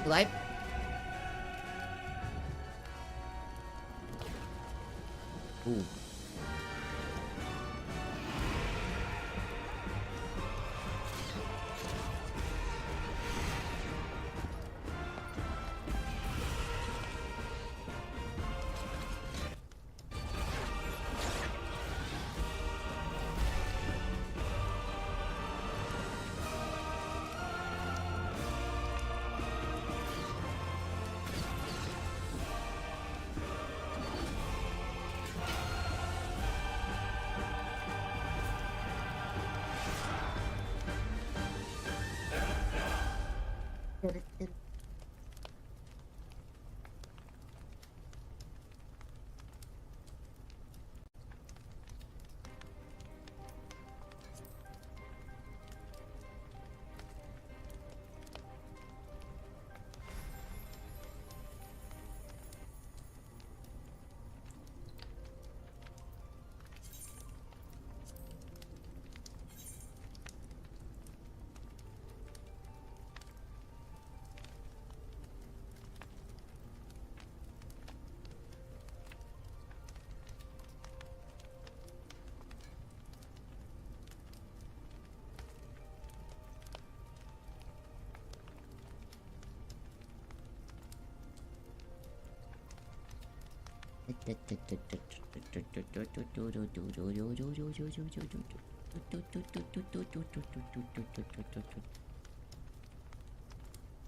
Life. Ooh.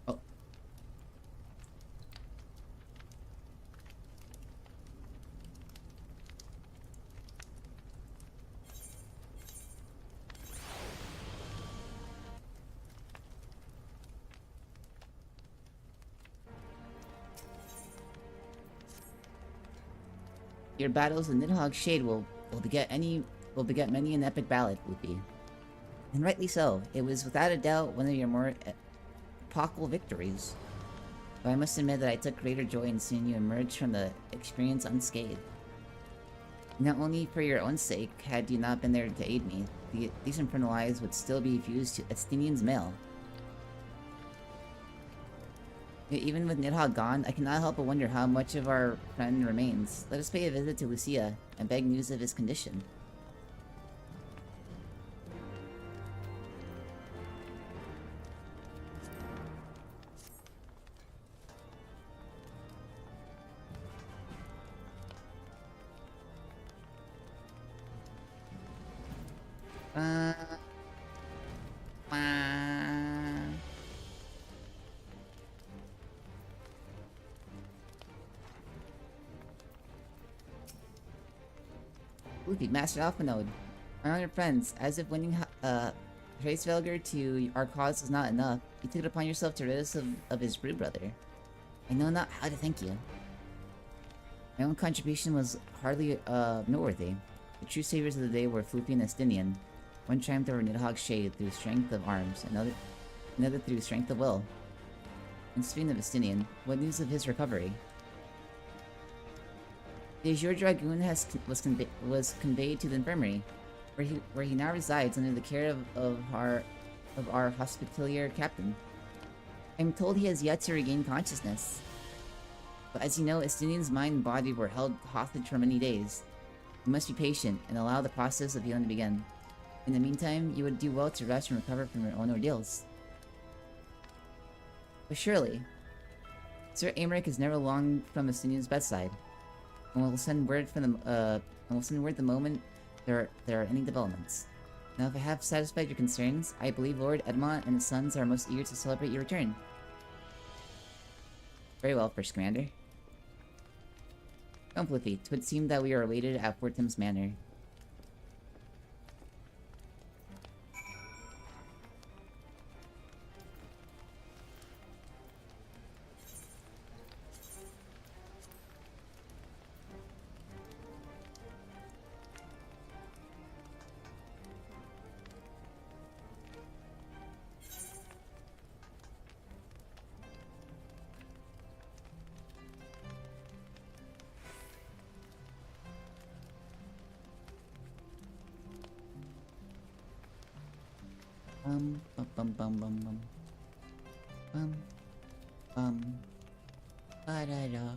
Oh. Your battles in Nidhogg Shade will beget many an epic ballad, Floofy. And rightly so. It was without a doubt one of your more epochal victories. But I must admit that I took greater joy in seeing you emerge from the experience unscathed. Not only for your own sake, had you not been there to aid me, these infernal eyes would still be fused to Estinian's mail. Even with Nidhogg gone, I cannot help but wonder how much of our friend remains. Let us pay a visit to Lucia and beg news of his condition. Floofy, Master Alpha Node. My honored friends, as if winning Hraesvelgr to our cause was not enough, you took it upon yourself to rid us of his brood brother. I know not how to thank you. My own contribution was hardly noteworthy. The true saviors of the day were Floofy and Estinian. One triumphed over Nidhogg Shade through strength of arms, another through strength of will. And speaking of Estinian, what news of his recovery? The Azure Dragoon was conveyed to the infirmary, where he now resides under the care of our hospitalier captain. I am told he has yet to regain consciousness. But as you know, Estinian's mind and body were held hostage for many days. You must be patient and allow the process of healing to begin. In the meantime, you would do well to rest and recover from your own ordeals. But surely, Sir Aymeric is never long from Estinian's bedside, and we'll send word the moment there are any developments. Now, if I have satisfied your concerns, I believe Lord Edmont and his sons are most eager to celebrate your return. Very well, First Commander. Come, Floofy. It would seem that we are awaited at Fort Tim's Manor. Bum bum bum bum bum bum. Da-da-da.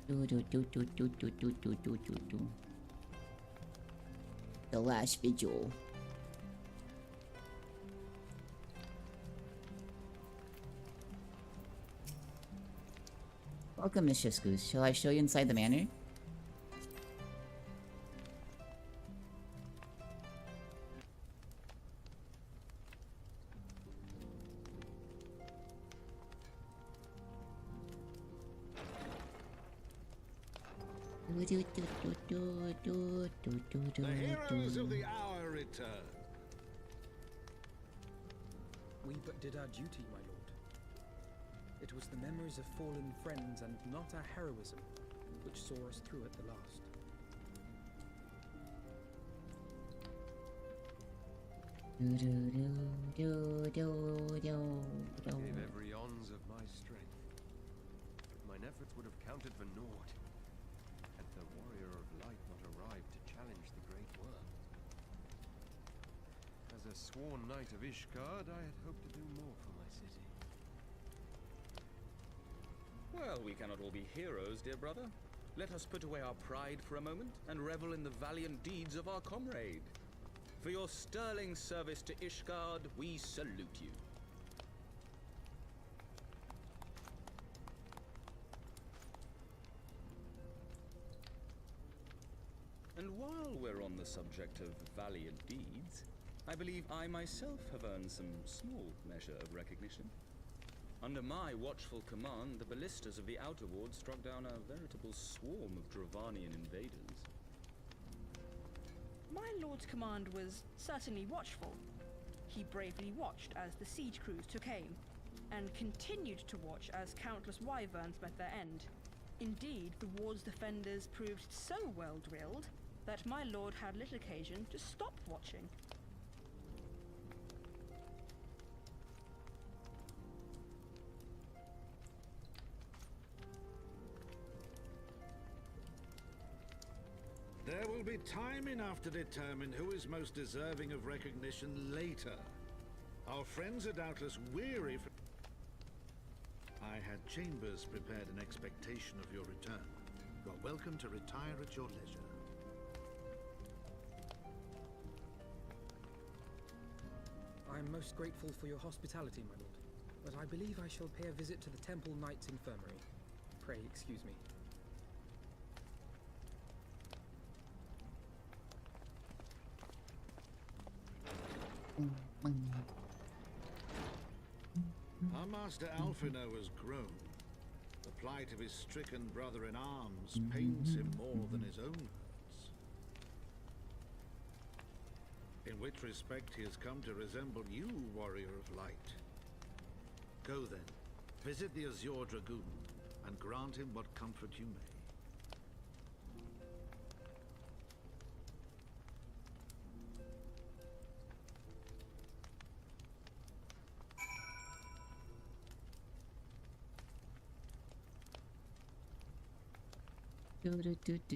Do. The last vigil. Welcome, Miss Shiskus. Shall I show you inside the manor? The heroes of the hour return. We but did our duty, my lord. It was the memories of fallen friends and not our heroism which saw us through at the last. Gave every ounce of my strength, but mine efforts would have counted for naught had the warrior of light not arrived to challenge the great worm. As a sworn knight of Ishgard, I had hoped to do more for my city. Well, we cannot all be heroes, dear brother. Let us put away our pride for a moment and revel in the valiant deeds of our comrade. For your sterling service to Ishgard, we salute you. And while we're on the subject of valiant deeds, I believe I myself have earned some small measure of recognition. Under my watchful command, the ballistas of the Outer Ward struck down a veritable swarm of Dravanian invaders. My lord's command was certainly watchful. He bravely watched as the siege crews took aim, and continued to watch as countless wyverns met their end. Indeed, the ward's defenders proved so well drilled that my lord had little occasion to stop watching. There will be time enough to determine who is most deserving of recognition later. Our friends are doubtless weary from... I had chambers prepared in expectation of your return. You are welcome to retire at your leisure. I am most grateful for your hospitality, my lord, but I believe I shall pay a visit to the Temple Knight's Infirmary. Pray excuse me. Our master Alphino has grown. The plight of his stricken brother-in-arms pains him more than his own hurts. In which respect he has come to resemble you, warrior of light. Go then, visit the Azure Dragoon, and grant him what comfort you may.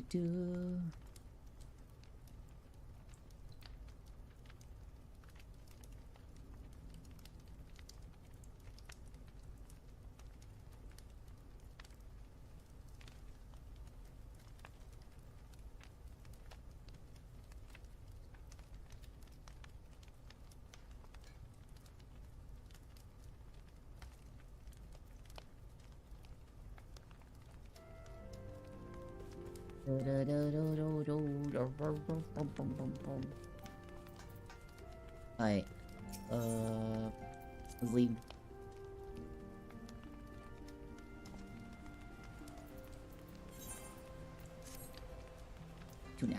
Do. Alright. Let's leave. To now.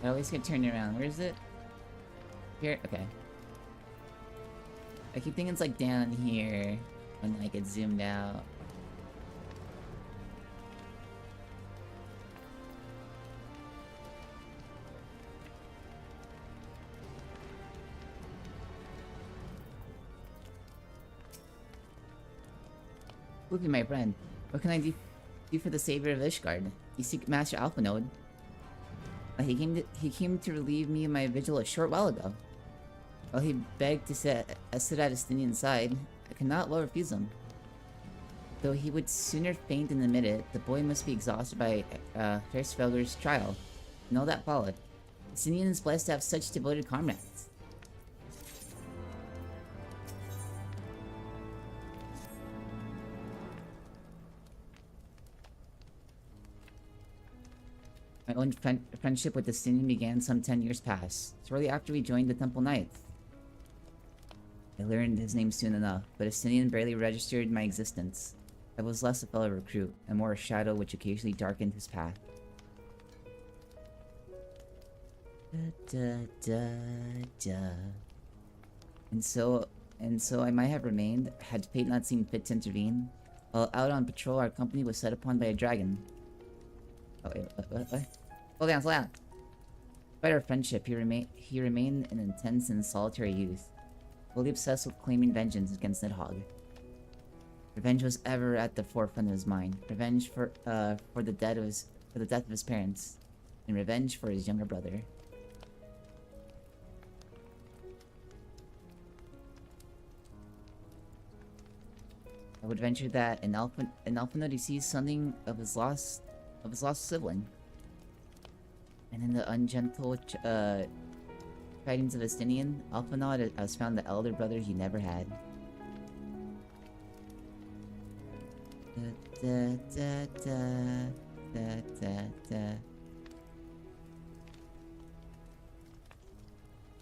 I always get turned around. Where is it? Here? Okay. I keep thinking it's like down here when like it's zoomed out. Floofy, my friend, what can I do for the savior of Ishgard? You seek Master Alpha Node. He came to relieve me of my vigil a short while ago. While he begged to sit at Estinian's side, I could not well refuse him. Though he would sooner faint than admit it, the boy must be exhausted by Restream's trial, and all that followed. Estinian is blessed to have such devoted comrades. My own friendship with Estinian began some 10 years past, shortly after we joined the Temple Knights. I learned his name soon enough, but Estinian barely registered my existence. I was less a fellow recruit, and more a shadow which occasionally darkened his path. And so I might have remained, had fate not seen fit to intervene. While out on patrol, our company was set upon by a dragon. Oh wait, what? Slow down, slow down. Despite our friendship, he remained an intense and solitary youth, fully obsessed with claiming vengeance against Nidhogg. Revenge was ever at the forefront of his mind. Revenge for the death of his parents, and revenge for his younger brother. I would venture that in Alphanode he sees something of his lost sibling. And in the ungentle writings of Estinian, Alphanode has found the elder brother he never had.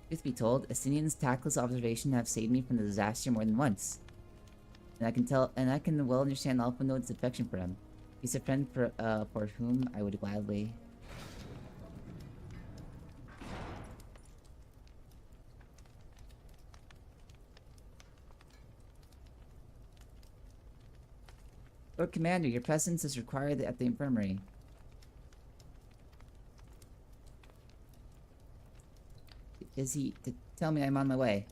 Truth be told, Estinian's tactless observation have saved me from the disaster more than once. And I can well understand Alphanode's affection for him. He's a friend for whom I would gladly... Lord Commander, your presence is required at the infirmary. Tell me I'm on my way.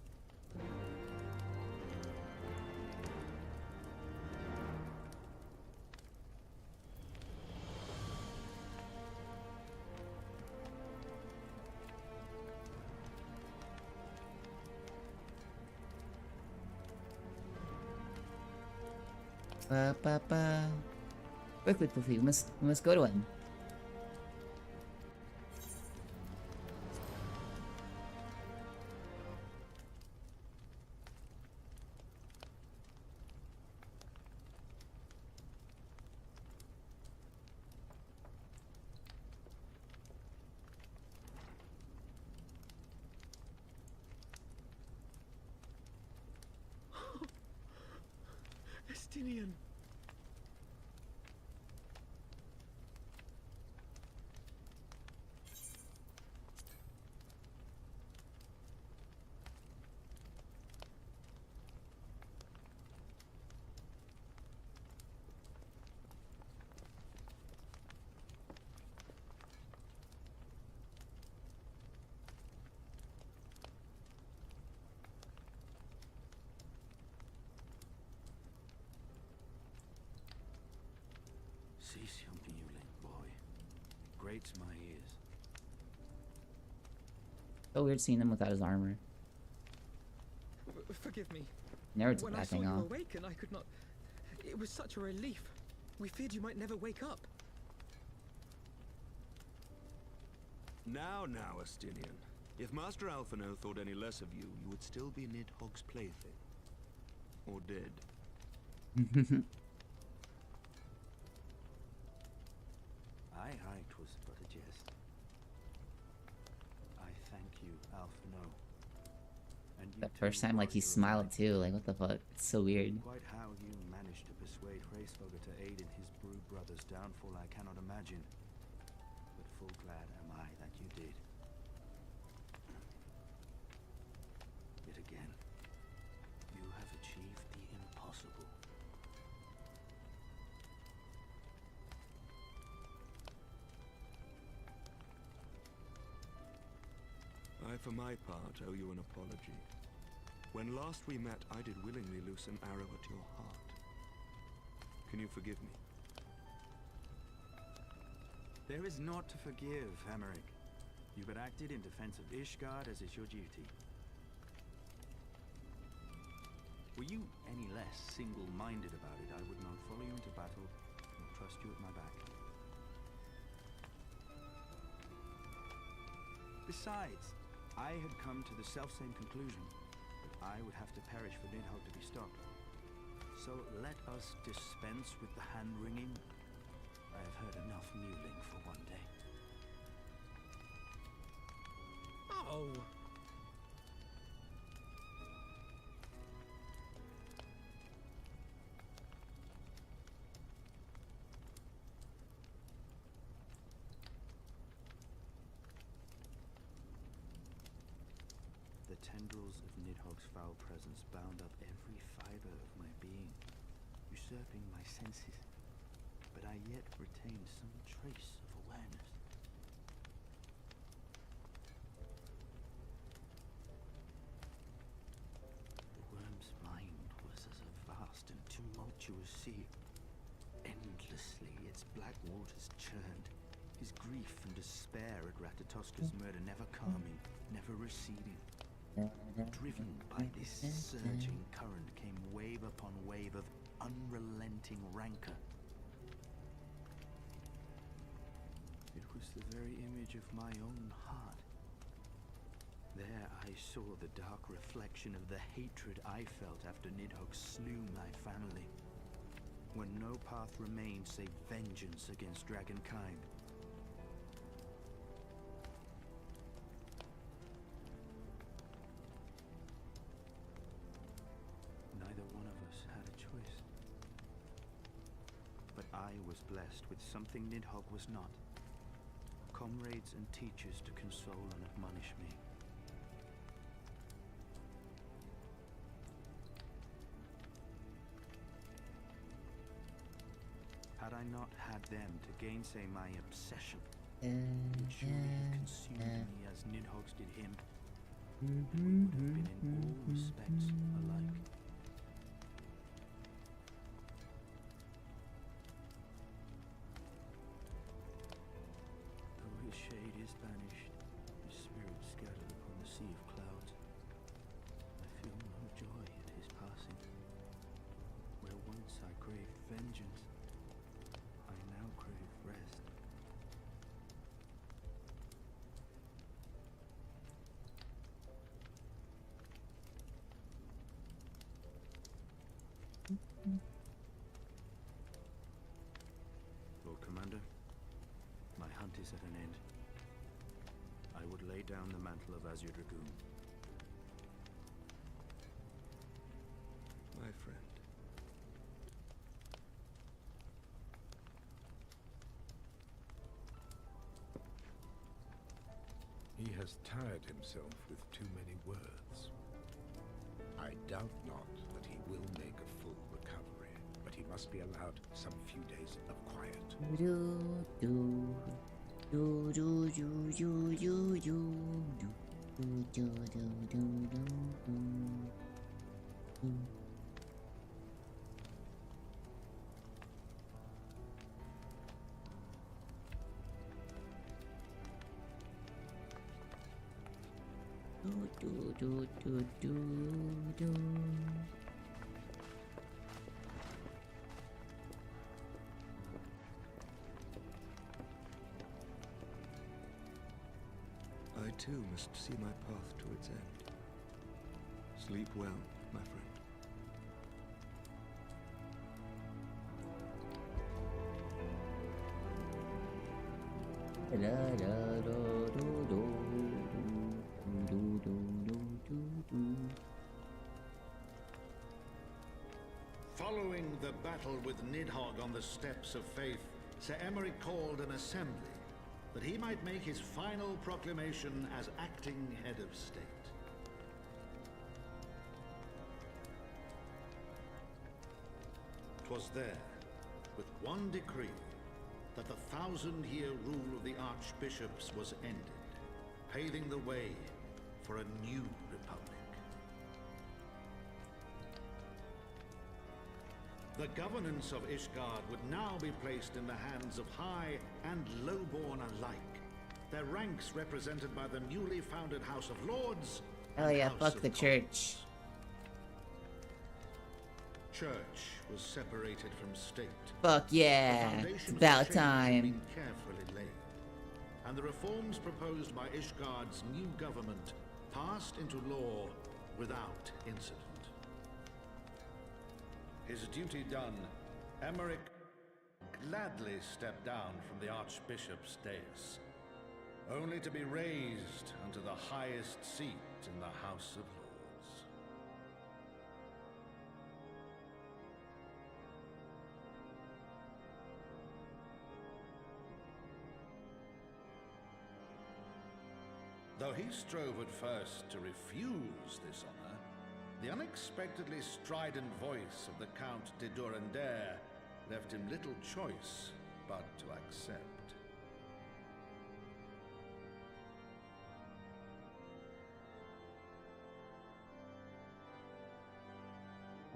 Quickly, Floofy, we must go to him. Estinian. Cease your mewling, boy. Grates my ears. So weird seeing him without his armor. Forgive me. Never took When I that saw thing you off. awaken, I could not... It was such a relief. We feared you might never wake up. Now, Estinian. If Master Alphano thought any less of you, you would still be Nidhogg's plaything. Or dead. Aye, 'twas but a jest. I thank you, Alphano. And you That first too, time, like, he warrior of smiled light. too. Like, what the fuck? It's so weird. Quite how you managed to persuade Hraesvelgr to aid in his brood brother's downfall, I cannot imagine. But full glad am I that you did. I, for my part, owe you an apology. When last we met, I did willingly loose an arrow at your heart. Can you forgive me? There is naught to forgive, Emmerich. You but acted in defense of Ishgard as is your duty. Were you any less single-minded about it, I would not follow you into battle and trust you at my back. Besides, I had come to the selfsame conclusion that I would have to perish for Nidhogg to be stopped. So let us dispense with the hand-wringing. I have heard enough mewling for one day. Oh! The tendrils of Nidhogg's foul presence bound up every fiber of my being, usurping my senses, but I yet retained some trace of awareness. The worm's mind was as a vast and tumultuous sea. Endlessly its black waters churned, his grief and despair at Ratatoska's murder never calming, never receding. Driven by this surging current came wave upon wave of unrelenting rancor. It was the very image of my own heart. There I saw the dark reflection of the hatred I felt after Nidhogg slew my family, when no path remained save vengeance against dragonkind. Neither one of us had a choice. But I was blessed with something Nidhogg was not. Comrades and teachers to console and admonish me. Had I not had them to gainsay my obsession, it would surely have consumed me as Nidhogg's did him, and we would have been in all respects alike. Though his shade is banished, his spirit scattered upon the sea of clouds, I feel no joy at his passing. Where once I craved vengeance, I now crave rest. Lord Commander, my hunt is at an end. I would lay down the mantle of Azure Dragoon. My friend. He has tired himself with too many words. I doubt not that he will make a full recovery, but he must be allowed some few days of quiet. Do do do do do do do do do do do do do. Do do do do do. I too must see my path to its end. Sleep well, my friend. Da da do do do do do do do do. Following the battle with Nidhogg on the steps of faith, Sir Emmerich called an assembly that he might make his final proclamation as acting head of state. 'Twas there, with one decree, that the 1,000-year rule of the archbishops was ended, paving the way for a new republic. The governance of Ishgard would now be placed in the hands of high and lowborn alike, their ranks represented by the newly founded House of Lords. Hell and yeah, House fuck of the Commons. church. Church was separated from state. Fuck The yeah. foundations It's of about change had time. been carefully laid, and the reforms proposed by Ishgard's new government passed into law without incident. His duty done, Emmerich gladly stepped down from the Archbishop's dais, only to be raised unto the highest seat in the House of Lords. Though he strove at first to refuse this honor, the unexpectedly strident voice of the Count de Durandare left him little choice but to accept.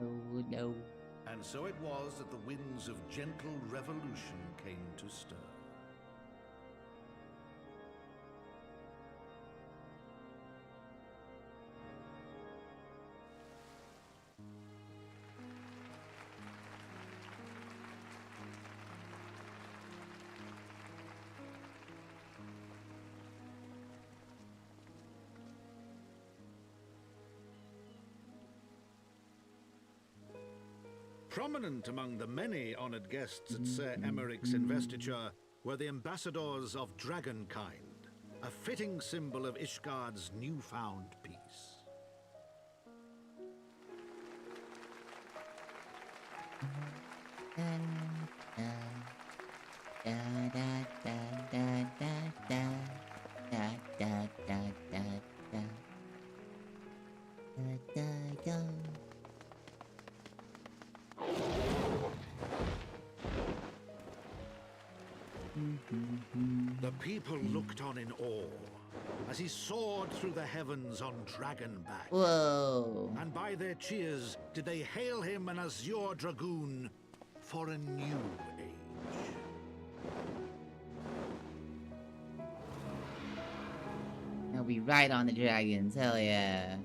Oh no. And so it was that the winds of gentle revolution came to stir. Prominent among the many honored guests at Sir Emmerich's investiture were the ambassadors of Dragonkind, a fitting symbol of Ishgard's newfound peace. The people looked on in awe as he soared through the heavens on Dragonback. Whoa. And by their cheers did they hail him an Azure Dragoon for a new age. Now we ride on the dragons, hell yeah.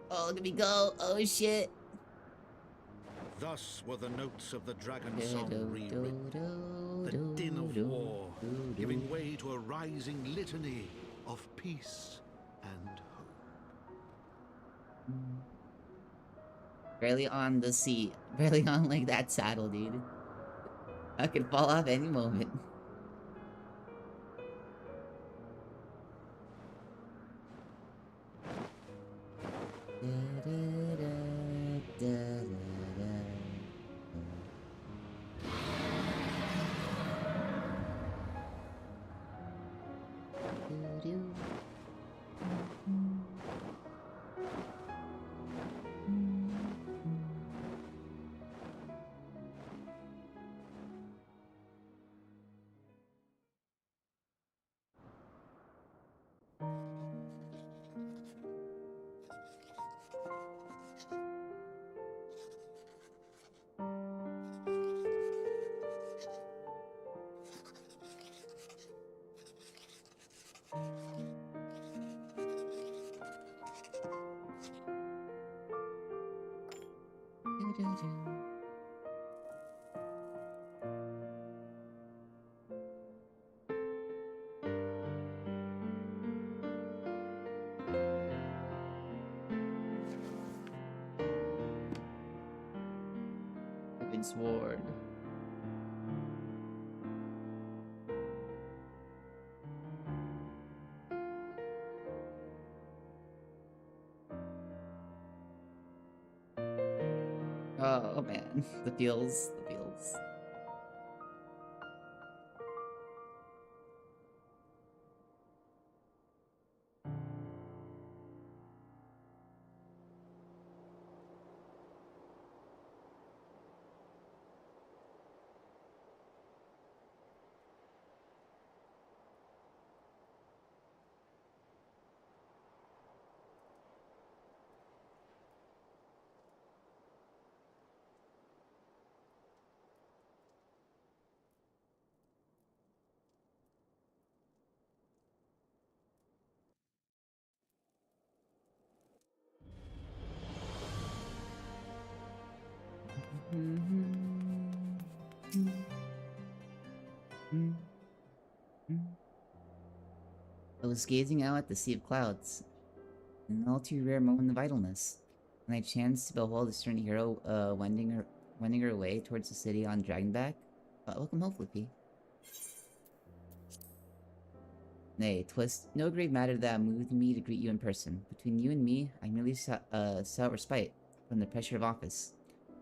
Oh, look at me go. Oh shit. Thus were the notes of the dragon song rewritten, the din of war, giving way to a rising litany of peace and hope. Barely on the seat. Barely on like that saddle, dude. I could fall off any moment. Open sword. Oh man, the feels, the feels. I was gazing out at the sea of clouds, in an all too rare moment of idleness, when I chanced to behold a certain hero wending her way towards the city on Dragonback. Welcome home, Floofy. Nay, 'twas no great matter that moved me to greet you in person. Between you and me, I merely sought respite from the pressure of office.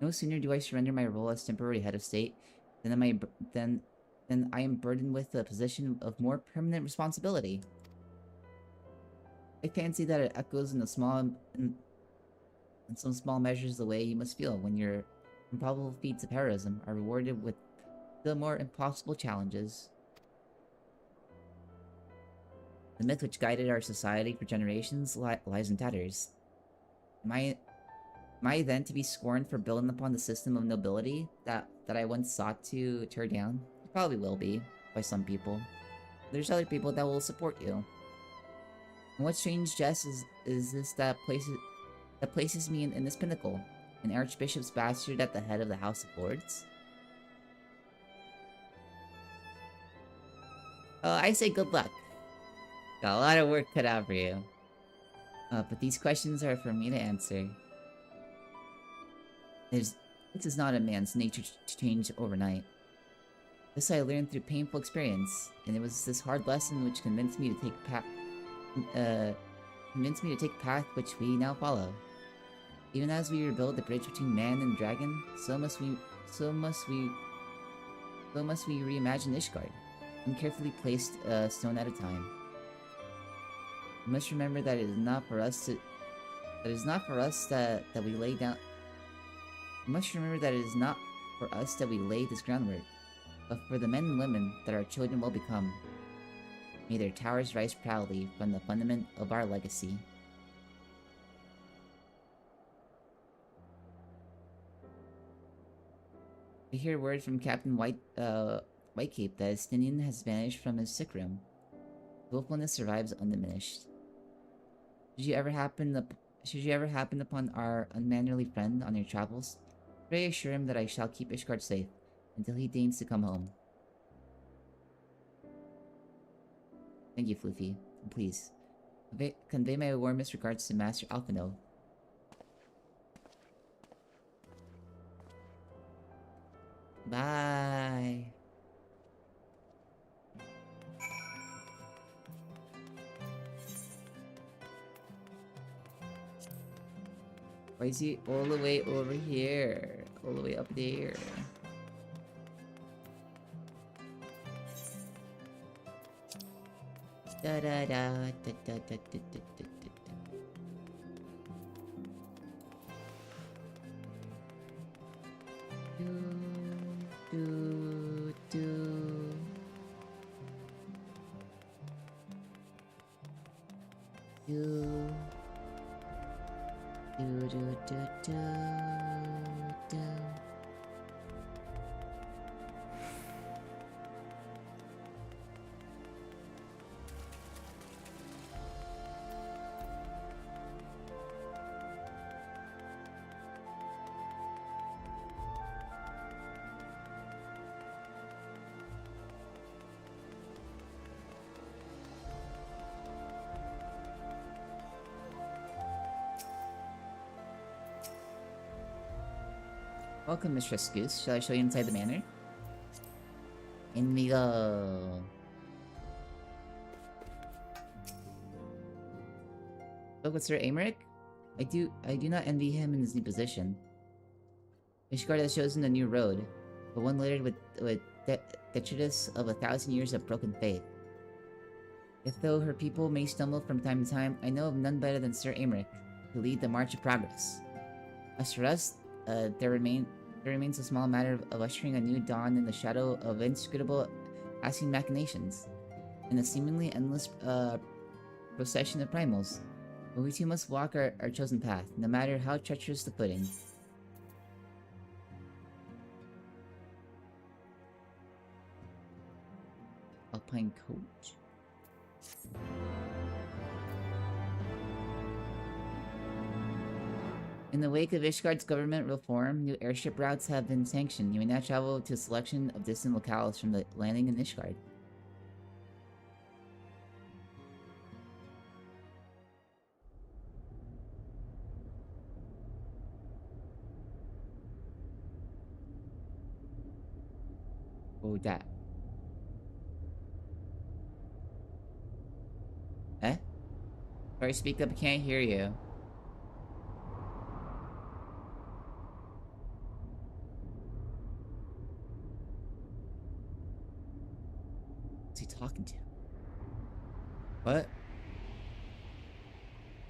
No sooner do I surrender my role as temporary head of state than I am burdened with a position of more permanent responsibility. I fancy that it echoes in some small measures the way you must feel when your improbable feats of heroism are rewarded with the more impossible challenges. The myth which guided our society for generations lies in tatters. Am I then to be scorned for building upon the system of nobility that I once sought to tear down? You probably will be, by some people. There's other people that will support you. And what strange jest is this that places me in this pinnacle, an archbishop's bastard at the head of the House of Lords? I say good luck. Got a lot of work cut out for you. But these questions are for me to answer. This is not a man's nature to change overnight. This I learned through painful experience, and it was this hard lesson which convinced me to take the path which we now follow. Even as we rebuild the bridge between man and dragon, so must we reimagine Ishgard, one carefully placed stone at a time. We must remember that it is not for us that we lay down. We must remember that it is not for us that we lay this groundwork, but for the men and women that our children will become. May their towers rise proudly from the fundament of our legacy. I hear word from Captain Whitecape that Estinian has vanished from his sick room. Willfulness survives undiminished. Should you ever happen upon our unmannerly friend on your travels, pray assure him that I shall keep Ishgard safe until he deigns to come home. Thank you, Floofy. And please, convey my warmest regards to Master Alphino. Bye! Why is he all the way over here? All the way up there. Da da da da da da da da da. Do do. Welcome, Mistress Goose. Shall I show you inside the manor? In we go. Look, with Sir Amaric? I do not envy him in his new position. Ishgard has chosen a new road, but one littered with detritus of 1,000 years of broken faith. If though her people may stumble from time to time, I know of none better than Sir Aymeric to lead the march of progress. As for us, there remains a small matter of ushering a new dawn in the shadow of inscrutable asking machinations, and a seemingly endless procession of primals. But we too must walk our chosen path, no matter how treacherous the footing. Alpine coach. In the wake of Ishgard's government reform, new airship routes have been sanctioned. You may now travel to a selection of distant locales from the landing in Ishgard. Oh, that. Eh? Sorry, speak up, I can't hear you. What's he talking to? What?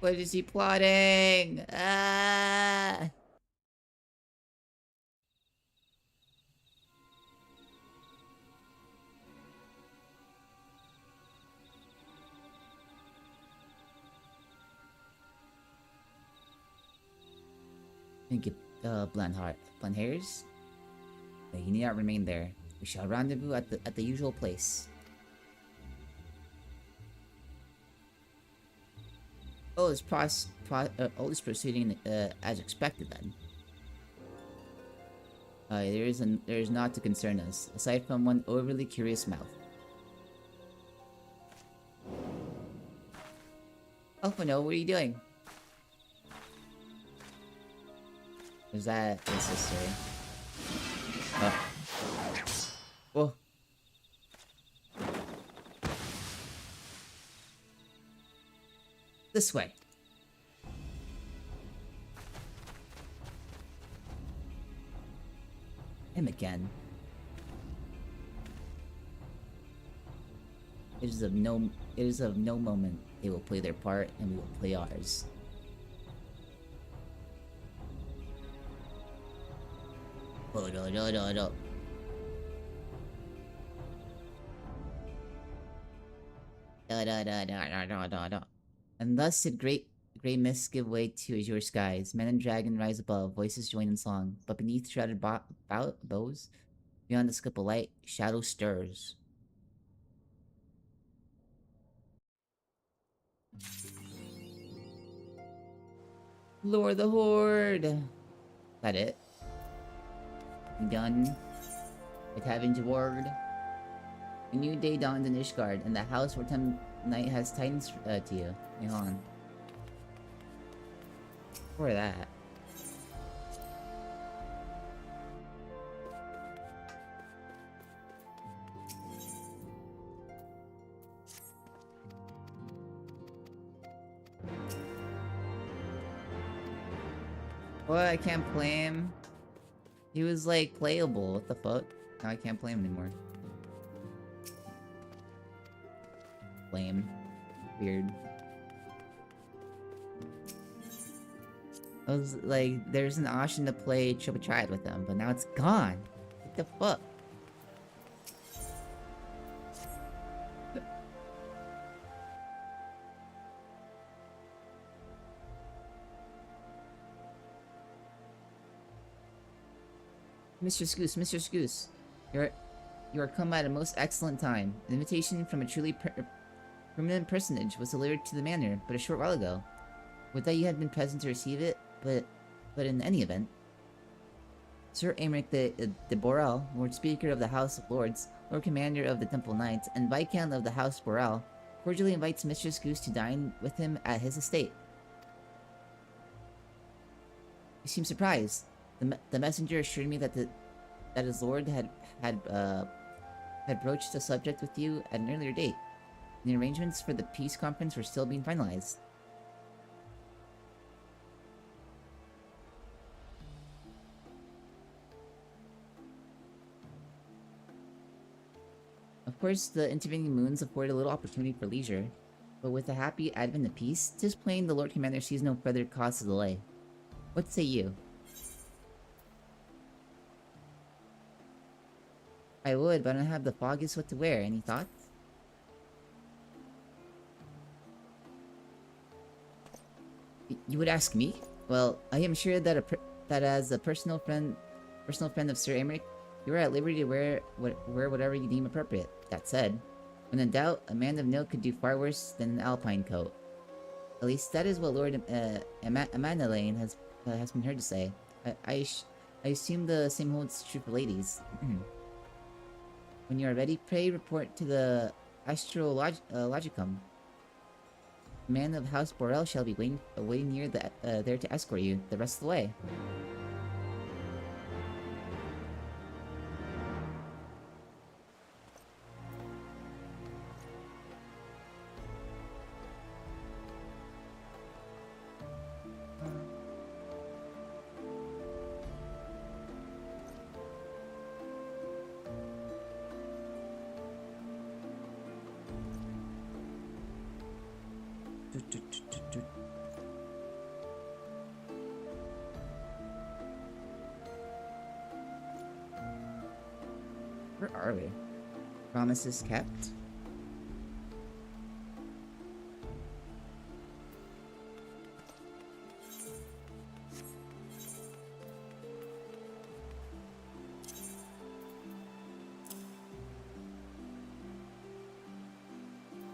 What is he plotting? Ah! Think it, blonde hairs? You need not remain there. We shall rendezvous at the usual place. All is proceeding as expected then. There is naught to concern us, aside from one overly curious mouth. Alphano, what are you doing? Is that his sister? Oh. Whoa. This way. Him again. It is of no moment they will play their part and we will play ours. Oh, no. No. And thus did great mists give way to azure skies. Men and dragon rise above, voices join in song. But beneath shrouded bows, beyond the scope of light, shadow stirs. Lure the horde! That it? You done with having to ward? A new day dawned in Ishgard, and the house where night has tidings to you. Hang on. For that. What? I can't play him? He was like playable. What the fuck? Now I can't play him anymore. Lame. Weird. I was like, there's an option to play Triple Triad with them, but now it's gone. What the fuck? Mr. Scoos, you are come at a most excellent time. An invitation from a truly permanent personage was delivered to the manor but a short while ago. Would that you had been present to receive it, but in any event. Sir Aymeric de Borel, Lord Speaker of the House of Lords, Lord Commander of the Temple Knights, and Viscount of the House Borel, cordially invites Mistress Goose to dine with him at his estate. You seem surprised. The messenger assured me that his lord had broached the subject with you at an earlier date. And the arrangements for the peace conference were still being finalized. Of course, the intervening moons afford a little opportunity for leisure, but with the happy advent of peace, 'tis plain the Lord Commander sees no further cause to delay. What say you? I would, but I don't have the foggiest what to wear. Any thoughts? You would ask me? Well, I am sure that that as a personal friend of Sir Emmerich, you are at liberty to wear whatever you deem appropriate. That said, when in doubt, a man of note could do far worse than an alpine coat. At least that is what Lord Amandaline has been heard to say. I assume the same holds true for ladies. When you are ready, pray report to the Astrologicum. The man of House Borel shall be waiting near there to escort you the rest of the way. Where are we? Promises kept?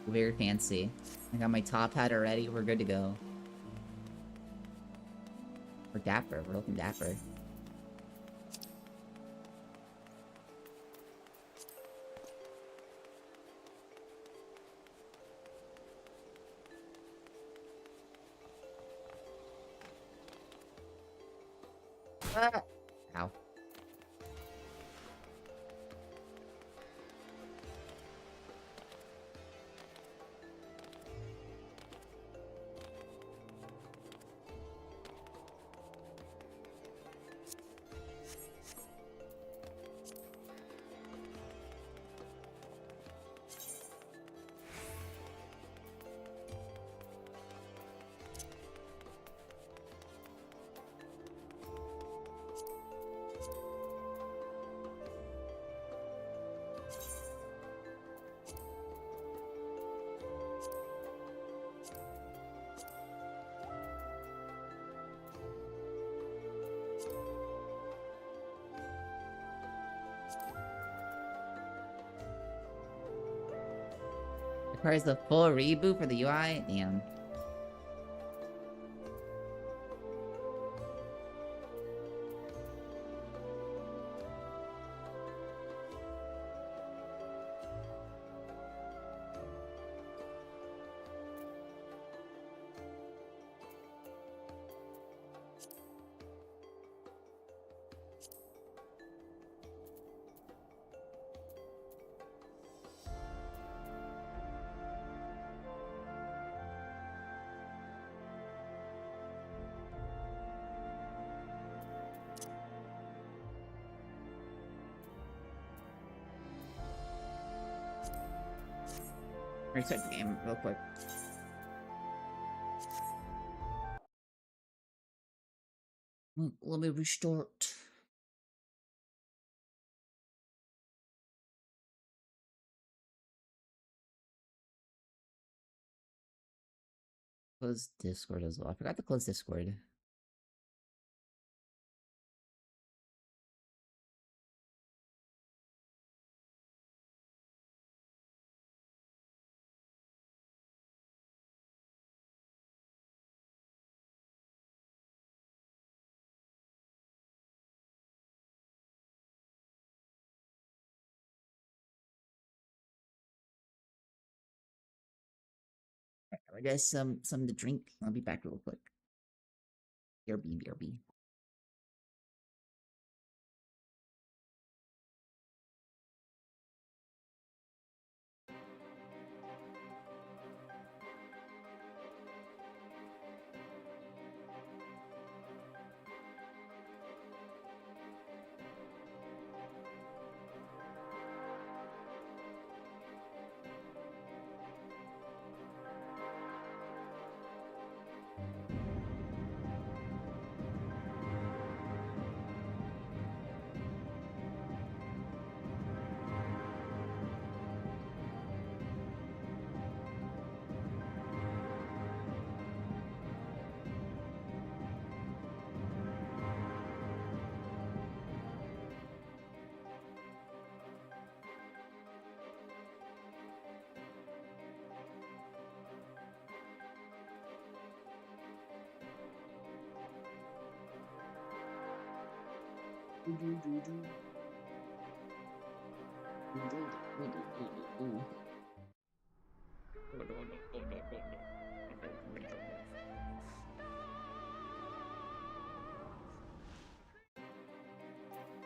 Very fancy. I got my top hat already, we're good to go. We're dapper, we're looking dapper. Ah! Ow. Requires the full reboot for the UI? Damn. Restart the game real quick. Let me restart. Close Discord as well. I forgot to close Discord. I guess some to drink. I'll be back real quick. BRB.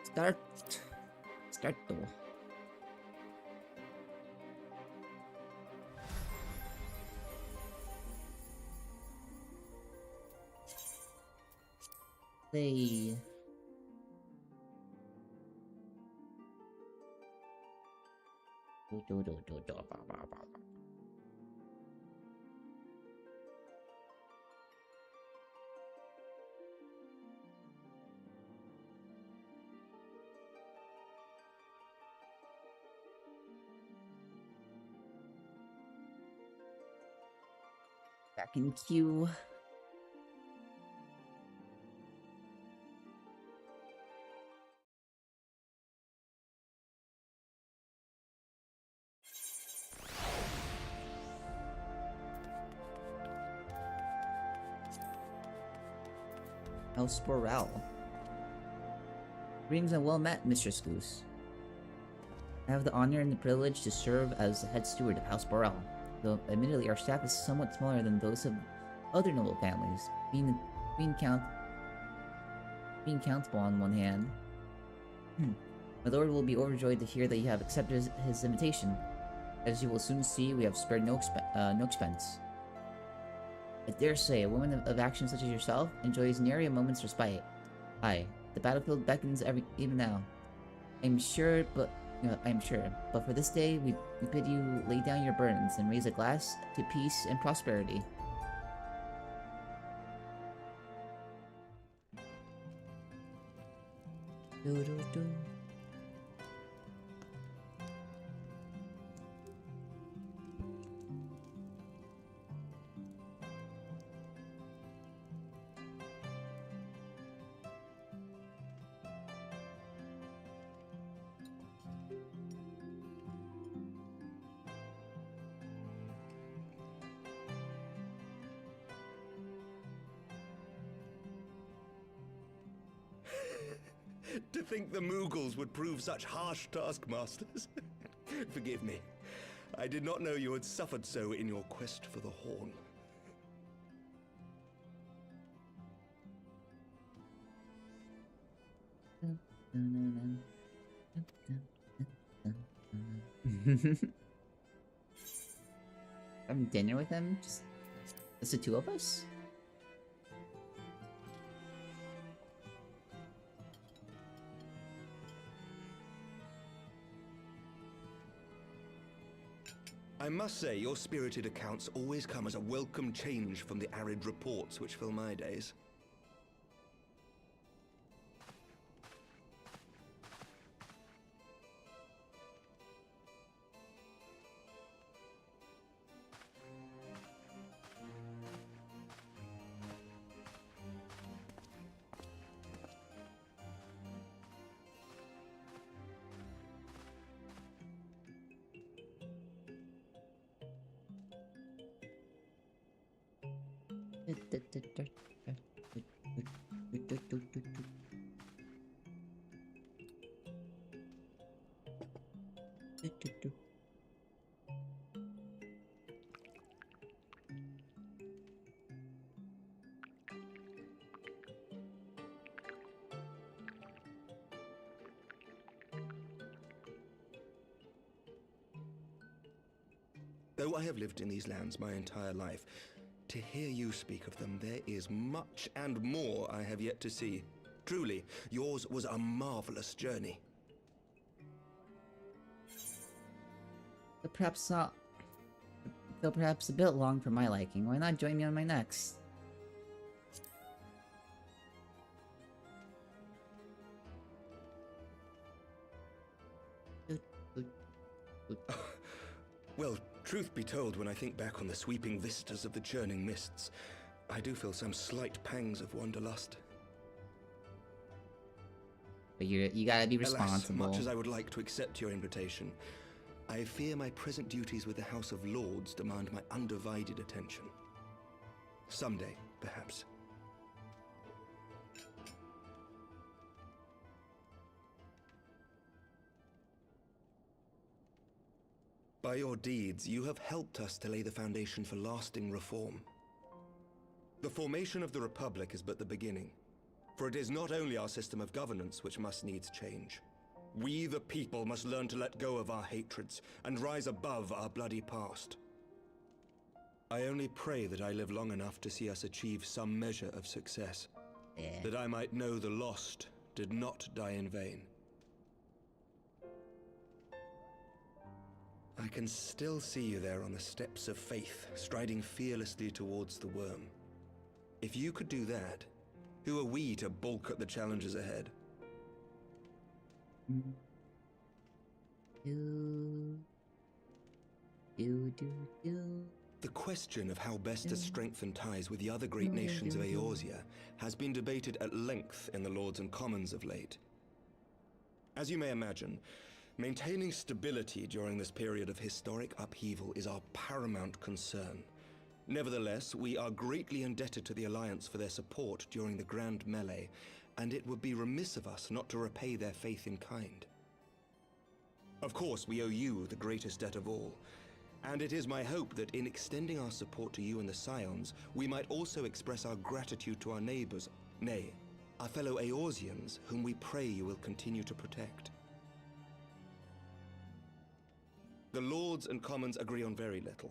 Start. Start though. Play. Back in queue. House Borel. Greetings and well met, Mistress Goose. I have the honor and the privilege to serve as the head steward of House Borel, though admittedly our staff is somewhat smaller than those of other noble families, being countable on one hand. My lord will be overjoyed to hear that you have accepted his invitation. As you will soon see, we have spared no expense. I dare say, a woman of action such as yourself enjoys nary a moment's respite. Aye, the battlefield beckons even now. I'm sure, but for this day, we bid you lay down your burdens and raise a glass to peace and prosperity. To think the Moogles would prove such harsh taskmasters. Forgive me. I did not know you had suffered so in your quest for the horn. Having dinner with him? Just the two of us? I must say, your spirited accounts always come as a welcome change from the arid reports which fill my days. Though I have lived in these lands my entire life, to hear you speak of them, there is much and more I have yet to see. Truly, yours was a marvelous journey. But perhaps not. Though perhaps a bit long for my liking. Why not join me on my next? Well, truth be told, when I think back on the sweeping vistas of the churning mists, I do feel some slight pangs of wanderlust. But you gotta be responsible. Alas, much as I would like to accept your invitation, I fear my present duties with the House of Lords demand my undivided attention. Someday, perhaps. By your deeds, you have helped us to lay the foundation for lasting reform. The formation of the Republic is but the beginning, for it is not only our system of governance which must needs change. We, the people, must learn to let go of our hatreds and rise above our bloody past. I only pray that I live long enough to see us achieve some measure of success, that I might know the lost did not die in vain. I can still see you there on the steps of faith, striding fearlessly towards the worm. If you could do that, who are we to balk at the challenges ahead? The question of how best to strengthen ties with the other great nations of Eorzea has been debated at length in the Lords and Commons of late. As you may imagine, maintaining stability during this period of historic upheaval is our paramount concern. Nevertheless, we are greatly indebted to the Alliance for their support during the Grand Melee, and it would be remiss of us not to repay their faith in kind. Of course, we owe you the greatest debt of all, and it is my hope that in extending our support to you and the Scions, we might also express our gratitude to our neighbors, nay, our fellow Eorzeans, whom we pray you will continue to protect. The Lords and Commons agree on very little,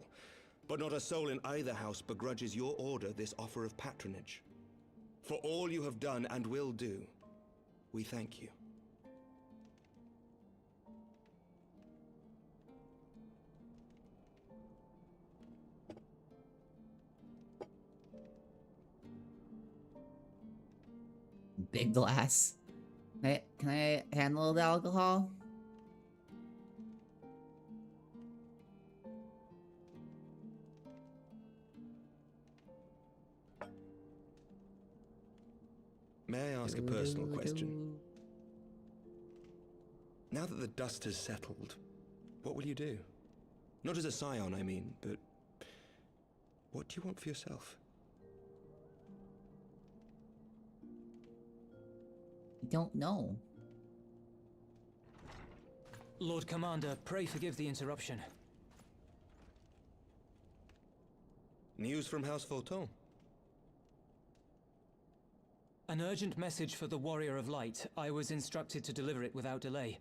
but not a soul in either house begrudges your order this offer of patronage. For all you have done and will do, we thank you. Big glass. Can I handle the alcohol? May I ask a personal question? Now that the dust has settled, what will you do? Not as a scion, I mean, but what do you want for yourself? I don't know. Lord Commander, pray forgive the interruption. News from House Fulton? An urgent message for the Warrior of Light. I was instructed to deliver it without delay.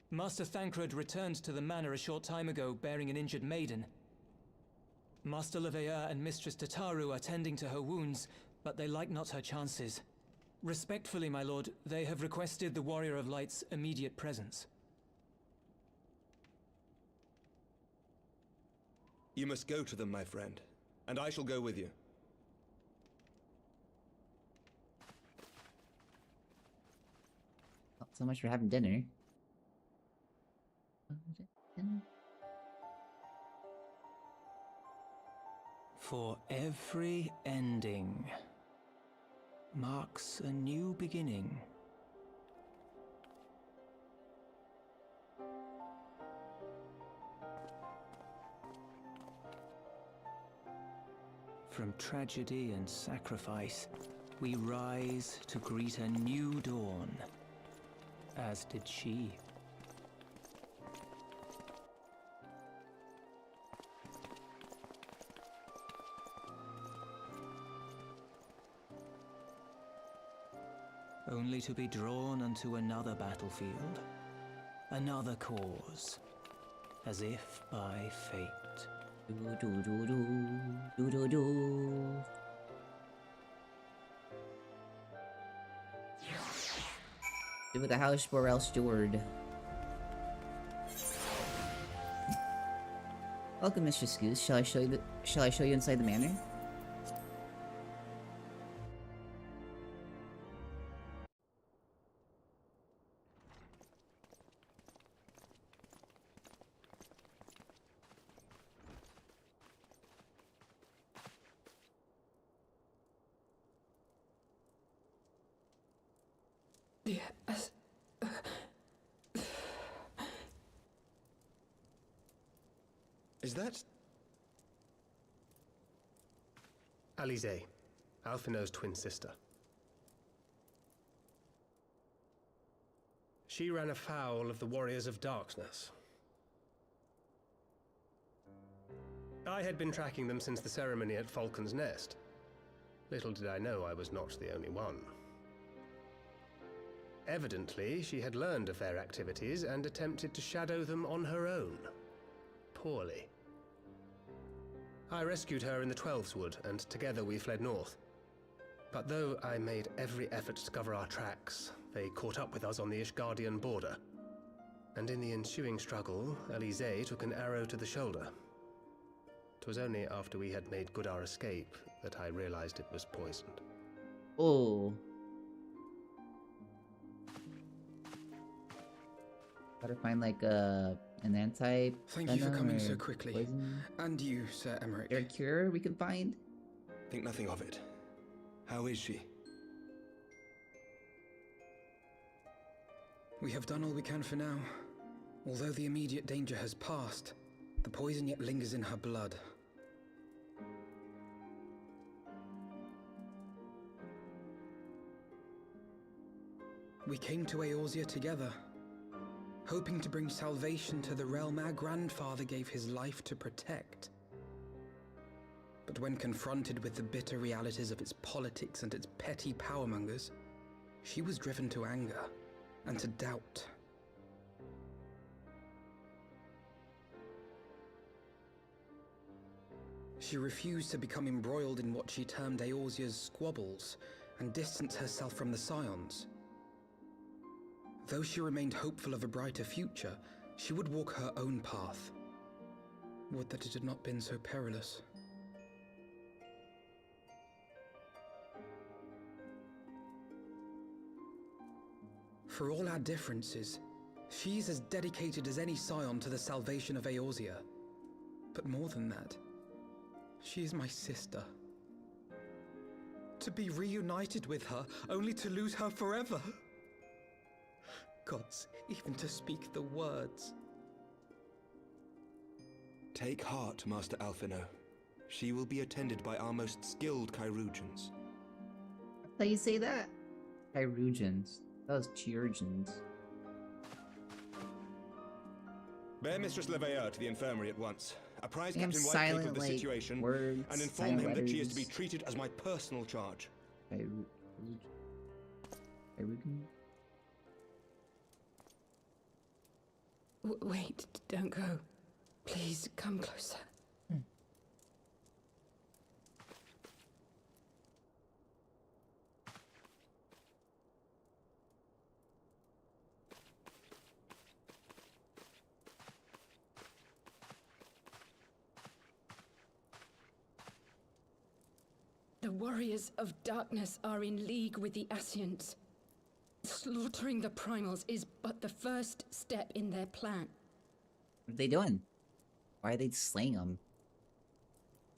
Master Thancred returned to the manor a short time ago, bearing an injured maiden. Master Leveilleur and Mistress Tataru are tending to her wounds, but they like not her chances. Respectfully, my lord, they have requested the Warrior of Light's immediate presence. You must go to them, my friend, and I shall go with you. So much for having dinner. For every ending marks a new beginning. From tragedy and sacrifice, we rise to greet a new dawn, as did she. Only to be drawn unto another battlefield, another cause, as if by fate. Do with the house Borel steward. Welcome, Mistress Goose. Shall I show you inside the manor? Is that... Alize, Alphinaud's twin sister. she ran afoul of the Warriors of Darkness. I had been tracking them since the ceremony at Falcon's Nest. Little did I know I was not the only one. Evidently, she had learned of their activities and attempted to shadow them on her own. Poorly. I rescued her in the Twelveswood, and together we fled north. But though I made every effort to cover our tracks, they caught up with us on the Ishgardian border. And in the ensuing struggle, Alize took an arrow to the shoulder. 'Twas only after we had made good our escape that I realized it was poisoned. Oh. Gotta find like an anti. Thank you for coming or so quickly. poison And you, Sir Emmerich. or cure we can find. Think nothing of it. How is she? We have done all we can for now. Although the immediate danger has passed, the poison yet lingers in her blood. We came to Eorzea together, hoping to bring salvation to the realm our grandfather gave his life to protect. But when confronted with the bitter realities of its politics and its petty powermongers, she was driven to anger and to doubt. She refused to become embroiled in what she termed Eorzea's squabbles and distance herself from the Scions. Though she remained hopeful of a brighter future, she would walk her own path. Would that it had not been so perilous. For all our differences, she's as dedicated as any Scion to the salvation of Eorzea. But more than that, she is my sister. To be reunited with her, only to lose her forever. Gods, even to speak the words. Take heart, Master Alphino. She will be attended by our most skilled Chirurgeons. How you say that? Chirurgeons. That was Chirurgeons. Bear Mistress Leveilleur to the infirmary at once. Apprise Damn Captain silent, Whitecape of the like, situation, words, and inform silent him that she is to be letters. treated as my personal charge. Chirurgeon? Wait, don't go. Please, come closer. The Warriors of Darkness are in league with the Ascients. Slaughtering the Primals is but the first step in their plan. What are they doing? Why are they slaying them?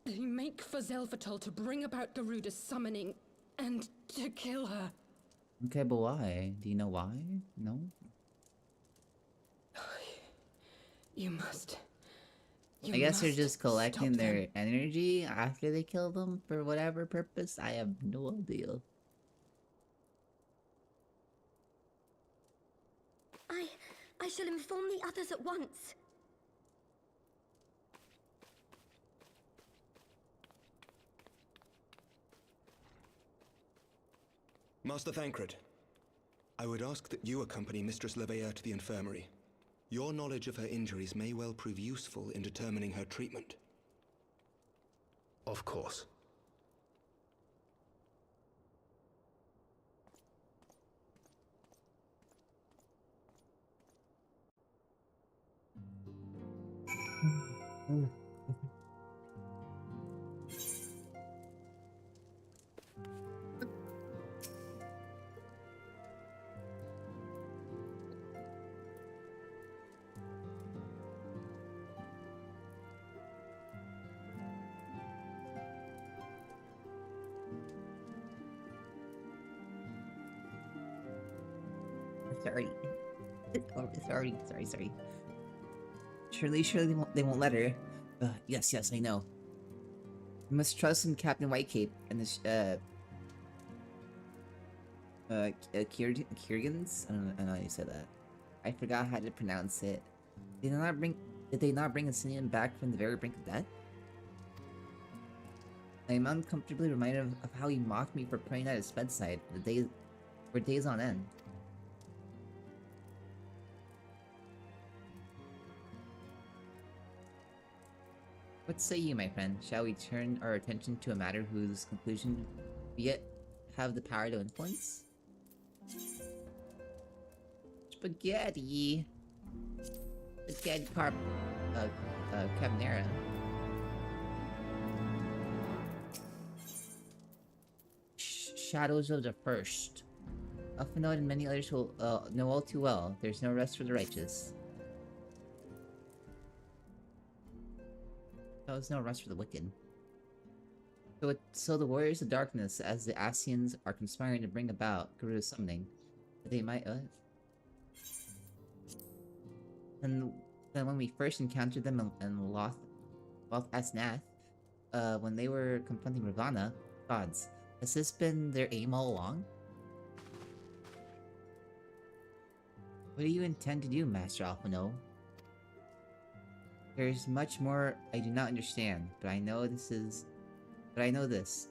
They make for Zelvatol to bring about Garuda's summoning and to kill her. Okay, but why? Do you know why? No? You must. I guess they're must just collecting stop their them. energy after they kill them for whatever purpose. I have no idea. I shall inform the others at once. Master Thancred, I would ask that you accompany Mistress Leveilleur to the infirmary. Your knowledge of her injuries may well prove useful in determining her treatment. Of course. Sorry. Oh, sorry. Surely they won't let her. Yes, I know. You must trust in Captain Whitecape and this, Kiergans? I don't know how you say that. I forgot how to pronounce it. Did they not bring Asinian back from the very brink of death? I am uncomfortably reminded of how he mocked me for praying at his bedside for days on end. What say you, my friend? Shall we turn our attention to a matter whose conclusion we yet have the power to influence? Spaghetti! Spaghetti carbonara. Shadows of the First. Alphanode and many others will know all too well. There's no rest for the righteous. There's no rest for the wicked. So the warriors of darkness, as the Asians, are conspiring to bring about Garuda's summoning, that they might. And then when we first encountered them in Loth Asnath, when they were confronting Ravana, gods, has this been their aim all along? What do you intend to do, Master Alphino? There is much more I do not understand, but I know this.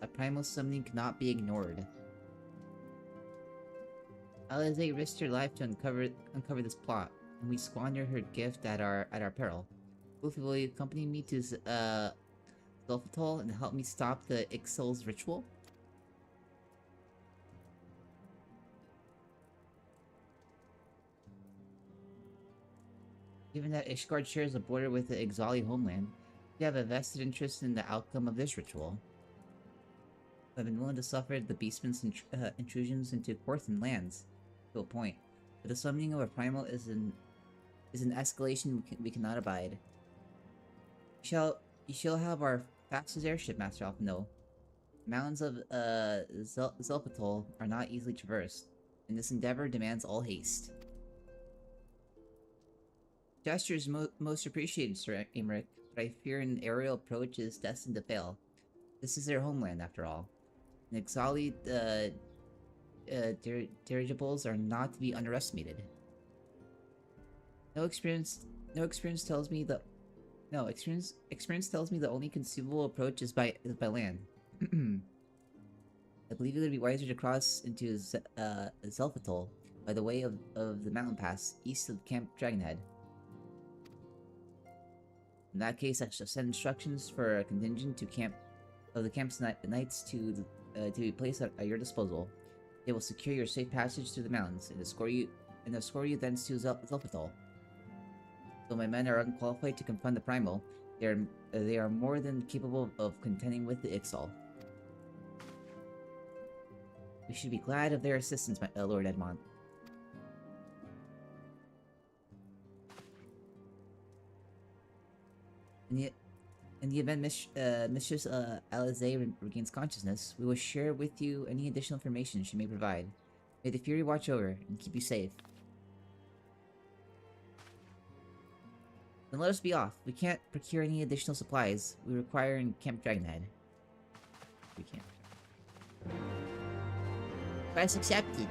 A primal summoning cannot be ignored. Alize risked her life to uncover this plot, and we squander her gift at our peril. Floofy, will you accompany me to Zulfatol and help me stop the Ixol's ritual? Given that Ishgard shares a border with the Ixali homeland, we have a vested interest in the outcome of this ritual. I've been willing to suffer the Beastman's intrusions into Korthan lands, to a point, but the summoning of a primal is an escalation we cannot abide. You shall have our fastest airship, Master Alphino. The mountains of Zulfatol are not easily traversed, and this endeavor demands all haste. Gesture is most appreciated, Sir Emmerich, but I fear an aerial approach is destined to fail. This is their homeland, after all. And Ixali dirigibles are not to be underestimated. Experience tells me the only conceivable approach is by land. I believe it would be wiser to cross into Zulfatol by the way of the mountain pass east of Camp Dragonhead. In that case, I shall send instructions for a contingent to the camp's knights to be placed at your disposal. They will secure your safe passage through the mountains and escort you thence to Zulfatol. Though my men are unqualified to confront the primal, they are more than capable of contending with the Ixal. We should be glad of their assistance, Lord Edmond. In the event Mistress Alize regains consciousness, we will share with you any additional information she may provide. May the Fury watch over and keep you safe. Then let us be off. We can't procure any additional supplies we require in Camp Dragonhead. We can't. Price accepted.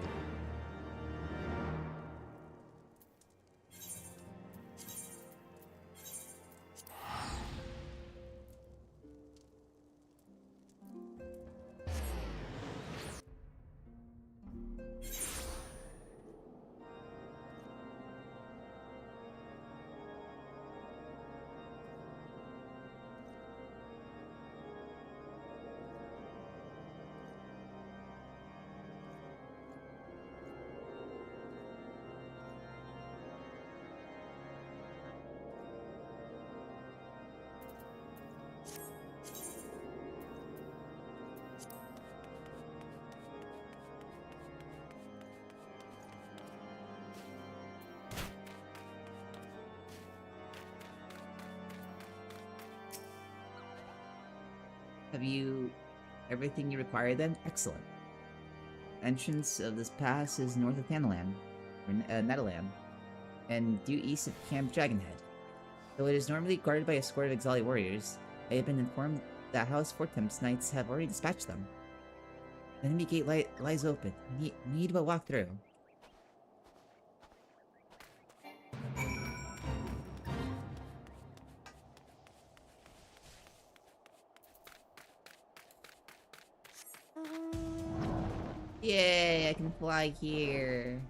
Have you everything you require then? Excellent. Entrance of this pass is north of Thanalan, or Netalan, and due east of Camp Dragonhead. Though it is normally guarded by a squad of Ixali warriors, I have been informed that House Fortem's knights have already dispatched them. The enemy gate lies open. Need but walk through. Yay, I can fly here.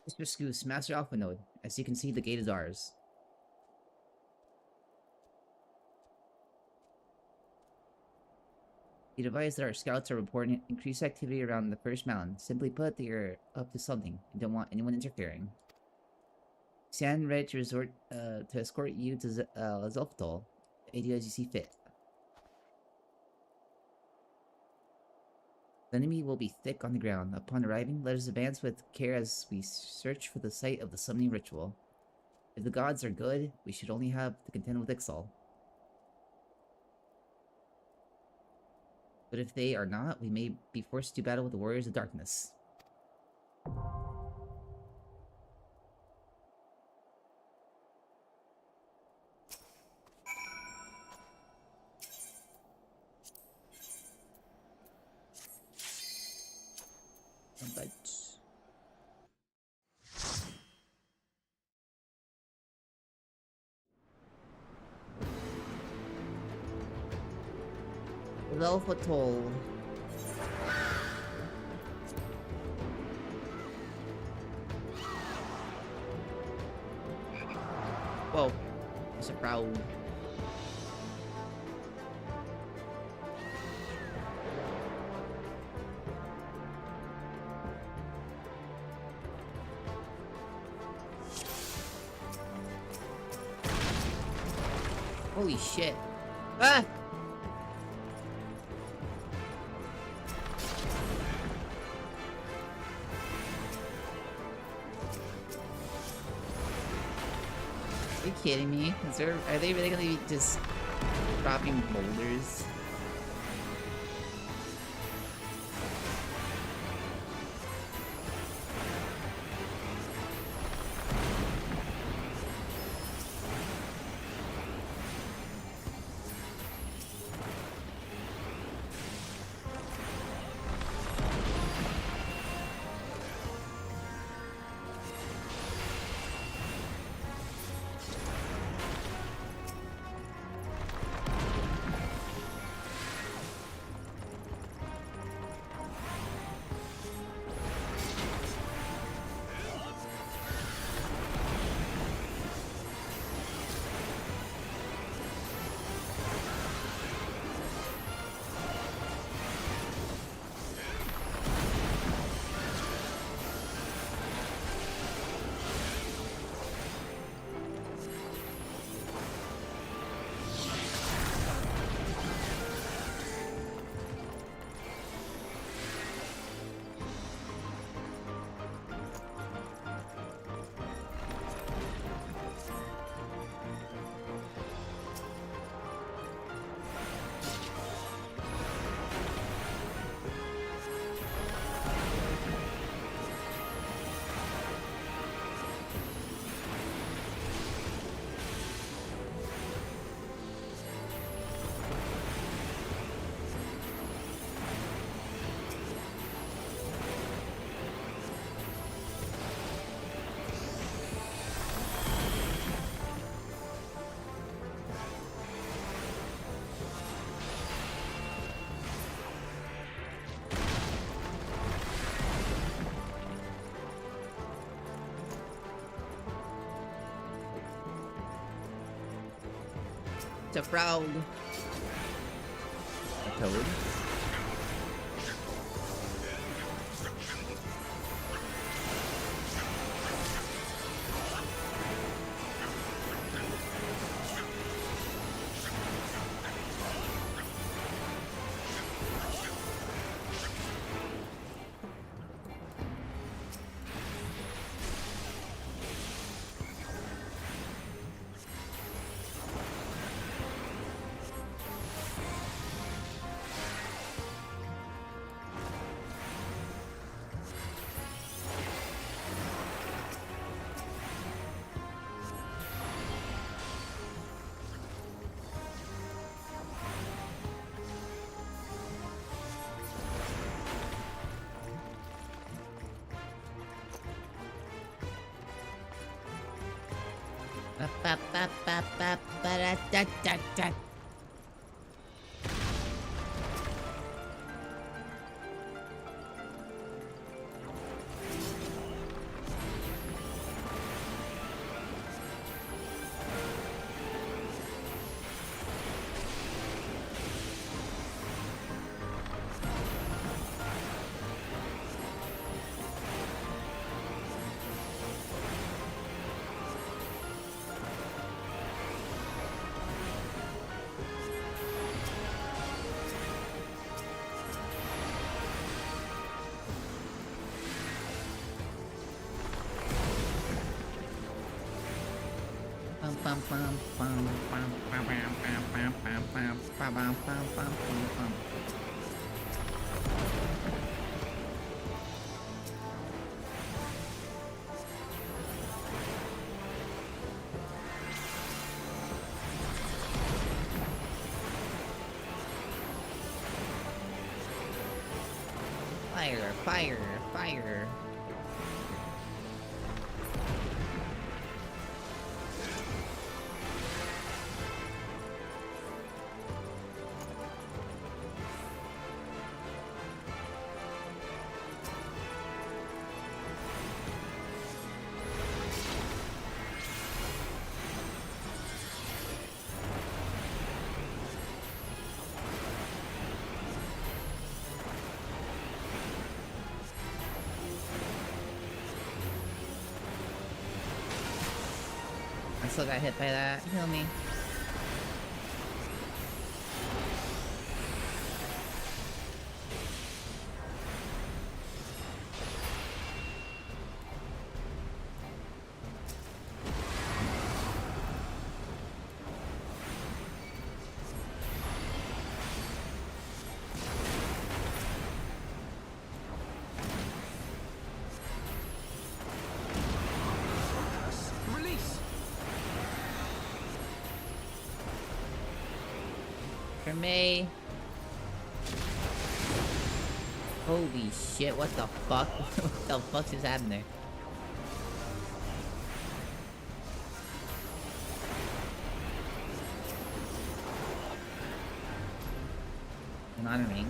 Mr. Scoose, Master Alpha Node. As you can see, the gate is ours. He advised that our scouts are reporting increased activity around the first mountain. Simply put, they are up to something and don't want anyone interfering. Stand ready to to escort you to Zelftol. Aid you as you see fit. The enemy will be thick on the ground. Upon arriving, let us advance with care as we search for the site of the summoning ritual. If the gods are good, we should only have to contend with Ixal. But if they are not, we may be forced to battle with the warriors of darkness. But Velfatol. Whoa, it's a crowd. Holy shit. Ah! Are you kidding me? Are they really gonna be just dropping boulders? It's a frog. A toad. Ba-ba-ba-ba-ba-ba-da-da-da-da. Fire, fire, fire. I still got hit by that. Heal me. For me. Holy shit, what the fuck? What the fuck is happening there? Not in range.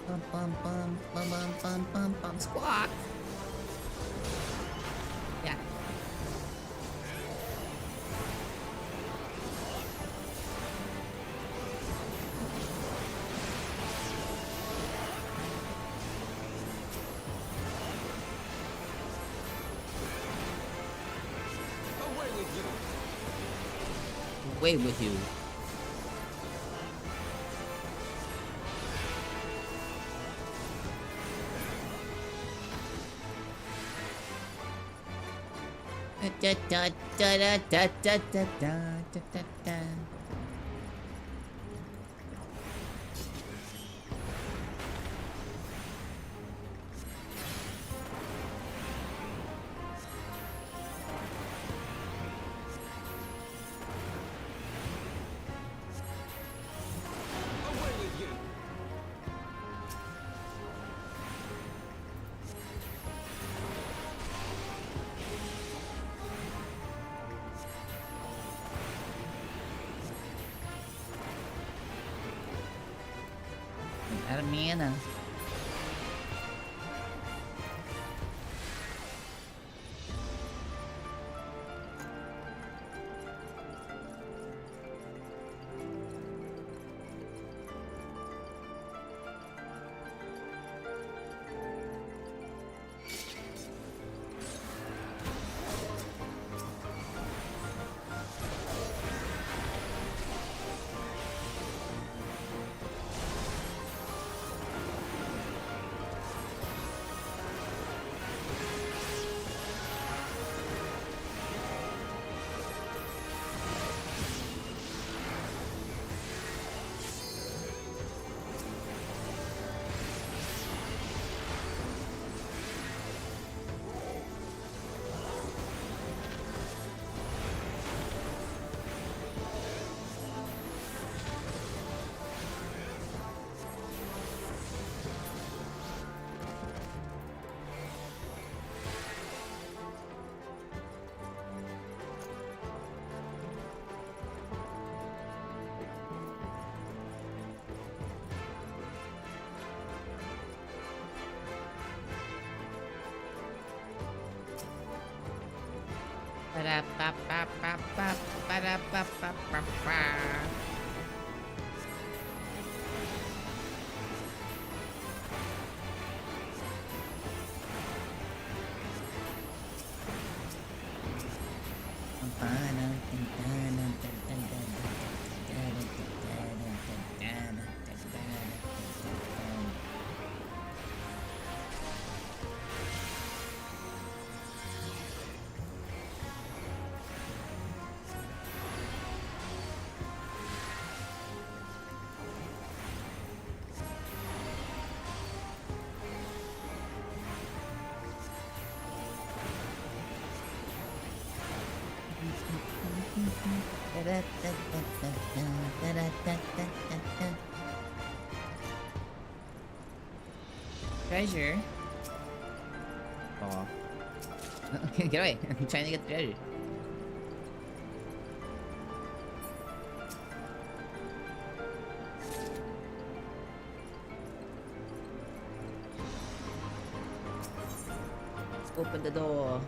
Bum bum bum bum bum bum bum squawk. Yeah. Away with you! Away with you. Da da da da da da da da da da. Away with you! Out of mana. Treasure? Oh. Get away. I'm trying to get the treasure. Let's open the door.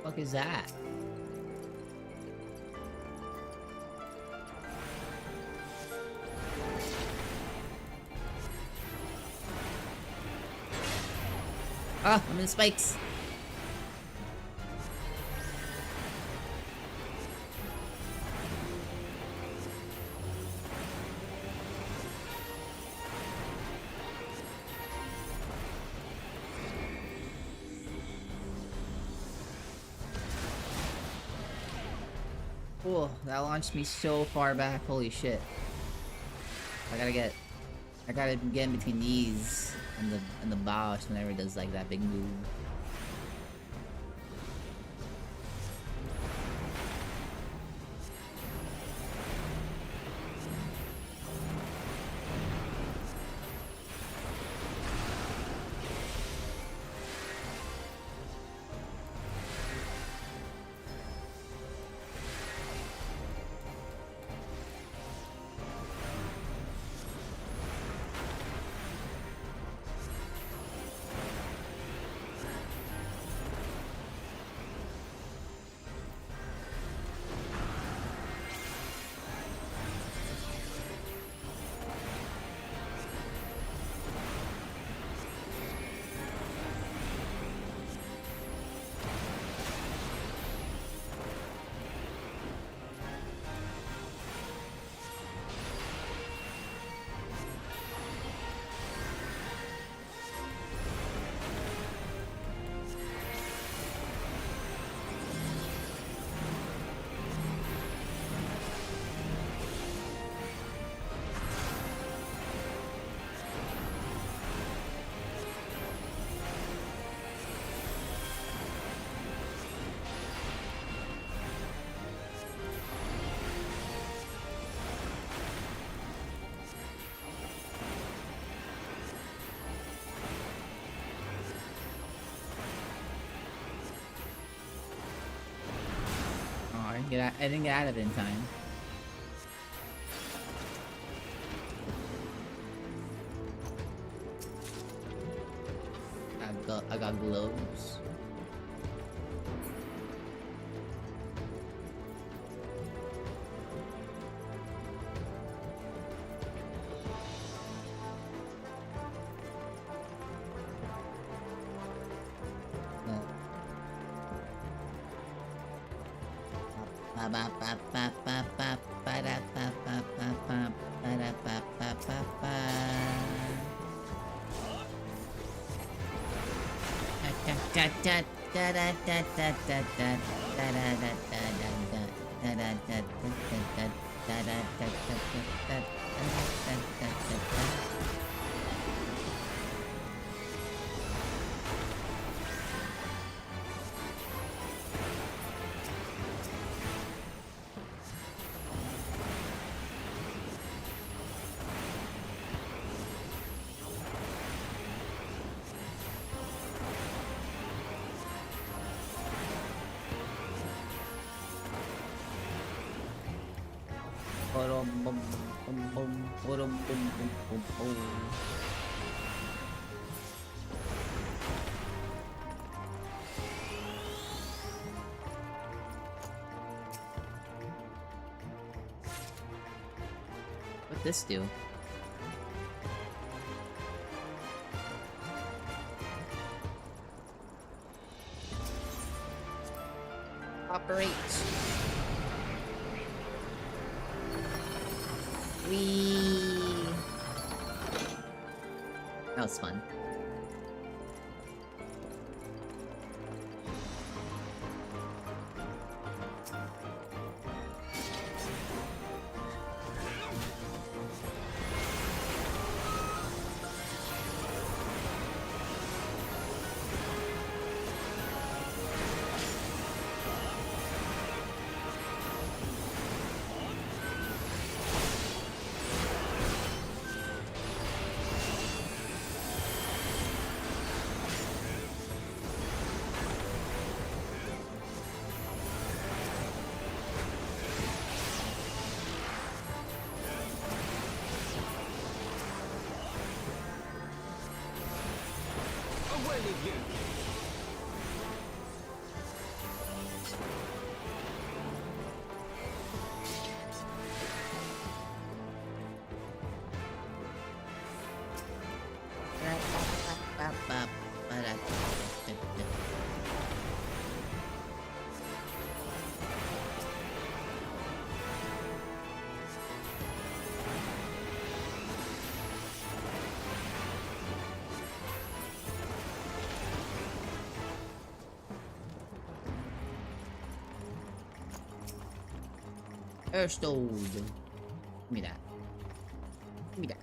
Fuck is that? Ah, I'm in spikes. Cool, that launched me so far back, holy shit. I gotta get in between these and the boss whenever it does like that big move. I didn't get out of it in time. I got gloves. What'd this do? Operate. That was fun. Airstone. Give me that. Give me that.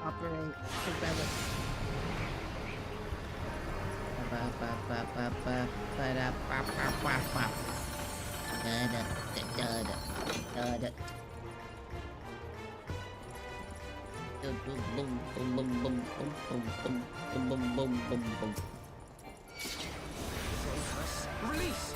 Operate. Develop. Release!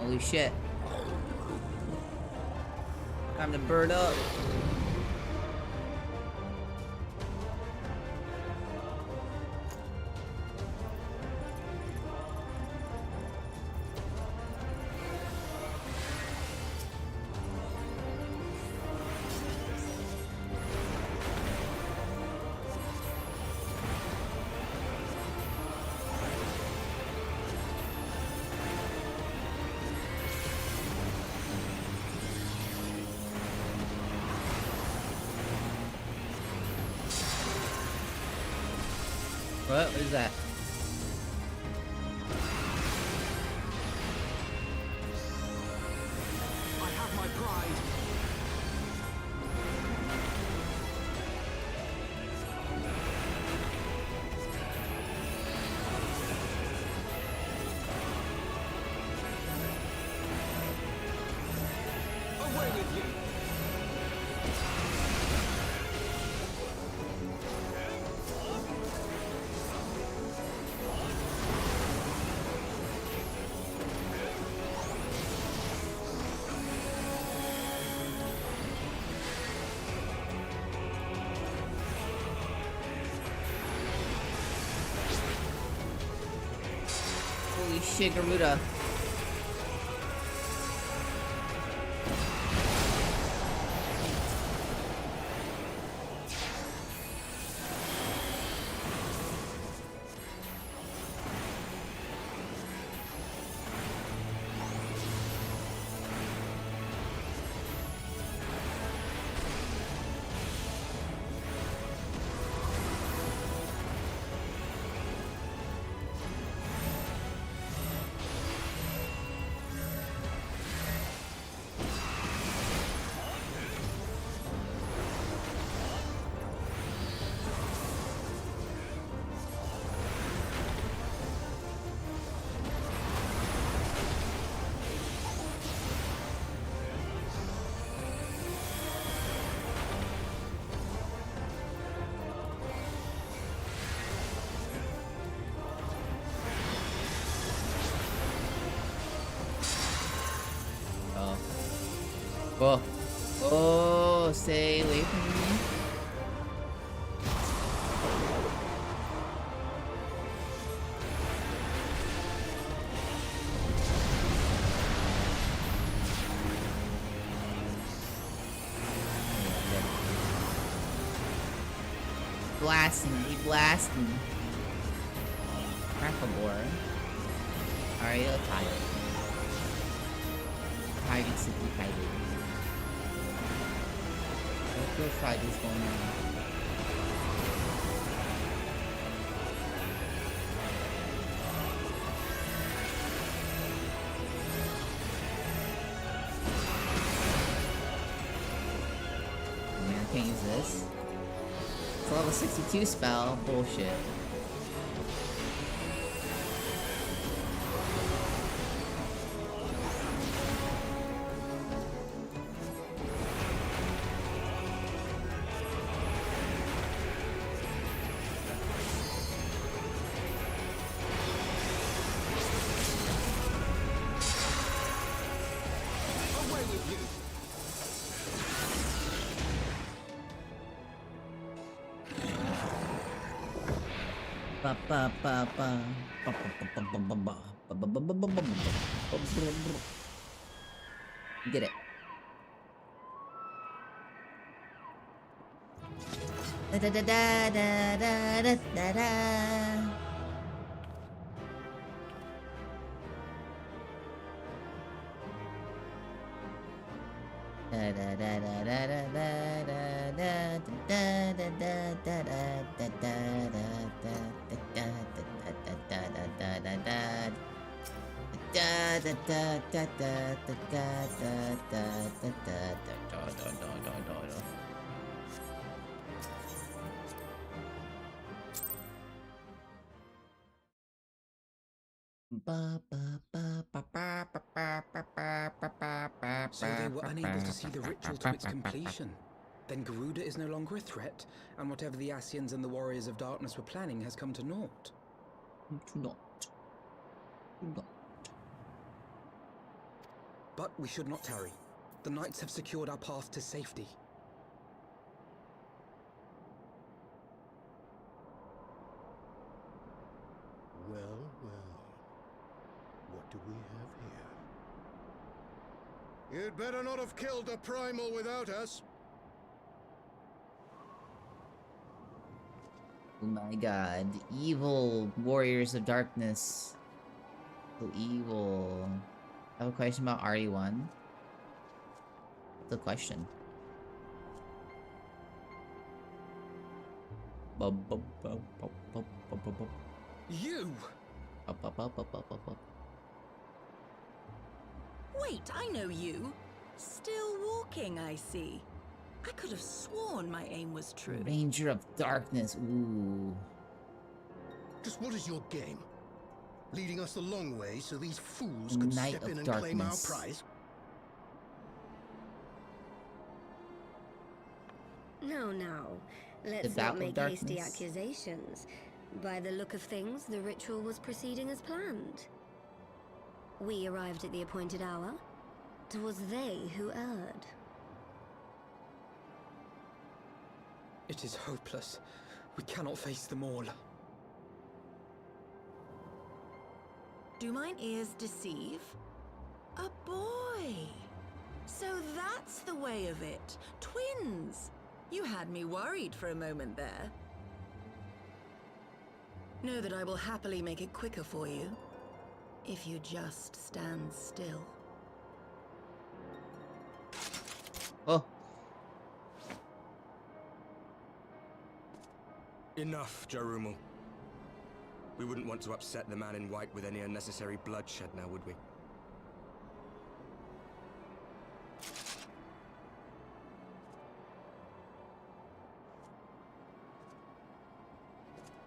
Holy shit. Time to burn up. What is that? I have my pride. Away with you. Holy shit, Garuda. Oh. Oh, stay away from me. Blasting, be blasting. Crackable. Alright, you're tired. Tired, simply tired. Let's try this going on. Man, I can't use this. It's a level 62 spell. Bullshit. Get it. Da da da da da da da da. Da da da da da da da da da da da da da So they were unable to see the ritual to its completion. Then Garuda is no longer a threat, and whatever the Asians and the Warriors of Darkness were planning has come to naught. To naught. To naught. But we should not tarry. The knights have secured our path to safety. Well, well. What do we have here? You'd better not have killed the primal without us. Oh my god. Evil warriors of darkness. So evil. I have a question about RE1. What's the question? You! Wait, I know you. Still walking, I see. I could have sworn my aim was true. Ranger of Darkness, ooh. Just what is your game? Leading us the long way so these fools could Knight step of in and Darkness. claim our prize? No, no. Let's Battle not of make hasty Darkness. accusations. By the look of things, the ritual was proceeding as planned. We arrived at the appointed hour. 'Twas they who erred. It is hopeless. We cannot face them all. Do mine ears deceive? A boy! So that's the way of it. Twins! You had me worried for a moment there. Know that I will happily make it quicker for you. If you just stand still. Oh. Enough, Jarumal. We wouldn't want to upset the man in white with any unnecessary bloodshed now, would we?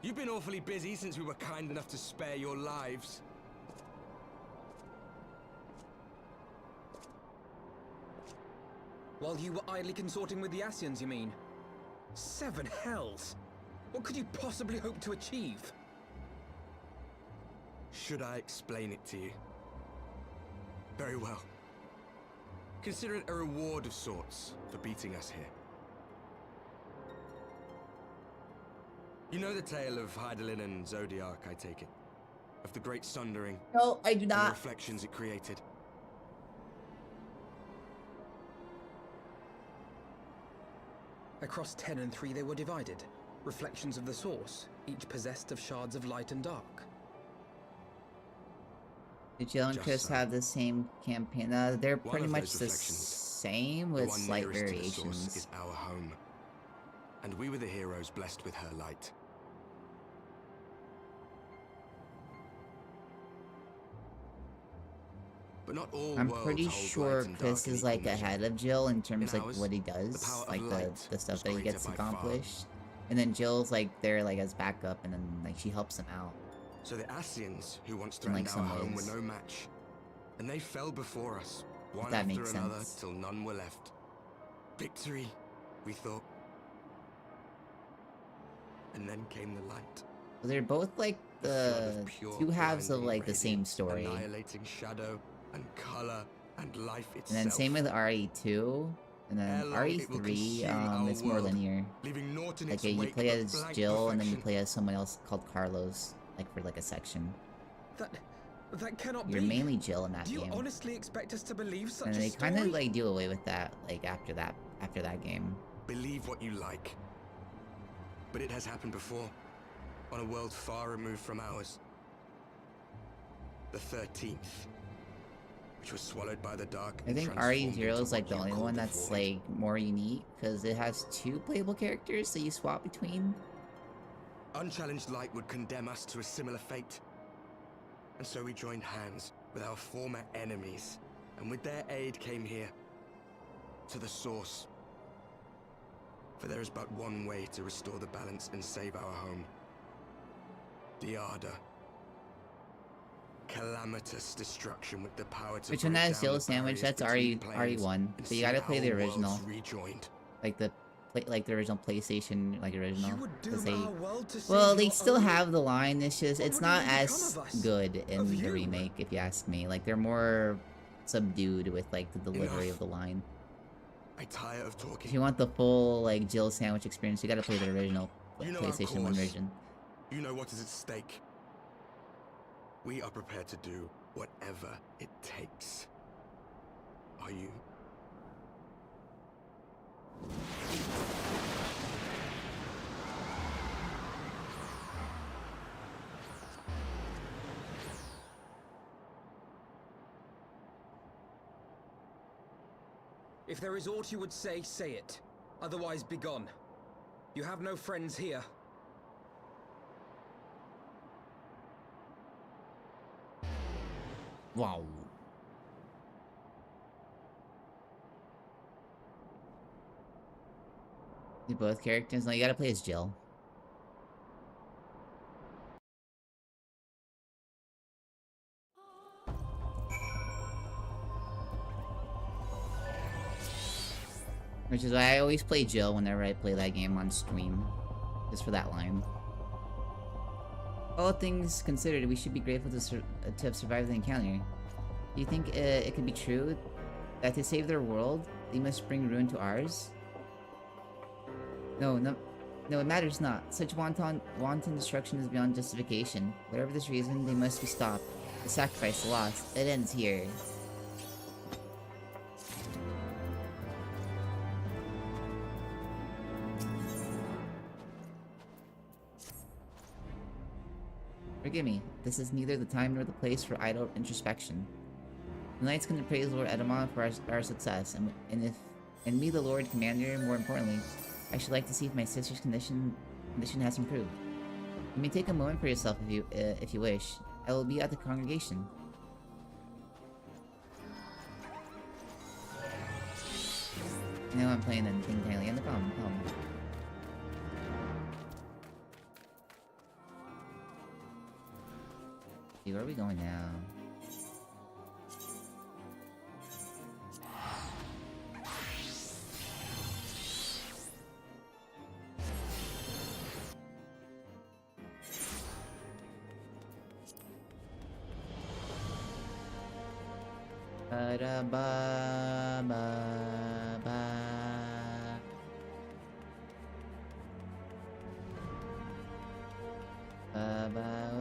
You've been awfully busy since we were kind enough to spare your lives. While you were idly consorting with the Asians, you mean? 7 hells! What could you possibly hope to achieve? Should I explain it to you? Very well. Consider it a reward of sorts for beating us here. You know the tale of Hydaelyn and Zodiac, I take it? Of the Great Sundering? No, I do And the not. reflections it created. Across 10 and 3 they were divided. Reflections of the source, each possessed of shards of light and dark. Did Jill and Just Chris so. have the same campaign? They're One pretty of much those the reflections, same the with one slight nearest to the source, variations. is our home. And we were the heroes blessed with her light. But not all I'm worlds pretty hold sure light and Chris dark in is equal like measure. ahead of Jill in terms In like ours, what he the does, power of like light the was stuff that he greater gets by far. accomplished. And then Jill's like there like as backup, and then like she helps him out. So the Ascians, who once In, like, threatened our some home, were ways. no match. And they fell before us, one That after makes another, sense. till none were left. Victory, we thought. And then came the light. They're both like A flood the of pure, two halves of blinding like the same radiance, story. annihilating shadow and color and life itself. And then same with RE2, and then Ere long, it will RE3 consume our it's more world, linear. leaving naught in Like its you wake play but as blank Jill, and then you perfection. play as someone else called Carlos, like for like a section. That cannot You're be. mainly Jill in that Do you game. honestly expect us to believe such And a they story? kind of like do away with that like after that game. Believe what you like. But it has happened before, on a world far removed from ours. The 13th, which was swallowed by the dark. I and think transformed RE0 into is like what the you only call one the that's Void. like more unique because it has 2 playable characters that you swap between. Unchallenged light would condemn us to a similar fate. And so we joined hands with our former enemies, and with their aid came here, to the source. For there is but one way to restore the balance and save our home. The Ardor. Calamitous destruction with the power to Which one break has down Jill the Sandwich? barriers That's between planes RE1. and But see you gotta play the our worlds original. rejoined. Like the original PlayStation, like original. You would 'Cause doom our world to well, save they your still own? have the line. It's just What it's would not even as become of us? good Of in the you? remake, if you ask me. Like they're more subdued with like the delivery of the line. I tire of If talking. you want the full like Jill sandwich experience, you gotta play the original You know our PlayStation 1 cause. version. You know what is at stake. We are prepared to do whatever it takes. Are you? If there is aught you would say, say it. Otherwise, begone. You have no friends here. Wow. You both characters? No, you gotta play as Jill. Which is why I always play Jill whenever I play that game on stream. Just for that line. All things considered, we should be grateful to have survived the encounter. Do you think it could be true that to save their world, they must bring ruin to ours? No, it matters not. Such wanton destruction is beyond justification. Whatever this reason, they must be stopped. The sacrifice, the loss, it ends here. Forgive me, this is neither the time nor the place for idle introspection. The knights can praise Lord Edamon for our success, and me, the Lord Commander, more importantly, I should like to see if my sister's condition has improved. You may take a moment for yourself if you wish. I will be at the congregation. No, I'm playing anything tiny. No problem, no problem. See, where are we going now? Ba-da-ba-ba-ba. Ba-ba-wa-wa-wa-wa.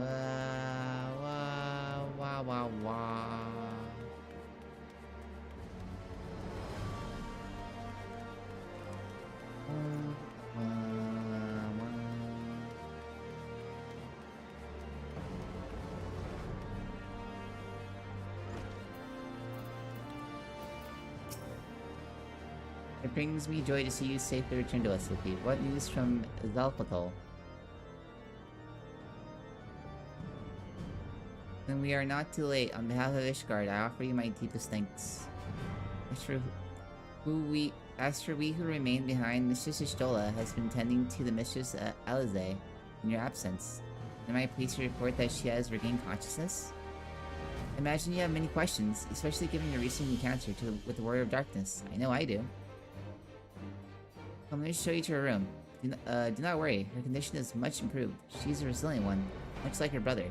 It brings me joy to see you safely return to us, Floofy. What news from Zalpatol? When we are not too late, on behalf of Ishgard, I offer you my deepest thanks. As for we who remain behind, Mistress Ishtola has been tending to the Mistress Alize in your absence. Am I pleased to report that she has regained consciousness? I imagine you have many questions, especially given your recent encounter with the Warrior of Darkness. I know I do. Let me show you to her room. Do not worry, her condition is much improved. She's a resilient one, much like her brother.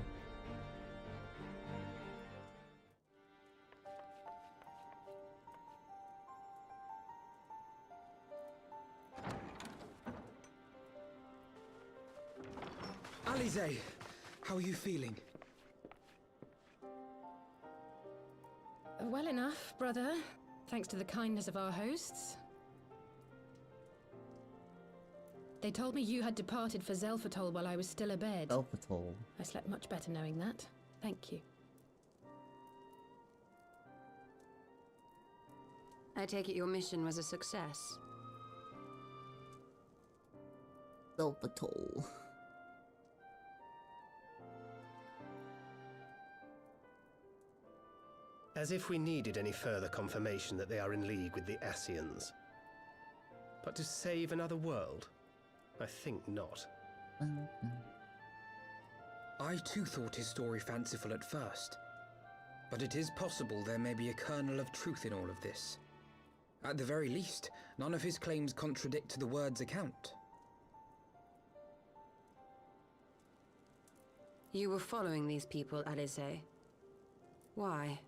Alize, how are you feeling? Well enough, brother. Thanks to the kindness of our hosts. They told me you had departed for Zelphatol while I was still abed. Zelphatol. I slept much better knowing that. Thank you. I take it your mission was a success. Zelphatol. As if we needed any further confirmation that they are in league with the Ascians. But to save another world? I think not. I too thought his story fanciful at first. But it is possible there may be a kernel of truth in all of this. At the very least, none of his claims contradict the word's account. You were following these people, Alize. Why?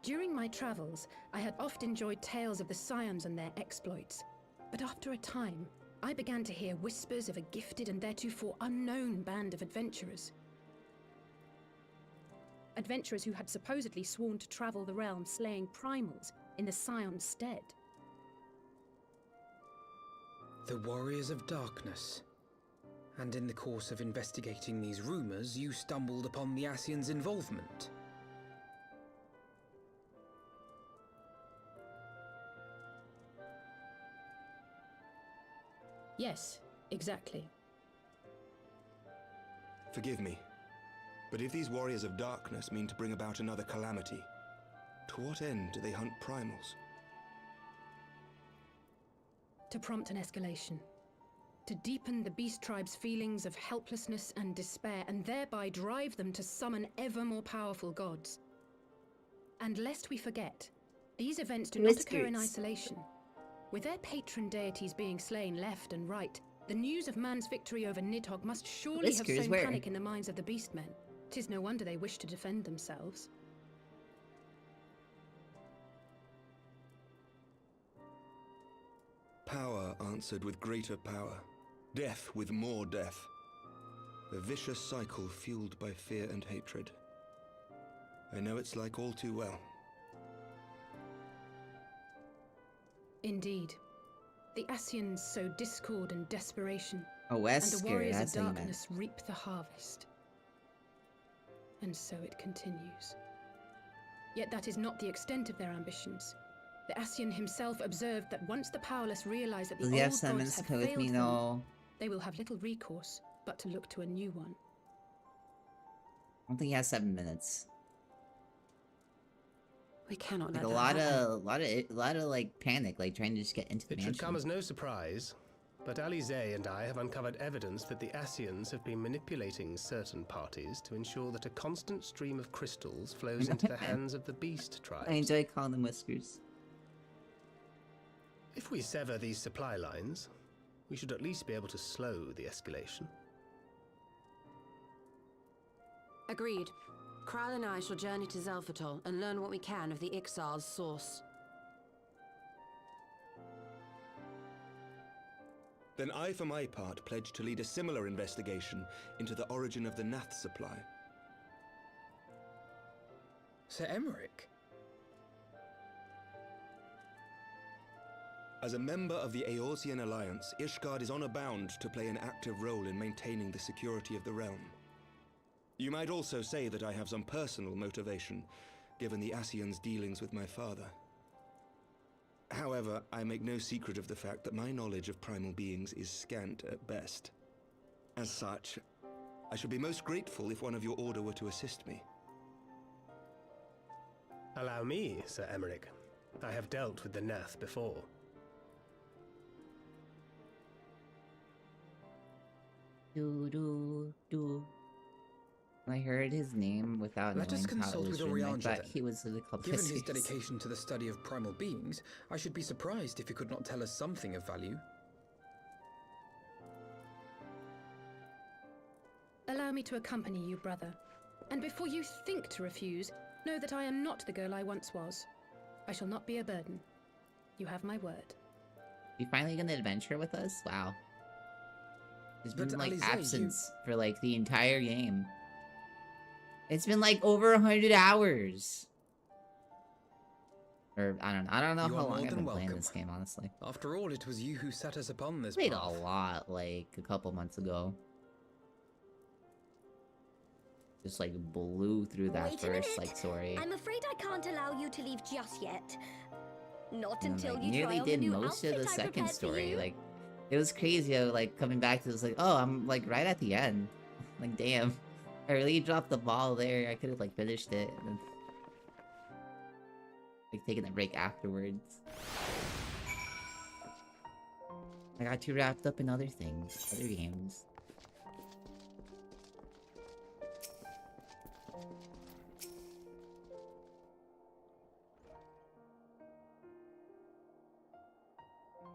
During my travels, I had oft enjoyed tales of the Scions and their exploits. But after a time, I began to hear whispers of a gifted and theretofore unknown band of adventurers. Adventurers who had supposedly sworn to travel the realm slaying primals in the Scion's stead. The Warriors of Darkness. And in the course of investigating these rumors, you stumbled upon the Ascians' involvement. Yes, exactly. Forgive me, but if these Warriors of Darkness mean to bring about another calamity, to what end do they hunt primals? To prompt an escalation. To deepen the beast tribe's feelings of helplessness and despair, and thereby drive them to summon ever more powerful gods. And lest we forget, these events do not occur in isolation. With their patron deities being slain left and right, the news of man's victory over Nidhogg must surely have sown panic in the minds of the beastmen. 'Tis no wonder they wish to defend themselves. Power answered with greater power, death with more death. A vicious cycle fueled by fear and hatred. I know it's like all too well. Indeed. The Ascians sow discord and desperation, Oh, and Wesker, the Warriors of that's what you meant. Darkness reap the harvest. And so it continues. Yet that is not the extent of their ambitions. The Ascian himself observed that once the powerless realize that the Does old he have gods 7 minutes to have play with failed me? them, No. they will have little recourse but to look to a new one. I don't think he has 7 minutes. We cannot Like let a that lot of like panic, like trying to just get into the It mansion. should come as no surprise, but Alize and I have uncovered evidence that the Ascians have been manipulating certain parties to ensure that a constant stream of crystals flows into the hands of the beast tribes. I enjoy calling them Whiskers. If we sever these supply lines, we should at least be able to slow the escalation. Agreed. Kral and I shall journey to Zelphatol and learn what we can of the Ixal's source. Then I, for my part, pledge to lead a similar investigation into the origin of the Nath supply. Sir Emmerich? As a member of the Eorzean Alliance, Ishgard is honor bound to play an active role in maintaining the security of the realm. You might also say that I have some personal motivation, given the Ascians' dealings with my father. However, I make no secret of the fact that my knowledge of primal beings is scant at best. As such, I should be most grateful if one of your order were to assist me. Allow me, Sir Emmerich. I have dealt with the Nath before. I heard his name without Let us knowing how it consult was with written. I Orianja thought then. he was a couple Given his Whiskers. dedication to the study of primal beings, I should be surprised if he could not tell us something of value. Allow me to accompany you, brother. And before you think to refuse, know that I am not the girl I once was. I shall not be a burden. You have my word. You finally gonna adventure with us? Wow. There's been But like Alize, absence for like the entire game. It's been like over 100 hours. Or I don't know You how are long more I've than been playing welcome. this game, honestly. After all, it was you who set us upon this Played a path. lot like a couple months ago. Just like blew through that Wait a first minute. like story. I'm afraid I can't allow you to leave just yet. Not And, until like, you nearly try on the did new most of outfit the I second prepared for story. you. Like, it was crazy how, like, coming back to this, like, oh, I'm, like, right at the end. Like, damn. I really dropped the ball there. I could have, like, finished it. And then, like, taken a break afterwards. I got too wrapped up in other things. Other games.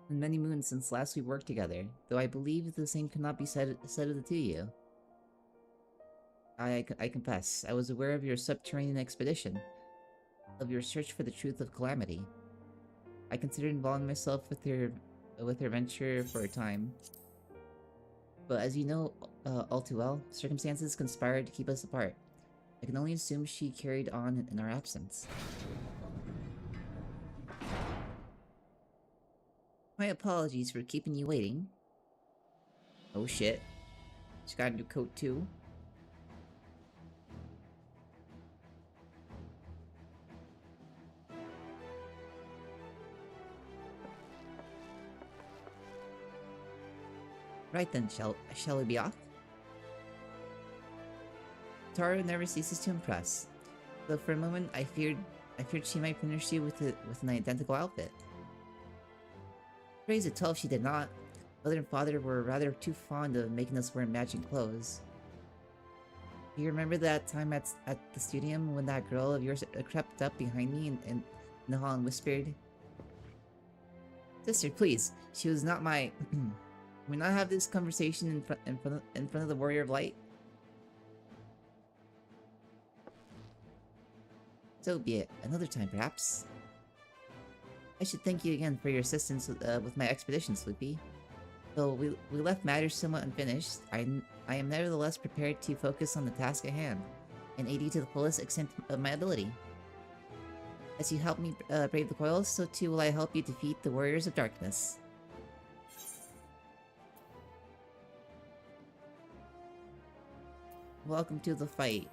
And many moons since last we worked together, though I believe the same cannot be said of the two of you. I confess, I was aware of your subterranean expedition. of your search for the truth of Calamity. I considered involving myself with her venture for a time. But as you know all too well, circumstances conspired to keep us apart. I can only assume she carried on in our absence. My apologies for keeping you waiting. Oh shit. She got a new coat too. Right then, shall we be off? Taru never ceases to impress, though for a moment I feared she might finish you with an identical outfit. Praise it 12 she did not. Mother and father were rather too fond of making us wear matching clothes. Do you remember that time at the stadium when that girl of yours crept up behind me in the hall and whispered, "Sister, please, she was not my..." Can we not have this conversation in front of the Warrior of Light? So be it. Another time, perhaps. I should thank you again for your assistance with my expedition, Floofy. Though we left matters somewhat unfinished, I am nevertheless prepared to focus on the task at hand, and aid you to the fullest extent of my ability. As you help me brave the coils, so too will I help you defeat the Warriors of Darkness. Welcome to the fight.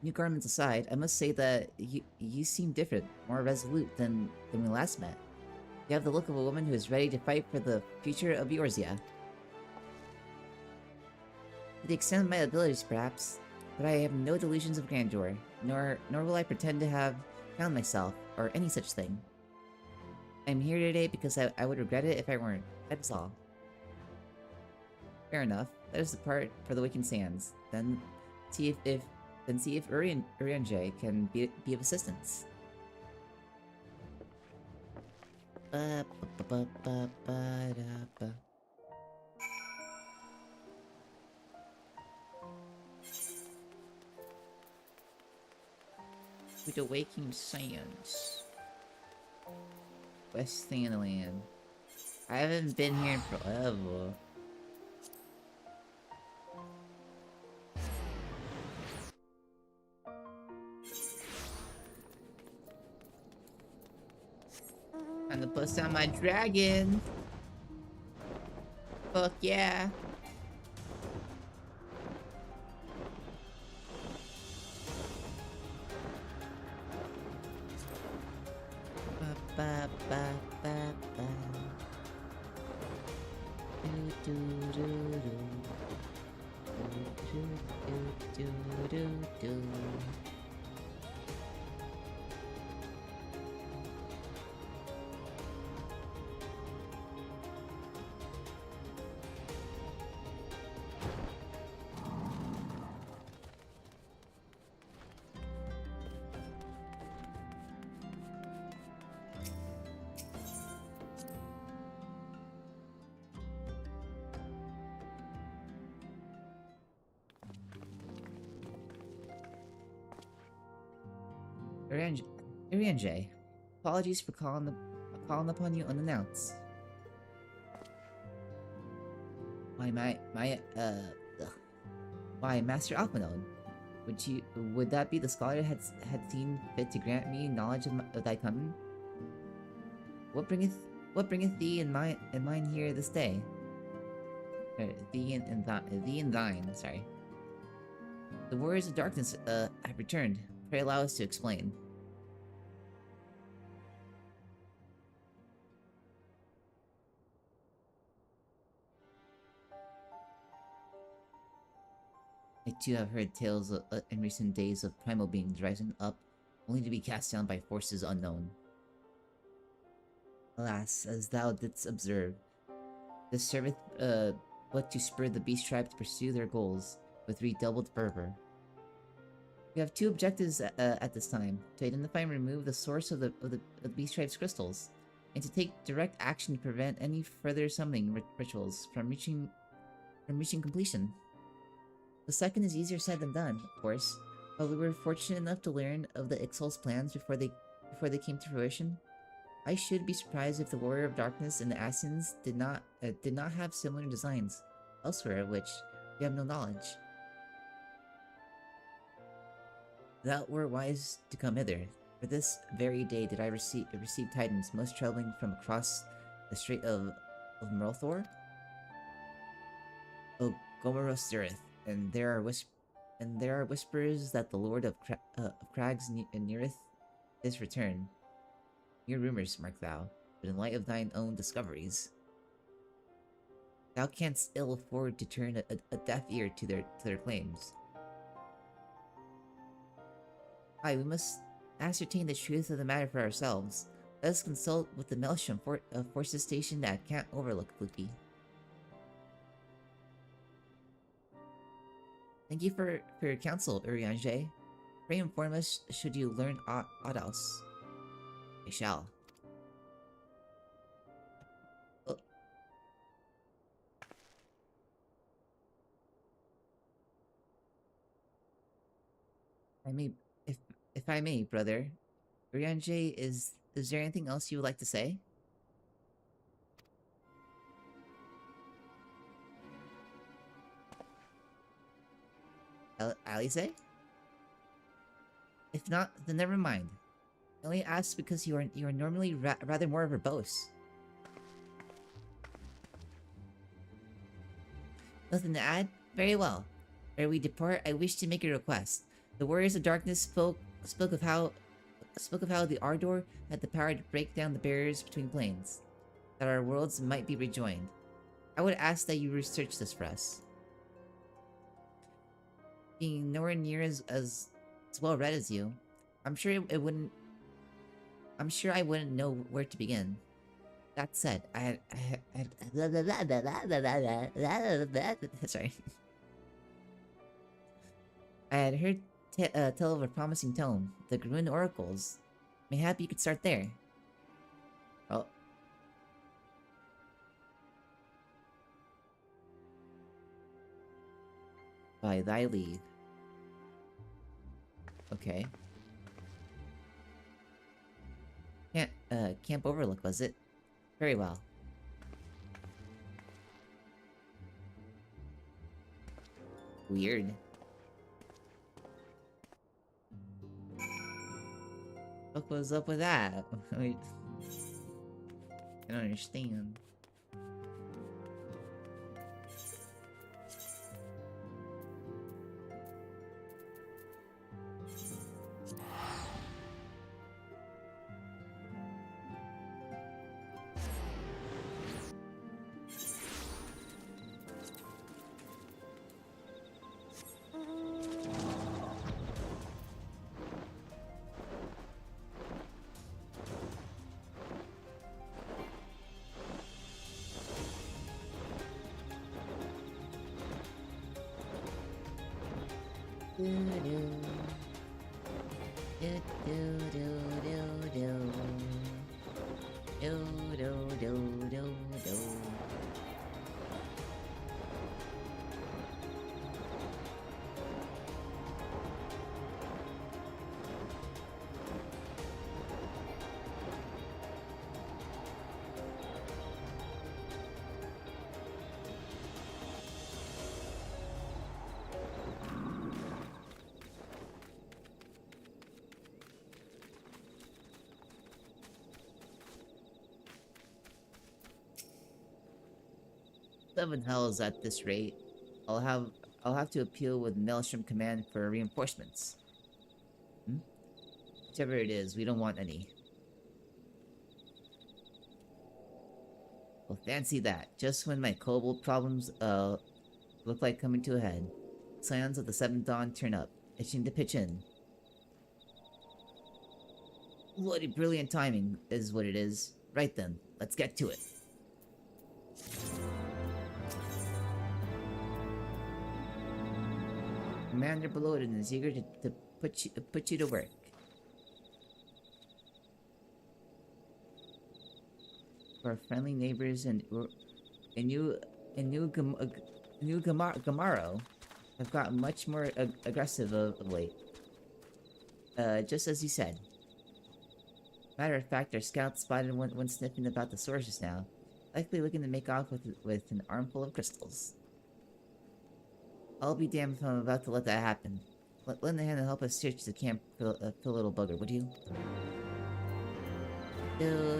New garments aside, I must say that you seem different, more resolute than we last met. You have the look of a woman who is ready to fight for the future of Eorzea. To the extent of my abilities, perhaps, but I have no delusions of grandeur, nor will I pretend to have found myself, or any such thing. I am here today because I would regret it if I weren't. That is all. Fair enough. Let us depart for the Waking Sands. Then see if Urianger can be of assistance. With the Waking Sands. West Thanaland. I haven't been here in forever. Time to bust out my dragon. Fuck yeah. Ba ba ba ba. Do do do do. Do do do do do. Urianger, apologies for calling upon you unannounced. Why, Master Alphinaud, would that be the scholar had seen fit to grant me knowledge of thy coming? What bringeth thee and mine here this day? Thee and thine, sorry. The Warriors of Darkness have returned. Pray allow us to explain. I too have heard tales in recent days of primal beings rising up, only to be cast down by forces unknown. Alas, as thou didst observe, this serveth but to spur the beast tribe to pursue their goals with redoubled fervor. We have two objectives at this time: to identify and remove the source of the beast tribe's crystals, and to take direct action to prevent any further summoning rituals from reaching completion. The second is easier said than done, of course, but we were fortunate enough to learn of the Ixal's plans before they came to fruition. I should be surprised if the Warrior of Darkness and the Ascians did not have similar designs elsewhere, of which we have no knowledge. Thou wert wise to come hither. For this very day did I receive tidings most troubling from across the Strait of Merlthor. O Gomerosirith, and there are whispers that the Lord of Crags neareth his return. Mere rumors, mark thou, but in light of thine own discoveries, thou canst ill afford to turn a deaf ear to their claims. Aye, we must ascertain the truth of the matter for ourselves. Let us consult with the Maelstrom forces stationed at Camp Overlook, Floofy. Thank you for your counsel, Urianger. Pray inform us should you learn aught else. I shall. Oh. If I may, brother, Urianger, is there anything else you would like to say? Alice? If not, then never mind. I only ask because you are normally rather more verbose. Nothing to add? Very well. Ere we depart, I wish to make a request. The Warriors of Darkness spoke of how the Ardor had the power to break down the barriers between planes, that our worlds might be rejoined. I would ask that you research this for us. Being nowhere near as well read as you, I'm sure I wouldn't know where to begin. That said, sorry. I had heard tell of a promising tome, the Gruen Oracles. Mayhap you could start there. Oh. By thy leave. Okay. Camp Overlook, was it? Very well. Weird. What was up with that? I don't understand. Seven hells at this rate. I'll have to appeal with Maelstrom Command for reinforcements. Whichever it is, we don't want any. Well, fancy that. Just when my kobold problems look like coming to a head, Scions of the Seventh Dawn turn up, itching to pitch in. Bloody brilliant timing is what it is. Right then, let's get to it. Commander Belodin is eager to put you to work. our friendly neighbors in Gamaro have gotten much more aggressive of late. Just as you said. Matter of fact, our scouts spotted one sniffing about the sources now, likely looking to make off with an armful of crystals. I'll be damned if I'm about to let that happen. Lend a hand and help us search the camp for the little bugger, would you? Do.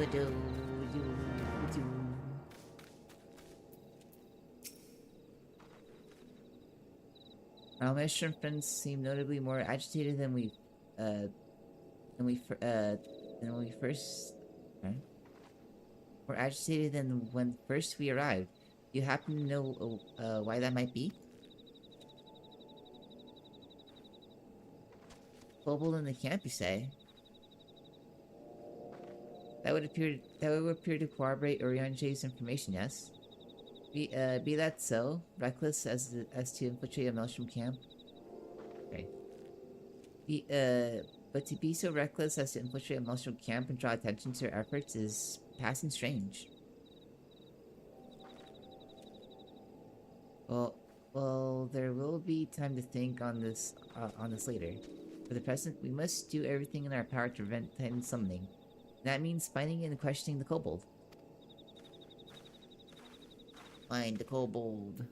Our mushroom friends seem notably more agitated than we first. Right? More agitated than when first we arrived. Do you happen to know why that might be? Kobold in the camp, you say? That would appear to corroborate Orionje's information, yes? Be that so, reckless as to infiltrate a Maelstrom camp. Okay. But to be so reckless as to infiltrate a Maelstrom camp and draw attention to your efforts is passing strange. Well, there will be time to think on this later. For the present, we must do everything in our power to prevent Titan summoning. That means finding and questioning the kobold. Find the kobold.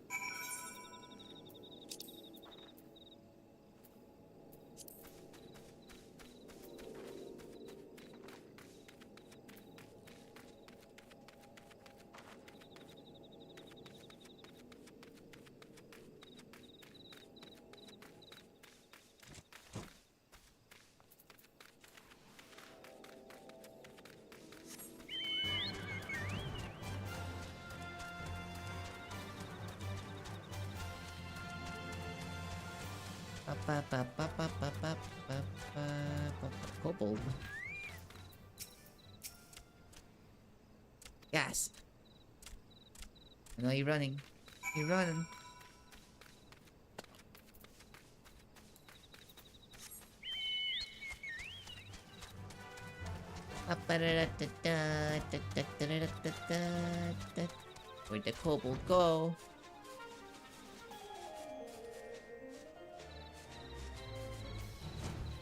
Kobold. Gasp. I know you're running. You're running. Where'd the kobold go?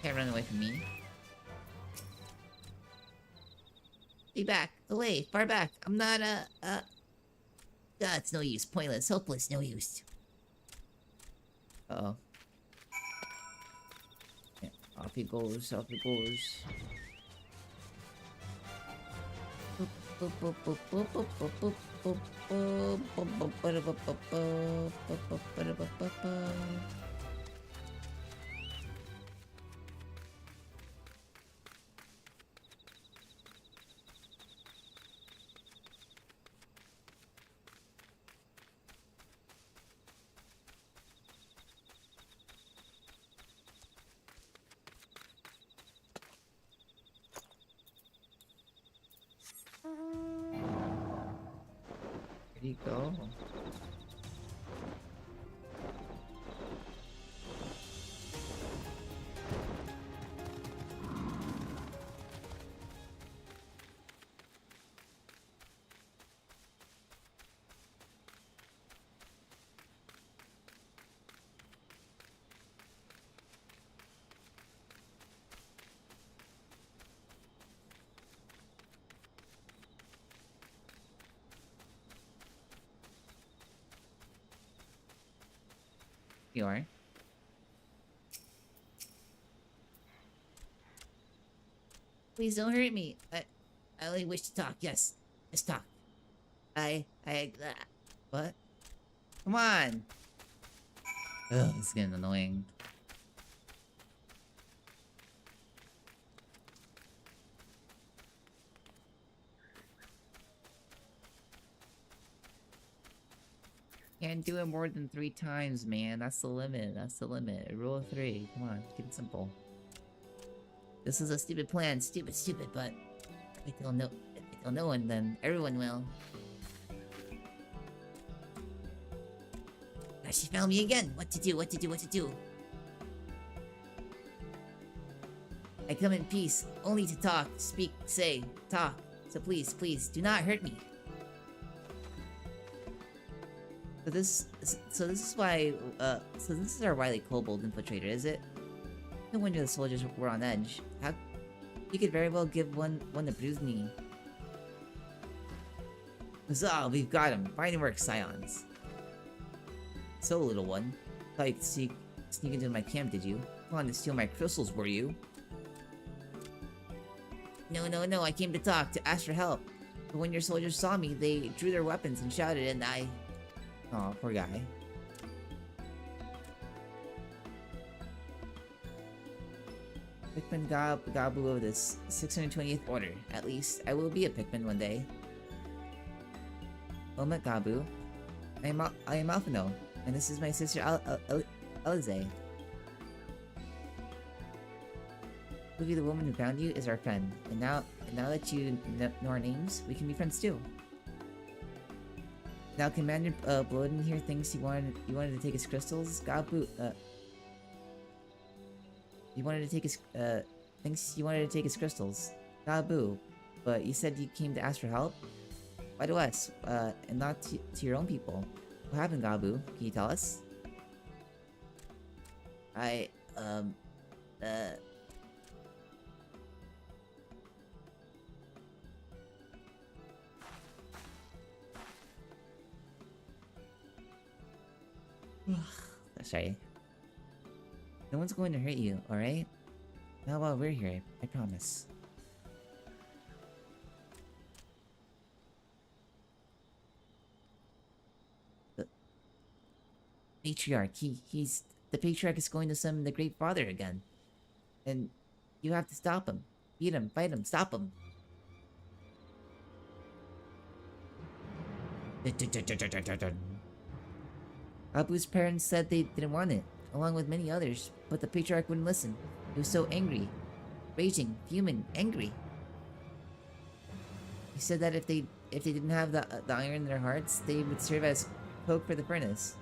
Can't run away from me. Be back. Away. Far back. I'm not, it's no use. Pointless. Hopeless. No use. Uh-oh. Yeah, off he goes. Off he goes. Where'd he go? You are? Please don't hurt me. I only wish to talk. Yes. Let's talk. What? Come on! Ugh, this is getting annoying. Can't do it more than 3 times, man. That's the limit. That's the limit. Rule of 3. Come on, keep it simple. This is a stupid plan. Stupid, but if I tell no one, then everyone will. Ah, she found me again. What to do? I come in peace, only to talk, speak, say, talk. So please, please, do not hurt me. So this is why, so this is our wily kobold infiltrator, is it? No wonder the soldiers were on edge. How, you could very well give one a bruised knee. Huzzah, we've got him. Fine work, Scions. So, little one. Thought you could sneak into my camp, did you? Planning to steal my crystals, were you? No, I came to talk, to ask for help. But when your soldiers saw me, they drew their weapons and shouted, and I... Aw, poor guy. Pikmin Gabu of this 628th Order. At least, I will be a Pikmin one day. Omet Gabu. I am Alphino, and this is my sister Alize. Floofy, the woman who found you, is our friend, and now that you know our names, we can be friends too. Now, Commander Bloden here thinks you wanted to take his crystals. Gabu, you wanted to take his thinks you wanted to take his crystals. Gabu, but you said you came to ask for help. Why to us, and not to your own people? What happened, Gabu? Can you tell us? Sorry. No one's going to hurt you, alright? Not while we're here, I promise. The Patriarch, the Patriarch is going to summon the Great Father again. And you have to stop him. Beat him, fight him, stop him. Abu's parents said they didn't want it, along with many others, but the Patriarch wouldn't listen. He was so angry. Raging, fuming, angry. He said that if they didn't have the iron in their hearts, they would serve as coke for the furnace.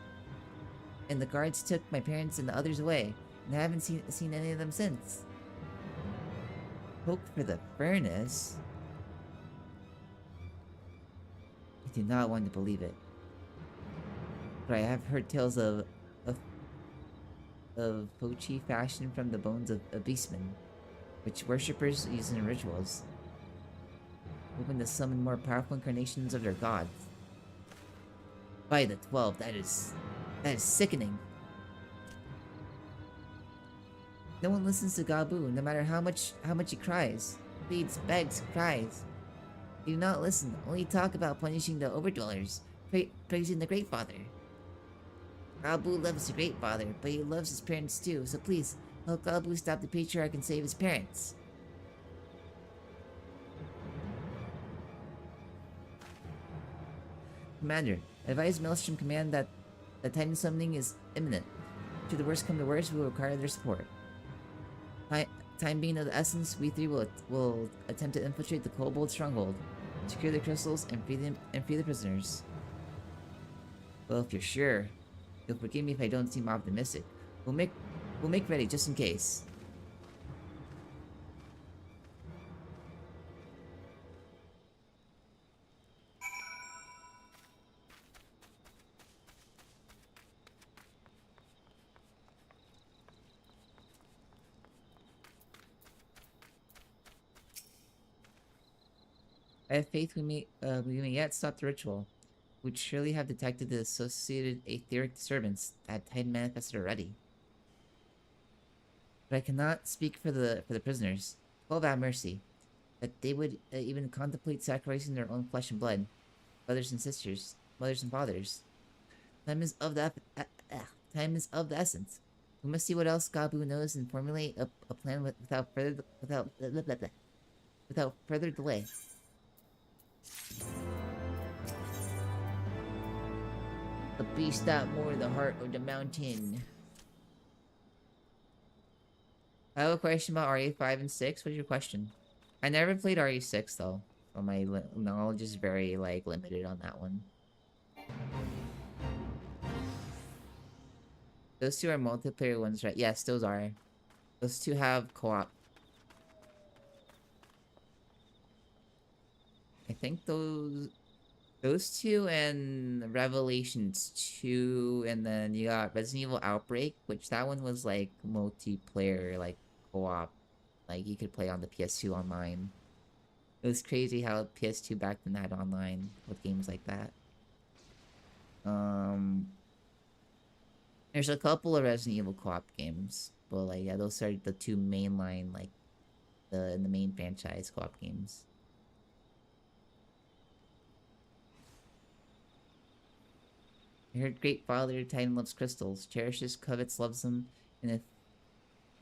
And the guards took my parents and the others away, and I haven't seen any of them since. Coke for the furnace? I do not want to believe it. But I have heard tales of pochi fashioned from the bones of beastmen, which worshippers use in rituals, hoping to summon more powerful incarnations of their gods. By the 12, that is sickening. No one listens to Gabu, no matter how much he cries, pleads, begs, cries. They do not listen, only talk about punishing the overdwellers, praising the Great Father. Gabu loves the Great Father, but he loves his parents too, so please, help Gabu stop the Patriarch and save his parents. Commander, advise Maelstrom Command that the Titan summoning is imminent. Should the worst come to worst, we will require their support. Time being of the essence, we three will attempt to infiltrate the Kobold stronghold, secure the crystals, and free the prisoners. Well, if you're sure, you'll forgive me if I don't seem optimistic. We'll make ready just in case. I have faith we may yet stop the ritual. We'd surely have detected the associated etheric disturbance that Titan manifested already. But I cannot speak for the prisoners. 12 have mercy. That they would even contemplate sacrificing their own flesh and blood, brothers and sisters, mothers and fathers. Time is of the essence. We must see what else Gabu knows and formulate a plan without further delay. The beast that more the heart of the mountain. I have a question about RE5 and 6. What's your question? I never played RE6 though, so my knowledge is very limited on that one. Those two are multiplayer ones, right? Yes, those are. Those two have co-op. think those two and Revelations 2, and then you got Resident Evil Outbreak, which that one was like multiplayer, like co-op, like you could play on the PS2 online. It was crazy how PS2 back then had online with games like that. There's a couple of Resident Evil co-op games, but like yeah, those are the two mainline, like the main franchise co-op games. I heard Great Father Titan loves crystals, cherishes, covets, loves them, and if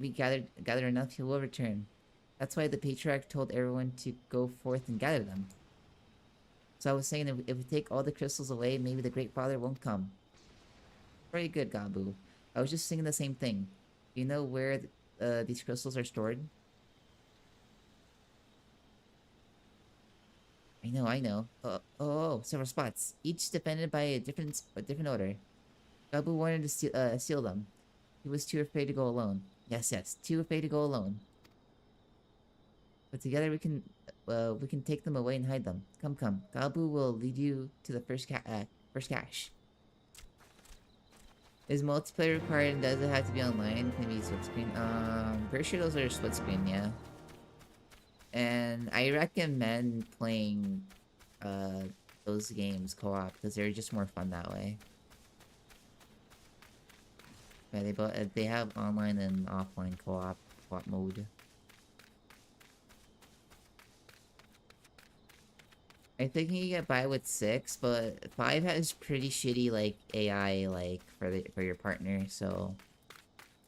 we gather enough, he will return. That's why the patriarch told everyone to go forth and gather them. So I was saying if we take all the crystals away, maybe the Great Father won't come. Very good, Gabu. I was just thinking the same thing. Do you know where these crystals are stored? I know. Several spots, each defended by a different order. Gabu wanted to steal them. He was too afraid to go alone. Yes, too afraid to go alone. But together we can take them away and hide them. Come. Gabu will lead you to the first cache. Is multiplayer required and does it have to be online? Can it be split screen? Pretty sure those are split screen, yeah. And I recommend playing those games co-op because they're just more fun that way. Yeah, they have online and offline co-op mode. I think you can get by with 6, but 5 has pretty shitty like AI like for your partner, so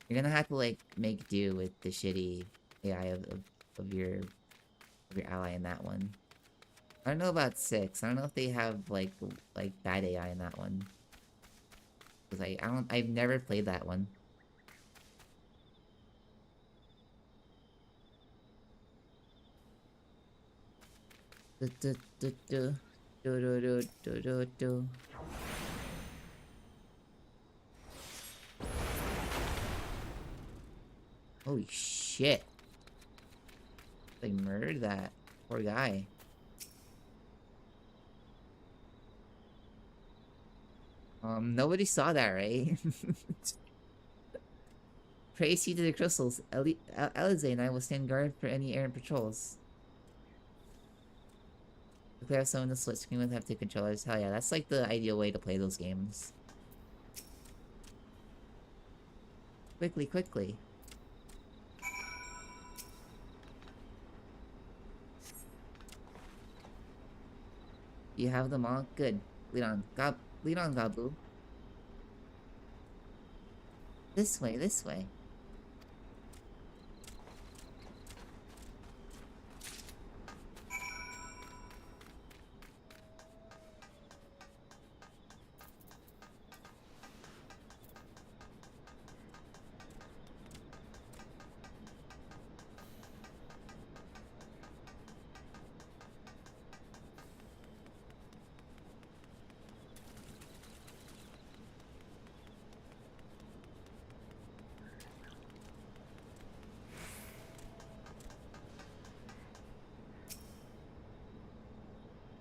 you're gonna have to like make do with the shitty AI of your ally in that one. I don't know about 6. I don't know if they have like bad AI in that one. Cause I've never played that one. Holy shit. They murdered that poor guy. Nobody saw that, right? Praise you to the crystals. Alize and I will stand guard for any errant patrols. If we have someone to split screen with, have two controllers. Hell yeah, that's like the ideal way to play those games. Quickly. You have them all? Good. Lead on, Gabu. This way.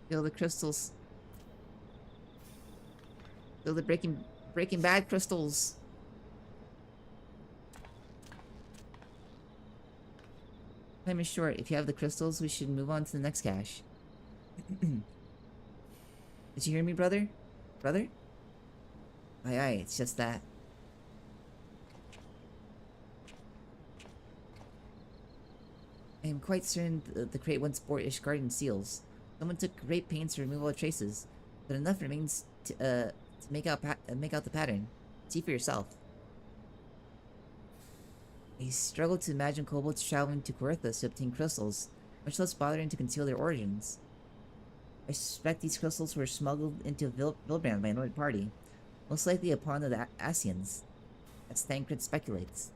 Feel the crystals. Feel the breaking bad crystals. Time is short. If you have the crystals, we should move on to the next cache. Did you hear me, brother? Brother? Aye, it's just that. I am quite certain the crate once bore Ishgarden seals. Someone took great pains to remove all traces, but enough remains to make out the pattern. See for yourself. I struggle to imagine kobolds traveling to Corythus to obtain crystals, much less bothering to conceal their origins. I suspect these crystals were smuggled into Vilbrand by another party, most likely a pawn of the Asians, as Thancred speculates.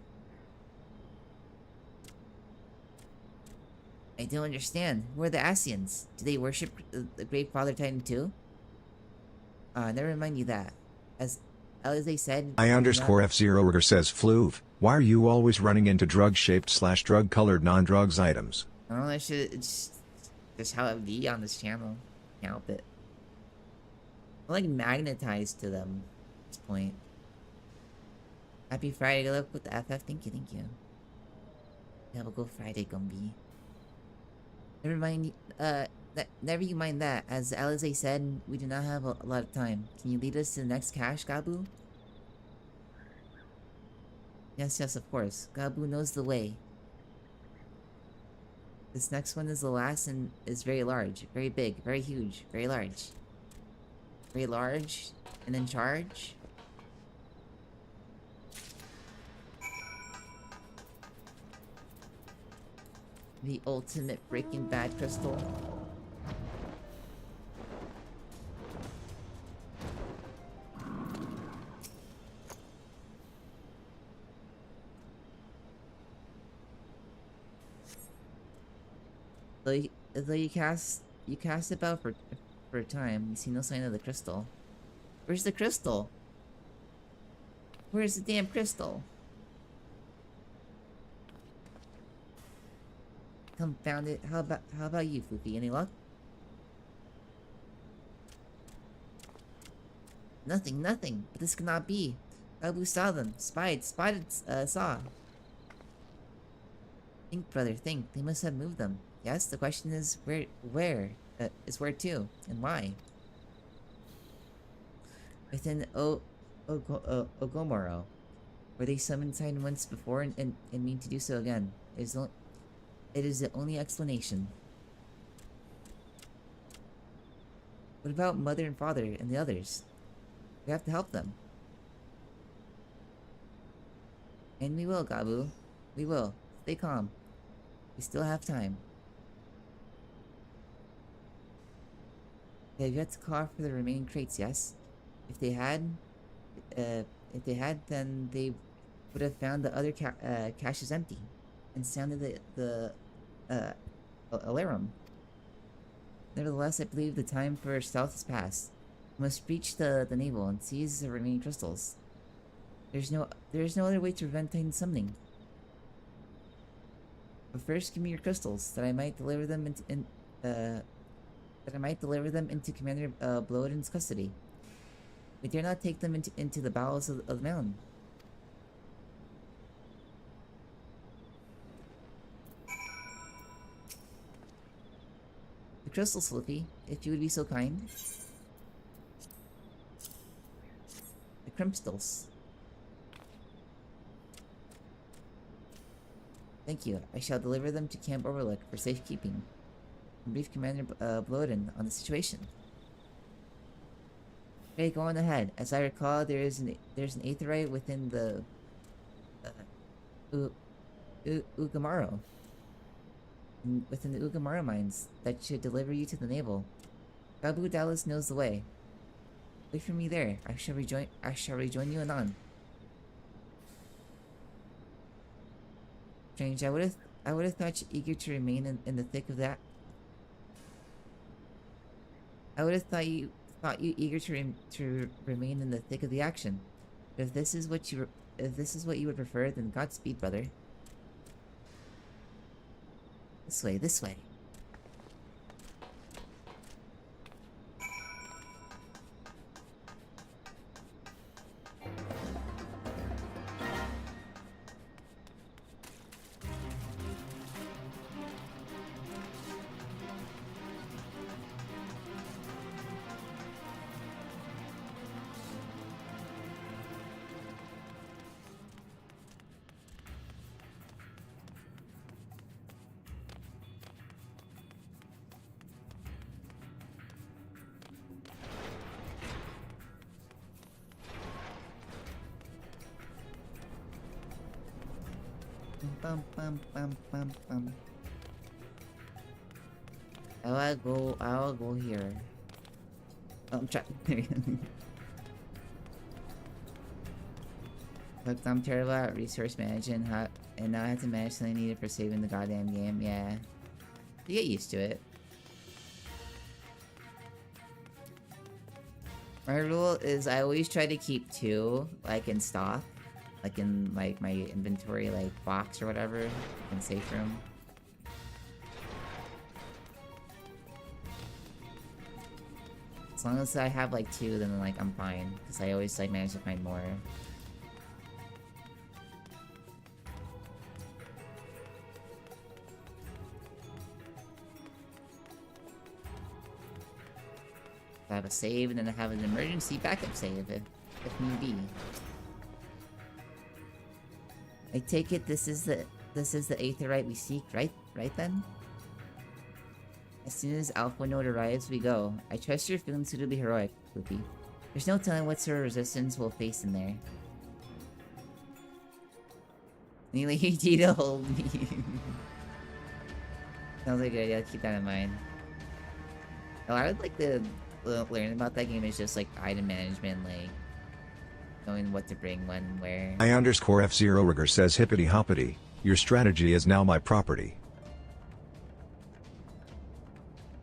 I don't understand. Who are the Asians? Do they worship the Great Father Titan too? Never mind you that. As Alize said... I_F0 says Floof, why are you always running into drug-shaped/drug-colored non-drugs items? Oh, I should... Just how it be on this channel. Can't help it. I'm like magnetized to them at this point. Happy Friday, good luck with the FF. Thank you, thank you. Have a good Friday, Gumby. Never mind, never you mind that. As Alize said, we do not have a lot of time. Can you lead us to the next cache, Gabu? Yes, yes, of course. Gabu knows the way. This next one is the last and is very large, very big, very huge, very large. Very large and in charge. The ultimate Breaking Bad crystal. Though you cast about for a time, you see no sign of the crystal. Where's the crystal? Where's the damn crystal? Confound it. How about you, Floofy? Any luck? Nothing. But this cannot be. Gabu saw them. Saw. Think, brother, think. They must have moved them. Yes, the question is where to, and why? Within Ogomoro. Were they summoned inside once before and mean to do so again? It is the only explanation. What about mother and father and the others? We have to help them. And we will, Gabu. We will. Stay calm. We still have time. They have yet to call for the remaining crates, yes? If they had, then they would have found the other caches empty and sounded the alarm. Nevertheless, I believe the time for stealth has passed. We must reach the navel and seize the remaining crystals. There is no other way to prevent Titan summoning. But first, give me your crystals, that I might deliver them into Commander Bloden's custody. We dare not take them into the bowels of the mountain. The crystals, Floofy, if you would be so kind. The crystals. Thank you. I shall deliver them to Camp Overlook for safekeeping. And brief Commander Bloden on the situation. Okay, go on ahead. As I recall, there's an aetheryte within the Ugamaro. Within the Ugamaro mines that should deliver you to the navel. Gabu Dallas knows the way. Wait for me there. I shall rejoin you anon. Strange. I would have thought you eager to remain in the thick of that. I would have thought you eager to remain in the thick of the action. But if this is what you would prefer, then Godspeed, brother. This way, this way. Bum. I'll go here. I'm trying. Look, I'm terrible at resource management, and now I have to manage something needed for saving the goddamn game. Yeah, you get used to it. My rule is I always try to keep 2, like, in stock. Like in, like, my inventory, like, box or whatever. In safe room. As long as I have like 2, then like I'm fine. Because I always like manage to find more. I have a save and then I have an emergency backup save if need be. I take it this is the Aetherite we seek, right then? As soon as Alpha Node arrives, we go. I trust you're feeling suitably heroic, Floofy. There's no telling what sort of resistance we'll face in there. Nearly you to hold me. Sounds like a good idea, keep that in mind. Oh, I would like to learn about that game is just like item management, like knowing what to bring when, where. I_F0 Rigger says hippity hoppity, your strategy is now my property.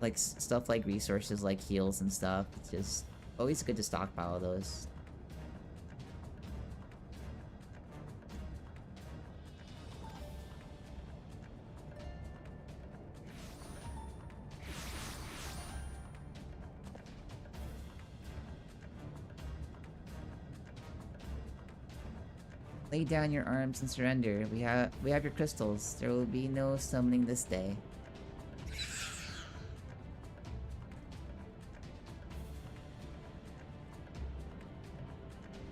Like stuff like resources like heals and stuff. It's just always good to stockpile those. Lay down your arms and surrender. We have your crystals. There will be no summoning this day.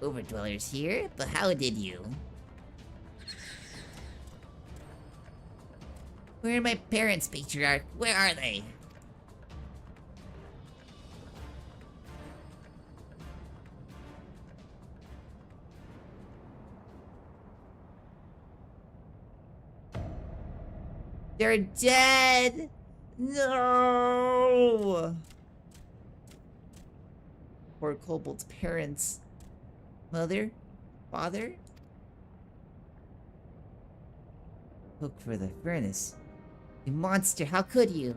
Overdwellers here? But how did you? Where are my parents, Patriarch? Where are they? They're dead! No! Poor Kobold's parents. Mother? Father? Look for the furnace. You monster, how could you?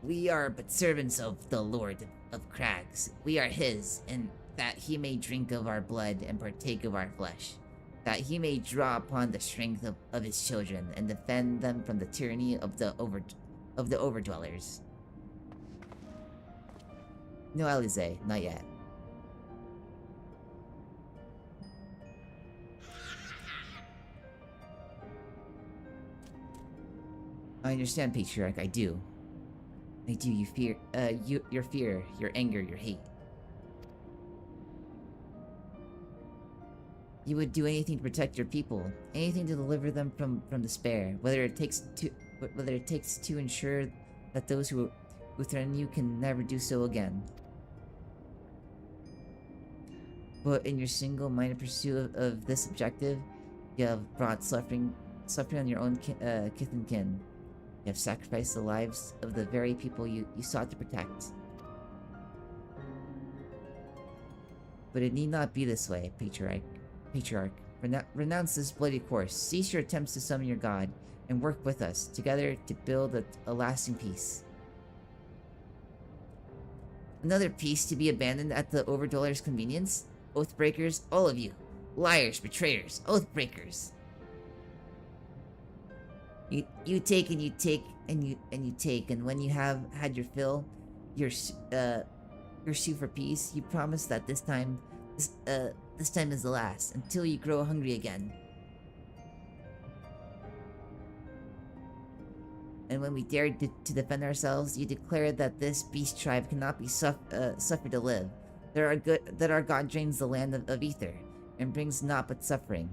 We are but servants of the Lord of Crags. We are his, and that he may drink of our blood and partake of our flesh. That he may draw upon the strength of his children and defend them from the tyranny of the overdwellers. No, Alize, not yet. I understand, Patriarch, I do. I do, you fear, your fear, your anger, your hate. You would do anything to protect your people, anything to deliver them from despair, whether it takes to ensure that those who threaten you can never do so again. But in your single-minded pursuit of this objective, you have brought suffering on your own kith and kin. You have sacrificed the lives of the very people you sought to protect. But it need not be this way, Patriarch. Renounce this bloody course. Cease your attempts to summon your god, and work with us, together to build a lasting peace. Another peace to be abandoned at the Overdweller's convenience? Oathbreakers, all of you. Liars, betrayers, oathbreakers. You take and you take and you take, and when you have had your fill, your sue for peace, you promise that this time is the last, until you grow hungry again. And when we dared to defend ourselves, you declared that this beast tribe cannot be suffered to live. That our god drains the land of ether, and brings naught but suffering,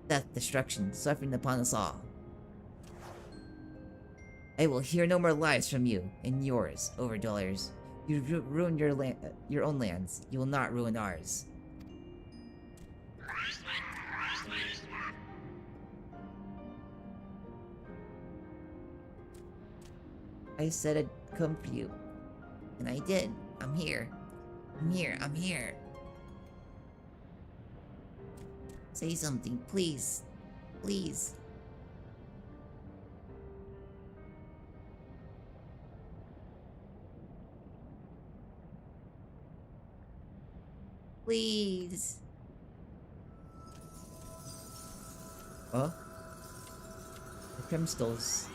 death, destruction, suffering upon us all. I will hear no more lies from you, and yours, Overdwellers. You ruined your own lands. You will not ruin ours. I said I'd come for you. And I did. I'm here. I'm here. Say something, please. Please. Please. Huh? The Crimstals.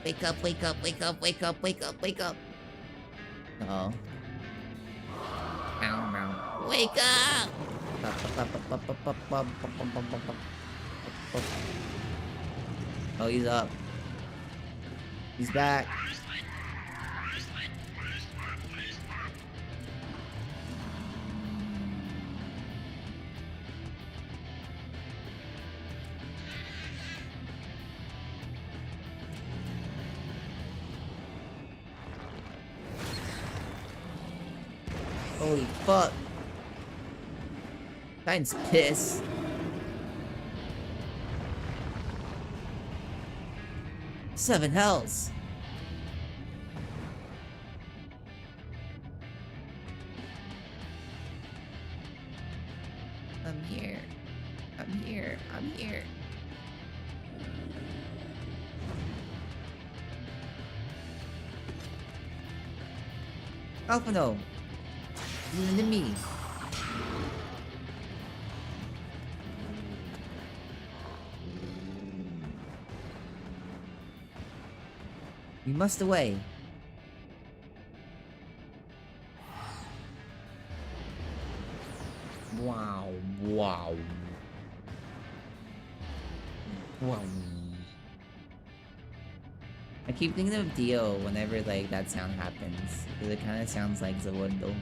Wake up, wake up, wake up, wake up, wake up, wake up. Uh-oh. Meow, meow. Wake up! Oh, he's up. He's back. Holy fuck. Titan's pissed. Seven hells. I'm here. I'm here. I'm here. Alpha no. Listen to me. We must away. Wow, wow. Wow. I keep thinking of Dio whenever like that sound happens, because it kind of sounds like Zawundo.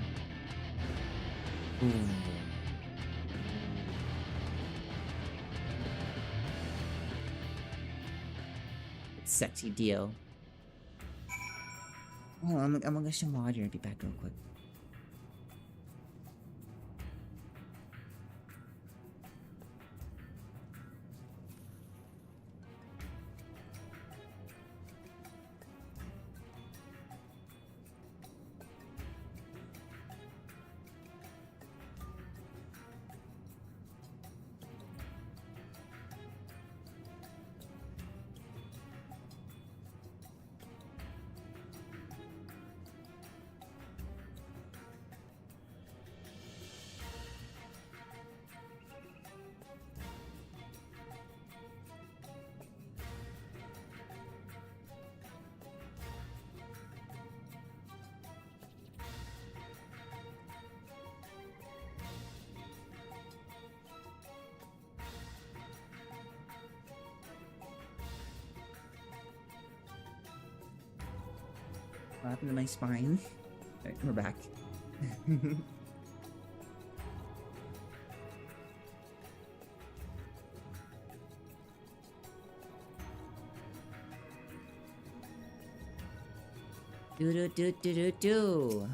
Ooh. Sexy Dio. Oh, I'm gonna get some water and be back real quick. What happened to my spine? Alright, we're back. Do.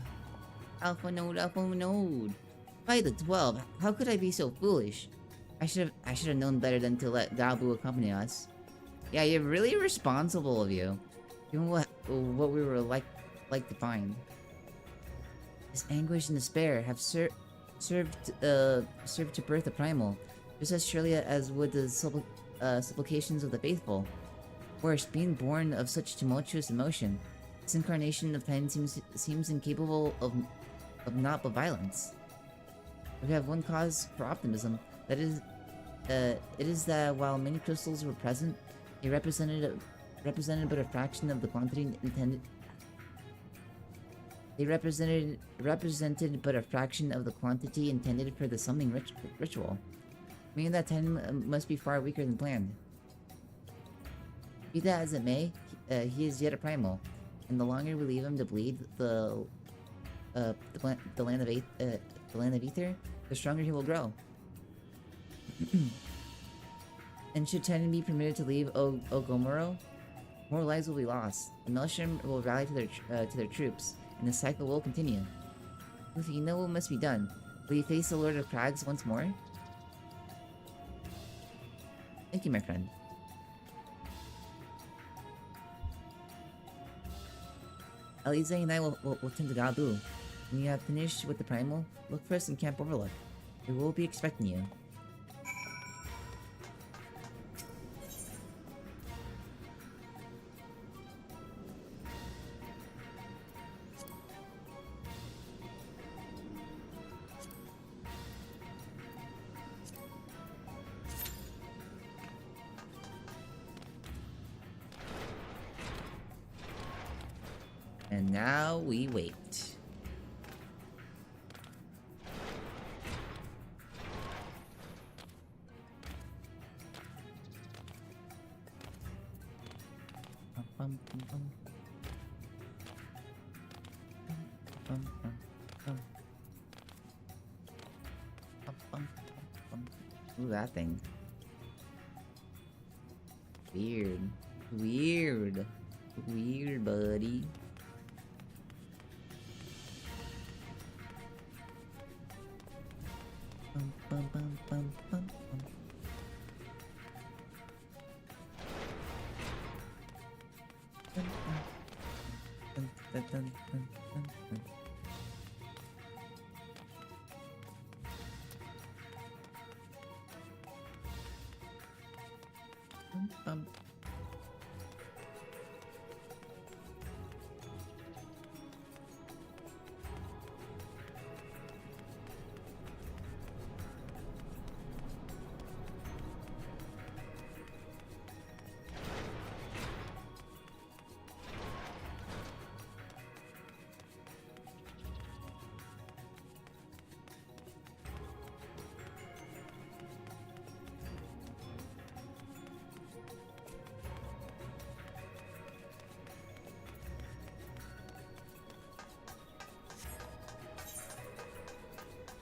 Alpha node, alpha node. By the 12, how could I be so foolish? I should have known better than to let Gabu accompany us. Yeah, you're really responsible of you. Given what we were like to find. This anguish and despair have served to birth a primal, just as surely as would the supplications of the faithful. Worse, being born of such tumultuous emotion, this incarnation of Titan seems incapable of naught but violence. We have one cause for optimism. That is, it is that while many crystals were present, they represented but a fraction of the quantity intended. They represented but a fraction of the quantity intended for the summoning ritual, meaning that Titan must be far weaker than planned. Be that as it may, he is yet a primal, and the longer we leave him to bleed the land of ether, the stronger he will grow. And should Titan be permitted to leave Ogomoro, more lives will be lost. The Maelstrom will rally to their troops, and the cycle will continue. If you know what must be done, will you face the Lord of Crags once more? Thank you, my friend. Alize and I will tend to Gabu. When you have finished with the primal, look for us in Camp Overlook. We will be expecting you. And now we wait. Ooh, that thing. Weird. Weird. Weird, buddy. Bum, bum, bum, bum, bum, bum. Dun, dun, dun, dun, dun, dun, dun. Bum, bum.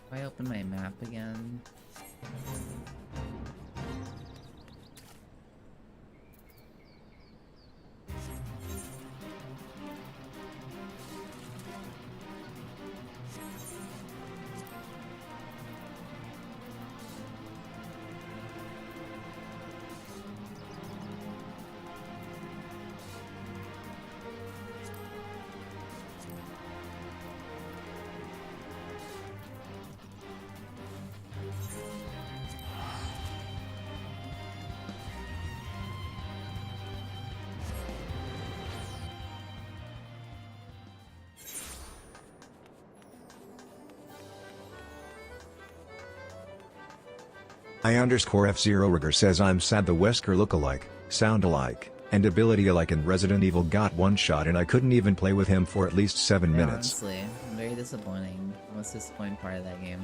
If I open my map again. I_F0 Rigger says I'm sad the Wesker look alike, sound alike, and ability alike in Resident Evil got one shot and I couldn't even play with him for at least 7 minutes. Honestly, very disappointing. Most disappointing part of that game.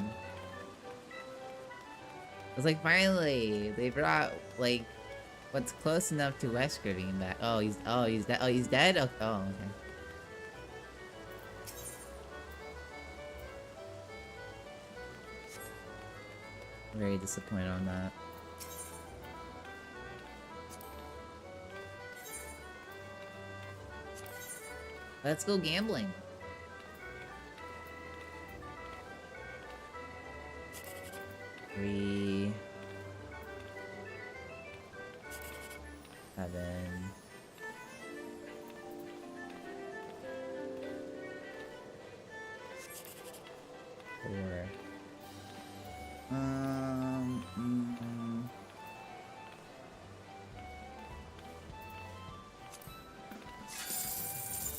It's like finally they brought like what's close enough to Wesker being back. Oh he's dead. Oh he's dead? Oh, okay. Very disappointed on that. Let's go gambling. Three, 7, 4.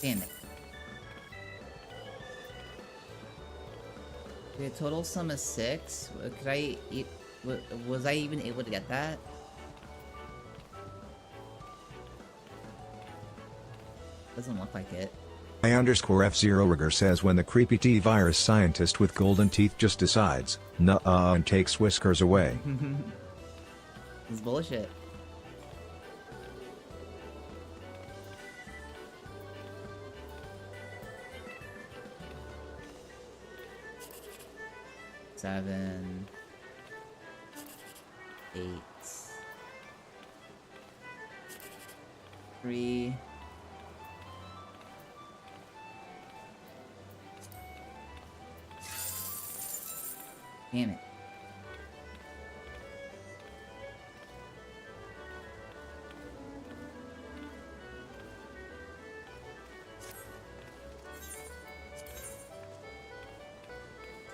Damn it. The total sum is 6. Could I eat? Was I even able to get that? Doesn't look like it. I_F0 Rigger says when the creepy T-virus scientist with golden teeth just decides, nuh-uh, and takes whiskers away. It's bullshit. Seven, 8, 3, 'Damn it.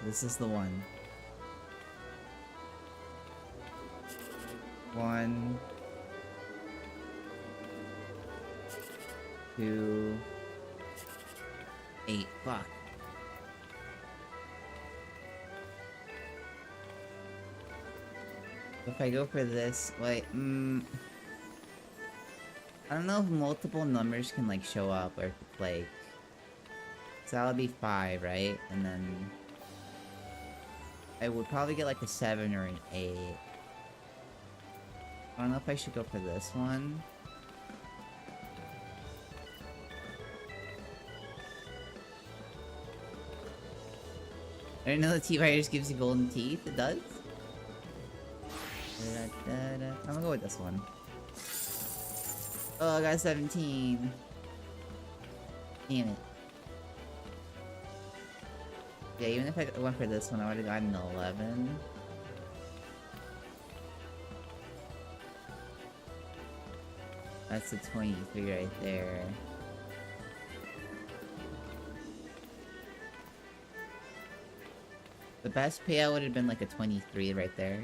This is the one. 1, 2, 8. Fuck. If I go for this, wait, I don't know if multiple numbers can like show up or if it's like So that would be 5, right? And then I would probably get like a 7 or an 8. I don't know if I should go for this one. I didn't know the T-Virus gives you golden teeth. It does? I'm gonna go with this one. Oh, I got 17. Damn it. Yeah, even if I went for this one, I would have gotten 11. That's a 23 right there. The best payout would have been like a 23 right there.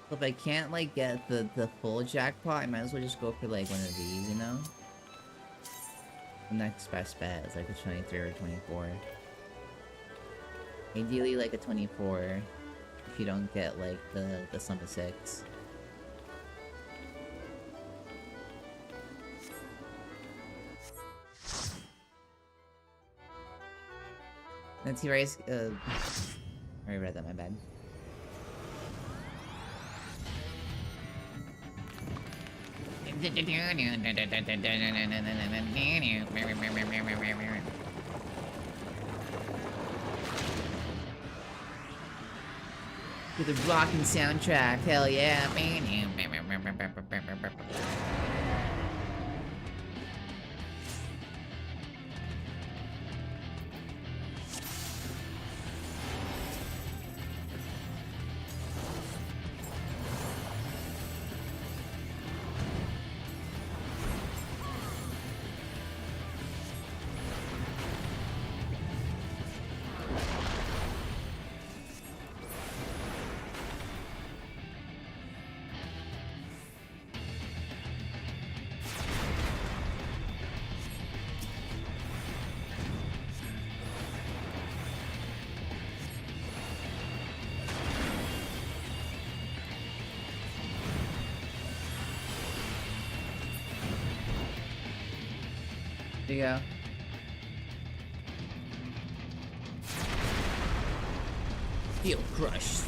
If I can't like get the full jackpot, I might as well just go for like one of these, you know? The next best bet is like a 23 or 24. Ideally like a 24 if you don't get like the sum of 6. And T-Rice, I already read that, my bad. To the rockin' soundtrack, hell yeah. There you go. Feel crushed.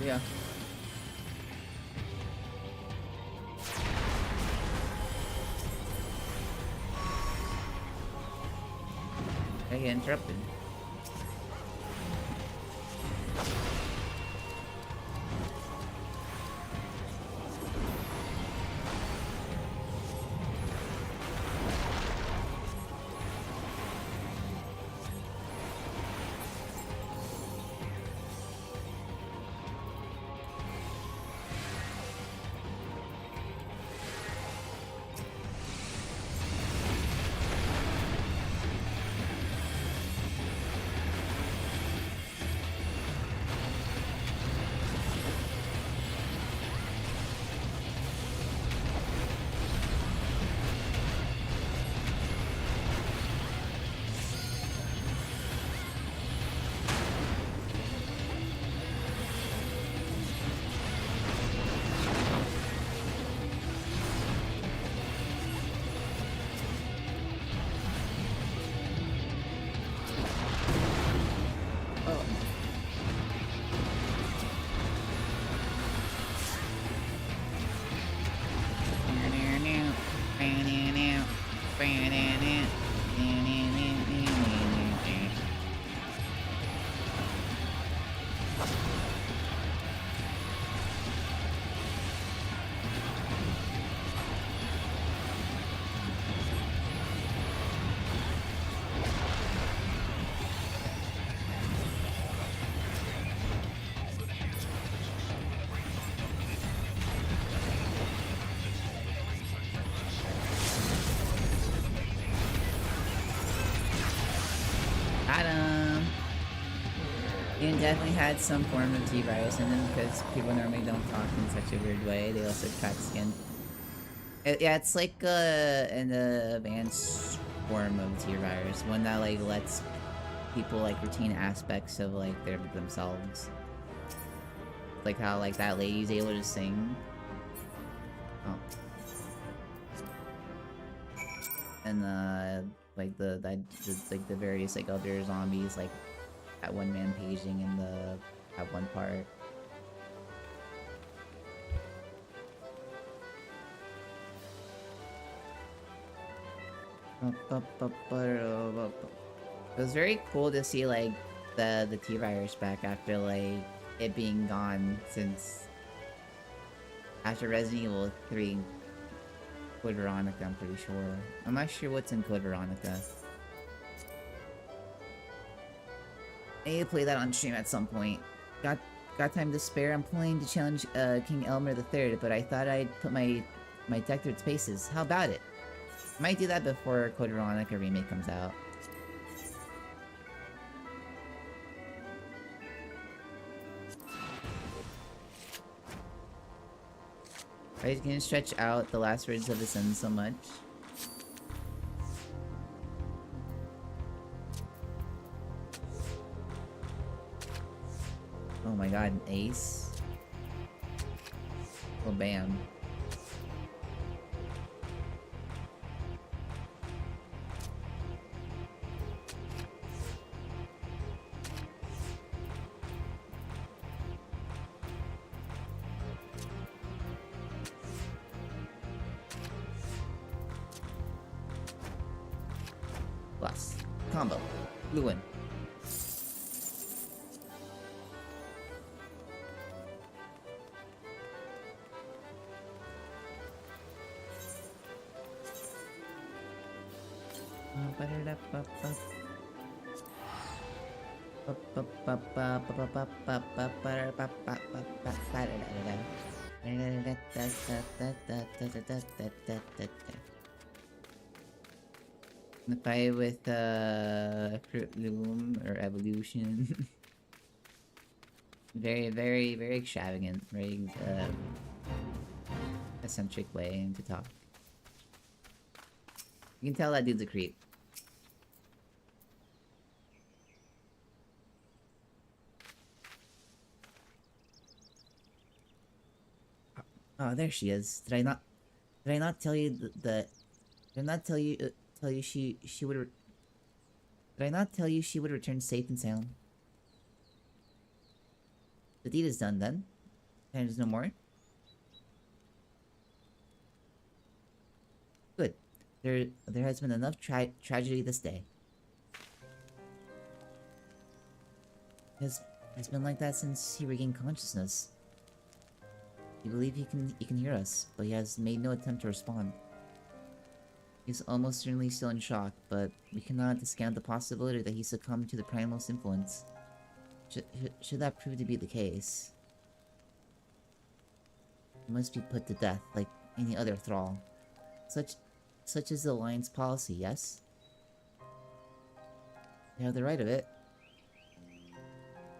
Yeah. I get interrupted. definitely had some form of T-virus in them because people normally don't talk in such a weird way. They also crack skin. Yeah, it's like an advanced form of T-virus, one that like lets people like retain aspects of like themselves. Like how like that lady's able to sing. Oh. And like the various like other zombies like at one man paging in the at one part. It was very cool to see like the T-virus back after like it being gone since after Resident Evil 3 Code Veronica, I'm pretty sure. I'm not sure what's in Code Veronica. I need to play that on stream at some point. Got time to spare. I'm playing to challenge King Elmer III, but I thought I'd put my deck through its paces. How about it? Might do that before Code Veronica remake comes out. I can stretch out the last words of the sentence so much. Oh my god, an ace. Oh bam. Plus. Combo. Blue win. The fight with Fruit Loom or Evolution. very extravagant, very eccentric way to talk. You can tell that dude's a creep. Oh, there she is. Did I not tell you that? Did I not tell you she would? Did I not tell you she would return safe and sound? The deed is done then. And there's no more. Good. There has been enough tragedy this day. It's been like that since he regained consciousness. We believe he can hear us, but he has made no attempt to respond. He's almost certainly still in shock, but we cannot discount the possibility that he succumbed to the primal's influence. Should that prove to be the case, he must be put to death like any other thrall. Such is the Alliance policy, yes? They have the right of it.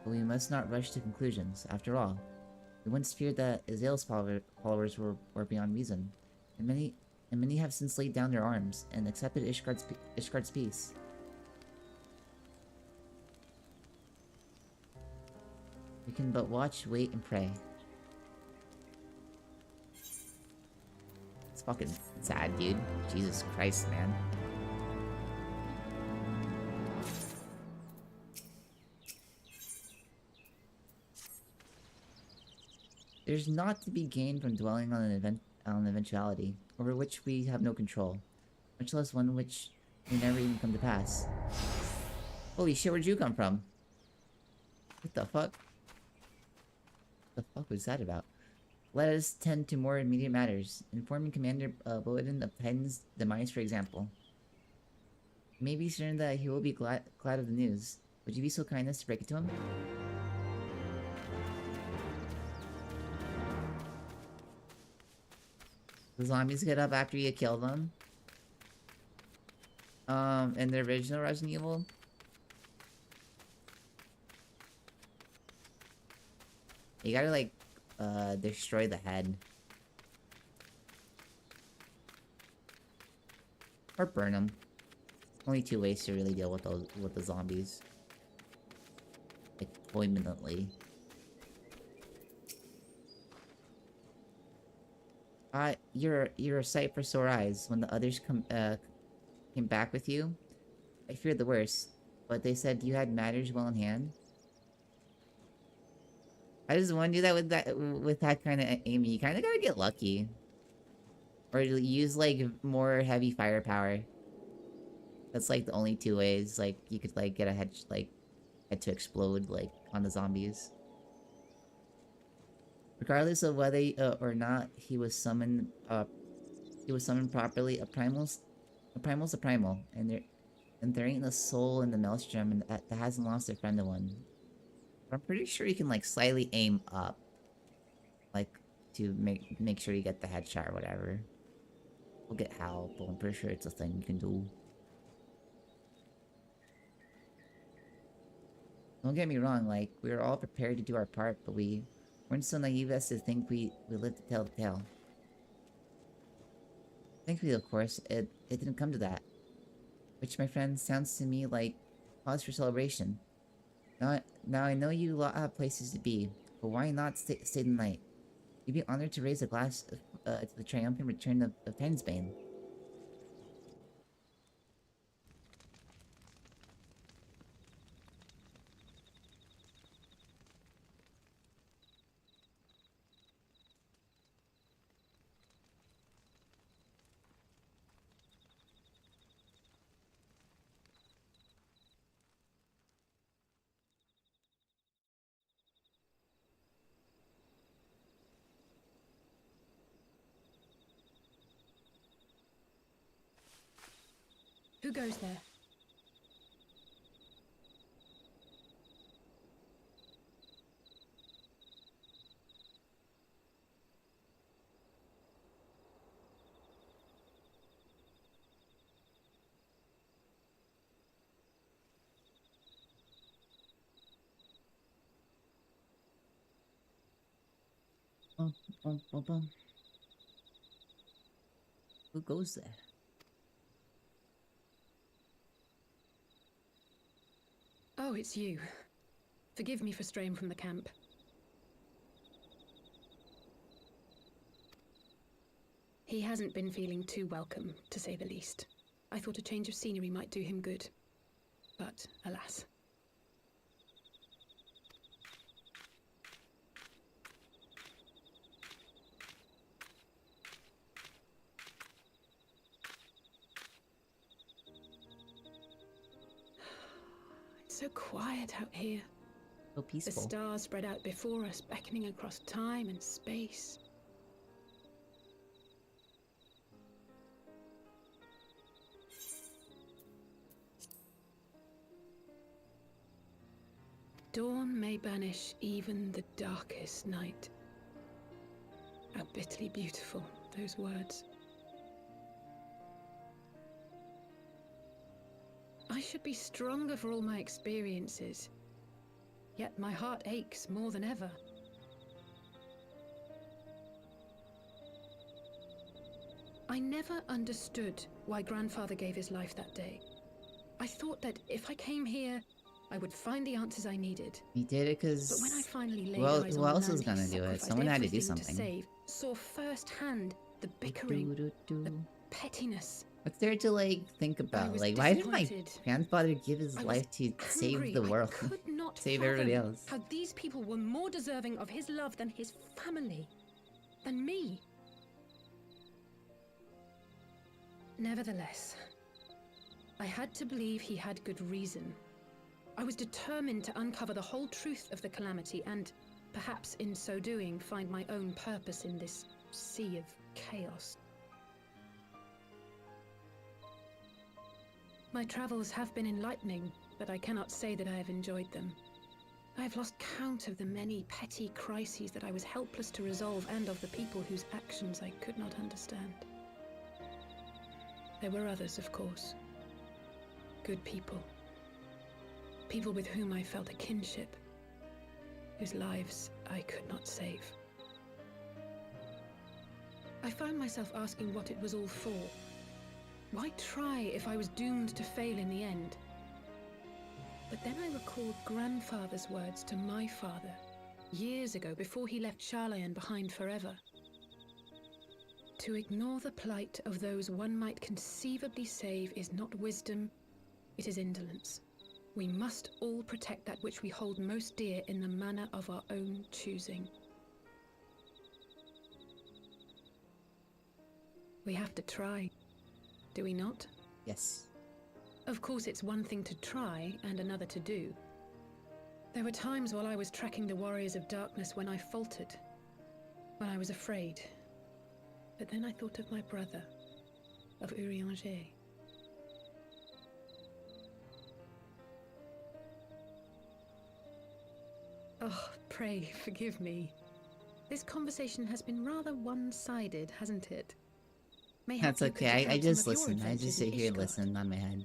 But we must not rush to conclusions. After all, we once feared that Azale's followers were beyond reason, and many have since laid down their arms and accepted Ishgard's peace. We can but watch, wait, and pray. It's fucking sad, dude. Jesus Christ, man. There's naught to be gained from dwelling on an eventuality, over which we have no control, much less one which may never even come to pass. Holy shit, where'd you come from? What the fuck? What the fuck was that about? Let us tend to more immediate matters, informing Commander Boden of Titan's demise, for example. You may be certain that he will be glad of the news. Would you be so kind as to break it to him? The zombies get up after you kill them. In the original Resident Evil. You gotta like destroy the head. Or burn them. Only two ways to really deal with the zombies. Like permanently. You're a sight for sore eyes. When the others came back with you, I feared the worst. But they said you had matters well in hand. I just want to do that with that kind of aiming. You kind of gotta get lucky, or use like more heavy firepower. That's like the only two ways. Like you could like get a head to explode like on the zombies. Regardless of whether or not he was summoned properly. A primal's a primal, and there ain't a soul in the maelstrom that hasn't lost a friend to one. I'm pretty sure you can like slightly aim up, like to make sure you get the headshot or whatever. We'll get how, but I'm pretty sure it's a thing you can do. Don't get me wrong, like we were all prepared to do our part, but we weren't so naive as to think we lived to tell the tale. Thankfully, of course, it didn't come to that, which, my friend, sounds to me like cause for celebration. Now I know you lot have places to be, but why not stay the night? You'd be honored to raise a glass to the triumphant return of Tensbane. Who goes there? Who goes there? Oh, it's you. Forgive me for straying from the camp. He hasn't been feeling too welcome, to say the least. I thought a change of scenery might do him good. But, alas. It's so quiet out here. So peaceful. The stars spread out before us, beckoning across time and space. Dawn may banish even the darkest night. How bitterly beautiful, those words. I should be stronger for all my experiences, yet my heart aches more than ever. I never understood why Grandfather gave his life that day. I thought that if I came here, I would find the answers I needed. He did it because... But when I finally laid eyes who on else the was man gonna he do it? sacrificed Someone had to do everything something. save, saw firsthand the bickering, the pettiness. What's there to like think about? was Like, why did my disappointed. grandfather give his I was life to save angry. the world? I could not Save everybody fathom else. how these people were more deserving of his love than his family, than me. Nevertheless, I had to believe he had good reason. I was determined to uncover the whole truth of the calamity and, perhaps in so doing, find my own purpose in this sea of chaos. My travels have been enlightening, but I cannot say that I have enjoyed them. I have lost count of the many petty crises that I was helpless to resolve and of the people whose actions I could not understand. There were others, of course. Good people. People with whom I felt a kinship. whose lives I could not save. I found myself asking what it was all for. Why try if I was doomed to fail in the end? But then I recalled grandfather's words to my father, years ago, before he left Charlayan behind forever. To ignore the plight of those one might conceivably save is not wisdom, it is indolence. We must all protect that which we hold most dear in the manner of our own choosing. We have to try, do we not? Yes. Of course, it's one thing to try and another to do. There were times while I was tracking the warriors of darkness when I faltered, when I was afraid. But then I thought of my brother, of Urianger. Oh, pray forgive me. This conversation has been rather one-sided, hasn't it? Mayhap That's you could okay. I recount some just of your listen. I adventures just in sit here and Ishgard. listen on my head.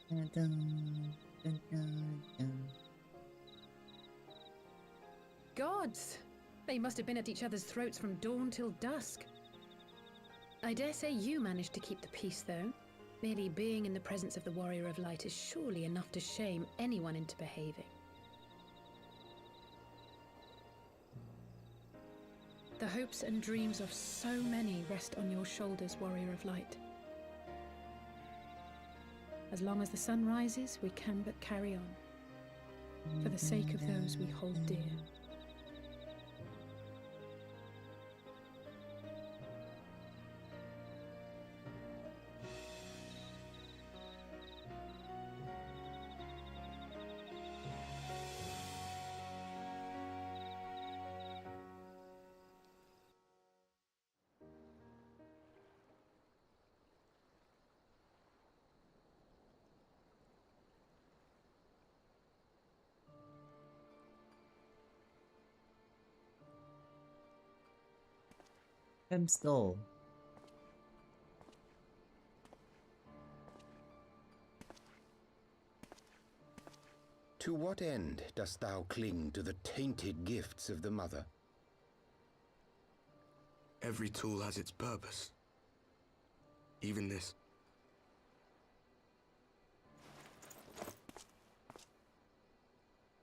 Dun, dun, dun, dun, dun. Gods! They must have been at each other's throats from dawn till dusk. I dare say you managed to keep the peace, though. Merely being in the presence of the Warrior of Light is surely enough to shame anyone into behaving. The hopes and dreams of so many rest on your shoulders, Warrior of Light. As long as the sun rises, we can but carry on, for the sake of those we hold dear. I'm still. To what end dost thou cling to the tainted gifts of the Mother? Every tool has its purpose. Even this.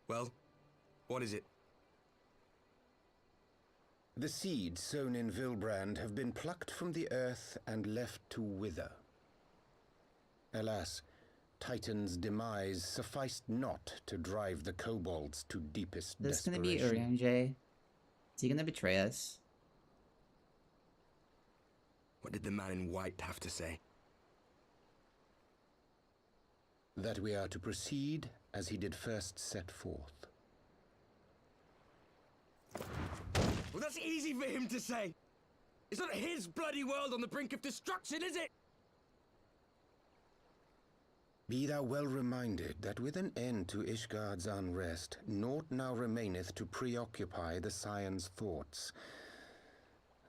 Well, what is it? The seeds sown in Vilbrand have been plucked from the earth and left to wither. Alas, Titan's demise sufficed not to drive the kobolds to deepest This is gonna be desperation. Urianger. Is he gonna betray us? What did the man in white have to say? That we are to proceed as he did first set forth. Well, that's easy for him to say. It's not his bloody world on the brink of destruction, is it? Be thou well reminded that with an end to Ishgard's unrest, naught now remaineth to preoccupy the Scion's thoughts,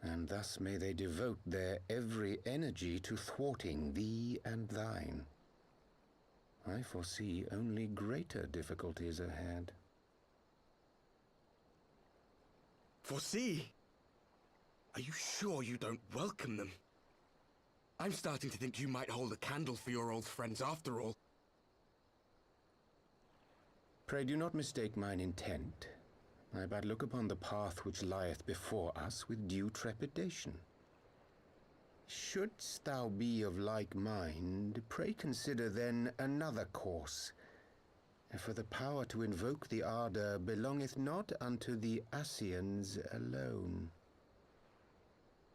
and thus may they devote their every energy to thwarting thee and thine. I foresee only greater difficulties ahead. Foresee? Are you sure you don't welcome them? I'm starting to think you might hold a candle for your old friends after all. Pray do not mistake mine intent. I but look upon the path which lieth before us with due trepidation. Shouldst thou be of like mind, pray consider then another course. For the power to invoke the ardor belongeth not unto the Ascians alone.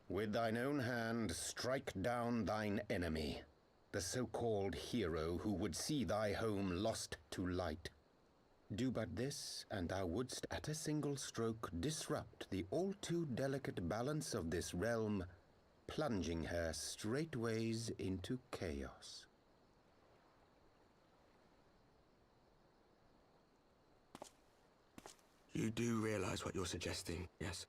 With thine own hand strike down thine enemy, the so-called hero who would see thy home lost to light. Do but this, and thou wouldst at a single stroke disrupt the all too delicate balance of this realm plunging her straightways into chaos. You do realize what you're suggesting, yes?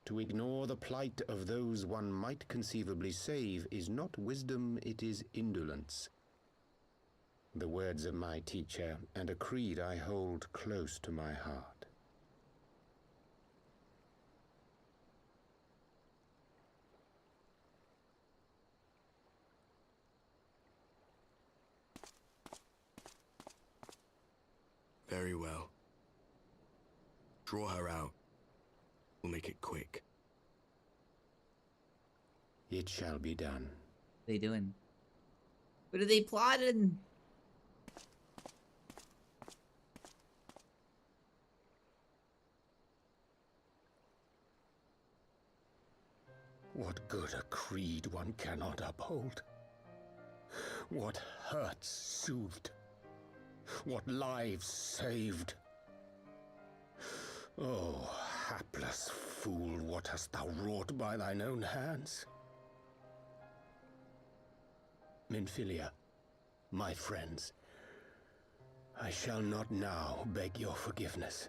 To ignore the plight of those one might conceivably save is not wisdom, it is indolence. The words of my teacher, and a creed I hold close to my heart. Very well. Draw her out. We'll make it quick. It shall be done. What are they doing? What are they plotting? What good a creed one cannot uphold? What hurts soothed? What lives saved? Oh, hapless fool, what hast thou wrought by thine own hands? Minfilia, my friends, I shall not now beg your forgiveness.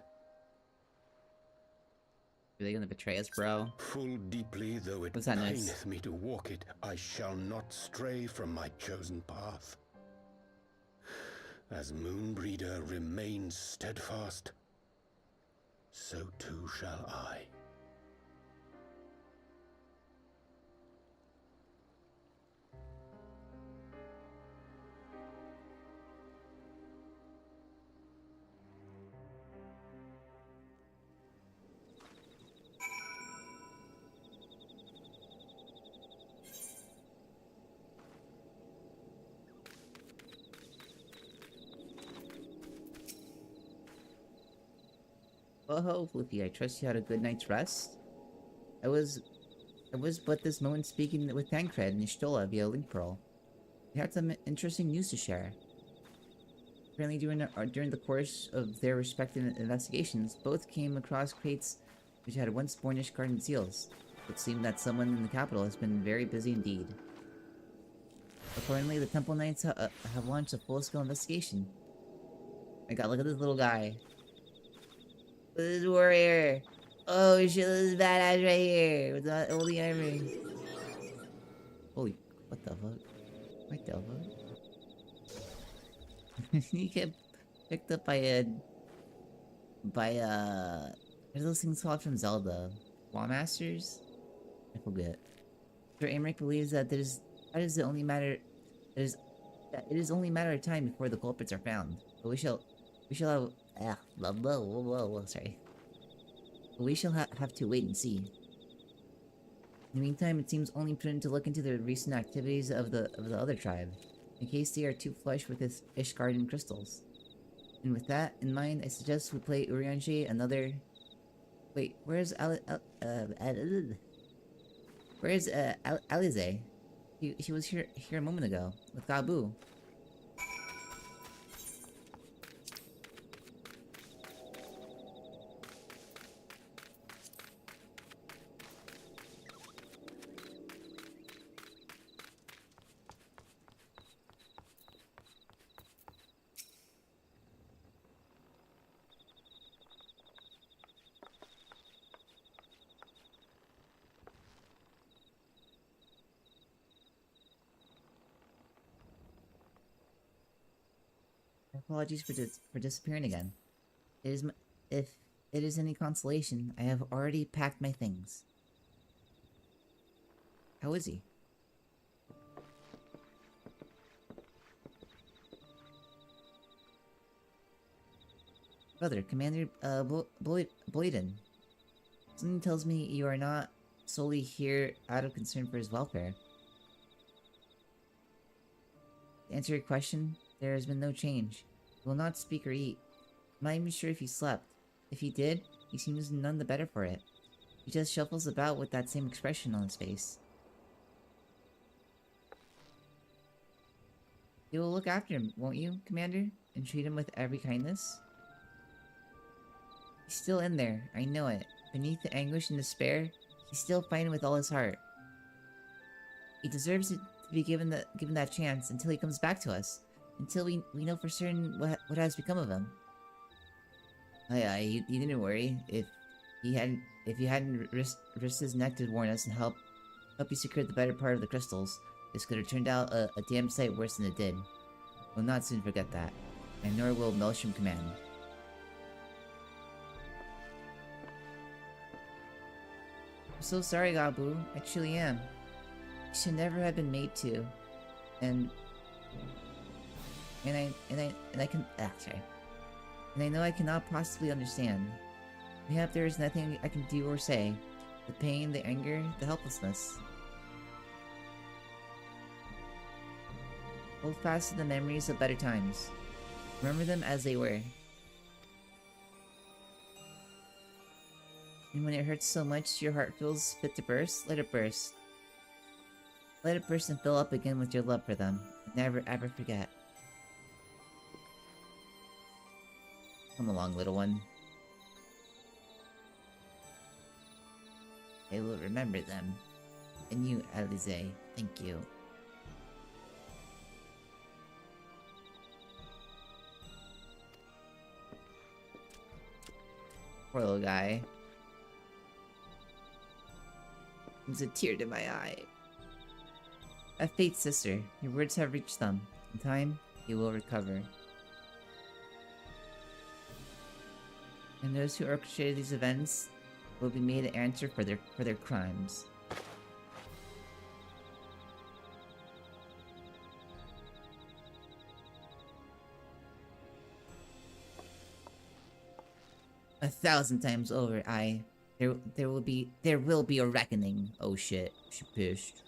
Are they gonna betray us, bro? Full deeply though it What's that paineth noise? me to walk it, I shall not stray from my chosen path. As Moonbreeder remains steadfast, so too shall I. Oh, Floofy, I trust you had a good night's rest. I was but this moment speaking with Tancred and Ishtola via Link Pearl. We had some interesting news to share. Apparently, during the course of their respective investigations, both came across crates which had once borne Ishgarden seals. It seemed that someone in the capital has been very busy indeed. Accordingly, the Temple Knights have launched a full-scale investigation. My god, look at this little guy. This warrior. Oh shit, this badass right here with the holy armor. Holy, what the fuck? What the fuck? He get picked up by what are those things called from Zelda? Law Masters? I forget. Sir Aymeric believes that it is only a matter of time before the culprits are found. But we shall have sorry. But we shall have to wait and see. In the meantime, it seems only prudent to look into the recent activities of the other tribe, in case they are too flush with this Ishgarden crystals. And with that in mind, I suggest we play Urianger another. Wait, where's Alize? He was here a moment ago with Gabu. Apologies for disappearing again. If it is any consolation, I have already packed my things. How is he? Brother, Commander Boyden. Something tells me you are not solely here out of concern for his welfare. To answer your question, there has been no change. He will not speak or eat. I'm not even sure if he slept. If he did, he seems none the better for it. He just shuffles about with that same expression on his face. You will look after him, won't you, Commander? And treat him with every kindness? He's still in there, I know it. Beneath the anguish and despair, He's still fighting with all his heart. He deserves to be given that chance until he comes back to us. Until we know for certain what has become of him. You didn't worry. If he hadn't risked his neck to warn us and help you secure the better part of the crystals, this could have turned out a damn sight worse than it did. We'll not soon forget that, and nor will Maelstrom Command. I'm so sorry, Gabu. I truly am. You should never have been made to, and I can sorry. And I know I cannot possibly understand. Mayhap there is nothing I can do or say. The pain, the anger, the helplessness. Hold fast to the memories of better times. Remember them as they were. And when it hurts so much your heart feels fit to burst, let it burst. Let it burst and fill up again with your love for them. Never ever forget. Come along, little one. I will remember them. And you, Alize, thank you. Poor little guy. There's a tear to my eye. Have faith, sister. Your words have reached them. In time, he will recover. And those who orchestrated these events will be made to answer for their crimes. A thousand times over, there will be a reckoning. Oh shit. She pissed.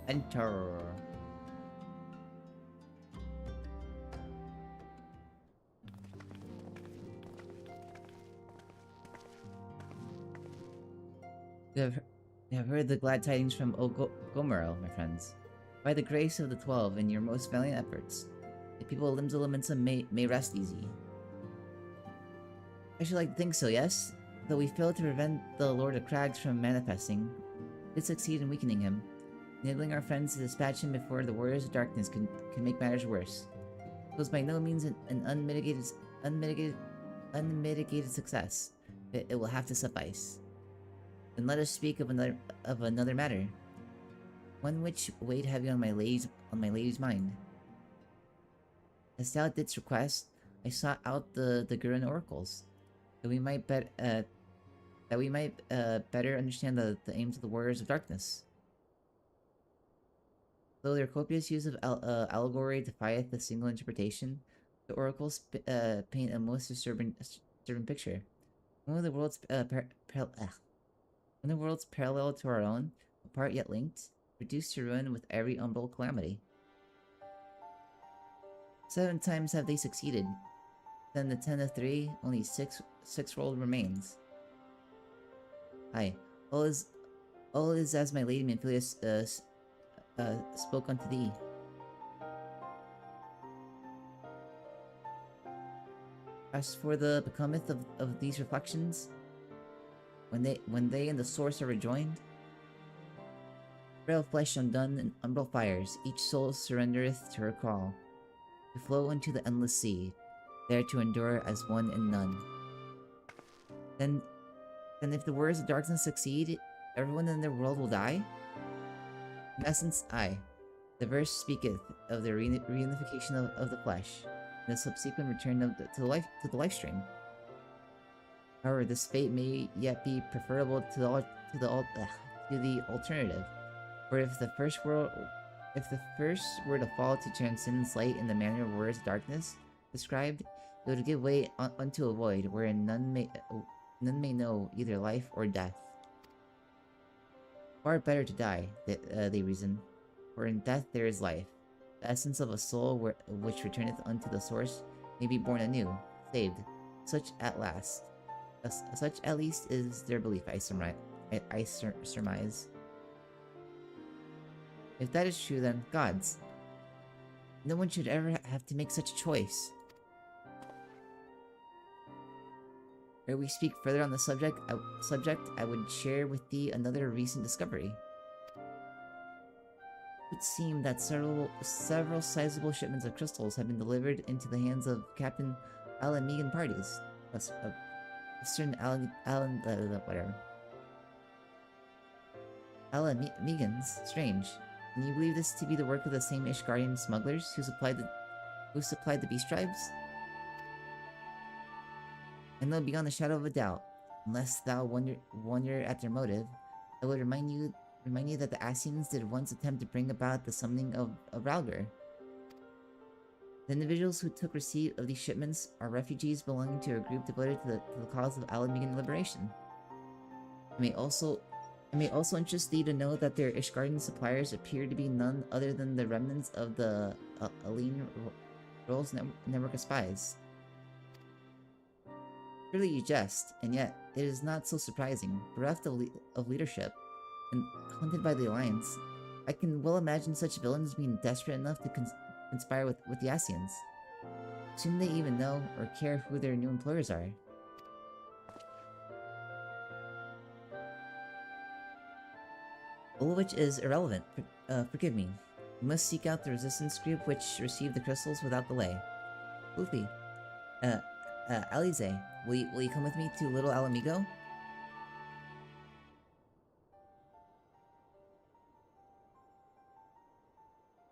Enter. You have heard the glad tidings from Gomeril, my friends. By the grace of the 12 and your most valiant efforts, the people of Limsa may rest easy. I should like to think so, yes? Though we failed to prevent the Lord of Crags from manifesting, we did succeed in weakening him, enabling our friends to dispatch him before the Warriors of Darkness can make matters worse. It was by no means an unmitigated success. It will have to suffice. Then let us speak of another matter, one which weighed heavy on my lady's mind. As thou didst request, I sought out the Gurren oracles, that we might better understand the aims of the Warriors of Darkness. Though their copious use of allegory defieth a single interpretation, the oracles paint a most disturbing picture. One of the worlds parallel to our own, apart yet linked, reduced to ruin with every umbral calamity. 7 times have they succeeded. Then the 10 of 3, only 6 rolled remains. Aye, all is as my lady Manphilius spoke unto thee. As for the becometh of these reflections, when they and the source are rejoined, frail flesh undone in umbral fires, each soul surrendereth to her call, to flow into the endless sea, there to endure as one and none. Then if the words of darkness succeed, everyone in their world will die? In essence, aye. The verse speaketh of the reunification of the flesh, and the subsequent return to the life stream. However, this fate may yet be preferable to the alternative, for if the first were to fall to transcendence light in the manner of words of darkness described, it would give way unto a void wherein none may know either life or death. Far better to die, they reason, for in death there is life. The essence of a soul which returneth unto the source may be born anew, saved, such at least is their belief, I surmise. If that is true, then gods, no one should ever have to make such a choice. Ere we speak further on the subject, I would share with thee another recent discovery. It would seem that several sizable shipments of crystals have been delivered into the hands of Captain Alan Megan parties. Alan Megan's. Strange. Can you believe this to be the work of the same Ishgardian smugglers who supplied the beast tribes? And though beyond the shadow of a doubt, unless thou wonder at their motive, I would remind you that the Ascians did once attempt to bring about the summoning of Ralgar. The individuals who took receipt of these shipments are refugees belonging to a group devoted to the cause of Alamegan liberation. It may also interest thee to know that their Ishgardian suppliers appear to be none other than the remnants of the Aline Rolls network of spies. Surely you jest, and yet it is not so surprising. Bereft of leadership and hunted by the Alliance, I can well imagine such villains being desperate enough to conspire with the Ascians. Soon they even know or care who their new employers are. All of which is irrelevant. Forgive me. We must seek out the resistance group which received the crystals without delay. Floofy. Alize, will you come with me to Little Alamigo?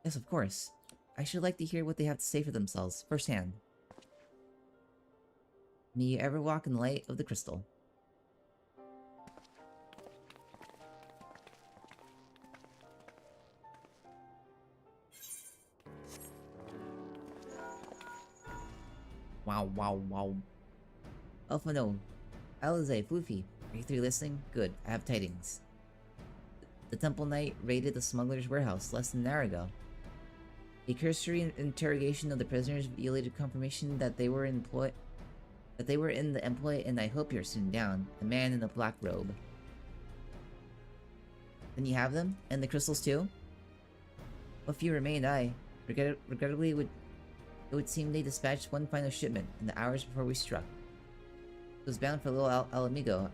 Yes, of course. I should like to hear what they have to say for themselves, firsthand. May you ever walk in the light of the crystal. Wow. Alpha no. Alize, Floofy, are you three listening? Good, I have tidings. The Temple Knight raided the smuggler's warehouse less than an hour ago. A cursory interrogation of the prisoners yielded confirmation that they were in the employ, and I hope you're soon down, a man in a black robe. Then you have them? And the crystals too? What few remained, regrettably it would seem they dispatched one final shipment in the hours before we struck. It was bound for Little Alamigo,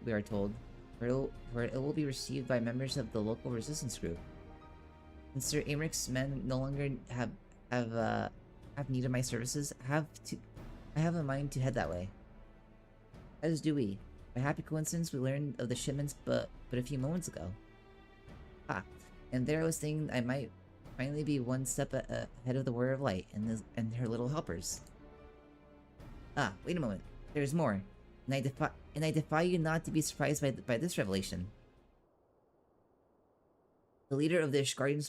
we are told, where it will be received by members of the local resistance group. Since Sir Amric's men no longer have need of my services, I have a mind to head that way. As do we. By happy coincidence, we learned of the shipments but a few moments ago. And there I was thinking I might finally be one step ahead of the Warrior of Light and her little helpers. Wait a moment. There's more. And I defy you not to be surprised by this revelation. The leader of the Ishgardian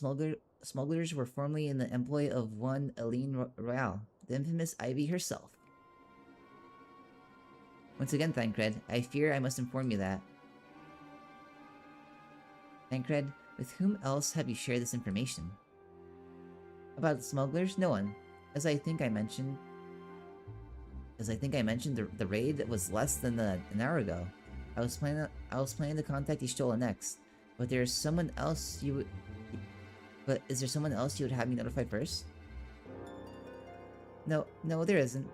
smugglers were formerly in the employ of one Aline Royale, the infamous Ivy herself. Once again, Thancred, I fear I must inform you that. Thancred, with whom else have you shared this information? About the smugglers? No one. As I think I mentioned, the raid was less than an hour ago. I was planning to contact Y'shtola next, but is there someone else you would have me notify first? No, there isn't.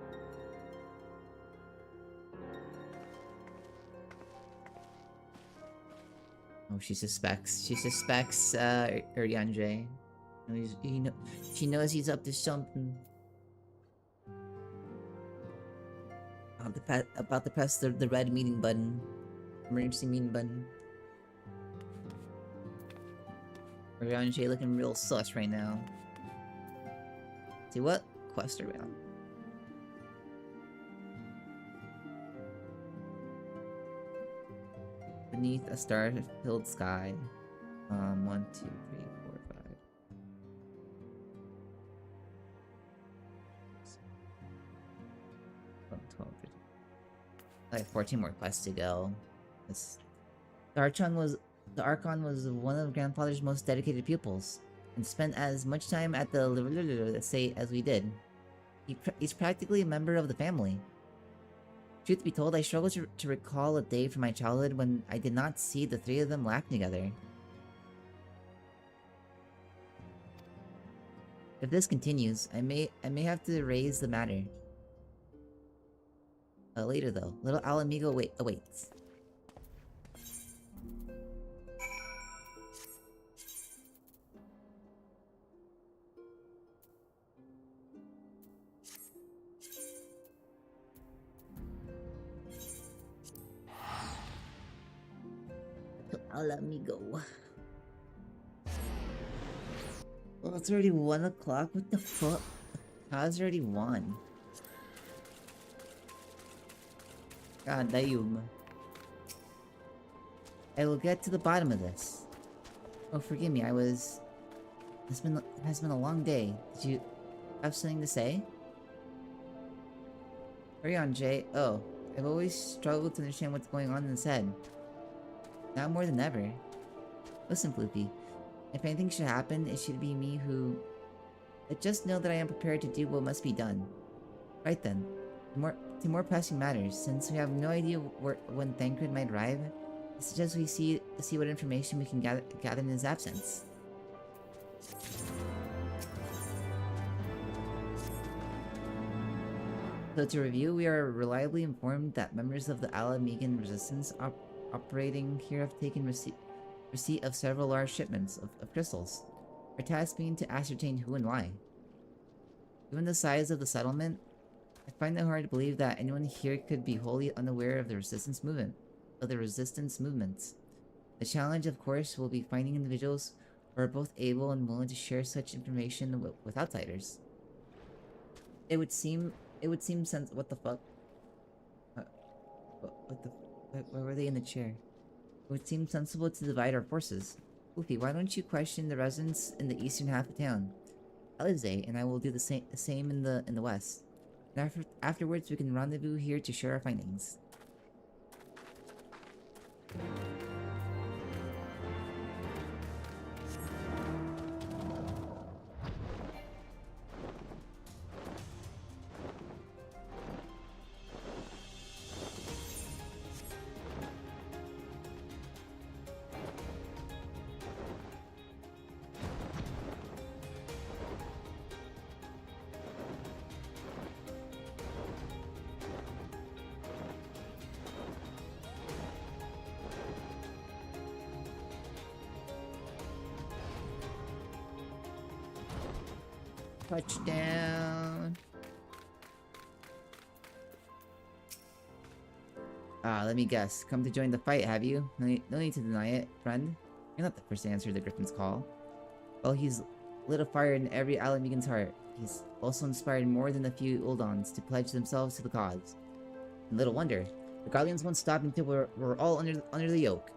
Oh, she suspects. She suspects, Uriandre. She knows he's up to something. About to press the red meeting button. Emergency meeting button. Uriandre looking real sus right now. See what? Quest around. Beneath a star-filled sky. 1, 2, 3, 4, 5. 12, 13. I have 14 more quests to go. The Archon was one of Grandfather's most dedicated pupils, and spent as much time at the estate as we did. He's practically a member of the family. Truth be told, I struggle to recall a day from my childhood when I did not see the three of them laughing together. If this continues, I may have to raise the matter. Later though, little Alamigo awaits. Alamigo. Well, it's already 1 o'clock? What the fuck? How's it already 1? God damn. I will get to the bottom of this. Oh, forgive me, it has been a long day. Did you have something to say? Hurry on, Jay. Oh, I've always struggled to understand what's going on in his head. Now more than ever. Listen, Floofy. If anything should happen, it should be me who... But just know that I am prepared to do what must be done. Right then. To more pressing matters, since we have no idea when Thancred might arrive, I suggest we see what information we can gather in his absence. So to review, we are reliably informed that members of the Alamigan resistance operating here have taken receipt of several large shipments of crystals, our task being to ascertain who and why. Given the size of the settlement, I find it hard to believe that anyone here could be wholly unaware of the resistance movements. The challenge, of course, will be finding individuals who are both able and willing to share such information with outsiders. It would seem what the fuck? Why were they in the chair? It would seem sensible to divide our forces. Floofy, why don't you question the residents in the eastern half of town? Alize and I will do the same in the west. And afterwards, we can rendezvous here to share our findings. Touchdown. Let me guess. Come to join the fight, have you? No need to deny it, friend. You're not the first to answer the Griffin's call. Well, he's lit a fire in every Alamigan's heart. He's also inspired more than a few Uldons to pledge themselves to the cause. And little wonder. The Guardians won't stop until we're all under the yoke.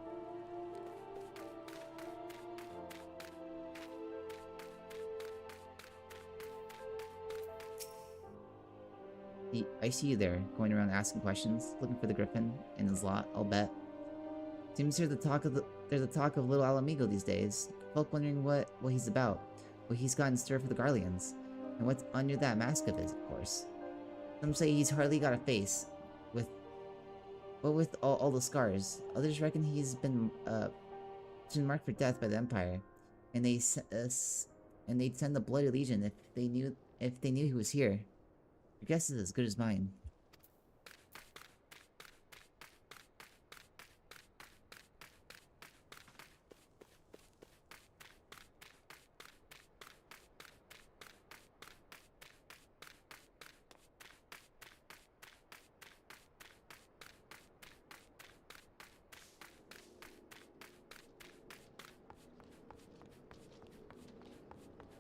I see you there, going around asking questions, looking for the Griffin in his lot, I'll bet. Seems there's the talk of little Alamigo these days. Folk wondering what he's about, what he's got in store for the Guardians, and what's under that mask of his, of course. Some say he's hardly got a face, with all the scars. Others reckon he's been marked for death by the Empire, and they'd send the Bloody Legion if they knew he was here. Your guess is as good as mine.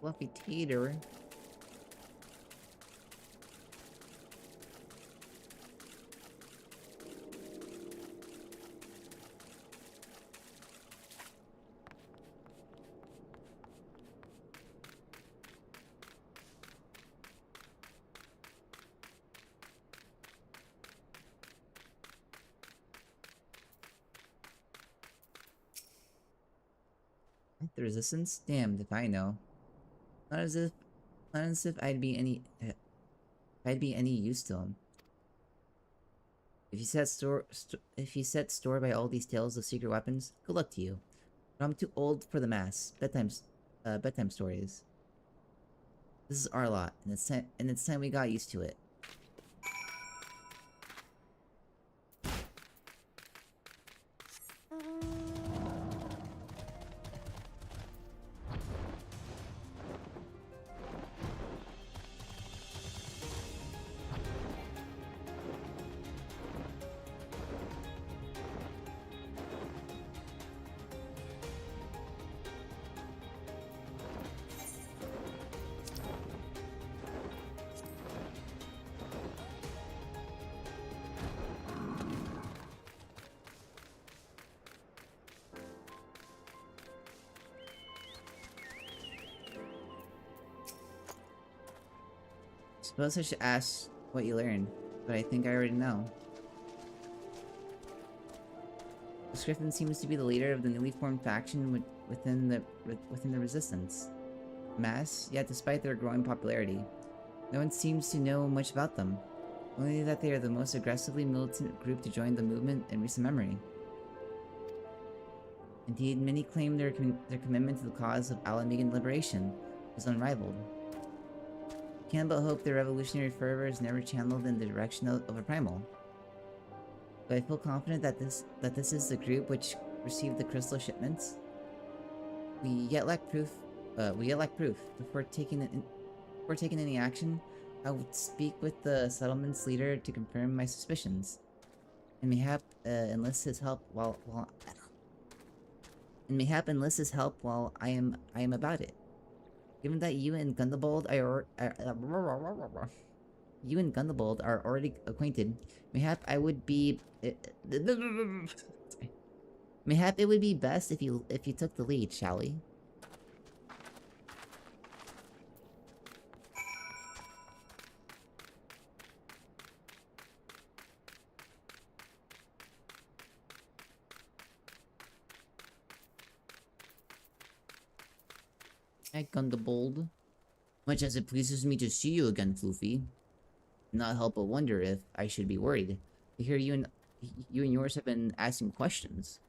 Fluffy tater. The resistance? Damned if I know. Not as if I'd be any use to him. If you set store by all these tales of secret weapons, good luck to you. But I'm too old for the mass. Bedtime stories. This is our lot, and it's time we got used to it. Suppose I should ask what you learned, but I think I already know. This Griffin seems to be the leader of the newly formed faction within the Resistance. Mass, yet despite their growing popularity, no one seems to know much about them. Only that they are the most aggressively militant group to join the movement in recent memory. Indeed, many claim their commitment to the cause of Alamegan liberation is unrivaled. Can't but hope their revolutionary fervor is never channeled in the direction of a primal. But I feel confident that this is the group which received the crystal shipments. We yet lack proof. Before taking any action, I would speak with the settlement's leader to confirm my suspicions, and mayhap enlist his help while I am about it. Given that you and Gundebold are already acquainted, mayhap it would be best if you took the lead, shall we? Hi, Gundebold. Much as it pleases me to see you again, Floofy, not help but wonder if I should be worried to hear you and yours have been asking questions.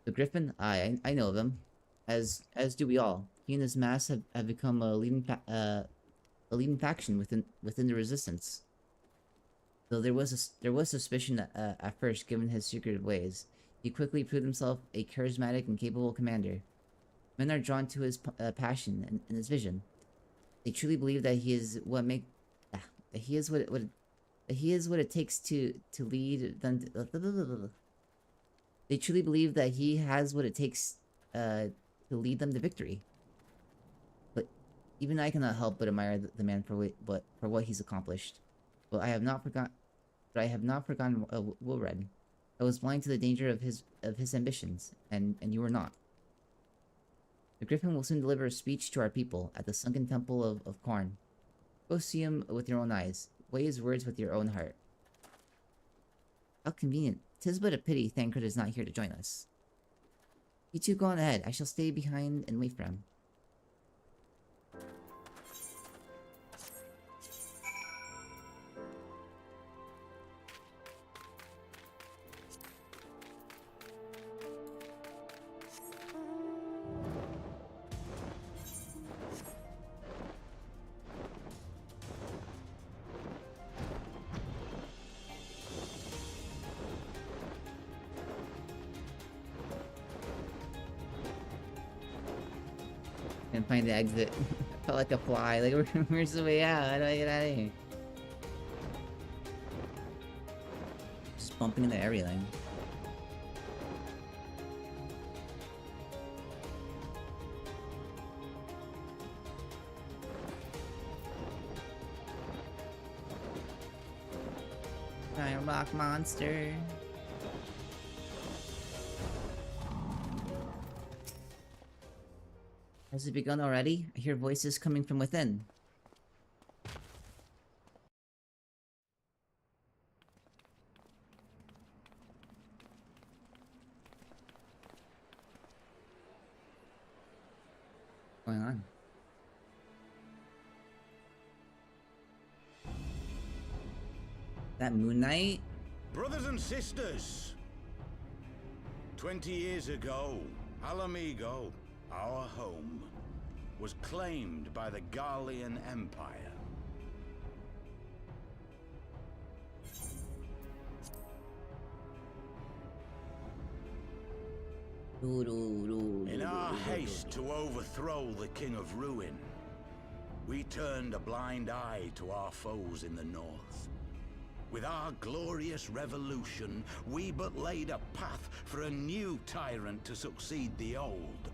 The Griffin? I know of him, as do we all. He and his mass have become a leading faction within the Resistance. Though there was suspicion at first, given his secretive ways, he quickly proved himself a charismatic and capable commander. Men are drawn to his passion and his vision. They truly believe that he is what it takes to lead them. They truly believe that he has what it takes to lead them to victory. But even I cannot help but admire the man for what he's accomplished. But I have not forgotten Wilred. I was blind to the danger of his ambitions, and you were not. The Griffin will soon deliver a speech to our people at the sunken temple of Karn. Go see him with your own eyes. Weigh his words with your own heart. How convenient. 'Tis but a pity Thancred is not here to join us. You two go on ahead. I shall stay behind and wait for him. Can't find the exit. I felt like a fly. Like, where's the way out? How do I get out of here? Just bumping into everything. giant rock monster. Has it begun already? I hear voices coming from within. What's going on? That Moon Knight? Brothers and sisters, 20 years ago, Alamigo, our home, was claimed by the Garlean Empire. In our haste to overthrow the King of Ruin, we turned a blind eye to our foes in the north. With our glorious revolution, we but laid a path for a new tyrant to succeed the old.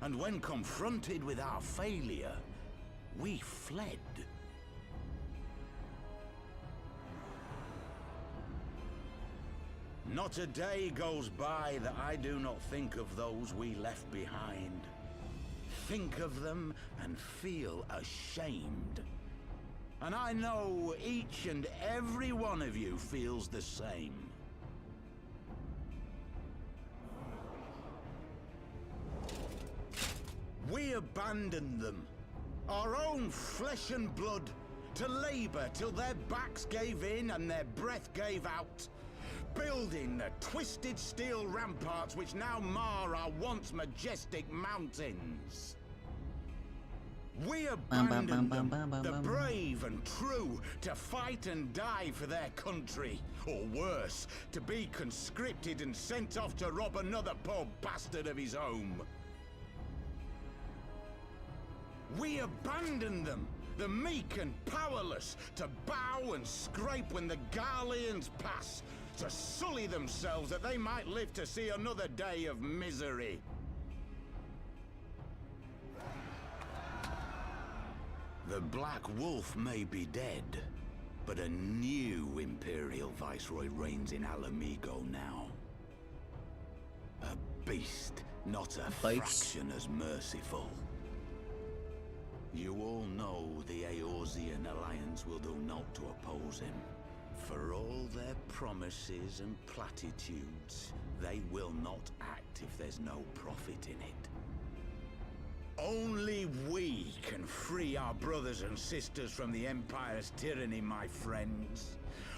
And when confronted with our failure, we fled. Not a day goes by that I do not think of those we left behind. Think of them and feel ashamed. And I know each and every one of you feels the same. We abandoned them, our own flesh and blood, to labor till their backs gave in and their breath gave out, building the twisted steel ramparts which now mar our once majestic mountains. We abandoned them, the brave and true, to fight and die for their country, or worse, to be conscripted and sent off to rob another poor bastard of his home. We abandoned them, the meek and powerless, to bow and scrape when the Garleans pass, to sully themselves that they might live to see another day of misery. The Black Wolf may be dead, but a new Imperial Viceroy reigns in Alamigo now. A beast, not a fraction as merciful. You all know the Eorzean Alliance will do naught to oppose him. For all their promises and platitudes, they will not act if there's no profit in it. Only we can free our brothers and sisters from the Empire's tyranny, my friends.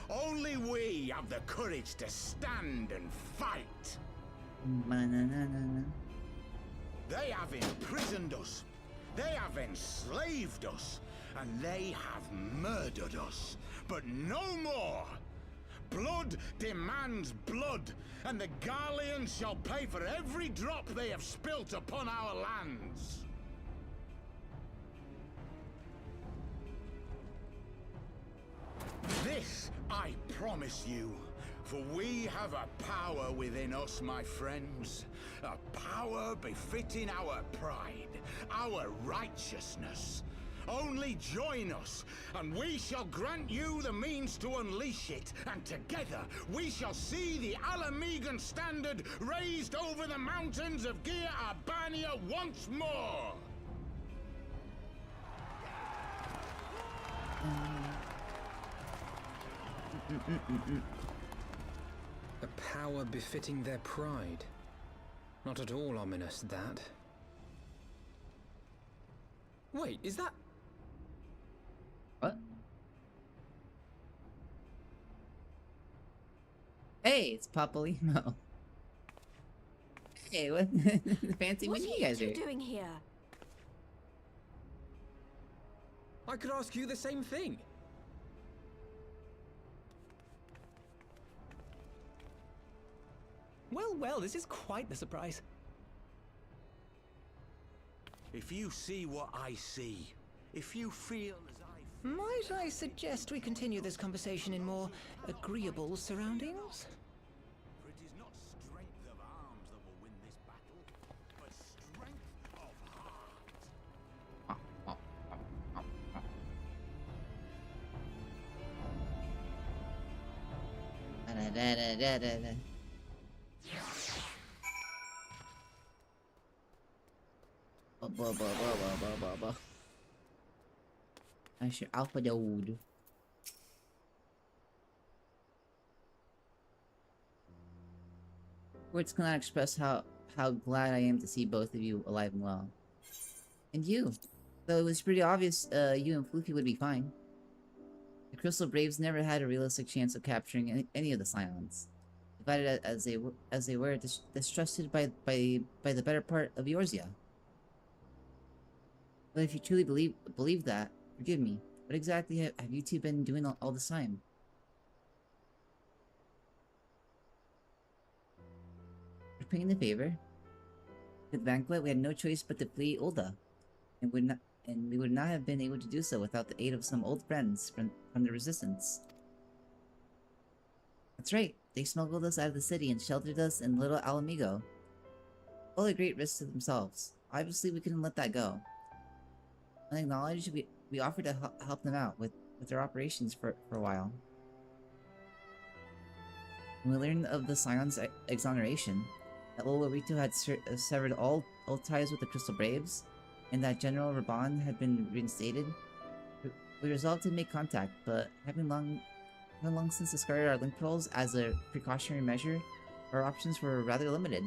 Only we have the courage to stand and fight. They have imprisoned us. They have enslaved us. And they have murdered us. But no more! Blood demands blood, and the Garleans shall pay for every drop they have spilt upon our lands. This I promise you, for we have a power within us, my friends. A power befitting our pride, our righteousness. Only join us, and we shall grant you the means to unleash it, and together we shall see the Alamigan standard raised over the mountains of Gia Arbania once more! A power befitting their pride. Not at all ominous, that. Wait, is that... What? Hey, it's Papolimo. Hey, what fancy meeting you guys are doing here? I could ask you the same thing. Well, well, this is quite the surprise. If you see what I see, if you feel as I feel... Might I suggest we continue this conversation in more agreeable surroundings? For it is not strength of arms that will win this battle, but strength of heart. I should alpha node. Words cannot express how glad I am to see both of you alive and well. And you. Though it was pretty obvious you and Floofy would be fine. The Crystal Braves never had a realistic chance of capturing any of the Scions. Divided as they were, distrusted by the better part of Eorzea. But if you truly believe that, forgive me. What exactly have you two been doing all this time? Repaying the favor. With Banquet, we had no choice but to flee Ulda, and we would not have been able to do so without the aid of some old friends from the Resistance. That's right, they smuggled us out of the city and sheltered us in Little Alamigo. All at great risk to themselves. Obviously, we couldn't let that go. Unacknowledged, we offered to help them out with their operations for a while. When we learned of the Scion's exoneration, that Lolorito had severed all ties with the Crystal Braves, and that General Raban had been reinstated, we resolved to make contact, but having long since discarded our link trolls as a precautionary measure, our options were rather limited.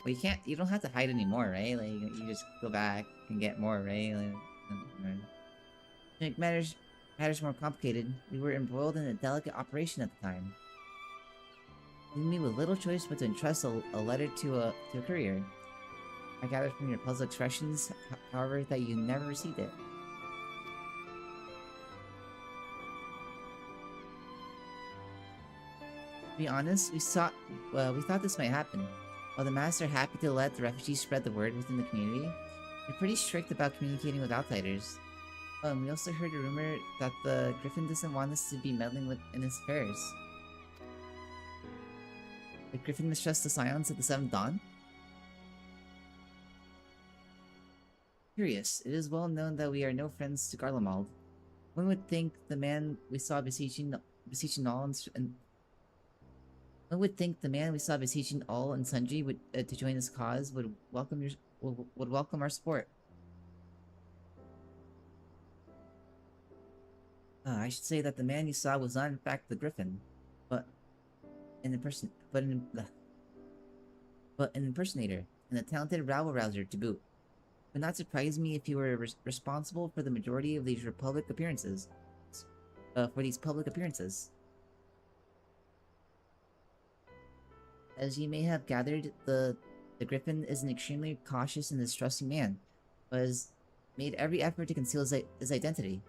Well, you don't have to hide anymore, right? Like, you just go back and get more, right? Like, to make matters more complicated, we were embroiled in a delicate operation at the time, leaving me with little choice but to entrust a letter to a courier. I gathered from your puzzled expressions, however, that you never received it. To be honest, we thought this might happen. While the Master are happy to let the refugees spread the word within the community, they're pretty strict about communicating with outsiders. We also heard a rumor that the Griffin doesn't want us to be meddling in his affairs. The Griffin mistrusts the Scions of the Seventh Dawn? Curious, it is well known that we are no friends to Garlemald. One would think the man we saw beseeching all and sundry to join his cause would welcome our support. I should say that the man you saw was not in fact the Griffin, but an impersonator, and a talented rabble-rouser to boot. It would not surprise me if you were responsible for the majority of these public appearances. As you may have gathered, the Griffin is an extremely cautious and distrusting man, but has made every effort to conceal his identity.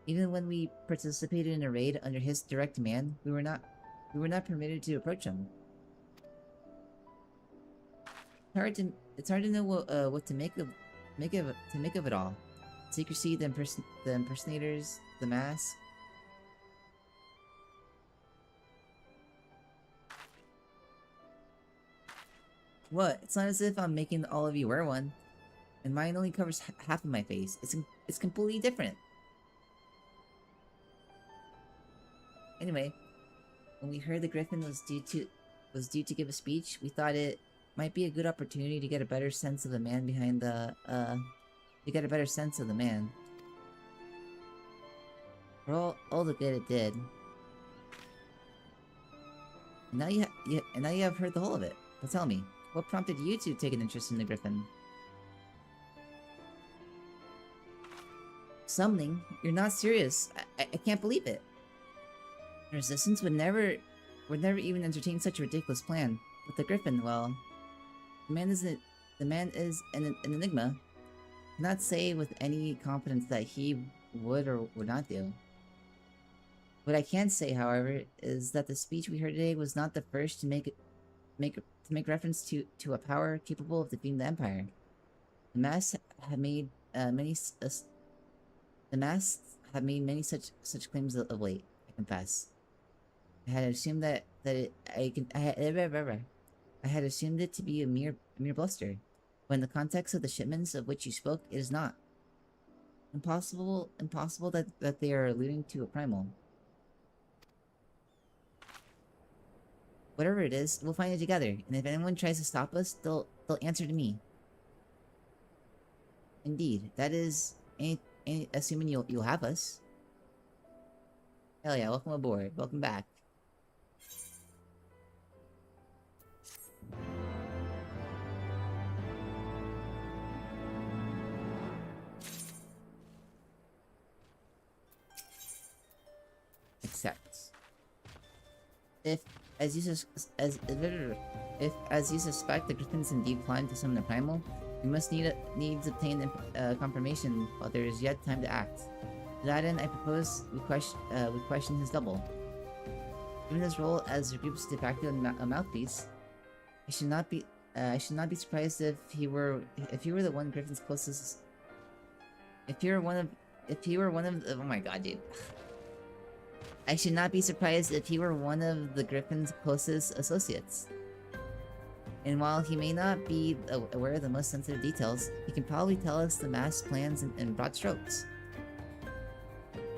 Even when we participated in a raid under his direct command, we were not permitted to approach him. It's hard to know what to make of it all. Secrecy, the impersonators, the mask. What? It's not as if I'm making all of you wear one, and mine only covers half of my face. It's completely different. Anyway, when we heard the Griffin was due to give a speech, we thought it might be a good opportunity to get a better sense of the man behind the For all the good it did. And now you have heard the whole of it. But tell me, what prompted you to take an interest in the Griffin? Summoning? You're not serious. I can't believe it. The Resistance would never even entertain such a ridiculous plan. With the Griffin, well, the man is an enigma. I cannot say with any confidence that he would or would not do. What I can say, however, is that the speech we heard today was not the first to make reference to a power capable of defeating the Empire. The masks have made many such claims of late, I confess. I had assumed I had assumed it to be a mere bluster, when the context of the shipments of which you spoke, it is not. Impossible that they are alluding to a primal. Whatever it is, we'll find it together. And if anyone tries to stop us, they'll answer to me. Indeed, that is, assuming you'll have us. Hell yeah! Welcome aboard. Welcome back. Accept. If, as you suspect, the Griffins indeed planned to summon the Primal, we must needs obtain confirmation while there is yet time to act. To that end, I propose we question his double. Given his role as the group's de facto mouthpiece, I should not be surprised if he were the one Griffin's closest. If he were one of oh my god, dude. I should not be surprised if he were one of the Griffin's closest associates. And while he may not be aware of the most sensitive details, he can probably tell us the mass plans in broad strokes.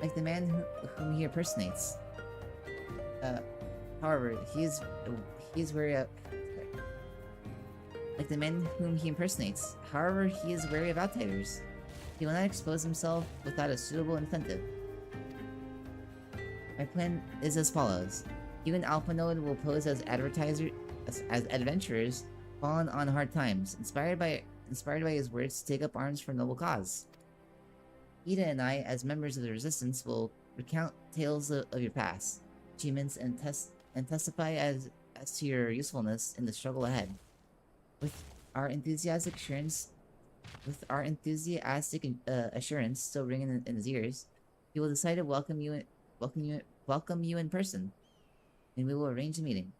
Like the man whom he impersonates. However, he is wary of... Like the man whom he impersonates. However, he is wary of outsiders. He will not expose himself without a suitable incentive. My plan is as follows. You and Alphanode will pose as adventurers fallen on hard times, inspired by his words to take up arms for a noble cause. Ida and I, as members of the Resistance, will recount tales of your past, achievements, and testify as to your usefulness in the struggle ahead. With our enthusiastic assurance still ringing in his ears, he will decide to welcome you in person, and we will arrange a meeting.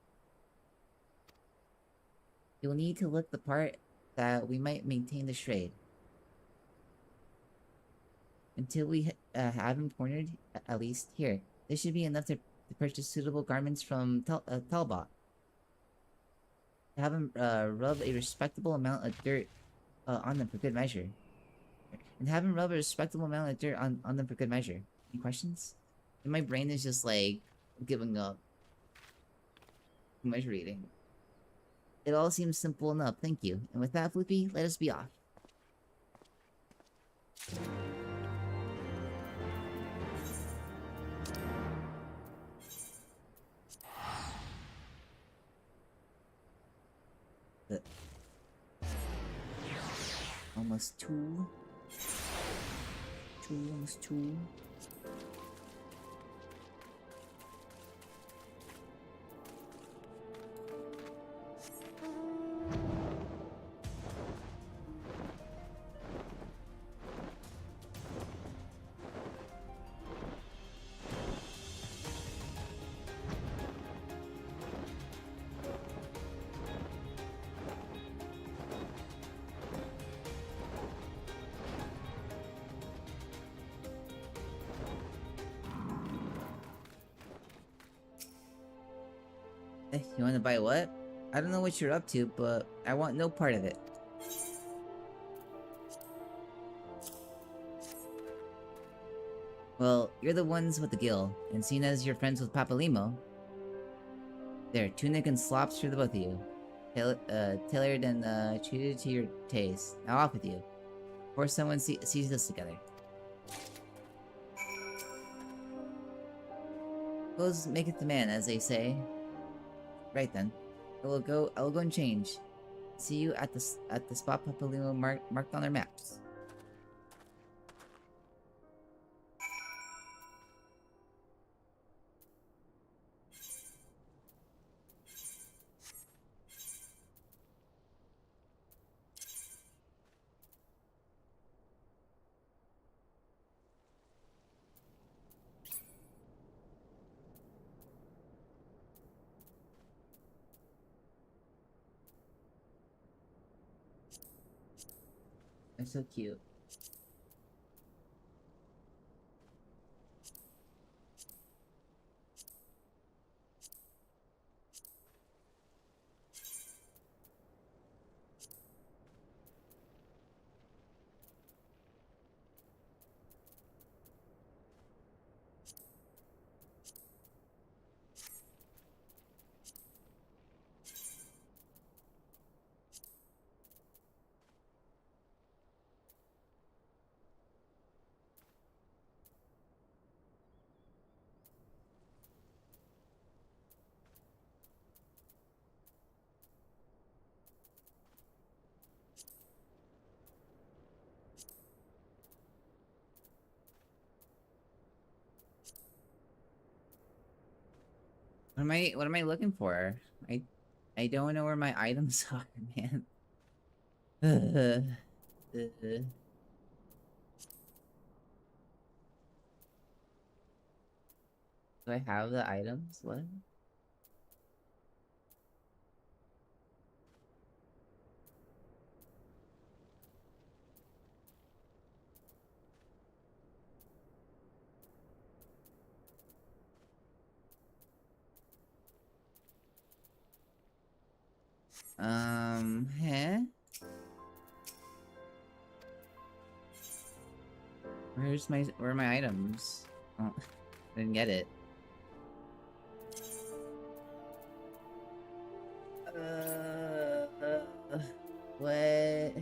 You will need to look the part that we might maintain the trade. Until we have him cornered, at least here. This should be enough to purchase suitable garments from Talbot. Have him rub a respectable amount of dirt on them for good measure. Any questions? And my brain is just like giving up. Too much reading. It all seems simple enough, thank you. And with that, Floofy, let us be off. Almost two. Almost two. You wanna buy what? I don't know what you're up to, but I want no part of it. Well, you're the ones with the gill, and seeing as you're friends with Papalimo... There, tunic and slops for the both of you. Tailored and treated to your taste. Now off with you. Before someone sees this together. Goes maketh the man, as they say. Right then. I will go and change. See you at the spot Papalimo marked on our maps. They're so cute. What am I looking for? I don't know where my items are, man. Do I have the items? What? Huh? Where are my items? Oh, I didn't get it. What?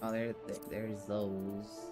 Oh, there's those.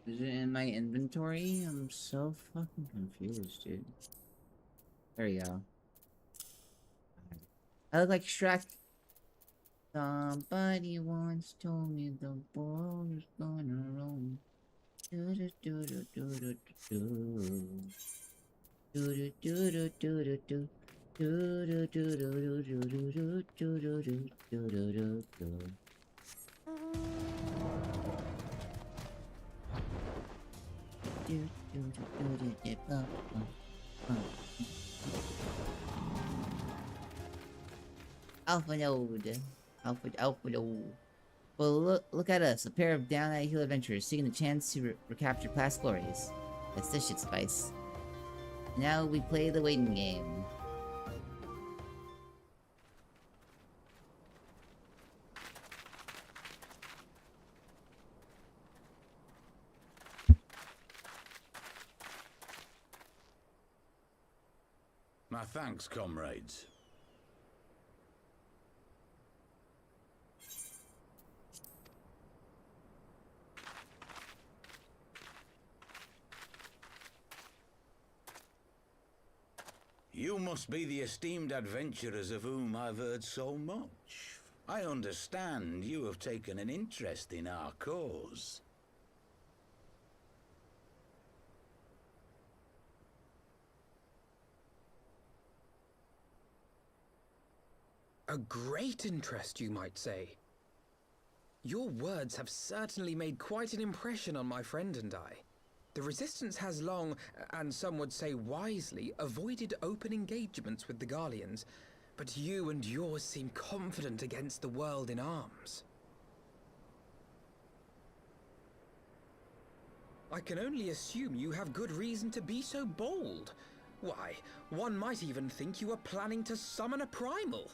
Is it in my inventory? I'm so fucking confused, dude. There we go. I look like Shrek. Somebody once told me the world is gonna roll. Do do do do do do do do do do do do. Do do do do do do do do do do do do do do. Alpha node. Alpha node. Well, look at us, a pair of down-at-heel adventurers seeking the chance to recapture past glories. That's this shit's spice. Now we play the waiting game. My thanks, comrades. You must be the esteemed adventurers of whom I've heard so much. I understand you have taken an interest in our cause. A great interest, you might say. Your words have certainly made quite an impression on my friend and I. The Resistance has long, and some would say wisely, avoided open engagements with the Garleans, but you and yours seem confident against the world in arms. I can only assume you have good reason to be so bold. Why, one might even think you are planning to summon a primal.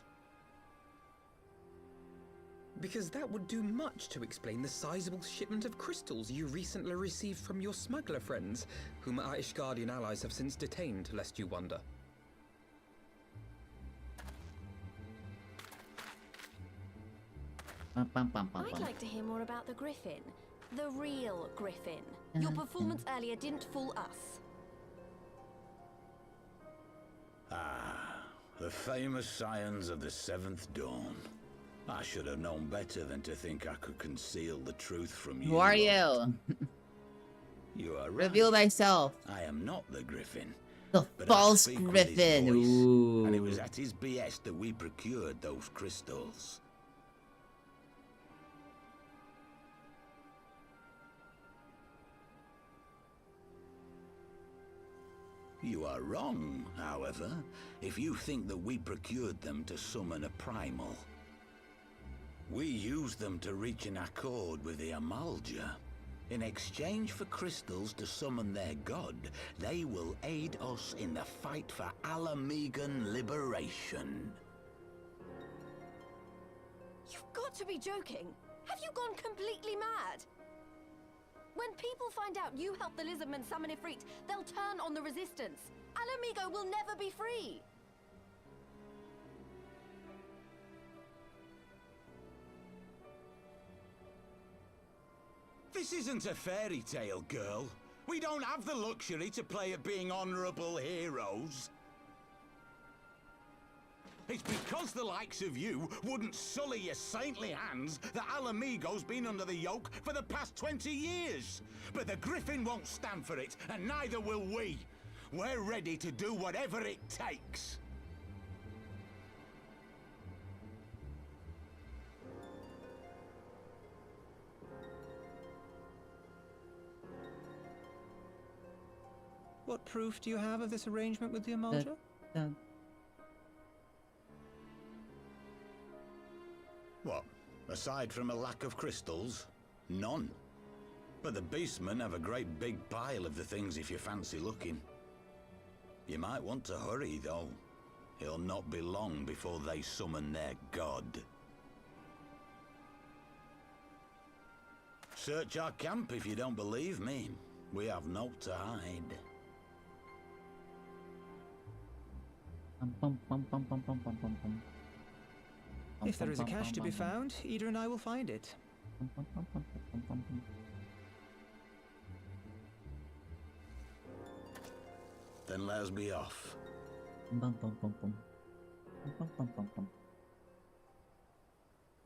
Because that would do much to explain the sizable shipment of crystals you recently received from your smuggler friends, whom our Ishgardian allies have since detained, lest you wonder. I'd like to hear more about the Griffin. The real Griffin. Your performance earlier didn't fool us. Ah, the famous scions of the Seventh Dawn. I should have known better than to think I could conceal the truth from you. Who are you? You are right. Reveal thyself. I am not the Griffin. The but false I speak with his Griffin. voice, Ooh. and it was at his behest that we procured those crystals. You are wrong, however, if you think that we procured them to summon a primal. We used them to reach an accord with the Amalja. In exchange for crystals to summon their god, they will aid us in the fight for Alamegan liberation. You've got to be joking. Have you gone completely mad? When people find out you helped the lizardmen summon Ifrit, they'll turn on the resistance. Alamigo will never be free. This isn't a fairy tale, girl. We don't have the luxury to play at being honourable heroes. It's because the likes of you wouldn't sully your saintly hands that Alamigo's been under the yoke for the past 20 years. But the Griffin won't stand for it, and neither will we. We're ready to do whatever it takes. What proof do you have of this arrangement with the Amalja? What? Aside from a lack of crystals? None. But the beastmen have a great big pile of the things if you fancy looking. You might want to hurry, though. It'll not be long before they summon their god. Search our camp if you don't believe me. We have naught to hide. If there is a cache to be found, Ida and I will find it. Then let us be off.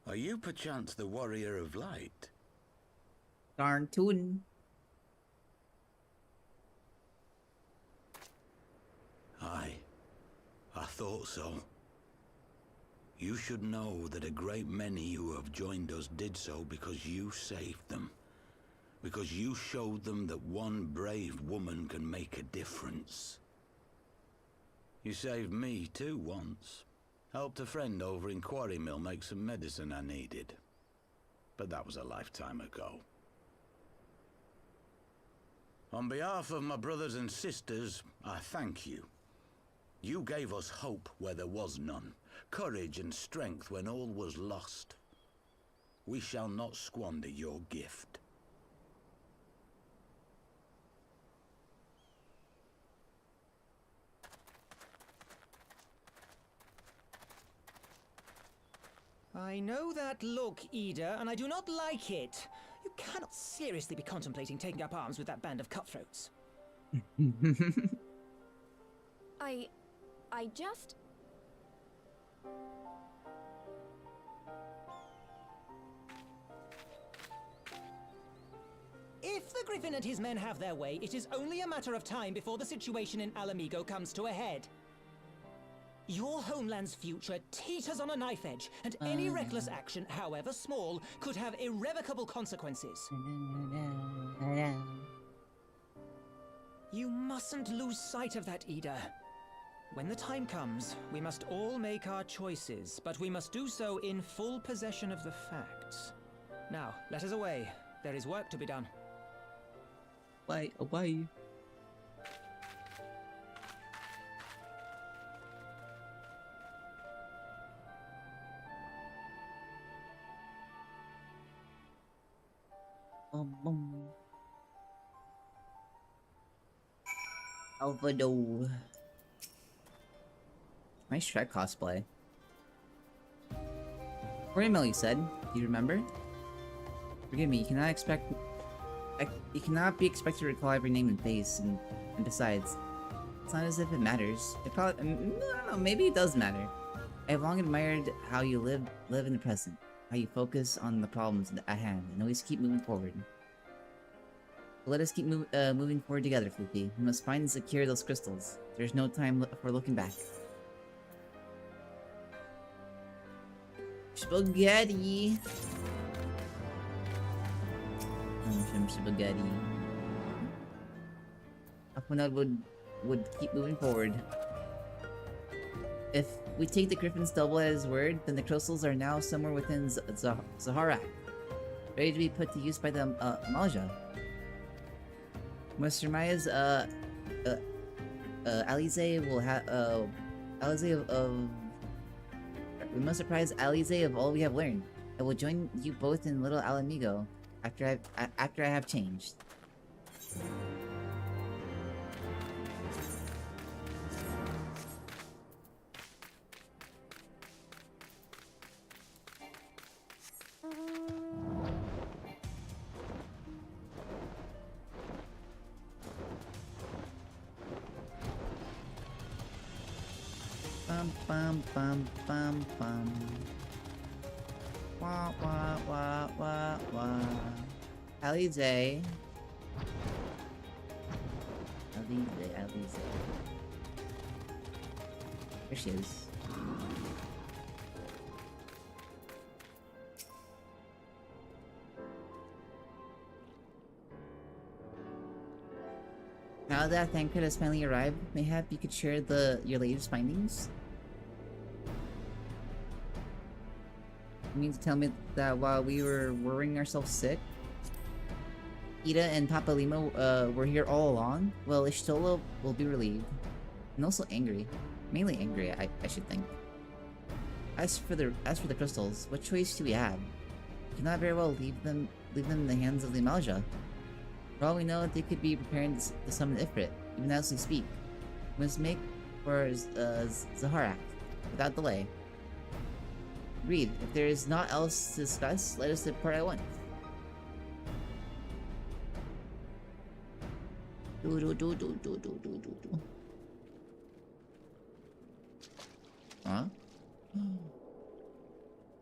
Are you perchance the Warrior of Light? Darn tootin'. Aye, I thought so. You should know that a great many who have joined us did so because you saved them. Because you showed them that one brave woman can make a difference. You saved me too once. Helped a friend over in Quarry Mill make some medicine I needed. But that was a lifetime ago. On behalf of my brothers and sisters, I thank you. You gave us hope where there was none, courage and strength when all was lost. We shall not squander your gift. I know that look, Ida, and I do not like it. You cannot seriously be contemplating taking up arms with that band of cutthroats. I just... If the Griffin and his men have their way, it is only a matter of time before the situation in Alamigo comes to a head. Your homeland's future teeters on a knife edge, and any reckless action, however small, could have irrevocable consequences. You mustn't lose sight of that, Ida. When the time comes, we must all make our choices, but we must do so in full possession of the facts. Now, let us away. There is work to be done. Away, away. Alvado. Nice Shrek cosplay. Mill, you said. Do you remember? Forgive me, you cannot be expected to recall every name and face, and besides, it's not as if it matters. It probably, I don't know, maybe it does matter. I have long admired how you live in the present, how you focus on the problems at hand, and always keep moving forward. Let us keep moving forward together, Floofy. We must find and secure those crystals. There's no time for looking back. Spaghetti! Some spaghetti. Apunad would keep moving forward. If we take the Griffin's double at his word, then the crystals are now somewhere within Zaharak, ready to be put to use by the Amalja. Must surmise, Alize will have, Alize of... We must surprise Alize of all we have learned. I will join you both in Little Alamigo after I have changed. Bum bum bum bum bum. Wah wah wah wah wah. Alize. Alize. There she is. Now that Thancred has finally arrived, mayhap you could share your latest findings? You mean to tell me that while we were worrying ourselves sick, Ida and Papa Limo were here all along? Well, Ishtola will be relieved. And also angry. Mainly angry, I should think. As for the crystals, what choice do we have? We cannot very well leave them in the hands of the Amalja. For all we know, they could be preparing to summon Ifrit, even as we speak. We must make for Zaharak, without delay. Agreed. If there is naught else to discuss, let us depart at once. Huh?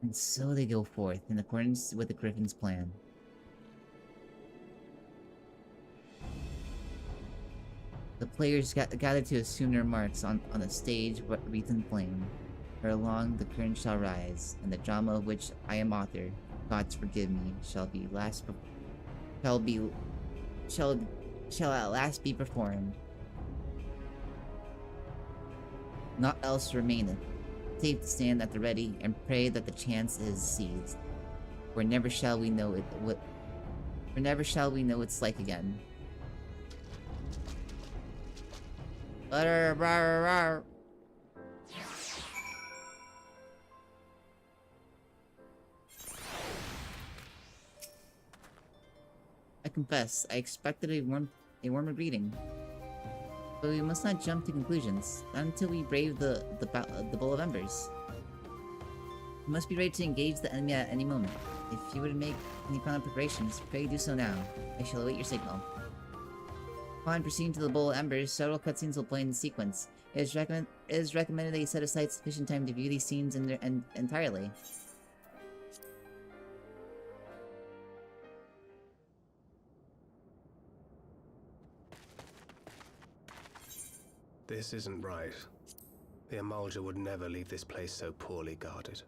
And so they go forth, in accordance with the Griffin's plan. The players gather to assume their marks on the stage wreathed in flame, where along the curtain shall rise, and the drama of which I am author, gods forgive me, shall at last be performed. Naught else remaineth, save to stand at the ready and pray that the chance is seized. For never shall we know its like again. I confess, I expected a warmer greeting. But we must not jump to conclusions, not until we brave the Bowl of Embers. We must be ready to engage the enemy at any moment. If you were to make any final preparations, pray do so now. I shall await your signal. Upon proceeding to the Bowl of Embers, several cutscenes will play in sequence. It is recommended that you set aside sufficient time to view these scenes entirely. This isn't right. The Amalja would never leave this place so poorly guarded.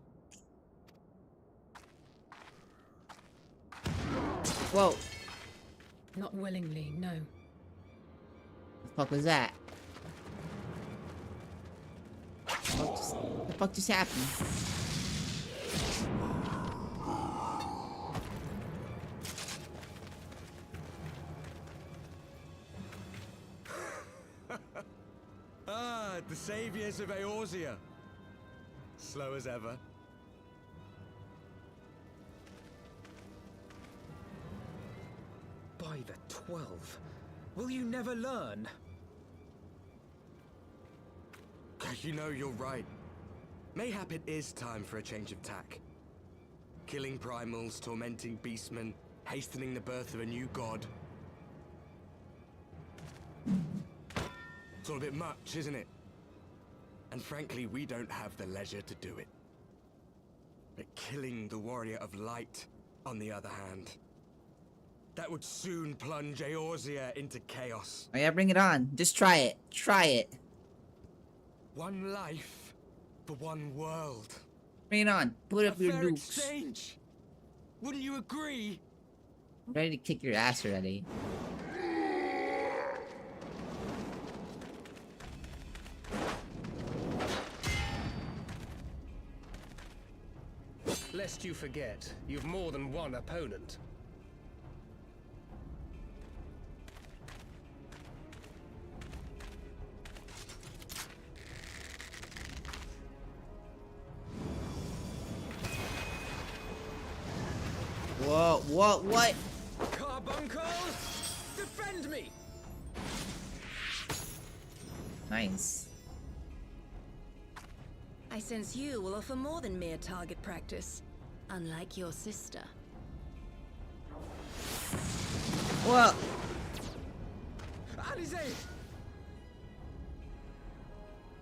Whoa! Not willingly, no. The fuck was that? The fuck just happened? The saviors of Eorzea. Slow as ever. By the 12. Will you never learn? You know, you're right. Mayhap it is time for a change of tack. Killing primals, tormenting beastmen, hastening the birth of a new god. It's all a bit much, isn't it? And frankly, we don't have the leisure to do it. But killing the warrior of light, on the other hand, that would soon plunge Eorzea into chaos. Oh yeah, bring it on. Just try it. Try it. One life for one world. Bring it on. Put up your fair nukes. exchange. Wouldn't you agree? I'm ready to kick your ass already. Lest you forget, you've more than one opponent. What? Carbuncles! Defend me! Nice. I sense you will offer more than mere target practice, unlike your sister. What? Alizé!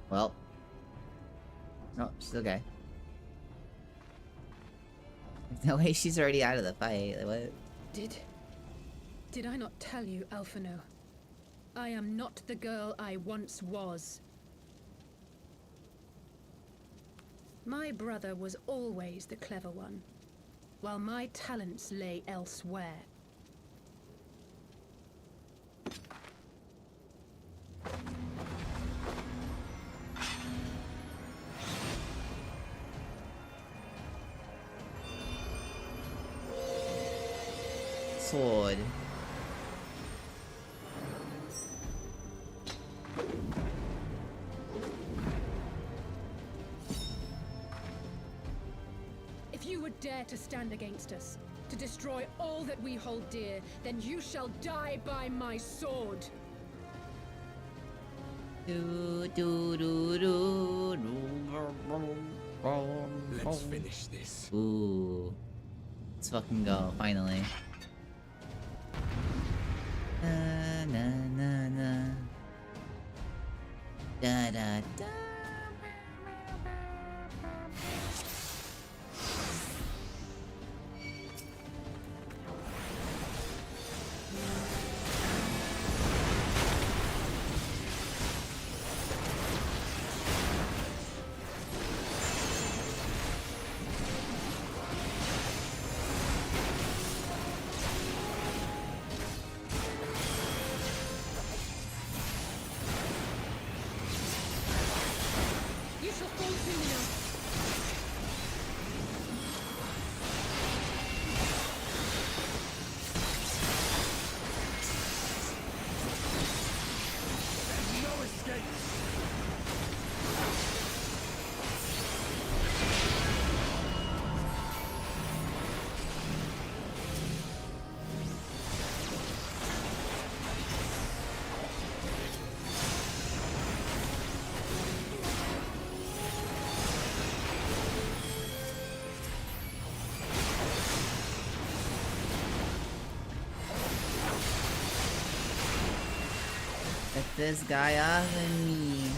Well. No, she's okay. No way, she's already out of the fight. Like, what? Did I not tell you, Alphino? I am not the girl I once was. My brother was always the clever one, while my talents lay elsewhere. Sword. If you would dare to stand against us, to destroy all that we hold dear, then you shall die by my sword. Let's finish this. Ooh. Let's fucking go, finally. Na na na na. Da da da. You shall fall soon enough. No escape! Get this guy off of me.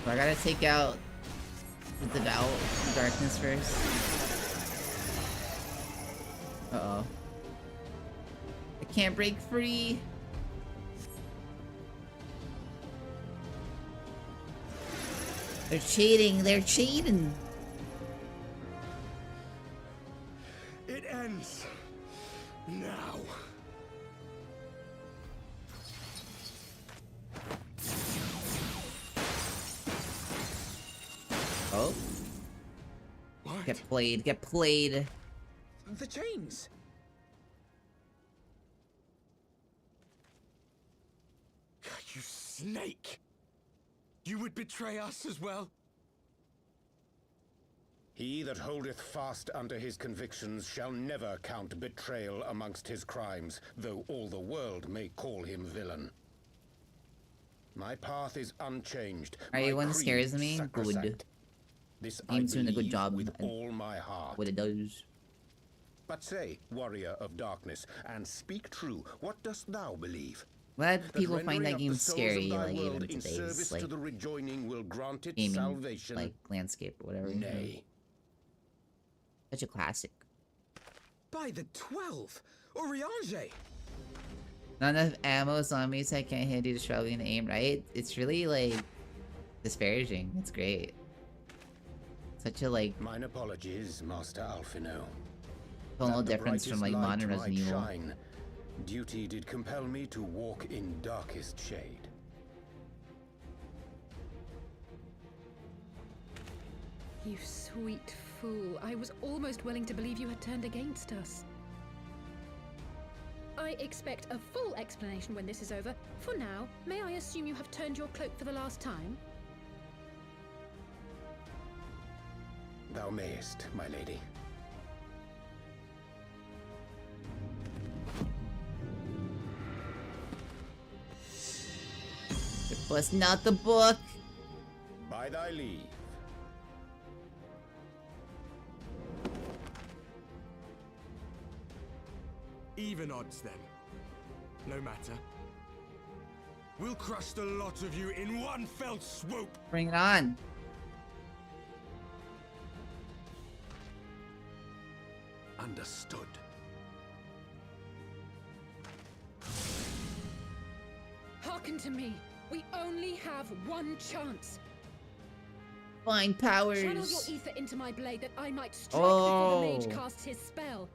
I gotta take out the Devout Darkness first. Uh-oh. I can't break free! They're cheating! They're cheating! It ends now. Oh. What? Get played, get played. The chains! You snake! You would betray us as well? He that holdeth fast unto his convictions shall never count betrayal amongst his crimes, though all the world may call him villain. My path is unchanged. Everyone my creed scares me. sacrosanct. Good. This Game's I doing a good believe job with at all my heart. what it does. But say, warrior of darkness, and speak true, what dost thou believe? Glad That people find rendering that up game the souls scary, of thy like world even in today's service like to the rejoining will grant it gaming, salvation. like landscape or whatever. Nay. Such a classic. By the 12! Oriange! Not enough ammo, zombies, I can't handle struggling to aim right. It's really like disparaging. It's great. Such a like Mine apologies, Master Alphino. tonal difference from like modern Resident Evil. Shine, duty did compel me to walk in darkest shade. You sweet fool. I was almost willing to believe you had turned against us. I expect a full explanation when this is over. For now, may I assume you have turned your cloak for the last time? Thou mayest, my lady. You're busting out the book. By thy leave. Even odds, then. No matter. We'll crush the lot of you in one fell swoop! Bring it on. Understood. Hearken to me. We only have one chance. Find powers. Channel your ether into my blade that I might strike before the mage casts his spell.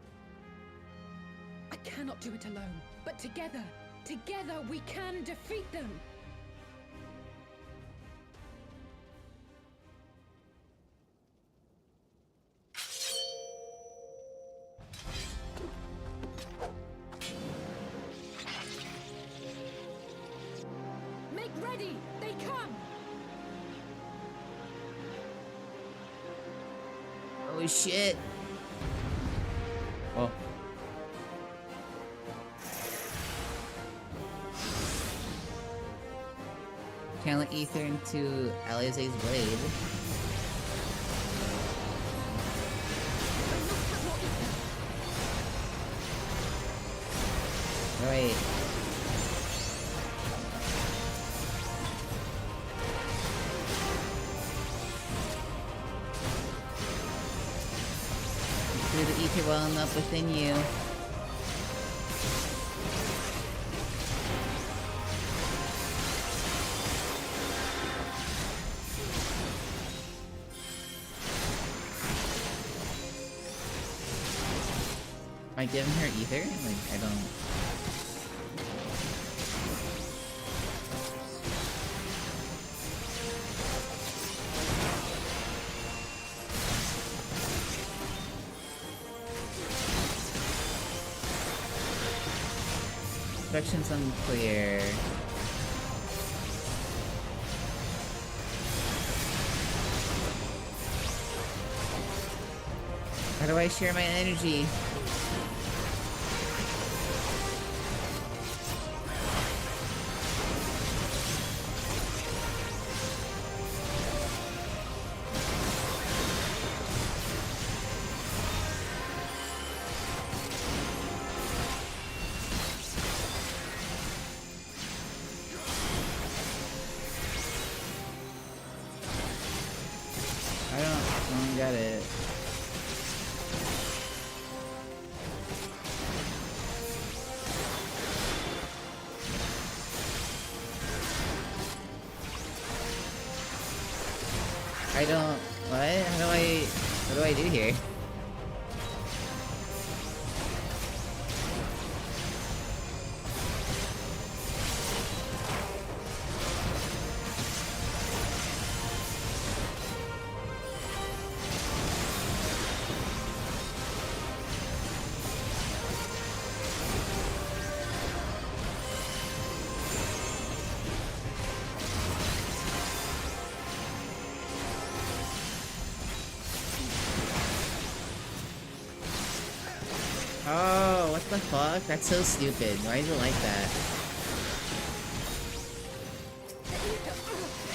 I cannot do it alone, but together we can defeat them. Make ready! They come! Oh shit. Oh. Channel ether into Alize's blade. Right. Do the ether welling up within you. Am I giving her ether? Like, I don't... Instructions unclear. How do I share my energy? I don't get it. I don't... What? What do I do here? Oh, what the fuck? That's so stupid. Why is it like that?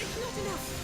It's not enough!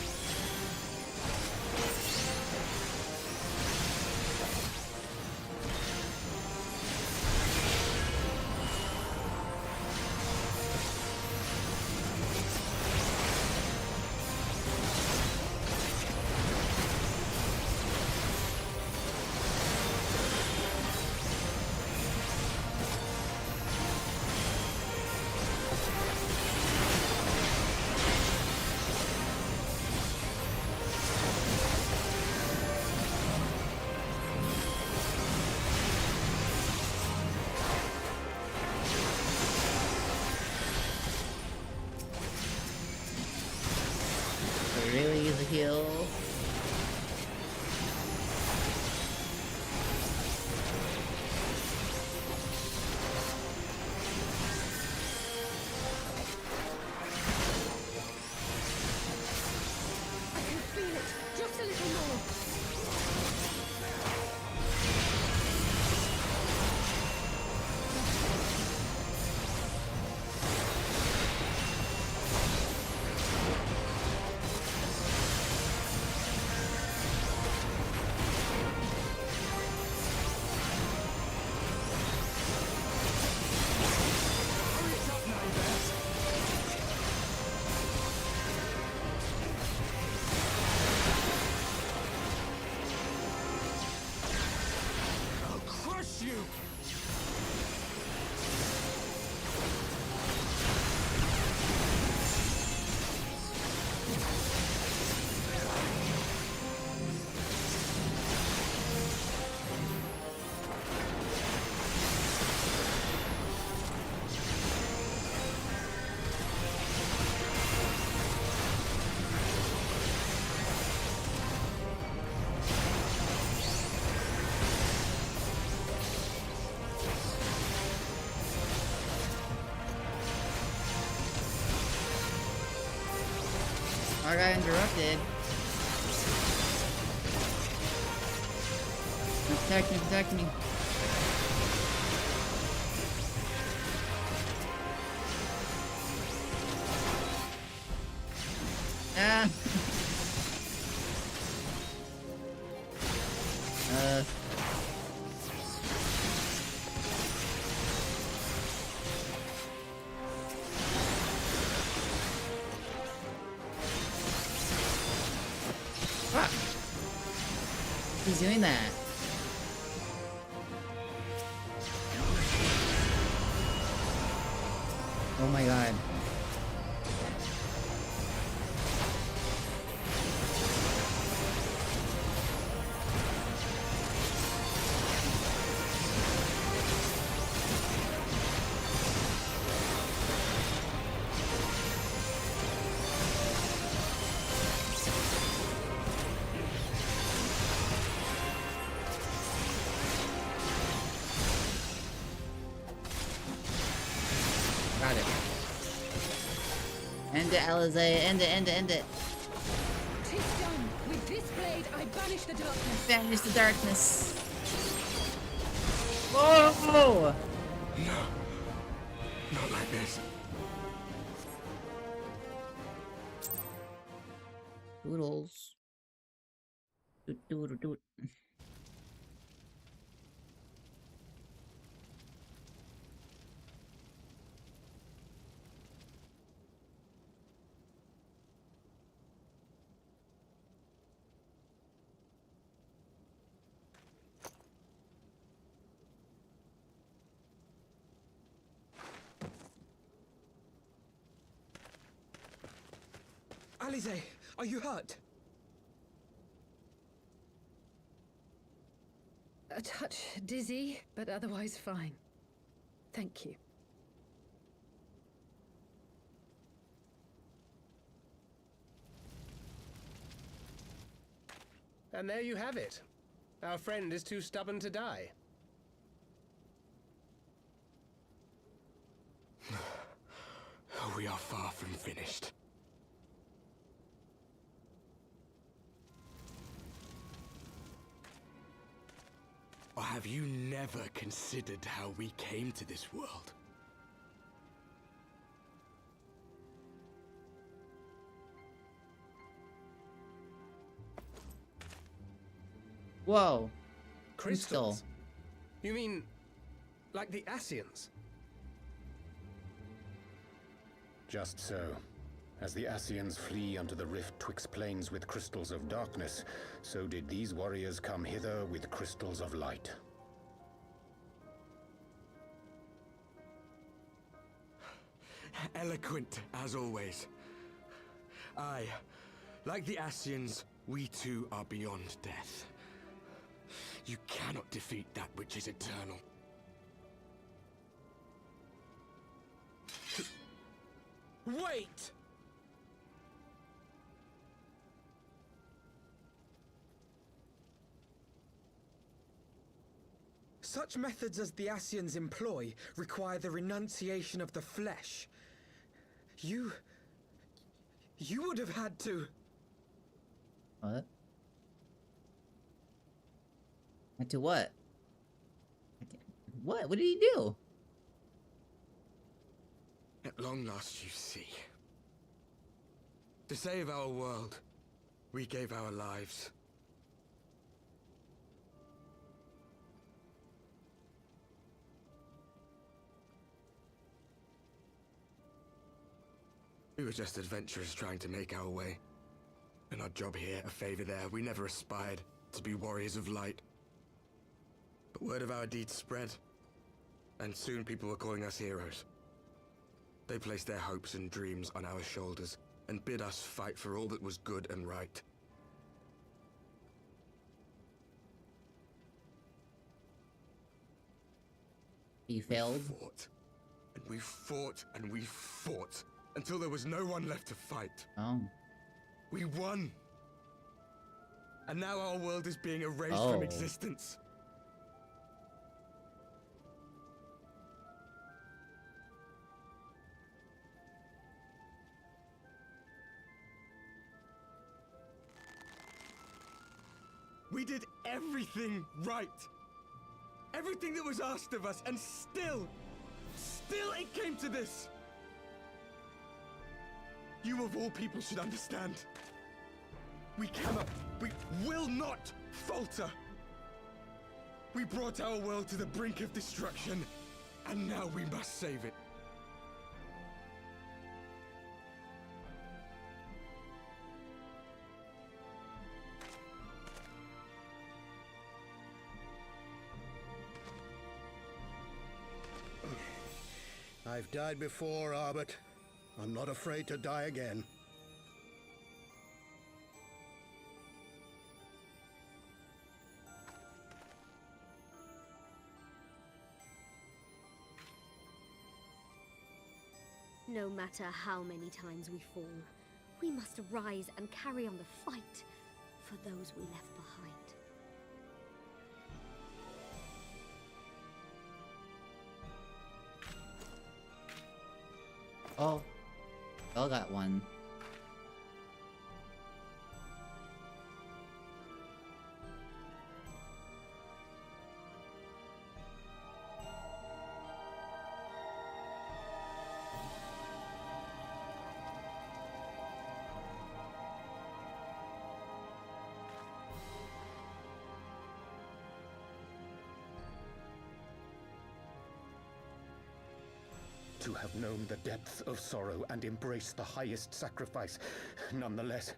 kill. I can feel it. Just a little more. I'll crush you! I got interrupted. Protect me, protect me. Ah. Fuck. He's doing that. Oh my god. Got it. End it, Alize. End it, end it, end it. Tis done. With this blade, I banish the darkness. Banish the darkness. Whoa! No. Not like this. Doodles. Doot, doot, doot. Alize, are you hurt? A touch dizzy, but otherwise fine. Thank you. And there you have it. Our friend is too stubborn to die. We are far from finished. Or have you never considered how we came to this world? Whoa. Crystals? You mean, like the Ascians? Just so. As the Ascians flee unto the rift twixt planes with crystals of darkness, so did these warriors come hither with crystals of light. Eloquent, as always. Aye, like the Ascians, we too are beyond death. You cannot defeat that which is eternal. Wait! Such methods as the Asians employ require the renunciation of the flesh. You would have had to... What? Had to what? What? What did he do? At long last you see. To save our world, we gave our lives. We were just adventurers trying to make our way. An odd job here, a favor there. We never aspired to be warriors of light. But word of our deeds spread, and soon people were calling us heroes. They placed their hopes and dreams on our shoulders, and bid us fight for all that was good and right. You failed? We fought, and we fought, and we fought, until there was no one left to fight. Oh. We won! And now our world is being erased from existence. We did everything right. Everything that was asked of us, and still it came to this. You of all people should understand. We cannot, we will not falter. We brought our world to the brink of destruction, and now we must save it. I've died before, Arbet. I'm not afraid to die again. No matter how many times we fall, we must arise and carry on the fight for those we left behind. Oh. Y'all got one. To have known the depth of sorrow and embraced the highest sacrifice. Nonetheless,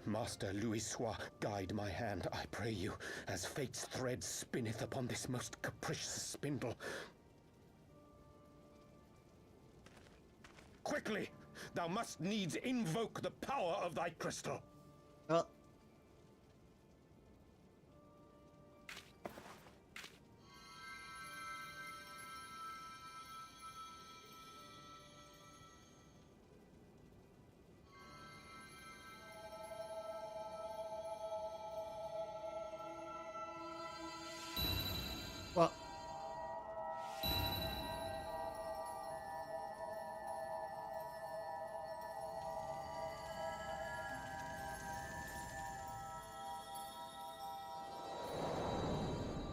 Master Louis-Sois, guide my hand, I pray you, as fate's thread spinneth upon this most capricious spindle. Quickly! Thou must needs invoke the power of thy crystal. Well... Well...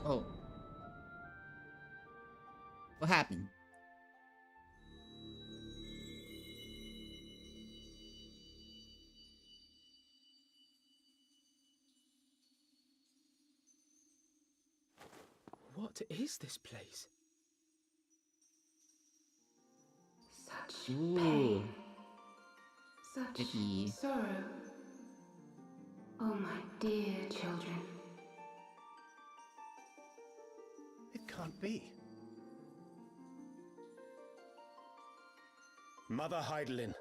Oh. What happened? What is this place? Such Ooh. pain. Such Icky. sorrow. Oh, my dear children. It can't be. Mother Heidelin,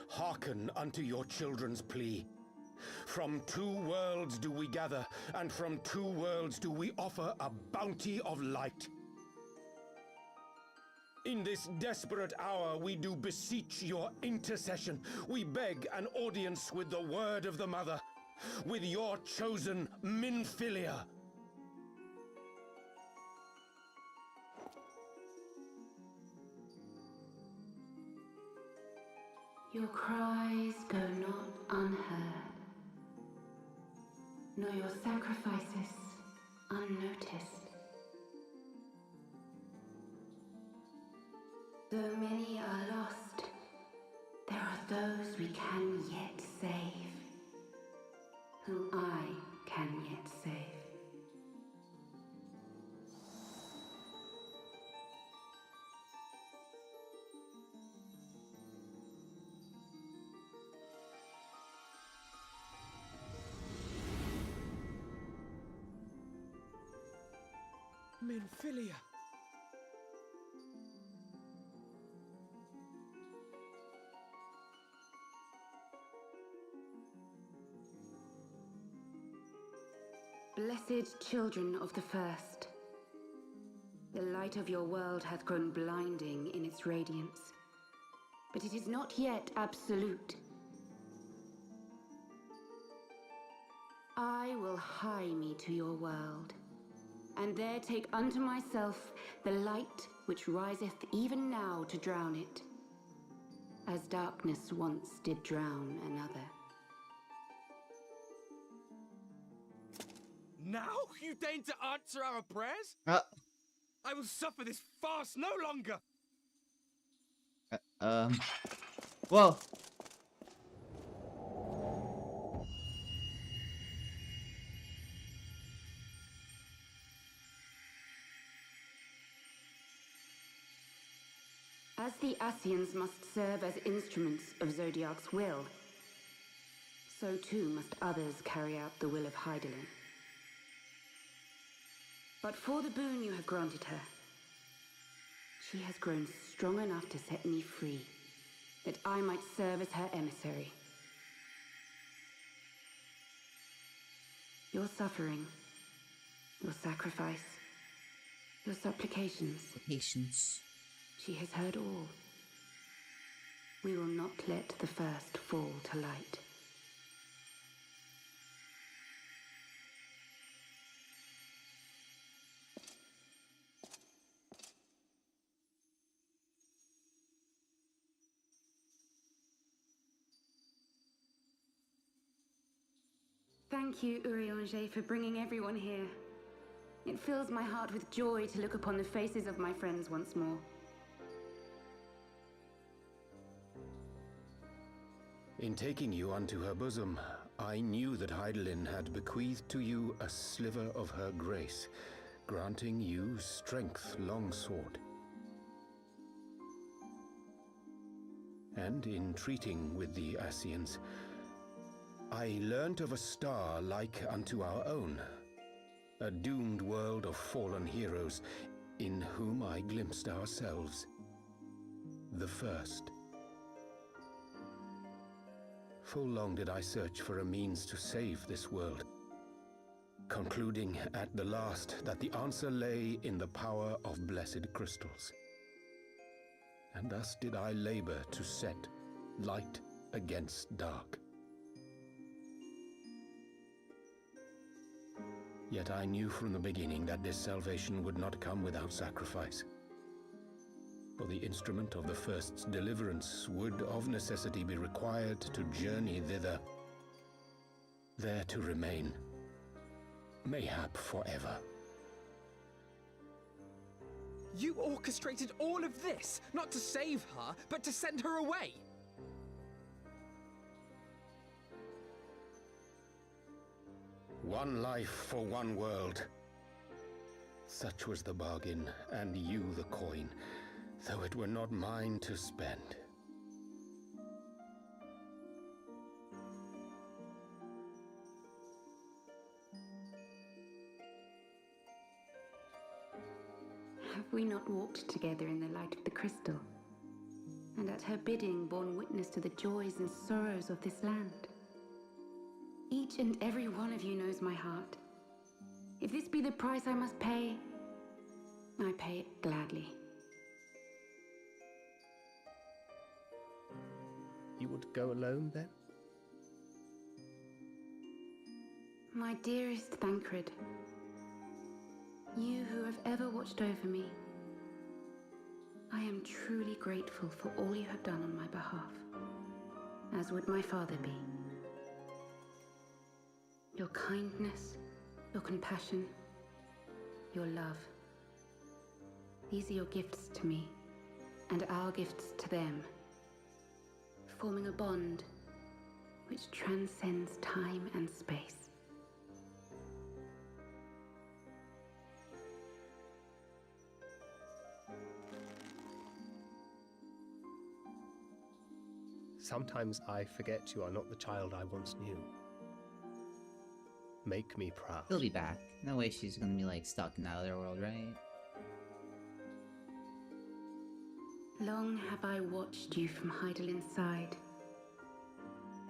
hearken unto your children's plea. From two worlds do we gather, and from two worlds do we offer a bounty of light. In this desperate hour we do beseech your intercession. We beg an audience with the word of the mother, with your chosen Minfilia. Your cries go not unheard, nor your sacrifices unnoticed. Though many are lost, there are those we can yet save, whom I can yet save. Minfilia. Blessed children of the First, the light of your world hath grown blinding in its radiance, but it is not yet absolute. I will hie me to your world, and there take unto myself the light which riseth even now to drown it, as darkness once did drown another. Now you deign to answer our prayers? I will suffer this farce no longer. Whoa. As the Ascians must serve as instruments of Zodiark's will, so too must others carry out the will of Hydaelyn. But for the boon you have granted her, she has grown strong enough to set me free, that I might serve as her emissary. Your suffering, your sacrifice, your supplications. She has heard all. We will not let the first fall to light. Thank you, Urianger, for bringing everyone here. It fills my heart with joy to look upon the faces of my friends once more. In taking you unto her bosom, I knew that Hydaelyn had bequeathed to you a sliver of her grace, granting you strength longsword. And in treating with the Ascians, I learnt of a star like unto our own, a doomed world of fallen heroes, in whom I glimpsed ourselves, the first. Full long did I search for a means to save this world, concluding at the last that the answer lay in the power of blessed crystals. And thus did I labor to set light against dark. Yet I knew from the beginning that this salvation would not come without sacrifice. For the instrument of the First's deliverance would of necessity be required to journey thither, there to remain, mayhap forever. You orchestrated all of this, not to save her, but to send her away. One life for one world. Such was the bargain, and you the coin, though it were not mine to spend. Have we not walked together in the light of the crystal, and at her bidding borne witness to the joys and sorrows of this land? Each and every one of you knows my heart. If this be the price I must pay, I pay it gladly. You would go alone, then? My dearest Thancred, you who have ever watched over me, I am truly grateful for all you have done on my behalf. as would my father be. Your kindness, your compassion, your love. These are your gifts to me, and our gifts to them, forming a bond which transcends time and space. Sometimes I forget you are not the child I once knew. Make me proud. She'll be back. No way she's gonna be like stuck in that other world, right? Long have I watched you from Heidelin side,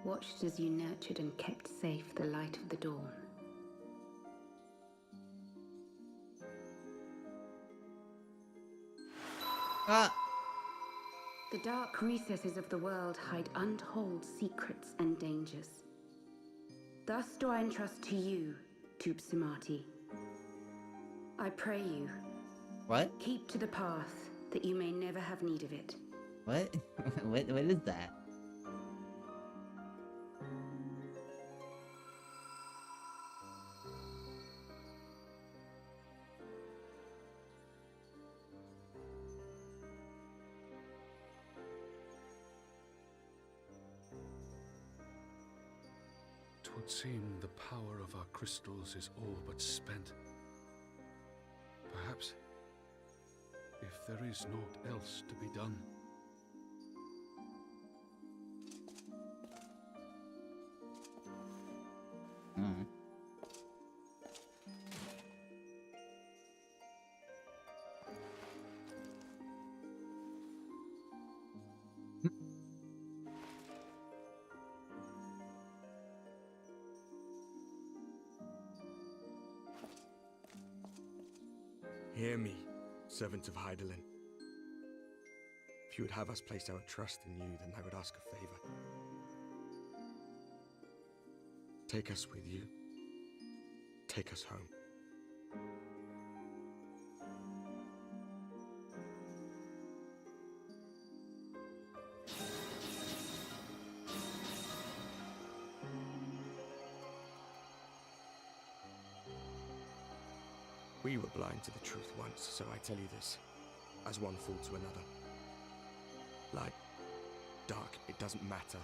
watched as you nurtured and kept safe the light of the dawn. Ah! The dark recesses of the world hide untold secrets and dangers. Thus do I entrust to you, Tupsimati. I pray you. What? Keep to the path, that you may never have need of it. What? What is that? Twould seem the power of our crystals is all but spent. Perhaps, if there is naught else to be done. Hear me, servant of Heidelin. If you would have us place our trust in you, then I would ask a favor. Take us with you. Take us home. We were blind to the truth once, so I tell you this, as one fool to another. Light, dark, it doesn't matter.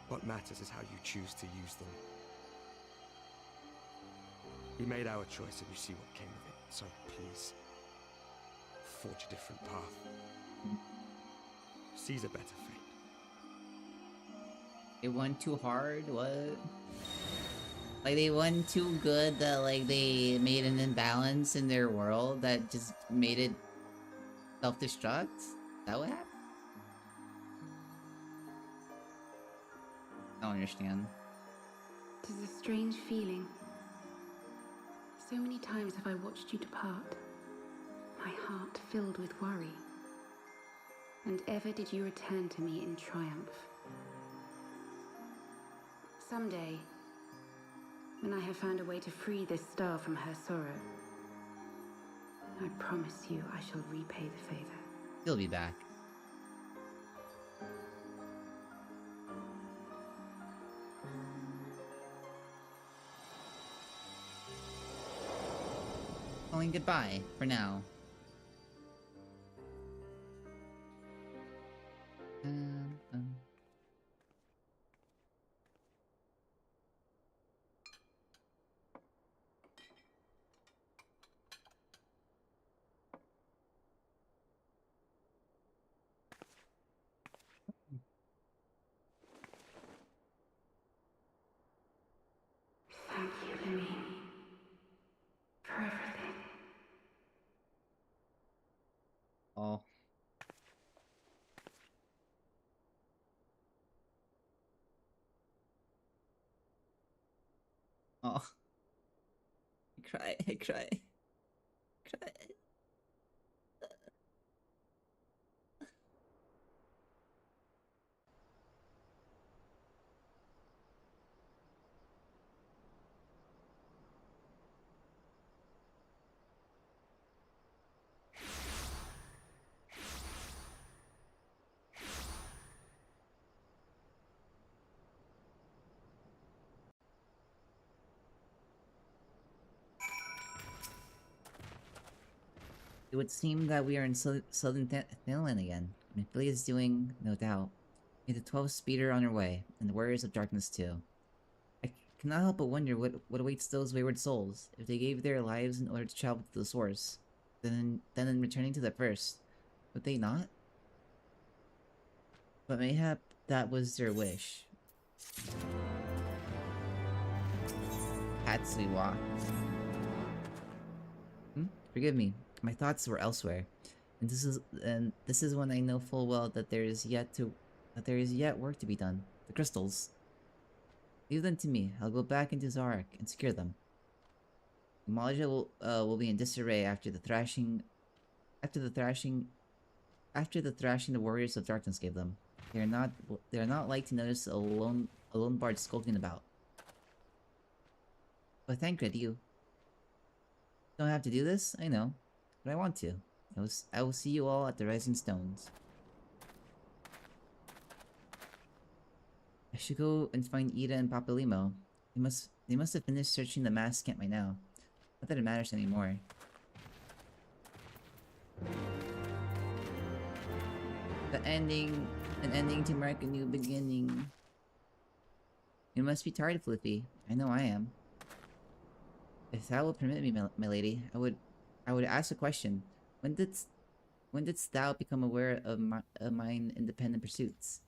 What matters is how you choose to use them. We made our choice and you see what came of it, so please, forge a different path. Seize a better fate. It went too hard? What? Like, they went too good that, like, they made an imbalance in their world that just made it self-destruct? Is that what happened? I don't understand. 'Tis a strange feeling. So many times have I watched you depart, my heart filled with worry. And ever did you return to me in triumph. Someday, when I have found a way to free this star from her sorrow, I promise you I shall repay the favor. He'll be back. Calling goodbye for now. Thank you, Lemmy, for everything. Oh. Oh. I cry, I cry. Cry. It would seem that we are in southern Finland again. Philly is doing, no doubt. May the 12 speeder on her way, and the warriors of darkness too. I cannot help but wonder what awaits those wayward souls, if they gave their lives in order to travel to the source. Then in returning to the first, would they not? But mayhap that was their wish. Hatsuiwa. Forgive me, my thoughts were elsewhere. And this is when I know full well that there is yet work to be done. The crystals. Leave them to me. I'll go back into Zarak and secure them. Malaja will be in disarray after the thrashing the warriors of darkness gave them. They are not like to notice a lone bard skulking about. But Thancred, you don't have to do this, I know, but I want to. I will see you all at the Rising Stones. I should go and find Ida and Papalimo. They must have finished searching the mass camp by now. Not that it matters anymore. An ending to mark a new beginning. You must be tired, Floofy. I know I am. If that will permit me, my lady, I would ask a question. When didst thou become aware of mine independent pursuits?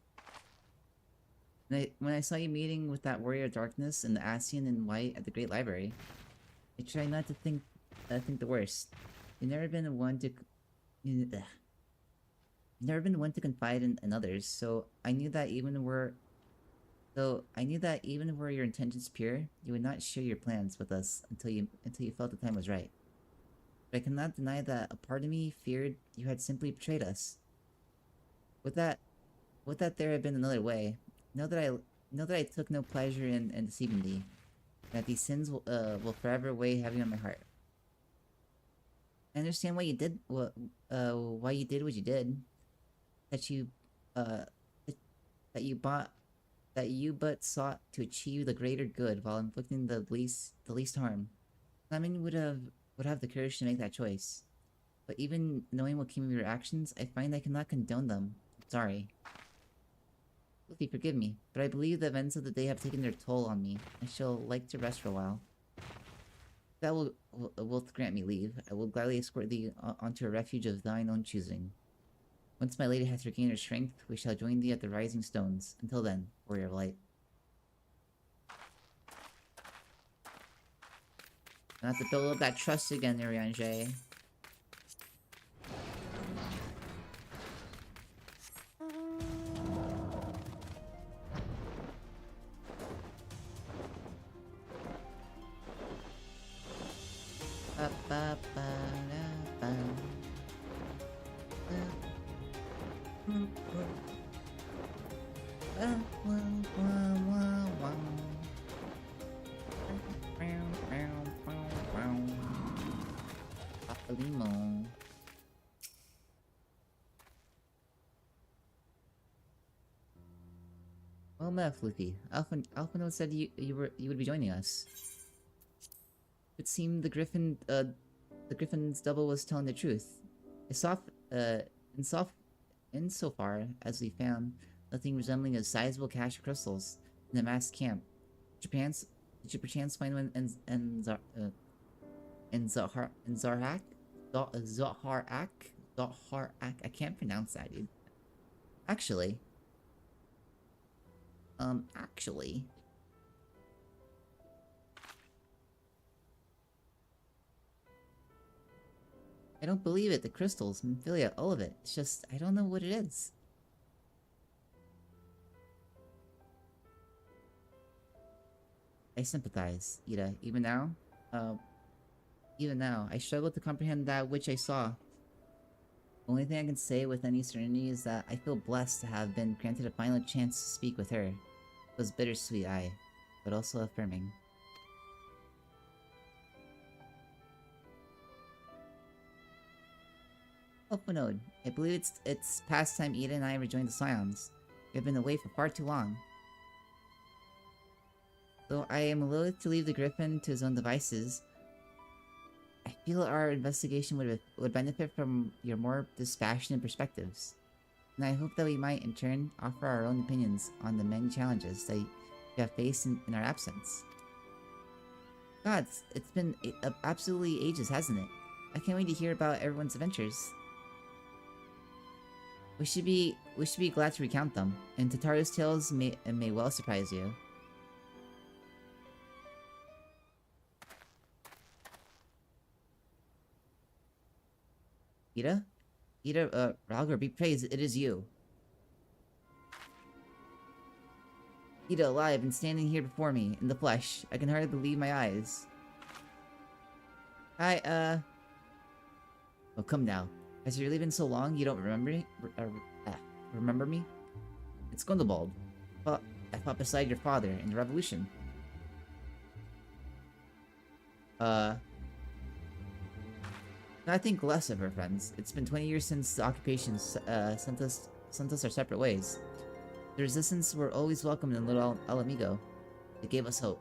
When I saw you meeting with that warrior of darkness and the Asian in white at the Great Library, I try not to think the worst. You've never been one to confide in others, so I knew that even were your intentions pure, you would not share your plans with us until you felt the time was right. But I cannot deny that a part of me feared you had simply betrayed us. Would that there had been another way. Know that I took no pleasure in deceiving thee. That these sins will forever weigh heavy on my heart. I understand why you did what you did. That you but sought to achieve the greater good while inflicting the least harm. Not many would have the courage to make that choice. But even knowing what came of your actions, I find I cannot condone them. I'm sorry. Floofy, forgive me, but I believe the events of the day have taken their toll on me. I shall like to rest for a while. If thou wilt grant me leave, I will gladly escort thee onto a refuge of thine own choosing. Once my lady hath regained her strength, we shall join thee at the Rising Stones. Until then, warrior of light. I have to build up that trust again, Urianger. Well met, Floofy. Alphino said you would be joining us. It seemed the Griffin's double was telling the truth. Insofar as we found nothing resembling a sizable cache of crystals in the mass camp. Did you perchance find one in Zaharak? I can't pronounce that, dude. Actually. I don't believe it. The crystals, Memphilia, all of it. It's just, I don't know what it is. I sympathize, Ida. Even now, I struggle to comprehend that which I saw. The only thing I can say with any certainty is that I feel blessed to have been granted a final chance to speak with her. It was bittersweet, aye, but also affirming. Opinode, I believe it's past time Ida and I rejoined the Scions. We have been away for far too long. Though I am loath to leave the Griffin to his own devices, I feel our investigation would benefit from your more dispassionate perspectives, and I hope that we might, in turn, offer our own opinions on the many challenges that you have faced in our absence. God, it's been absolutely ages, hasn't it? I can't wait to hear about everyone's adventures. We should be glad to recount them, and Tataru's tales may well surprise you. Ida? Ida, Ralgor, be praised, it is you. Ida, alive and standing here before me, in the flesh. I can hardly believe my eyes. Hi, Oh, come now. Has you really been so long you don't remember me? Remember me? It's Gundobald. I fought beside your father in the revolution. I think less of her friends. It's been 20 years since the occupation sent us our separate ways. The resistance were always welcome in little Alamigo. It gave us hope.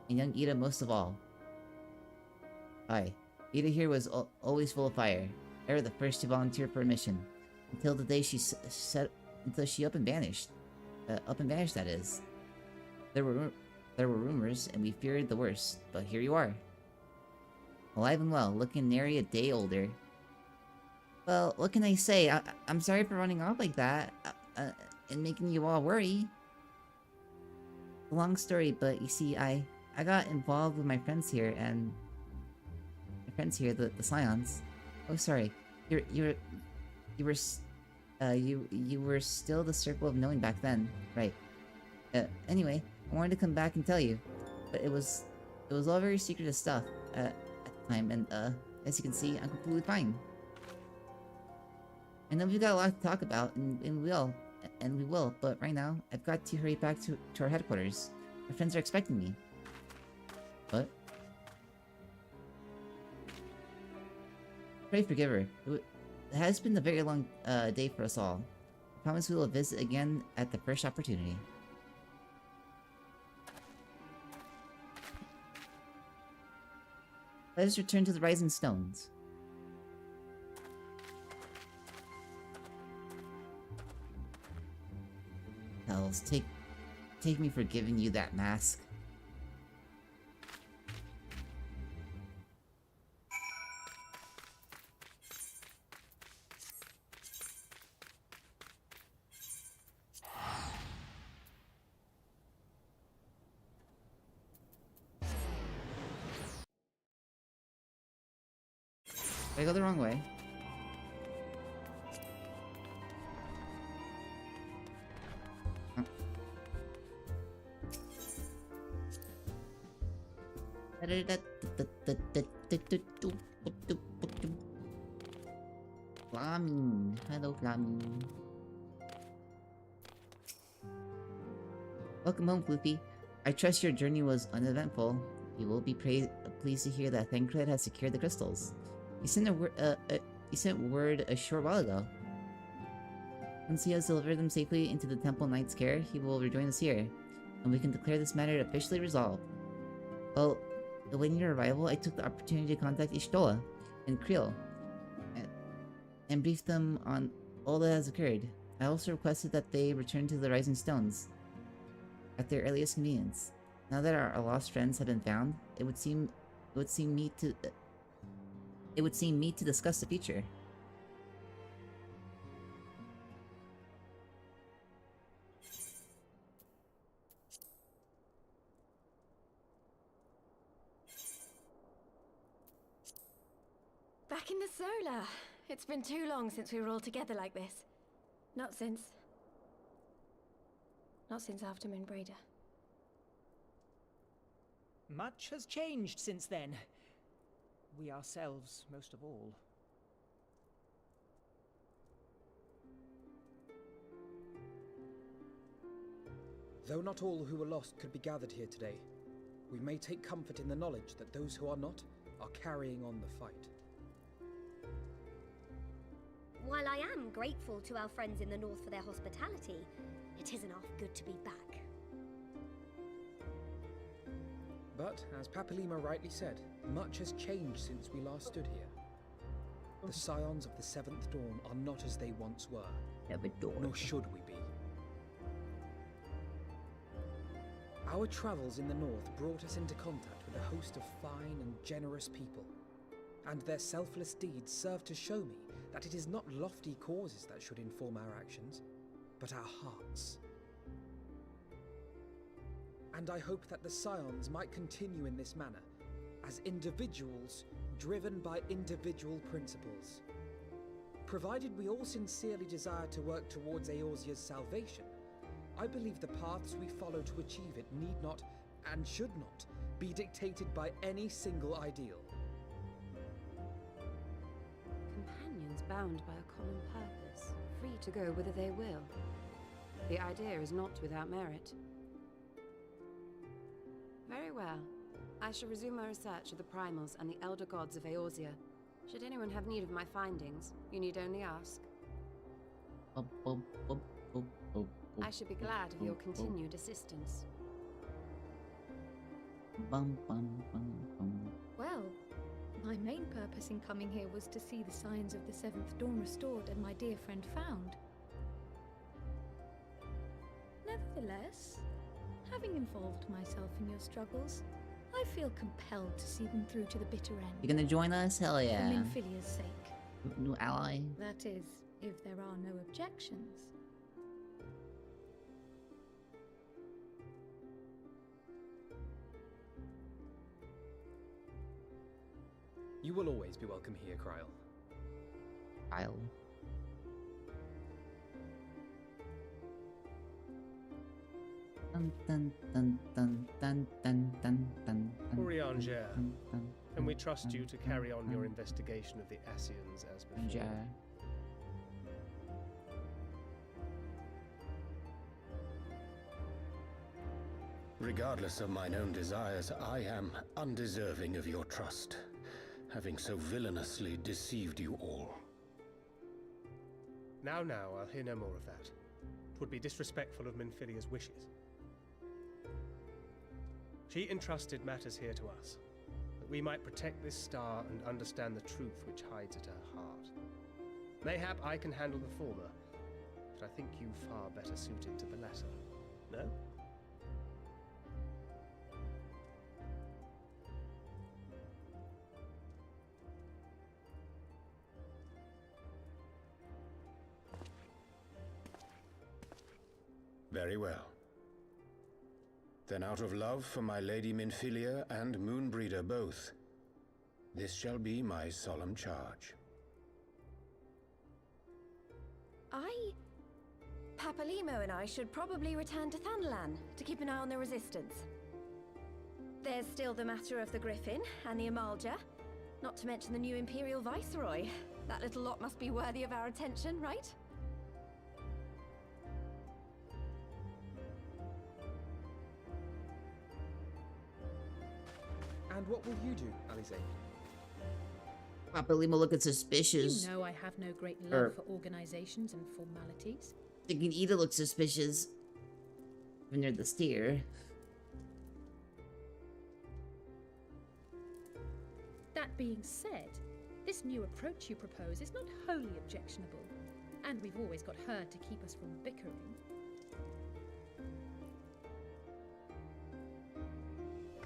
And young Ida most of all. Aye. Ida here was always full of fire. Ever the first to volunteer for a mission. Until the day until she up and vanished. Up and vanished, that is. There were rumors, and we feared the worst. But here you are. Alive and well, looking nary a day older. Well, what can I say? I'm sorry for running off like that. And making you all worry. A long story, but you see, I got involved with my friends here, and... My friends here, the Scions. Oh, sorry. You were still the circle of knowing back then. Right. Anyway, I wanted to come back and tell you. But it was all very secretive stuff, at the time, and, as you can see, I'm completely fine. I know we've got a lot to talk about, and we will, but right now, I've got to hurry back to our headquarters. My friends are expecting me. What? Pray forgive her. It has been a very long day for us all. I promise we will visit again at the first opportunity. Let us return to the Rising Stones. Hells, take me for giving you that mask. I go the wrong way. Flaming. Hello, Flaming. Welcome home, Floofy. I trust your journey was uneventful. You will be pleased to hear that Thancred has secured the crystals. You sent word a short while ago. Once he has delivered them safely into the Temple Knight's care, he will rejoin us here, and we can declare this matter officially resolved. Well, awaiting your arrival, I took the opportunity to contact Ishtola and Creel, and brief them on all that has occurred. I also requested that they return to the Rising Stones at their earliest convenience. Now that our lost friends have been found, it would seem meet to discuss the future. Back in the Solar. It's been too long since we were all together like this. Not since after Moonbraider. Much has changed since then. We ourselves, most of all. Though not all who were lost could be gathered here today, we may take comfort in the knowledge that those who are not are carrying on the fight. While I am grateful to our friends in the north for their hospitality, it isn't half good to be back. But, as Papalima rightly said, much has changed since we last stood here. The scions of the Seventh Dawn are not as they once were. Nor should we be. Our travels in the north brought us into contact with a host of fine and generous people, and their selfless deeds serve to show me that it is not lofty causes that should inform our actions, but our hearts. And I hope that the scions might continue in this manner, as individuals driven by individual principles. Provided we all sincerely desire to work towards Eorzea's salvation, I believe the paths we follow to achieve it need not, and should not, be dictated by any single ideal. Companions bound by a common purpose, free to go whither they will. The idea is not without merit. Very well. I shall resume my research of the primals and the elder gods of Eorzea. Should anyone have need of my findings, you need only ask. I should be glad of your continued assistance. Well, my main purpose in coming here was to see the signs of the Seventh Dawn restored and my dear friend found. Nevertheless, having involved myself in your struggles, I feel compelled to see them through to the bitter end. You gonna join us? Hell yeah. For Minfilia's sake. New ally? That is, if there are no objections. You will always be welcome here, Kryl. Kryl? Dun dun dun dun dun dun dun dun. Urianger, can we trust you to carry on your investigation of the Ascians as before? Regardless of mine own desires, I am undeserving of your trust, having so villainously deceived you all. Now, I'll hear no more of that. 'Twould be disrespectful of Minfilia's wishes. She entrusted matters here to us, that we might protect this star and understand the truth which hides at her heart. Mayhap I can handle the former, but I think you far better suited to the latter. No? Very well. Then out of love for my Lady Minfilia and Moonbreeder both, this shall be my solemn charge. Papalimo and I should probably return to Thanalan to keep an eye on the Resistance. There's still the matter of the Griffin and the Amalja, not to mention the new Imperial Viceroy. That little lot must be worthy of our attention, right? And what will you do, Alize? Papalimo looking suspicious. You know I have no great love for organizations and formalities. Thinking Ida looks suspicious when they're the steer. That being said, this new approach you propose is not wholly objectionable, and we've always got her to keep us from bickering.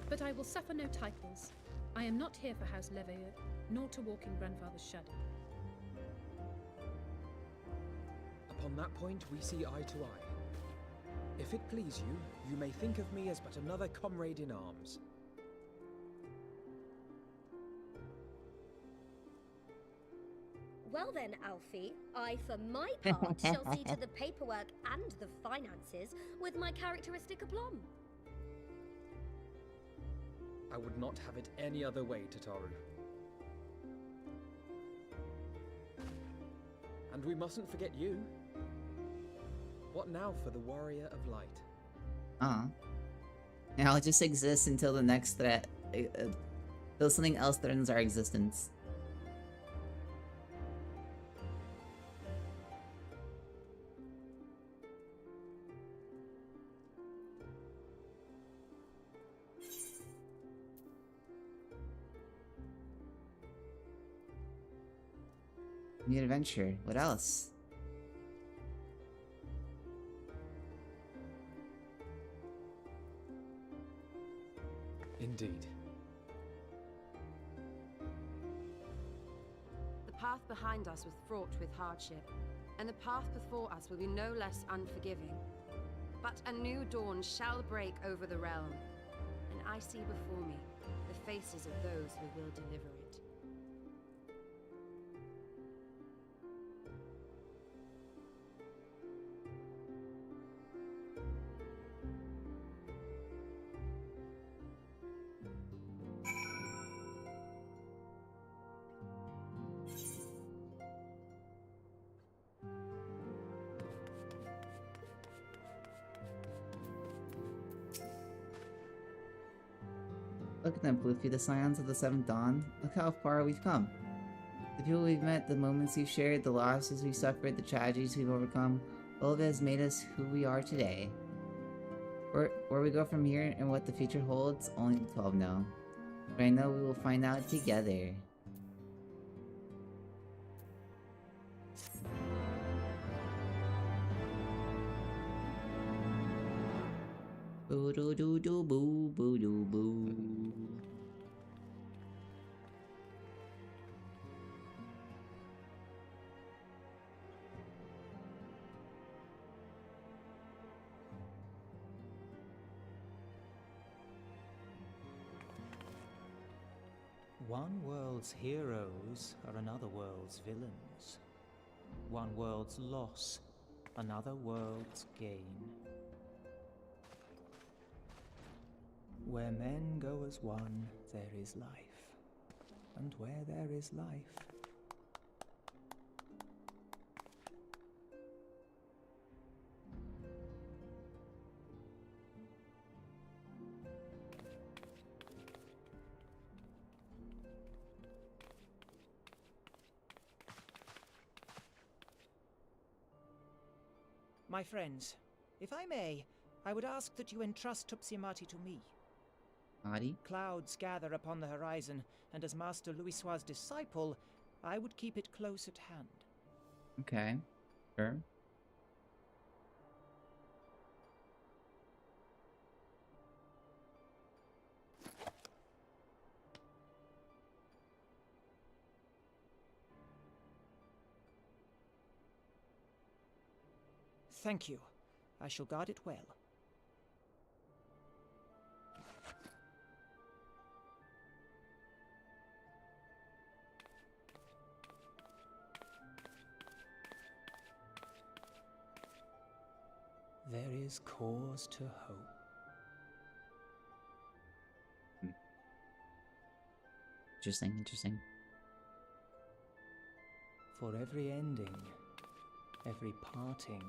But I will suffer no titles. I am not here for House Leveilleur, nor to walk in Grandfather's shadow. Upon that point, we see eye to eye. If it please you, you may think of me as but another comrade in arms. Well then, Alfie, I for my part shall see to the paperwork and the finances with my characteristic aplomb. I would not have it any other way, Tataru. And we mustn't forget you. What now for the Warrior of Light? Now it just exists until the next threat. Till something else threatens our existence. New adventure. What else? Indeed. The path behind us was fraught with hardship, and the path before us will be no less unforgiving. But a new dawn shall break over the realm, and I see before me the faces of those who will deliver it. Look at them, Floofy, the scions of the Seventh Dawn. Look how far we've come. The people we've met, the moments we've shared, the losses we've suffered, the tragedies we've overcome, all of it has made us who we are today. Where we go from here and what the future holds, only the 12 know. But I know we will find out together. Boo doo doo doo boo boo doo boo. One world's heroes are another world's villains. One world's loss, another world's gain. Where men go as one, there is life. And where there is life, My friends, if I may, I would ask that you entrust Tupsimati to me. Adi? Clouds gather upon the horizon, and as Master Louisoix's disciple, I would keep it close at hand. Okay. Sure. Thank you. I shall guard it well. there is cause to hope. Interesting, interesting. For every ending, every parting,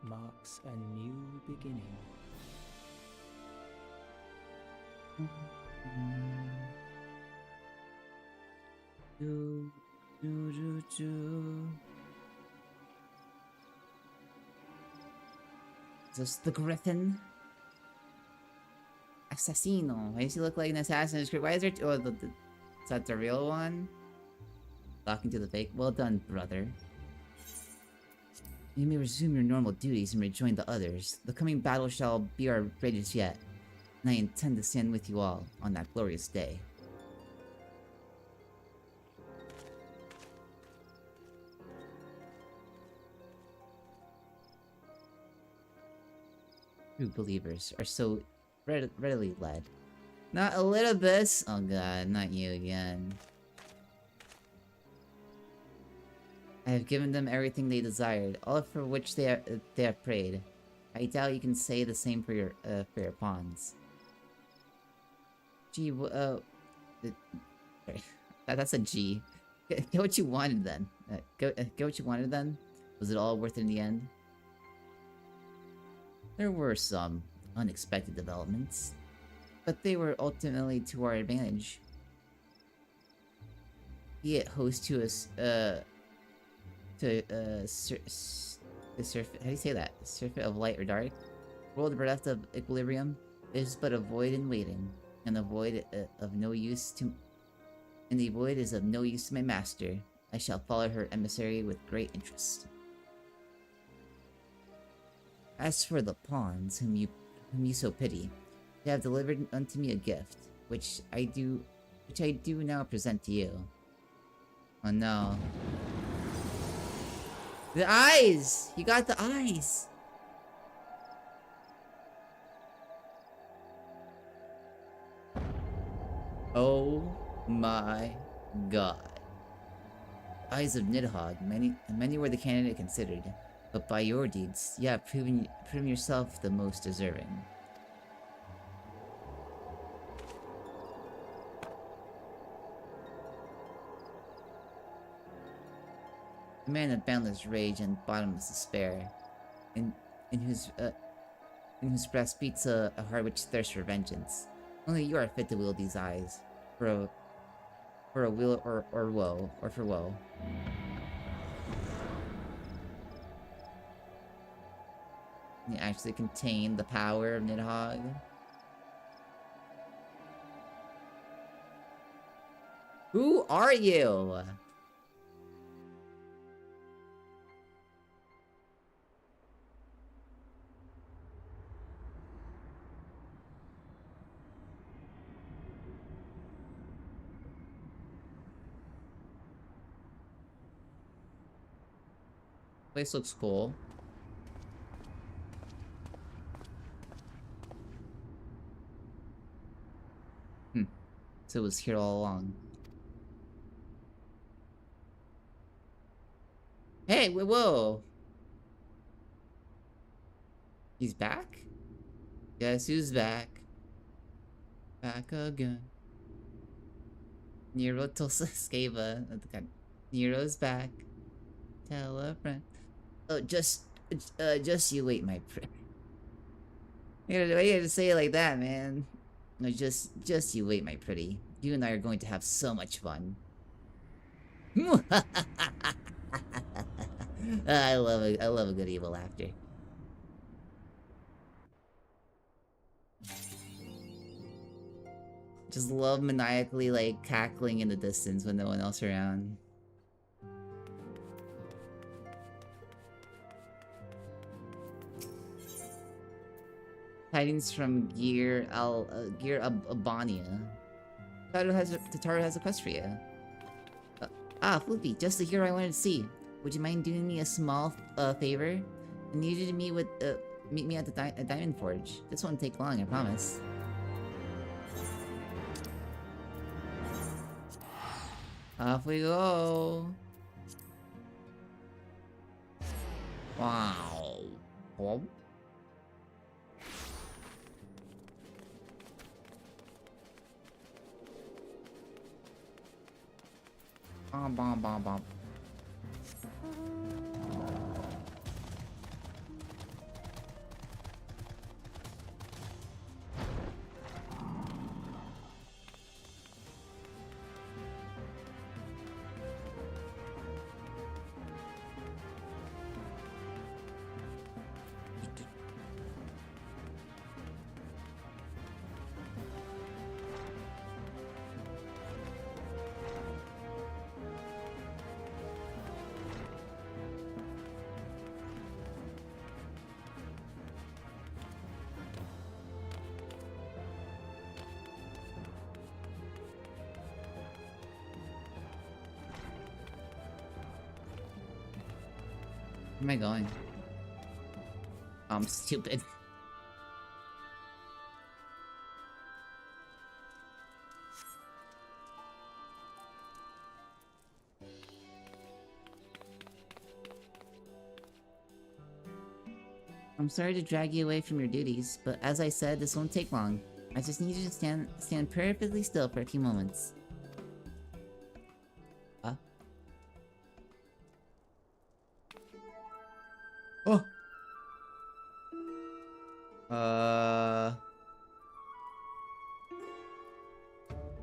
marks a new beginning. Do, do, do, do. Is this the Griffin? Assassino. Why does he look like an Assassin's Creed? Why is there oh, is that the real one? Talking to the fake. Well done, brother. You may resume your normal duties and rejoin the others. The coming battle shall be our greatest yet, and I intend to stand with you all on that glorious day. True believers are so readily led. Not a little bit. Oh god, not you again. I have given them everything they desired, all for which they have prayed. I doubt you can say the same for your pawns. Gee, that's a G. Get what you wanted then. Get what you wanted then. Was it all worth it in the end? There were some unexpected developments, but they were ultimately to our advantage. Be it host to us, how do you say that? Surfeit of light or dark? World bereft of equilibrium is but a void in waiting, and the void of no use to. And the void is of no use to my master. I shall follow her emissary with great interest. As for the pawns, whom you so pity, they have delivered unto me a gift, which I do now present to you. Oh no. The eyes! You got the eyes! Oh my god. Eyes of Nidhogg, many were the candidate considered, but by your deeds, you have proven yourself the most deserving. A man of boundless rage and bottomless despair, in whose breast beats a heart which thirsts for vengeance. Only you are fit to wield these eyes, for a will or woe, or for woe. Can you actually contain the power of Nidhogg? Who are you? Place looks cool. So it was here all along. Hey, whoa! He's back? Guess who's back? Back again. Nero Toscava. Nero's back. Tell a friend. Oh, just you wait, my friend. Why you gotta say it like that, man? No, just you wait, my pretty. You and I are going to have so much fun. I love a good evil laughter. Just love maniacally like cackling in the distance when no one else around. Tidings from Gear Albania. Tataru has a quest for you. Floofy, just the hero I wanted to see. Would you mind doing me a small favor? I need you to meet me at the Diamond Forge. This won't take long, I promise. Off we go. Wow. Hello? Bomb. Where am I going? I'm stupid. I'm sorry to drag you away from your duties, but as I said, this won't take long. I just need you to stand perfectly still for a few moments.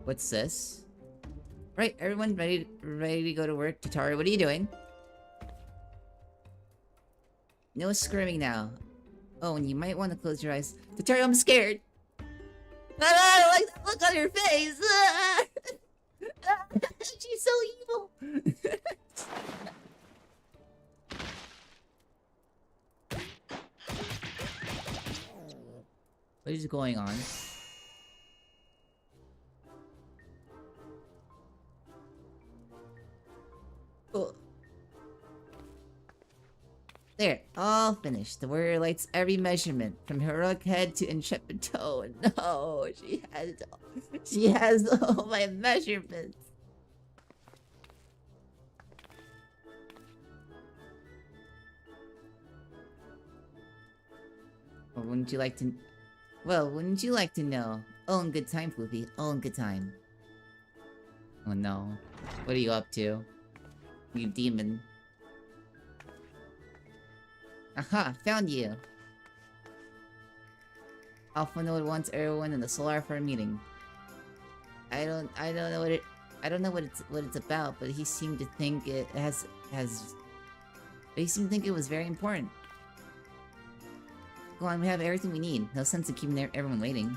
What's this? Right, everyone ready to go to work? Tataru, what are you doing? No squirming now. Oh, and you might want to close your eyes. Tataru, I'm scared! I don't like that look on your face! She's so evil! is going on? Oh. There, all finished. The warrior lights every measurement, from heroic head to intrepid toe. No, she has all my measurements. Or wouldn't you like to... Well, wouldn't you like to know? All in good time, Floofy. All in good time. Oh no. What are you up to? You demon. Aha! Found you! Alpha Node wants everyone in the Solar for a meeting. I don't know what it's about, but he seemed to think it he seemed to think it was very important. Go on, we have everything we need. No sense in keeping everyone waiting.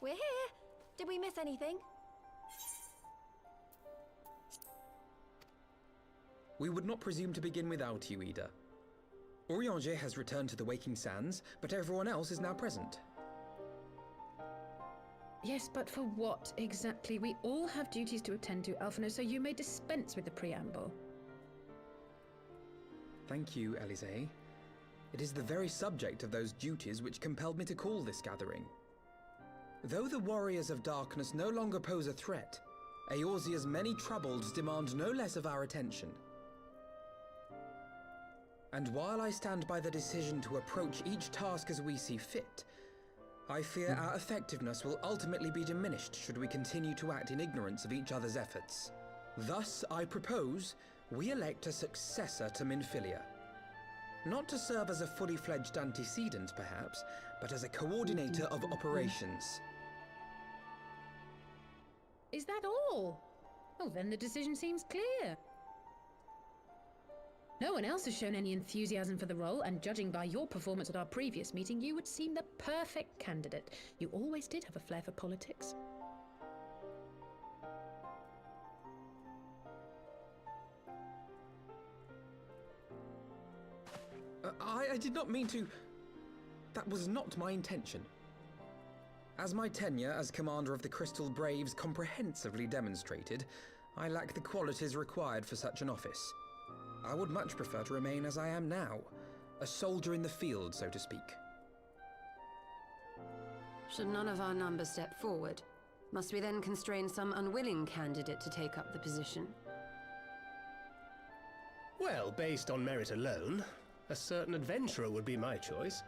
We're here. Did we miss anything? We would not presume to begin without you, Ida. Orianger has returned to the Waking Sands, but everyone else is now present. Yes, but for what exactly? We all have duties to attend to, Alphino, so you may dispense with the preamble. Thank you, Elise. It is the very subject of those duties which compelled me to call this gathering. Though the Warriors of Darkness no longer pose a threat, Eorzea's many troubles demand no less of our attention. And while I stand by the decision to approach each task as we see fit, I fear our effectiveness will ultimately be diminished should we continue to act in ignorance of each other's efforts. Thus, I propose we elect a successor to Minfilia. Not to serve as a fully fledged antecedent, perhaps, but as a coordinator of operations. Is that all? Oh, then the decision seems clear. No one else has shown any enthusiasm for the role, and judging by your performance at our previous meeting, you would seem the perfect candidate. You always did have a flair for politics. I did not mean to... That was not my intention. As my tenure as commander of the Crystal Braves comprehensively demonstrated, I lack the qualities required for such an office. I would much prefer to remain as I am now, a soldier in the field, so to speak. Should none of our numbers step forward, must we then constrain some unwilling candidate to take up the position? Well, based on merit alone, a certain adventurer would be my choice.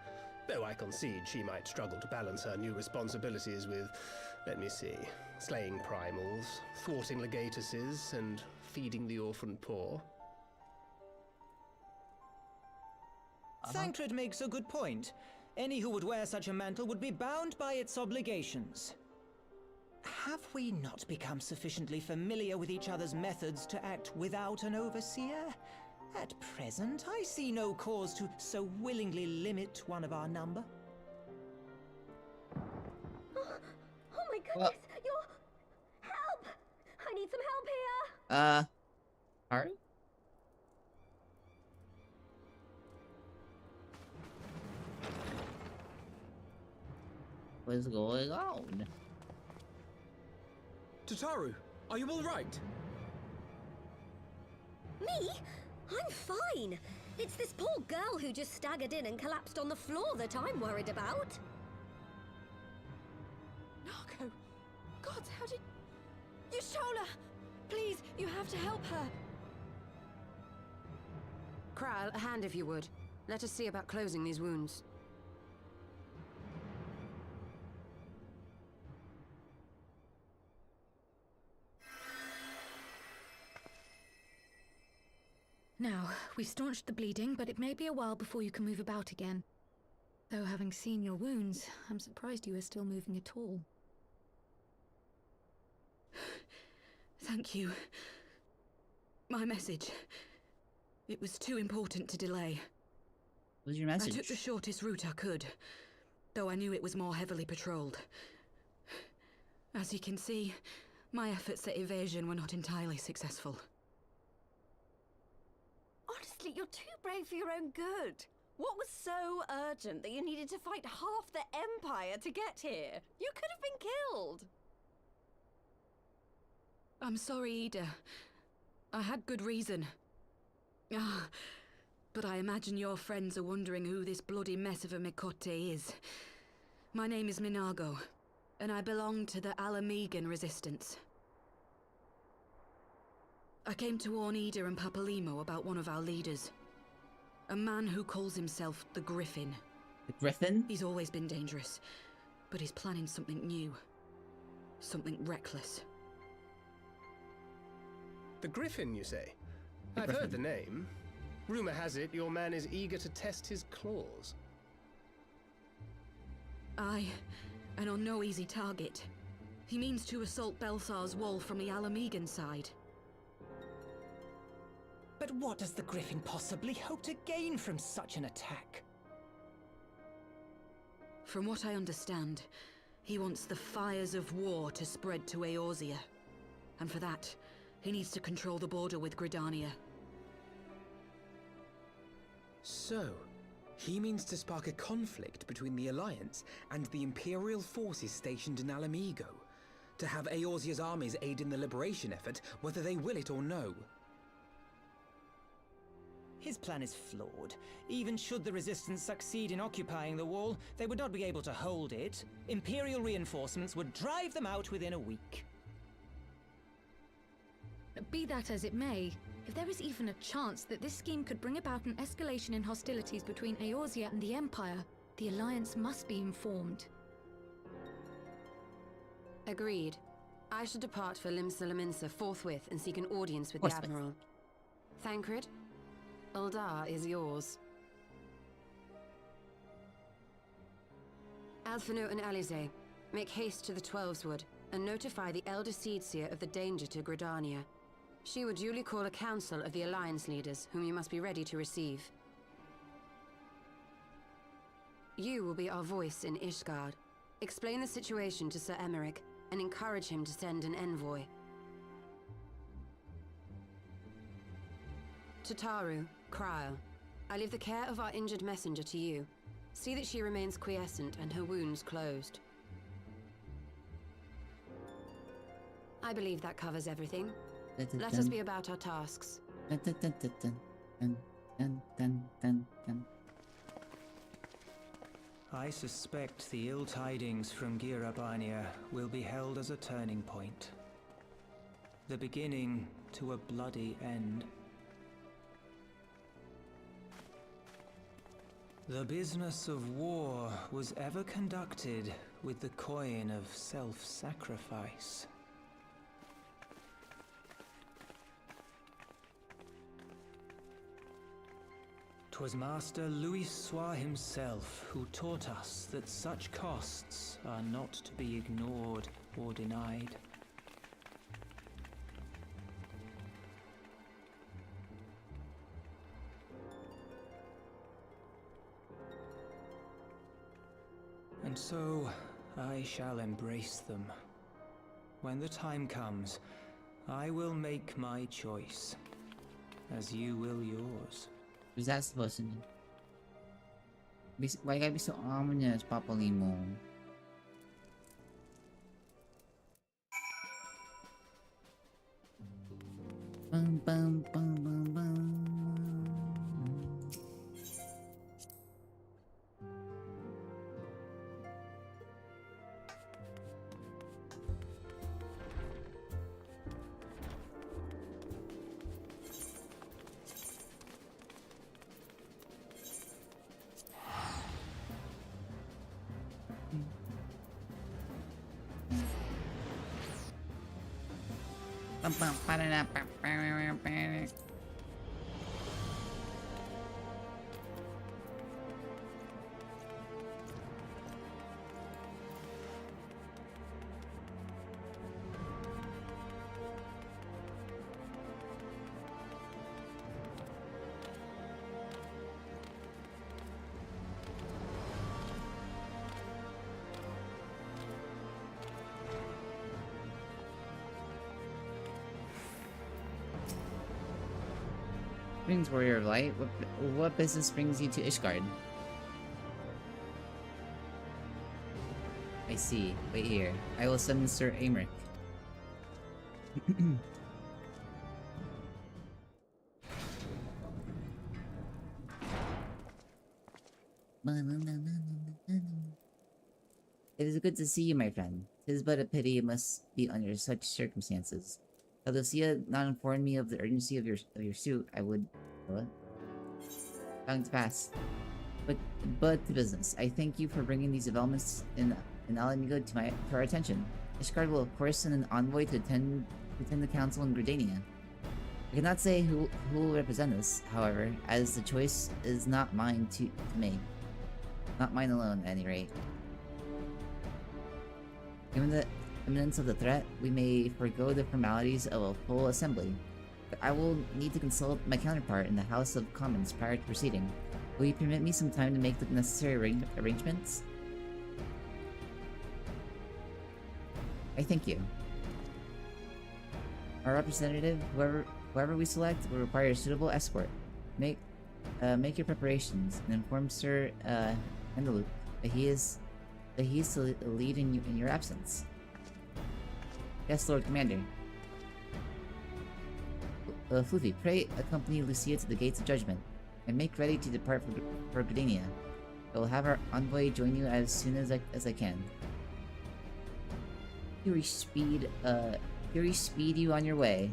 Though I concede she might struggle to balance her new responsibilities with, let me see, slaying primals, thwarting legatuses, and feeding the orphan poor. Thancred makes a good point. Any who would wear such a mantle would be bound by its obligations. Have we not become sufficiently familiar with each other's methods to act without an overseer? At present, I see no cause to so willingly limit one of our number. Oh my goodness! Help! I need some help here! Sorry? What's going on? Tataru, are you all right? Me? I'm fine. It's this poor girl who just staggered in and collapsed on the floor that I'm worried about. Narco! God, how did... Y'shtola! Please, you have to help her! Kral, a hand if you would. Let us see about closing these wounds. Now, we've staunched the bleeding, but it may be a while before you can move about again. Though having seen your wounds, I'm surprised you are still moving at all. Thank you. My message. It was too important to delay. What was your message? I took the shortest route I could, though I knew it was more heavily patrolled. As you can see, my efforts at evasion were not entirely successful. Honestly, you're too brave for your own good. What was so urgent that you needed to fight half the Empire to get here? You could have been killed. I'm sorry, Ida. I had good reason. But I imagine your friends are wondering who this bloody mess of a Mikote is. My name is Minago, and I belong to the Alamegan Resistance. I came to warn Ida and Papalimo about one of our leaders. A man who calls himself the Griffin. The Griffin? He's always been dangerous, but he's planning something new. Something reckless. The Griffin, you say? I've heard the name. Rumor has it your man is eager to test his claws. Aye, and on no easy target. He means to assault Belsar's wall from the Alamegan side. But what does the Griffin possibly hope to gain from such an attack? From what I understand, he wants the fires of war to spread to Eorzea. And for that, he needs to control the border with Gridania. So, he means to spark a conflict between the Alliance and the Imperial forces stationed in Alamigo, to have Eorzea's armies aid in the liberation effort, whether they will it or no. His plan is flawed. Even should the Resistance succeed in occupying the wall, they would not be able to hold it. Imperial reinforcements would drive them out within a week. Be that as it may, if there is even a chance that this scheme could bring about an escalation in hostilities between Eorzea and the Empire, the Alliance must be informed. Agreed. I should depart for Limsa forthwith and seek an audience with the Admiral. Thancred, Uldar is yours. Alphino and Alize, make haste to the Twelveswood and notify the Elder Seedseer of the danger to Gridania. She will duly call a council of the Alliance leaders, whom you must be ready to receive. You will be our voice in Ishgard. Explain the situation to Sir Emeric, and encourage him to send an envoy. To Taru, Kryl, I leave the care of our injured messenger to you. See that she remains quiescent and her wounds closed. I believe that covers everything. Let us be about our tasks. I suspect the ill tidings from Girabania will be held as a turning point. The beginning to a bloody end. The business of war was ever conducted with the coin of self-sacrifice. 'Twas Master Louis Soir himself who taught us that such costs are not to be ignored or denied. And so, I shall embrace them. When the time comes, I will make my choice, as you will yours. What's that supposed to mean? Why you gotta be so ominous, Papalimo? Bum bum bum bum bum. Greetings, Warrior of Light. What business brings you to Ishgard? I see. Wait here. I will summon Sir Amric. It is good to see you, my friend. 'Tis but a pity it must be under such circumstances. Had Lucia not informed me of the urgency of your suit, I would... What? Time to pass. But to business. I thank you for bringing these developments in Alamigo to our attention. Ishgard will of course send an envoy to attend the council in Gridania. I cannot say who will represent us, however, as the choice is not mine to make. Not mine alone, at any rate. Given the imminence of the threat, we may forego the formalities of a full assembly. But I will need to consult my counterpart in the House of Commons prior to proceeding. Will you permit me some time to make the necessary arrangements? I thank you. Our representative, whoever we select, will require a suitable escort. Make your preparations and inform Sir Endelup that he is to lead in your absence. Yes, Lord Commander. Floofy, pray accompany Lucia to the gates of judgment, and make ready to depart for Gridania. I will have our envoy join you as soon as I can. Fury speed you on your way.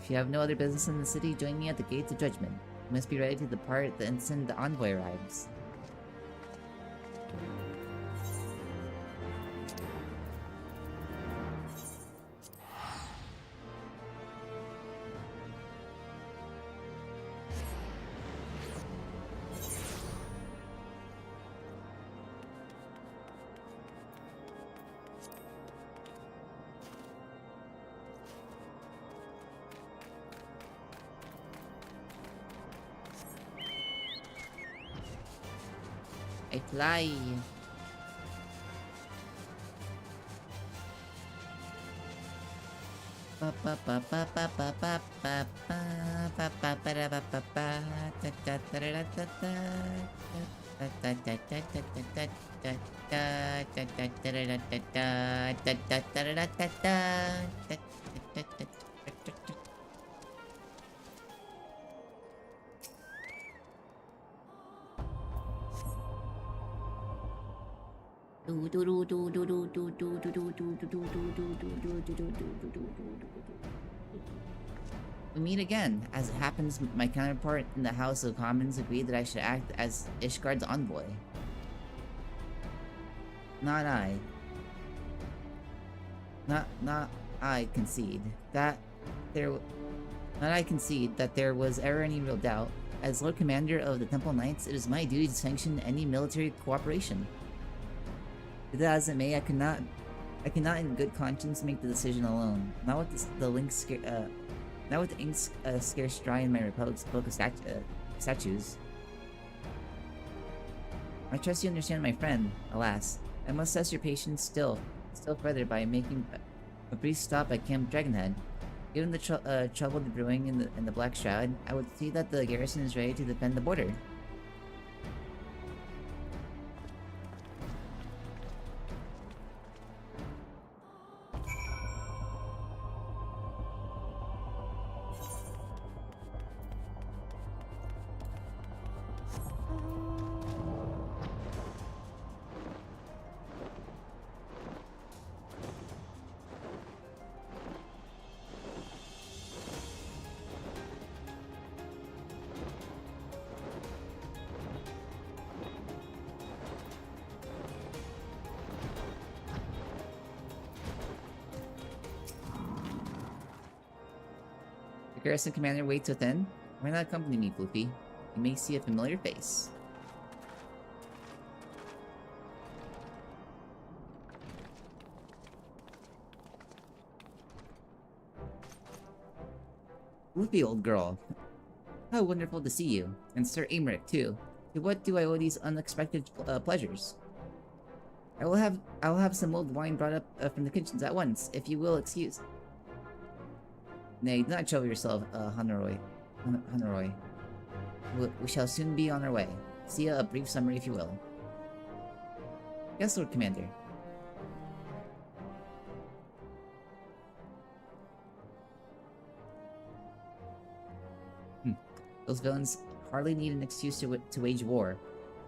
If you have no other business in the city, join me at the gates of judgment. You must be ready to depart the instant the envoy arrives. I fly. We meet again. As it happens, my counterpart in the House of Commons agreed that I should act as Ishgard's envoy. Not I. Not I concede that there was ever any real doubt. As Lord Commander of the Temple Knights, it is my duty to sanction any military cooperation. Be that as it may, I cannot in good conscience make the decision alone. Not with the ink scarce dry in my Republic's book of statues. I trust you understand, my friend. Alas, I must test your patience still further by making a brief stop at Camp Dragonhead. Given the trouble brewing in the Black Shroud, I would see that the garrison is ready to defend the border. The garrison commander waits within. Why not accompany me, Floofy? You may see a familiar face. Floofy, old girl. How wonderful to see you. And Sir Amric, too. To what do I owe these unexpected pleasures? I will have some old wine brought up from the kitchens at once, if you will excuse. Nay, do not trouble yourself, Honoroi. We shall soon be on our way. See a brief summary, if you will. Yes, Lord Commander. Those villains hardly need an excuse to wage war.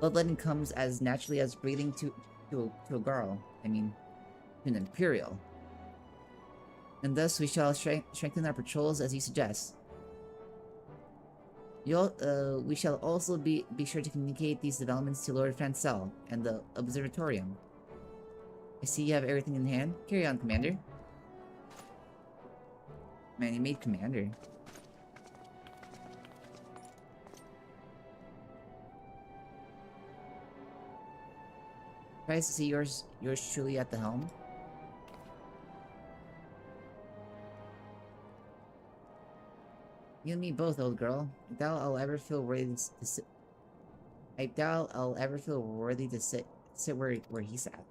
Bloodletting comes as naturally as breathing to a girl. I mean, to an Imperial. And thus we shall strengthen our patrols as you suggest. We shall also be sure to communicate these developments to Lord Francel and the Observatorium. I see you have everything in hand. Carry on, Commander. Man, you made Commander. Surprised to see yours truly at the helm. You and me both, old girl. I doubt I'll ever feel worthy to sit. I doubt I'll ever feel worthy to sit where he sat.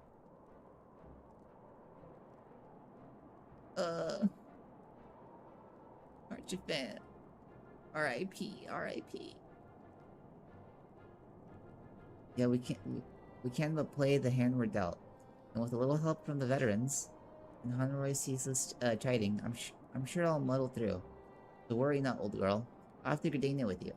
Aren't you fan? R.I.P. R.I.P. Yeah, we can't but play the hand we're dealt, and with a little help from the veterans and Honoroi ceaseless chiding, I'm sure I'll muddle through. So worry not, old girl. I'll have to Gardania with you.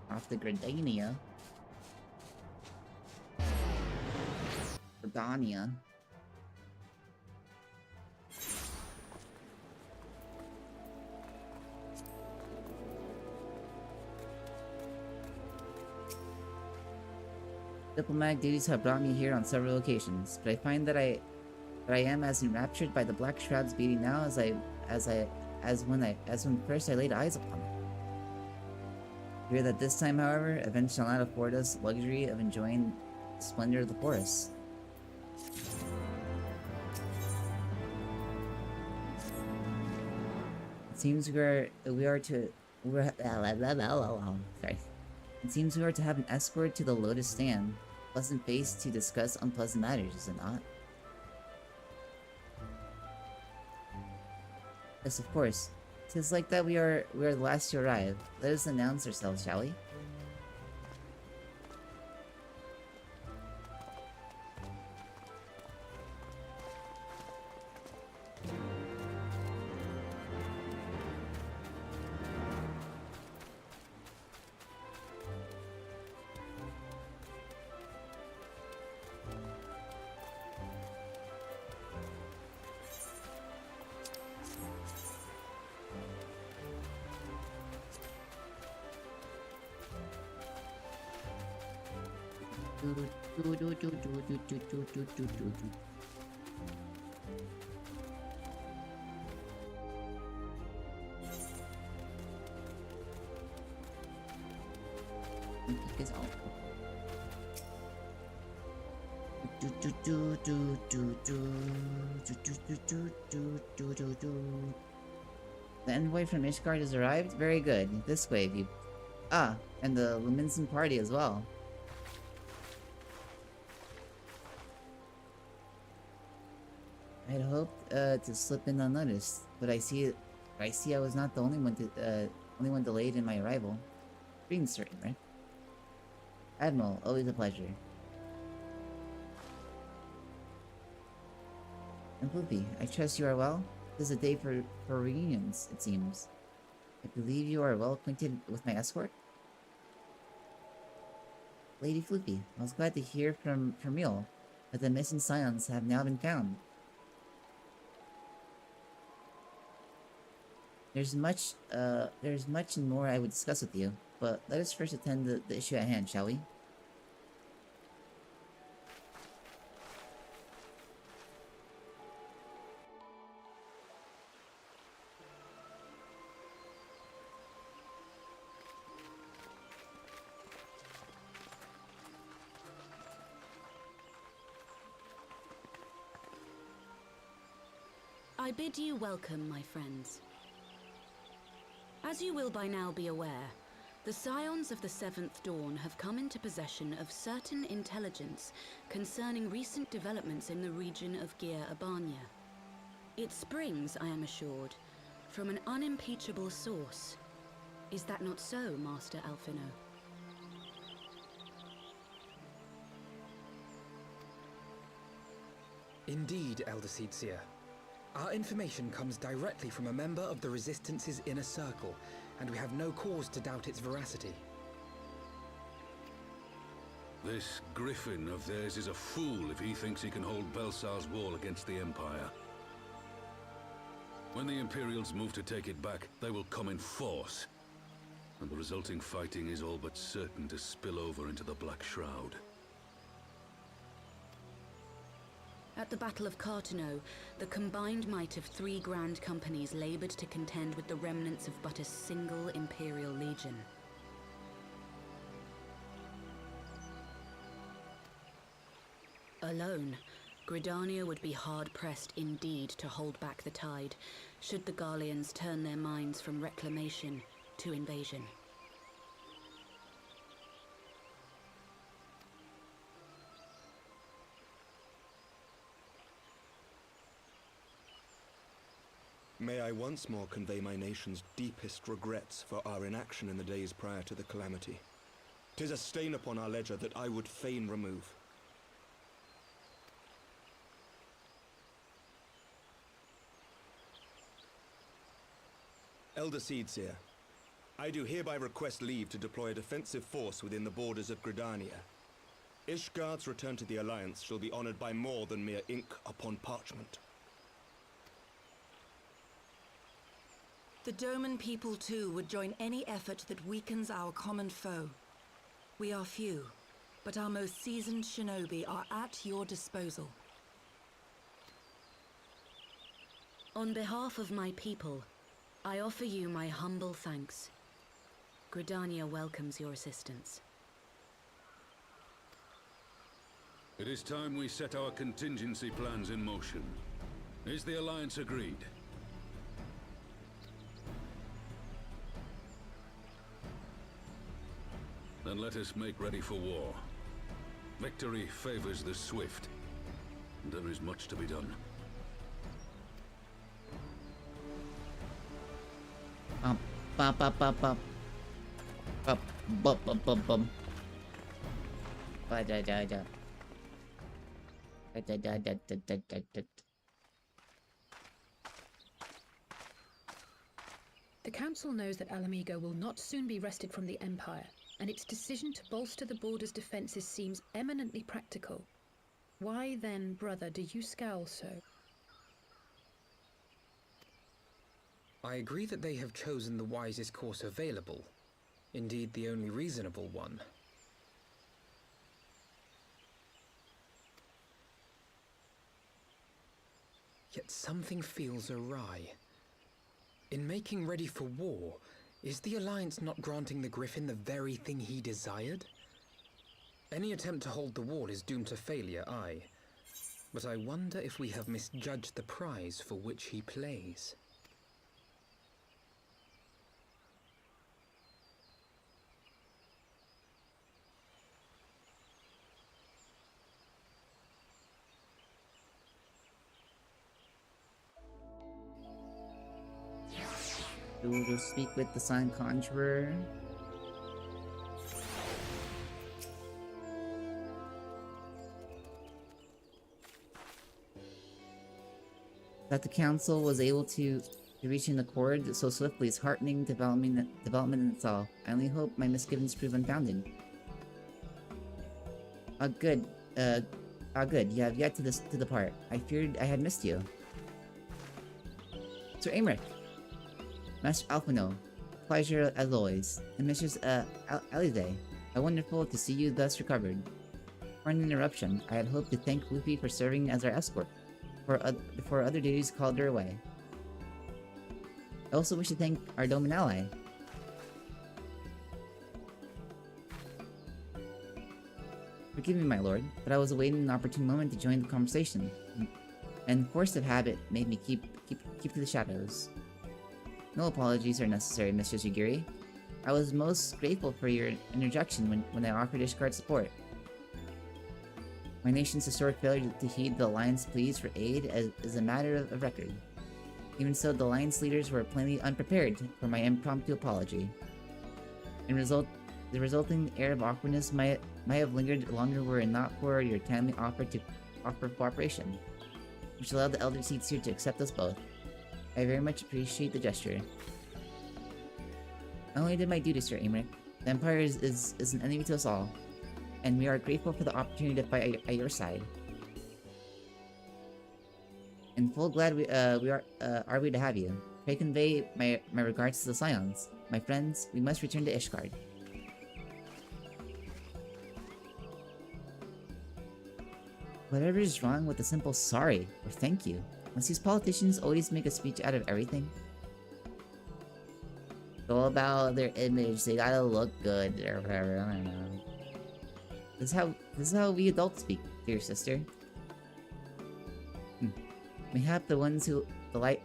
Off to Gardania. Gardania. Diplomatic duties have brought me here on several occasions, but I find that I am as enraptured by the black shroud's beauty now as when first I laid eyes upon it. Fear that this time, however, events shall not afford us the luxury of enjoying the splendor of the forest. It seems we are to have an escort to the Lotus Stand, pleasant face to discuss unpleasant matters, is it not? Yes, of course. 'Tis like that we are the last to arrive. Let us announce ourselves, shall we? The envoy from Ishgard has arrived? Very good. This way, you... Ah, and the Luminson party as well. I'd hoped to slip in unnoticed, but I see I was not the only one delayed in my arrival. Being certain, right? Admiral, always a pleasure. And Floofy, I trust you are well? This is a day for reunions, it seems. I believe you are well acquainted with my escort? Lady Floofy, I was glad to hear from you that the missing scions have now been found. There's much more I would discuss with you, but let us first attend the issue at hand, shall we? I bid you welcome, my friends. As you will by now be aware, the Scions of the Seventh Dawn have come into possession of certain intelligence concerning recent developments in the region of Gir Abania. It springs, I am assured, from an unimpeachable source. Is that not so, Master Alphino? Indeed, Elder Seedseer. Our information comes directly from a member of the Resistance's inner circle, and we have no cause to doubt its veracity. This griffin of theirs is a fool if he thinks he can hold Belsar's wall against the Empire. When the Imperials move to take it back, they will come in force. And the resulting fighting is all but certain to spill over into the Black Shroud. At the Battle of Cartano, the combined might of 3 grand companies labored to contend with the remnants of but a single Imperial legion. Alone, Gridania would be hard-pressed indeed to hold back the tide, should the Garleans turn their minds from reclamation to invasion. May I once more convey my nation's deepest regrets for our inaction in the days prior to the calamity. 'Tis a stain upon our ledger that I would fain remove. Elder Seedseer, I do hereby request leave to deploy a defensive force within the borders of Gridania. Ishgard's return to the Alliance shall be honored by more than mere ink upon parchment. The Doman people, too, would join any effort that weakens our common foe. We are few, but our most seasoned shinobi are at your disposal. On behalf of my people, I offer you my humble thanks. Gridania welcomes your assistance. It is time we set our contingency plans in motion. Is the Alliance agreed? Then let us make ready for war. Victory favors the swift, and there is much to be done. The Council knows that Alamigo will not soon be wrested from the Empire, and its decision to bolster the border's defenses seems eminently practical. Why then, brother, do you scowl so? I agree that they have chosen the wisest course available. Indeed, the only reasonable one. Yet something feels awry. In making ready for war, is the Alliance not granting the Griffin the very thing he desired? Any attempt to hold the wall is doomed to failure, aye. But I wonder if we have misjudged the prize for which he plays. To speak with the Sun Conjurer. That the council was able to To reach an accord so swiftly is heartening development in itself. I only hope my misgivings prove unfounded. Good. Good. You have yet to depart. I feared I had missed you. Sir Aymeric. Master Alphino. Pleasure as always. And Mistress, Alize. How wonderful to see you thus recovered. For an interruption, I had hoped to thank Floofy for serving as our escort, before other duties called her away. I also wish to thank our Doman ally. Forgive me, my lord, but I was awaiting an opportune moment to join the conversation, and force of habit made me keep to the shadows. No apologies are necessary, Mistress Yugiri. I was most grateful for your interjection when I offered Ishgard support. My nation's historic failure to heed the Alliance pleas for aid is a matter of record. Even so, the Alliance leaders were plainly unprepared for my impromptu apology. The resulting air of awkwardness might have lingered longer were it not for your timely offer cooperation, which allowed the Elder Seats here to accept us both. I very much appreciate the gesture. I only did my duty, Sir Aymeric. The Empire is an enemy to us all, and we are grateful for the opportunity to fight at your side. And full glad we are to have you. Pray convey my regards to the Scions. My friends, we must return to Ishgard. Whatever is wrong with a simple sorry or thank you? Must these politicians always make a speech out of everything? It's all about their image, they gotta look good or whatever, I don't know. This is how we adults speak, dear sister. Mayhap the ones who like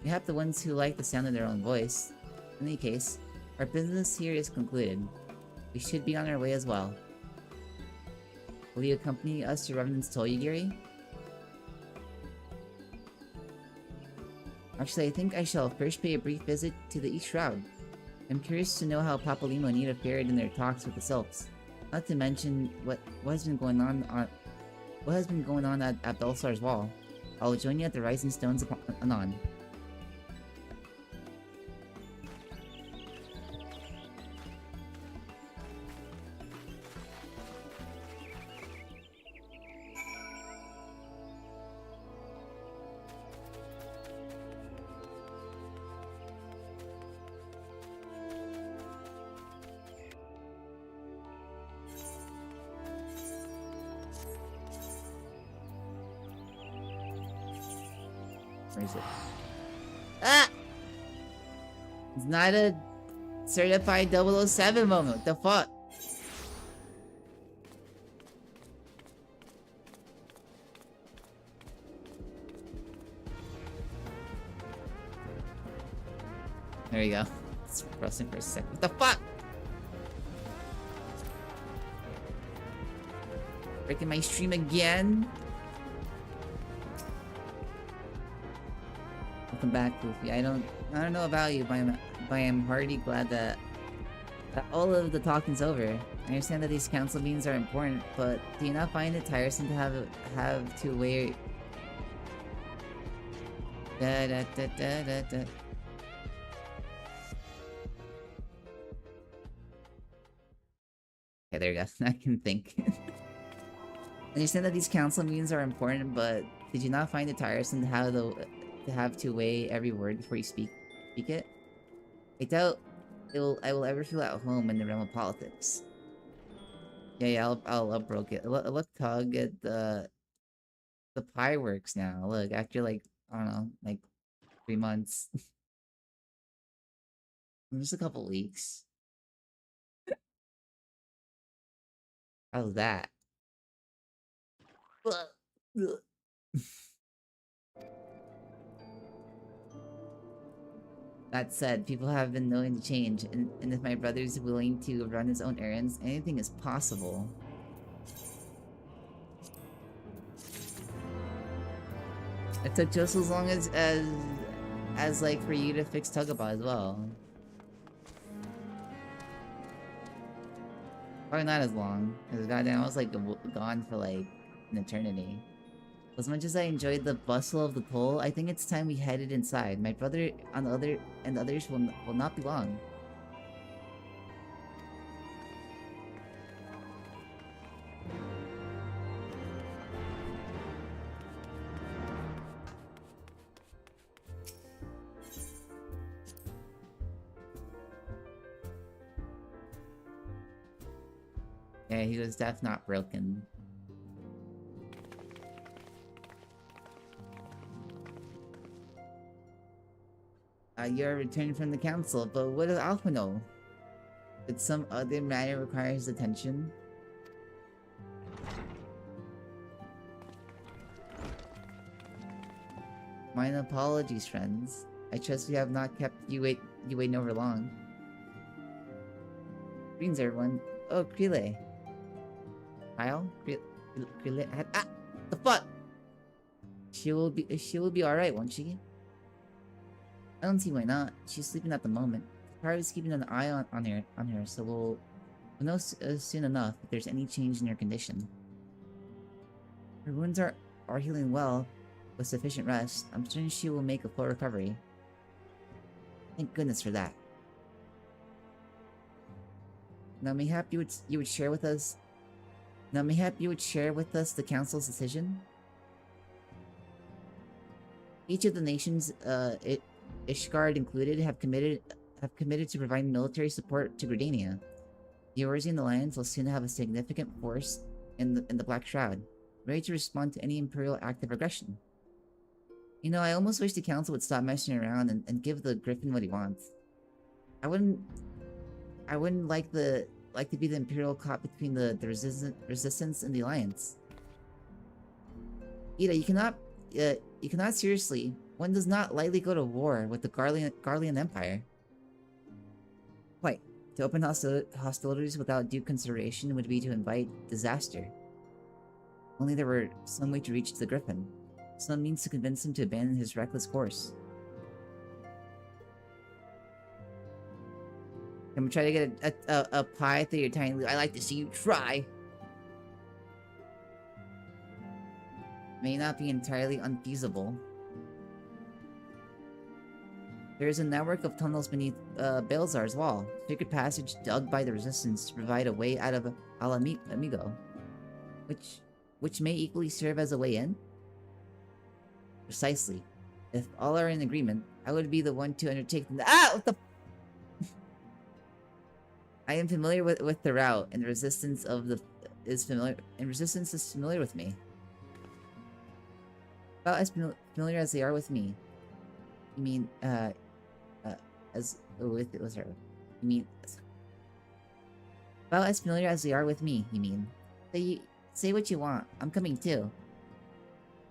the sound of their own voice. In any case, our business here is concluded. We should be on our way as well. Will you accompany us to Revenant's Toll, Yugiri? Actually, I think I shall first pay a brief visit to the East Shroud. I'm curious to know how Papalimo and Nita fared in their talks with the Sylphs. Not to mention what has been going on at Belsar's Wall. I will join you at the Rising Stones anon. Where is it? Ah! It's not a certified 007 moment. What the fuck? There you go. It's pressing for a sec. What the fuck? Breaking my stream again? Welcome back, Floofy. I don't know about you, but I'm heartily glad that all of the talking's over. I understand that these council meetings are important, but do you not find it tiresome to have to wait? Okay, there you go. I can think. I understand that these council meetings are important, but did you not find it tiresome to have to weigh every word before you speak it? I doubt I will ever feel at home in the realm of politics. Yeah, I'll upbroke it. Look, Tug, at the pie works now. Look, after like, I don't know, like 3 months. Just a couple weeks. How's that? That said, people have been known to change, and if my brother's willing to run his own errands, anything is possible. It took just as long as like for you to fix Tugaba as well. Probably not as long, because goddamn I was like gone for like an eternity. As much as I enjoyed the bustle of the toll, I think it's time we headed inside. My brother on the other and the others will not be long. Yeah, he was definitely not broken. You're returning from the council, but what does Alpha know? Did some other matter require his attention? My apologies, friends. I trust we have not kept you waiting over long. Greetings, everyone. Oh, Krele. Kyle? Krele? Ah! The fuck? She will be alright, won't she? I don't see why not. She's sleeping at the moment. Kara's keeping an eye on her, so we'll know soon enough if there's any change in her condition. Her wounds are healing well, with sufficient rest. I'm certain she will make a full recovery. Thank goodness for that. Now, mayhap you would share with us. Now, mayhap you would share with us the council's decision. Each of the nations, Ishgard included, have committed to providing military support to Gridania. The Eorzean Alliance will soon have a significant force in the Black Shroud, ready to respond to any Imperial act of aggression. You know, I almost wish the Council would stop messing around and give the Griffin what he wants. I wouldn't like to be the Imperial caught between the Resistance and the Alliance. Ida, you cannot seriously. One does not lightly go to war with the Garlean Empire. Quite. To open hostilities without due consideration would be to invite disaster. Only there were some way to reach the Griffin. Some means to convince him to abandon his reckless course. Can we try to get a pie through your tiny loot? I like to see you try! May not be entirely unfeasible. There is a network of tunnels beneath Baelzar's wall, secret passage dug by the Resistance to provide a way out of Amigo, which may equally serve as a way in? Precisely. If all are in agreement, I would be the one to undertake the— Ah! What the— I am familiar with the route, and the Resistance is familiar with me. About as familiar as they are with me. You mean, with her. You mean... About as familiar as they are with me, you mean. Say what you want. I'm coming too.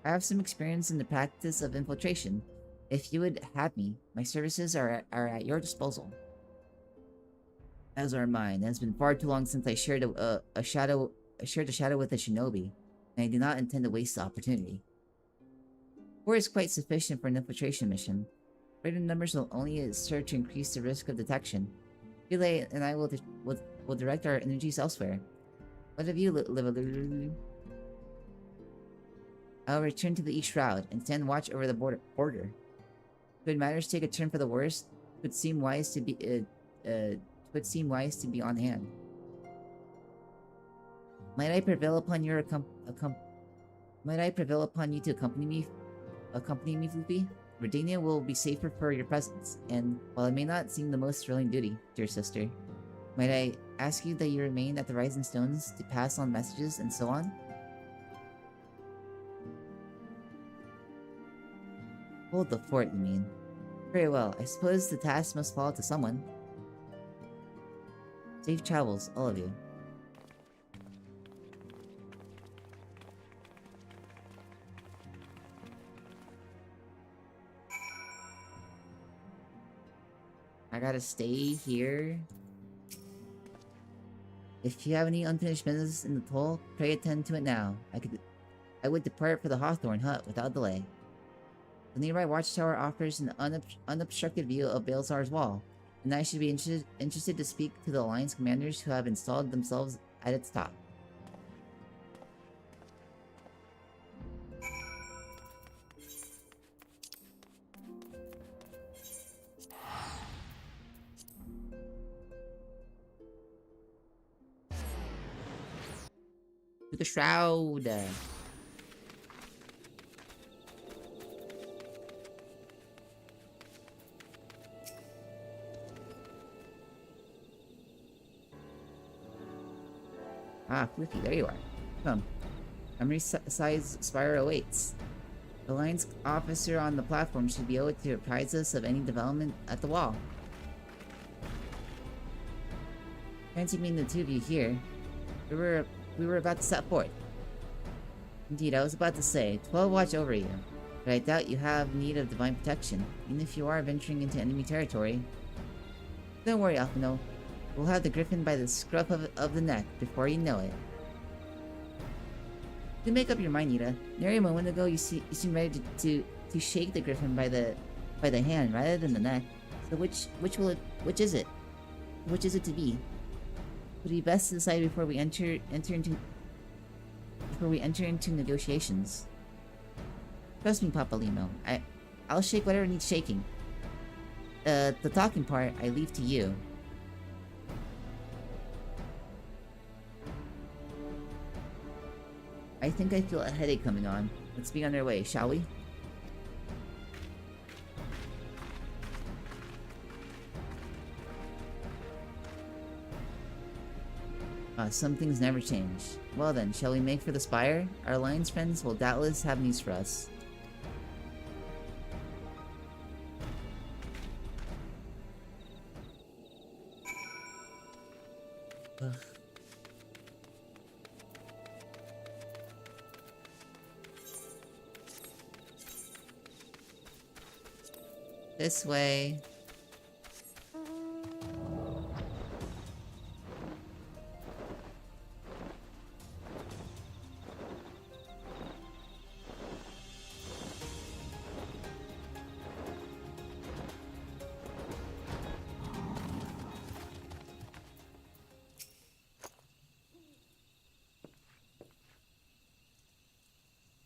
I have some experience in the practice of infiltration. If you would have me, my services are at your disposal. As are mine. It has been far too long since I shared a shadow with a shinobi, and I do not intend to waste the opportunity. 4 is quite sufficient for an infiltration mission. Greater numbers will only serve to increase the risk of detection. Relay and I will direct our energies elsewhere. What have you, I'll return to the East Shroud and stand watch over the border. Could matters take a turn for the worse, it would seem wise to be on hand. Might I prevail upon you to accompany me, Floofy? Redania will be safer for your presence, and while it may not seem the most thrilling duty, dear sister, might I ask you that you remain at the Rising Stones to pass on messages and so on? Hold the fort, you mean? Very well, I suppose the task must fall to someone. Safe travels, all of you. I gotta stay here. If you have any unfinished business in the toll, pray attend to it now. I would depart for the Hawthorne Hut without delay. The nearby watchtower offers an unobstructed view of Baelzar's wall, and I should be interested to speak to the Alliance commanders who have installed themselves at its top. With the shroud. Ah, Floofy, there you are. Come. Memory-sized spiral awaits. The Alliance officer on the platform should be able to apprise us of any development at the wall. Fancy meeting the two of you here. We were about to set forth. Indeed, I was about to say, 12 watch over you, but I doubt you have need of divine protection, even if you are venturing into enemy territory. Don't worry, Alphino. We'll have the griffin by the scruff of the neck before you know it. To make up your mind, Nita. Nary a moment ago, you seemed ready to shake the griffin by the hand rather than the neck. So which is it? Which is it to be? Would be best to decide before we enter into negotiations. Trust me, Papalino. I'll shake whatever needs shaking. The talking part I leave to you. I think I feel a headache coming on. Let's be on our way, shall we? Some things never change. Well then, shall we make for the spire? Our Alliance friends will doubtless have news for us. Ugh. This way.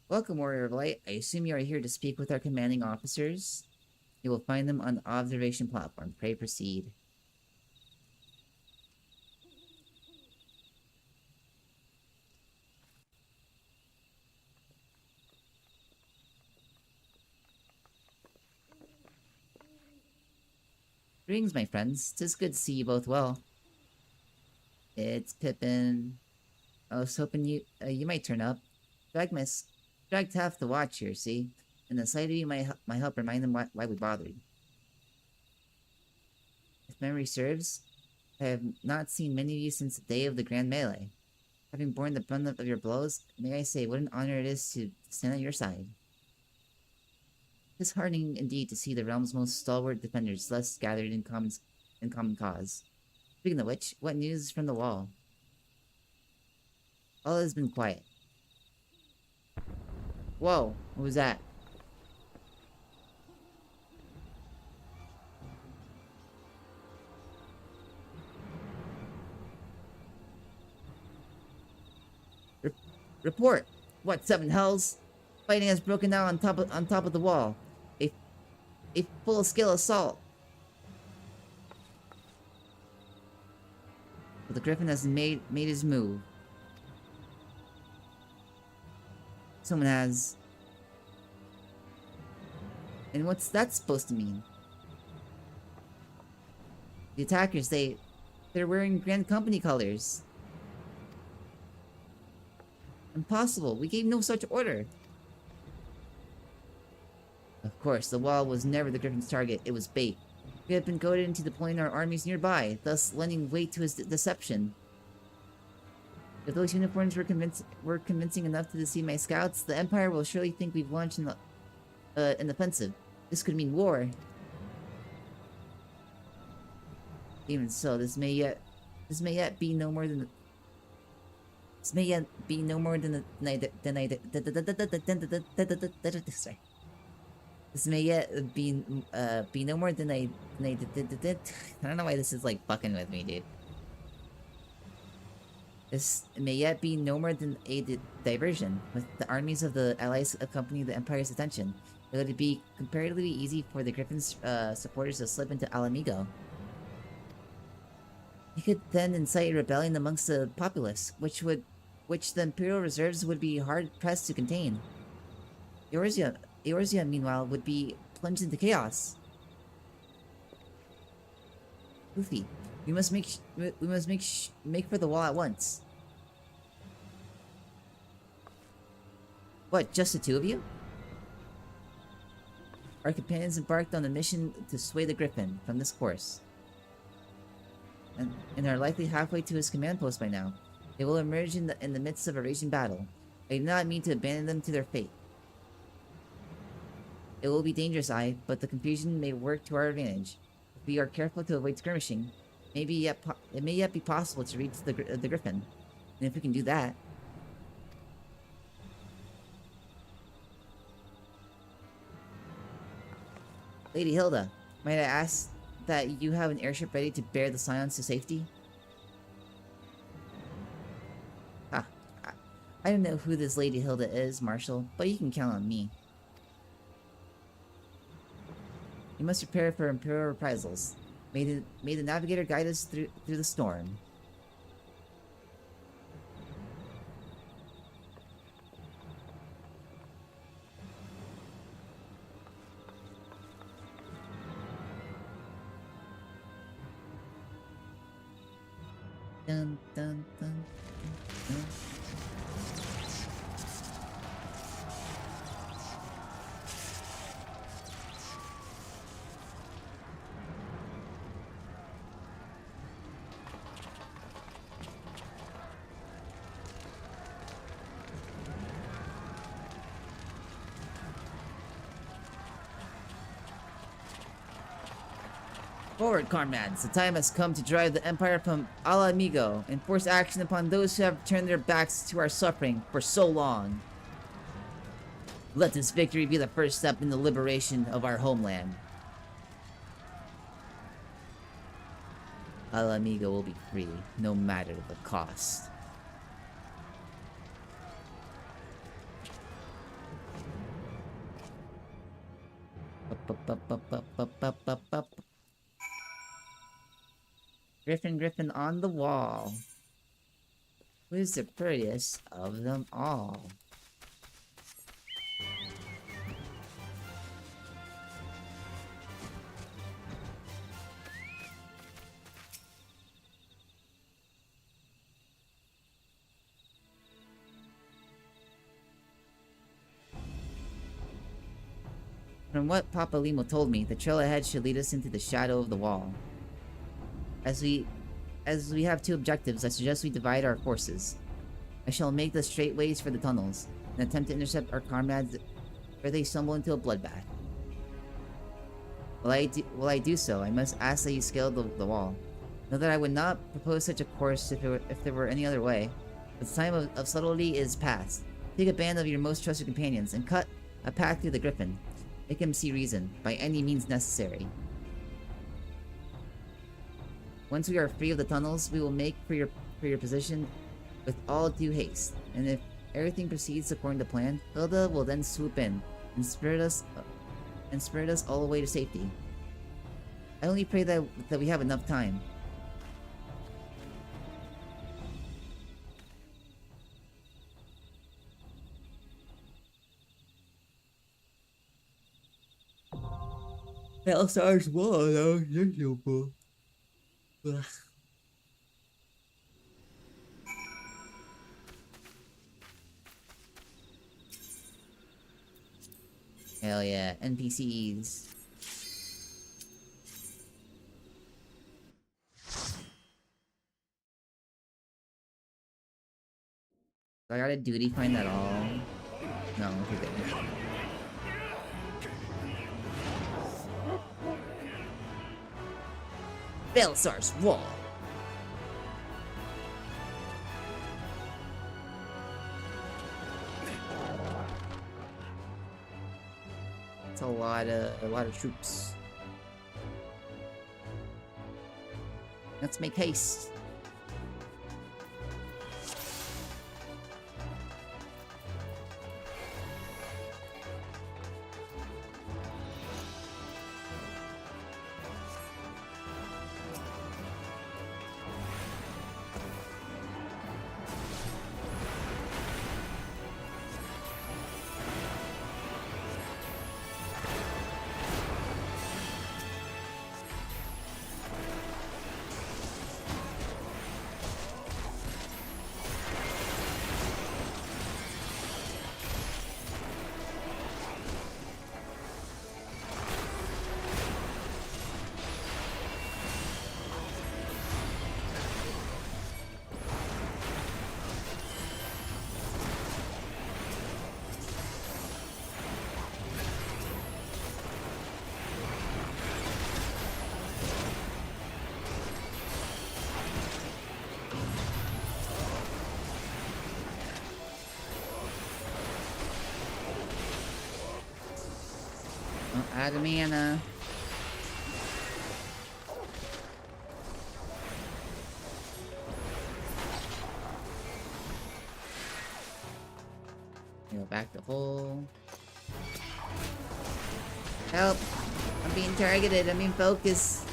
Welcome, Warrior of Light. I assume you are here to speak with our commanding officers. You will find them on the observation platform. Pray proceed. Greetings, my friends. 'Tis good to see you both well. It's Pippin. I was hoping you might turn up. Dragged half the watch here, see? And the sight of you might help remind them why we bothered. If memory serves, I have not seen many of you since the day of the Grand Melee. Having borne the brunt of your blows, may I say what an honor it is to stand at your side. It is heartening indeed to see the realm's most stalwart defenders thus gathered in common cause. Speaking of which, what news from the wall? All has been quiet. Whoa, what was that? Report! What, seven hells? Fighting has broken out on top of the wall. A full-scale assault. But the Griffin has made his move. Someone has. And what's that supposed to mean? The attackers, they're wearing Grand Company colors. Impossible. We gave no such order. Of course, the wall was never the Griffin's target. It was bait. We had been goaded into deploying our armies nearby, thus lending weight to his deception. If those uniforms were convincing enough to deceive my scouts, the Empire will surely think we've launched an offensive. This could mean war. Even so, this may yet be no more than the night. Sorry. This may yet be no more than I don't know why this is like fucking with me, dude. This may yet be no more than a diversion. With the armies of the Allies accompanying the Empire's attention, it would be comparatively easy for the Griffin's supporters to slip into Alamigo. He could then incite rebellion amongst the populace, which would which the Imperial reserves would be hard-pressed to contain. Eorzea, meanwhile, would be plunged into chaos. Floofy, we must make for the wall at once. What, just the two of you? Our companions embarked on a mission to sway the Griffin from this course, and are likely halfway to his command post by now. They will emerge in the midst of a raging battle. I do not mean to abandon them to their fate. It will be dangerous, but the confusion may work to our advantage. If we are careful to avoid skirmishing, it may yet be possible to reach the Griffin. And if we can do that... Lady Hilda, might I ask that you have an airship ready to bear the Scions to safety? I don't know who this Lady Hilda is, Marshal, but you can count on me. You must prepare for Imperial reprisals. May the Navigator guide us through the storm. Dun, dun, dun, dun, dun. Forward, comrades! The time has come to drive the Empire from Ala Amigo and force action upon those who have turned their backs to our suffering for so long. Let this victory be the first step in the liberation of our homeland. Ala Amigo will be free, no matter the cost. Griffin on the wall. Who is the prettiest of them all? From what Papa Limo told me, the trail ahead should lead us into the shadow of the wall. As we have two objectives, I suggest we divide our forces. I shall make the straight ways for the tunnels, and attempt to intercept our comrades where they stumble into a bloodbath. While I do so, I must ask that you scale the wall. Know that I would not propose such a course if there were any other way. The time of subtlety is past. Take a band of your most trusted companions, and cut a path through the Griffin. Make him see reason, by any means necessary. Once we are free of the tunnels, we will make for your position with all due haste. And if everything proceeds according to plan, Hilda will then swoop in and spirit us all the way to safety. I only pray that we have enough time. Belsar's wall, that was miserable. Ugh. Hell yeah, NPCs. Do I gotta duty find that all? No, okay, good. Belsar's wall. It's a lot of troops. Let's make haste. Out of mana. Go back to full. Help! I'm being targeted. I'm in focus.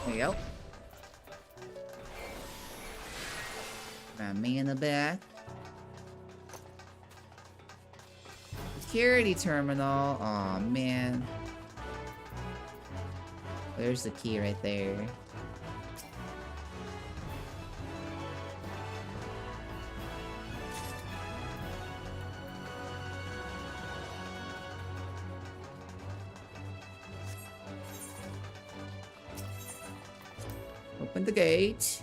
There you go. Got me in the back. Security terminal. Aw, man. There's the key right there. Open the gate.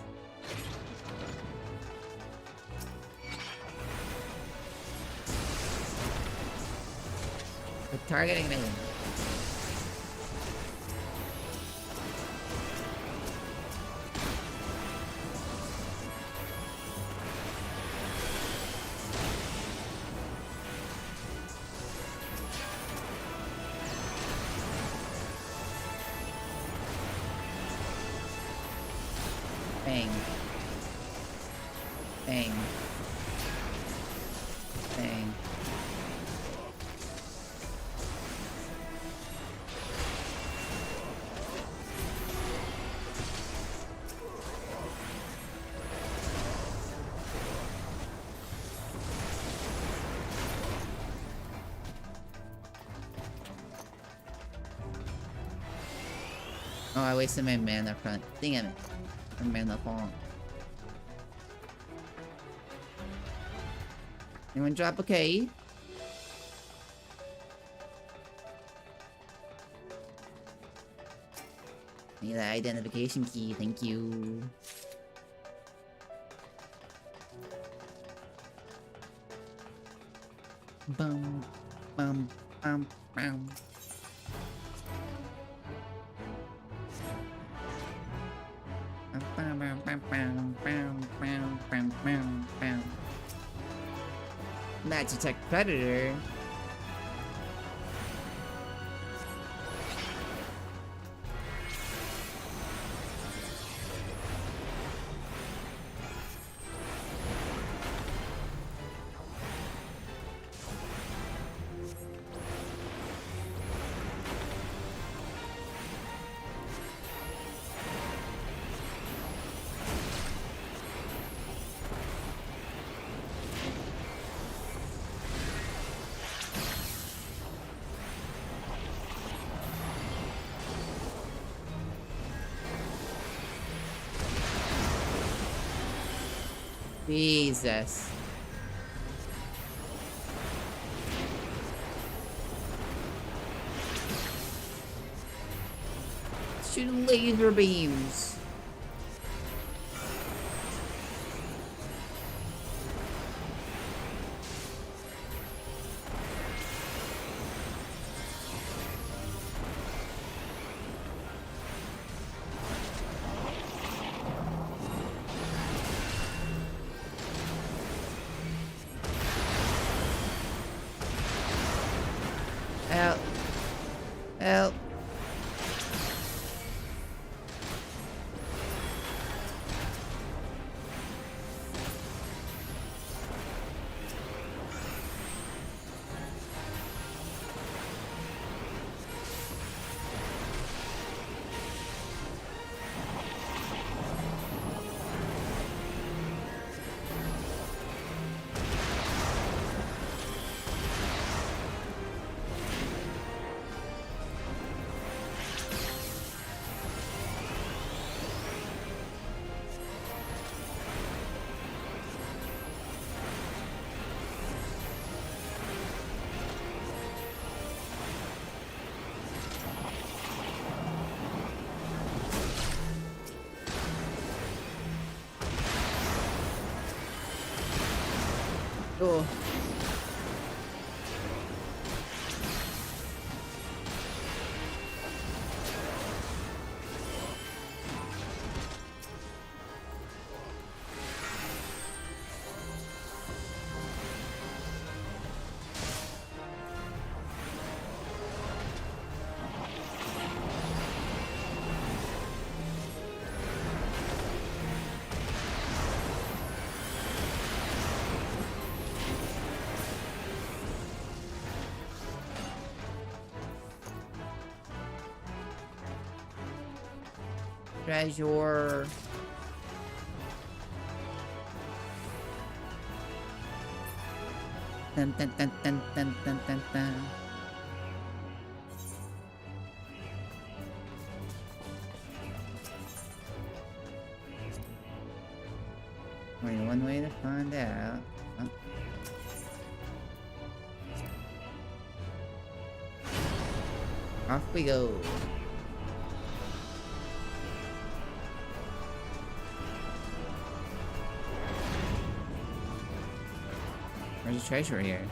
They're targeting me. Bang. Bang. Bang. Oh, I wasted my mana front. Damn it. Mana fall. Anyone drop a key? Need that identification key, thank you. Bum, bum, bum, bum. Match detect predator. Jesus. Shooting laser beams. Cool. Treasure. Dun, dun, dun, dun, dun, dun, dun, dun. Only one way to find out. Huh? Off we go. There's a treasure here.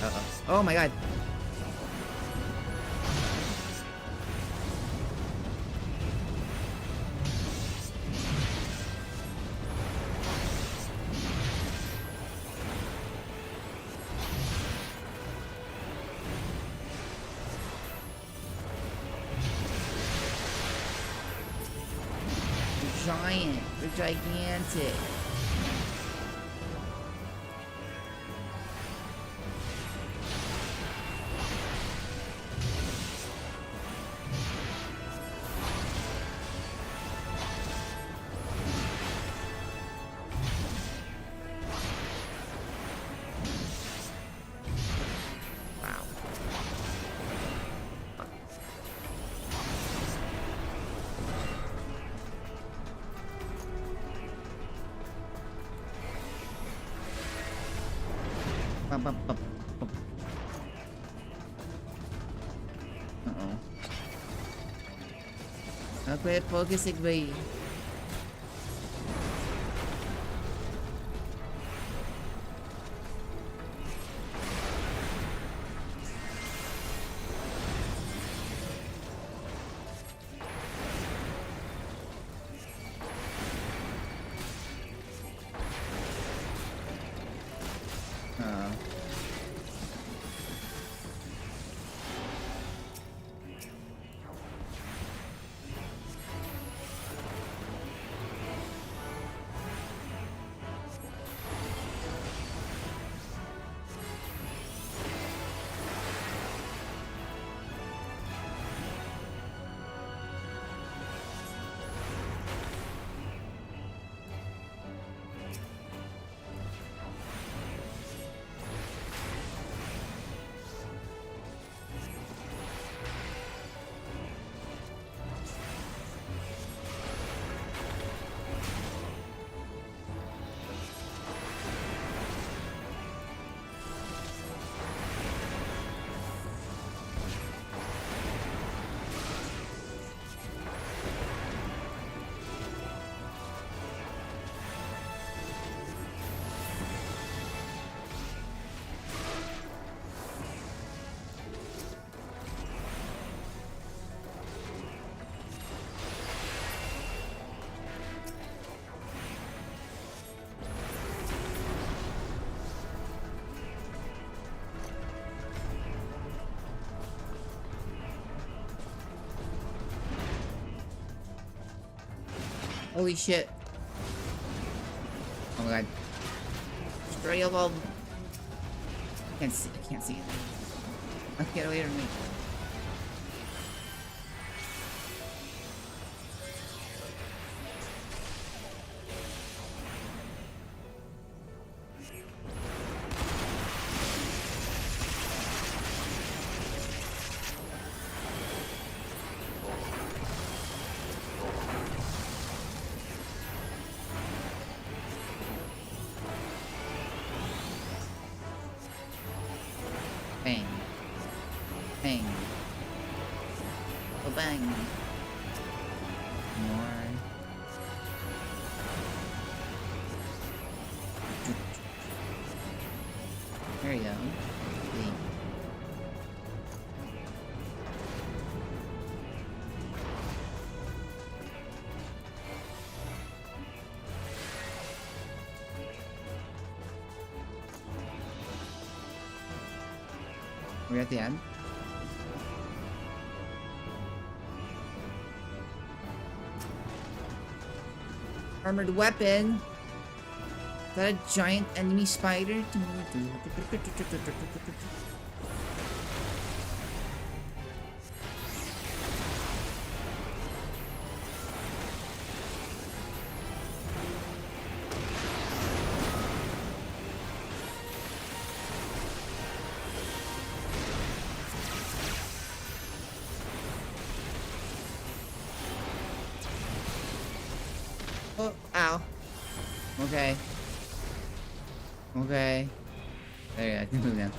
Uh-oh. Oh my god. They're giant. They're gigantic. Uh-oh. I'll quit focusing me. Holy shit. Oh my god. Destroy all of... I can't see it. Get away from me. Bang. Bang. Oh, bang. More. There you go. See. We're at the end. Armored weapon. Is that a giant enemy spider? Oh, ow. Okay. Okay. There you go, I can move now.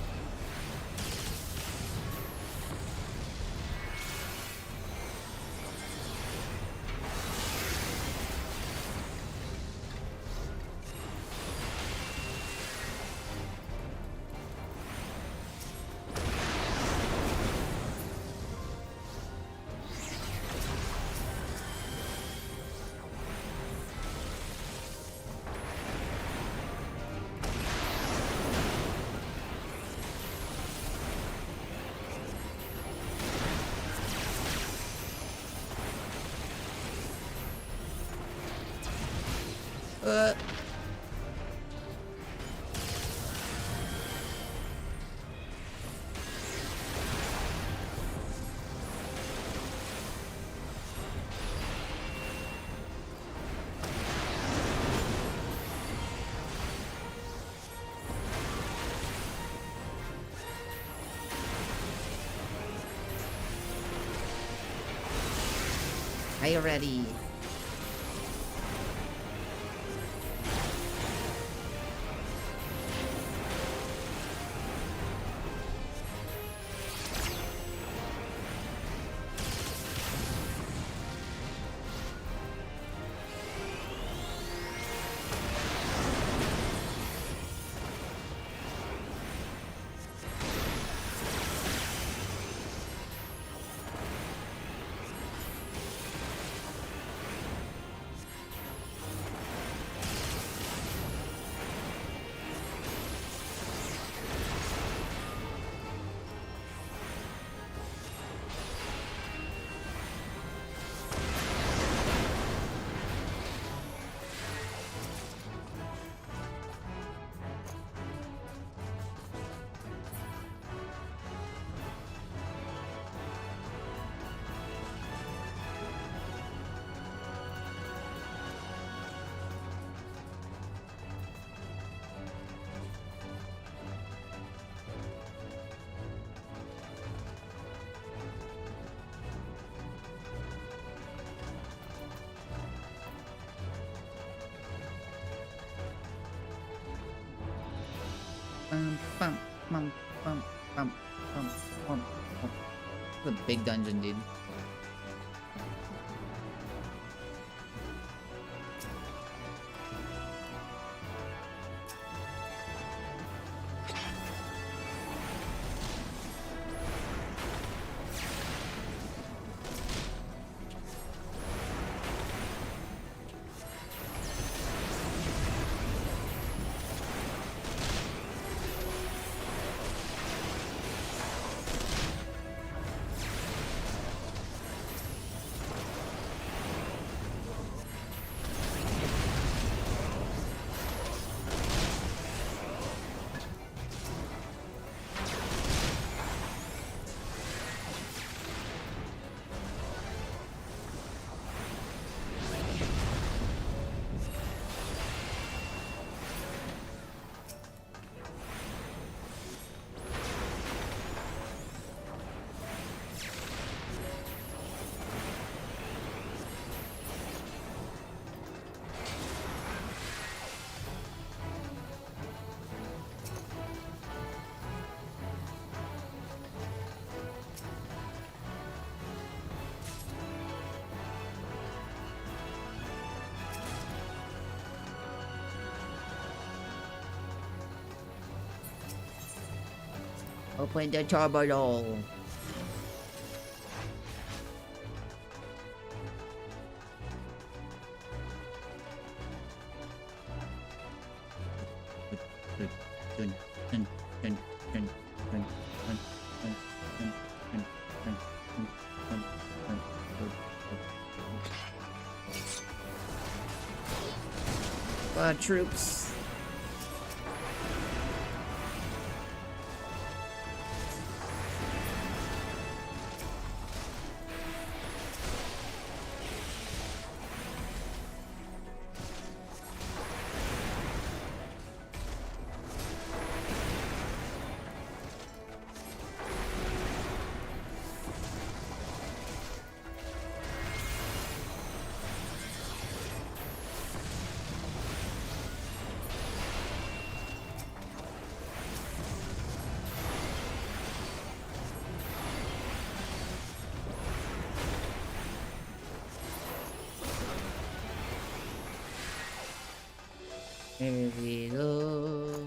Are you ready? Bum, bum, bum, bum, bum, bum, bum. It's a big dungeon, dude. Open the terminal. Troops. Here we go.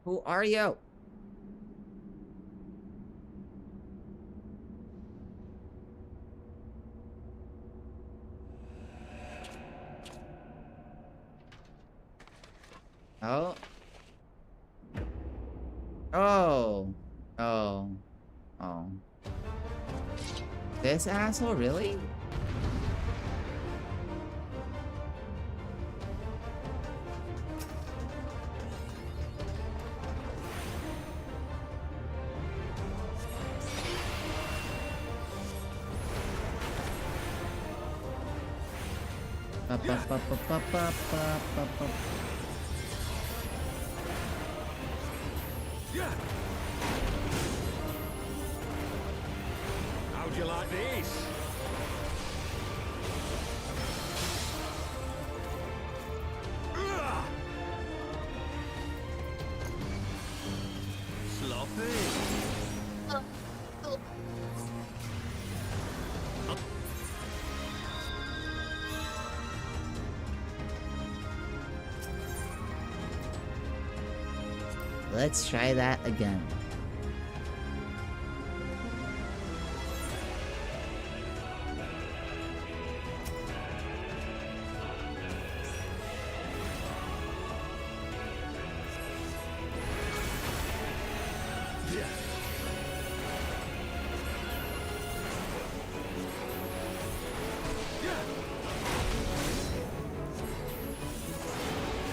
Who are you? Oh. Oh. Oh. Oh. This asshole, really? How'd you like these? Sloppy. Let's try that again.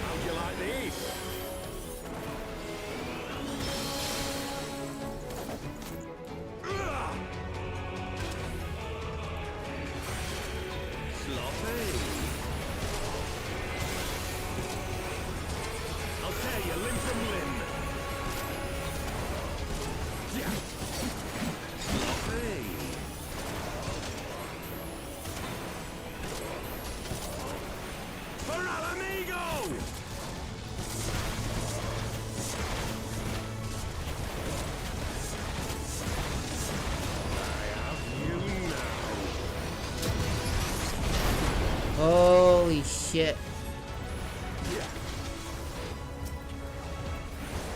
How'd you like these? Holy shit.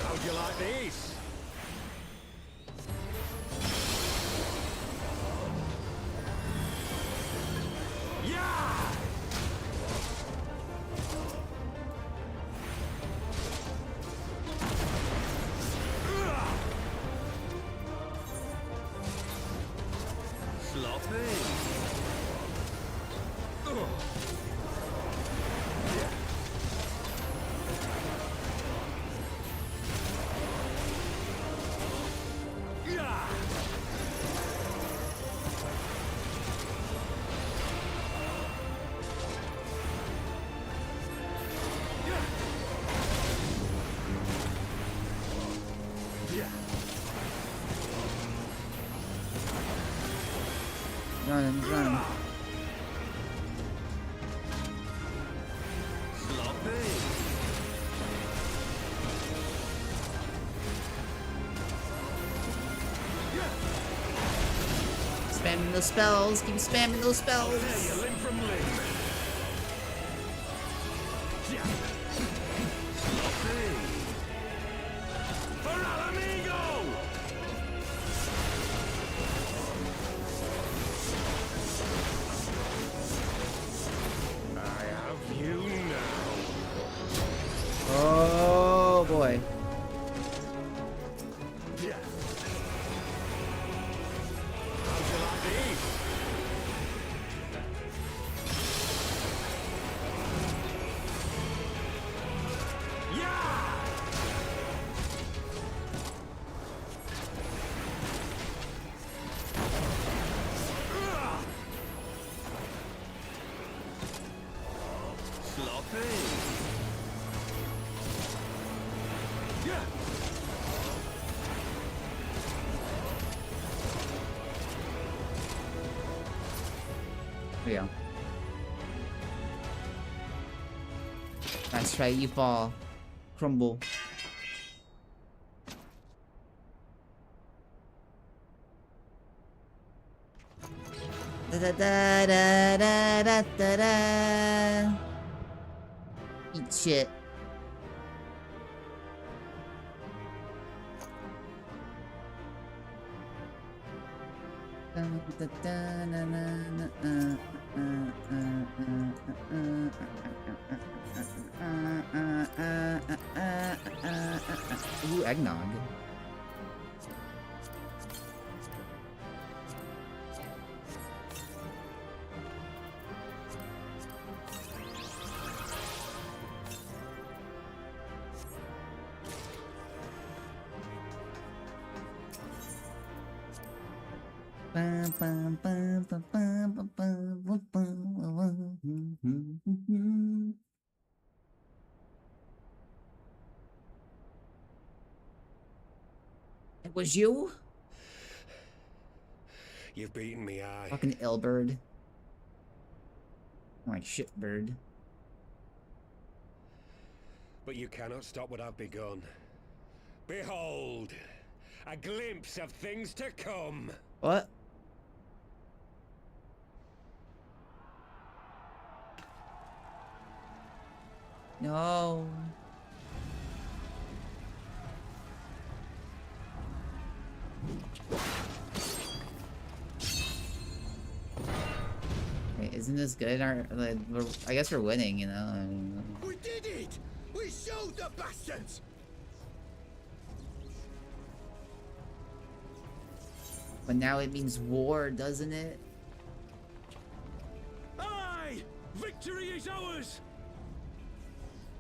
How'd you like these? Yeah! Sloppy. Run. Spamming those spells. Keep spamming those spells. Limb from limb. Oh boy. Yeah. That's right, you fall. Crumble. Da da da da da da da da. Eat shit. Ooh, eggnog. It was you? You've beaten me, aye. Fucking Elbird. Like shitbird. But you cannot stop what I've begun. Behold, a glimpse of things to come. What? No. Wait, isn't this good? I guess we're winning, you know? We did it! We showed the bastards! But now it means war, doesn't it? Aye! Victory is ours!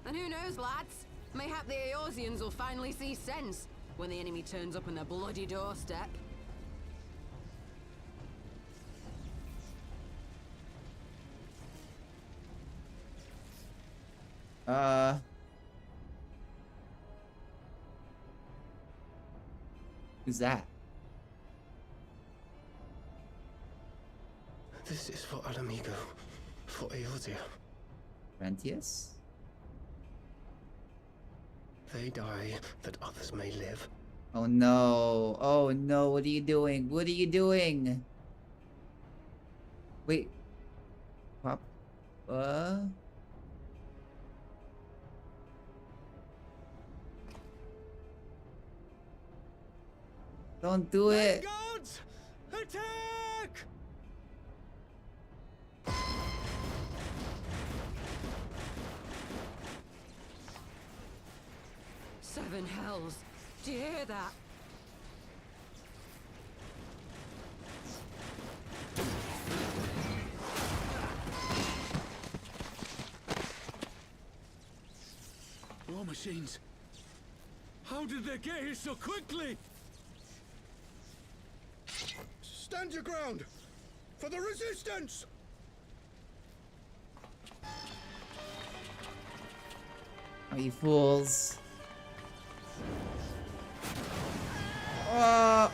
And who knows, lads? Mayhap the Eorzeans will finally see sense when the enemy turns up on their bloody doorstep. Who's that? This is for Alamigo, for Eorzea. Rentius? They die that others may live. Oh no. Oh no, what are you doing? What are you doing? Wait. Pop. Don't do it. Guards! Attack! Seven hells. Do you hear that? War machines. How did they get here so quickly? Stand your ground! For the resistance! Oh, you fools. Oh!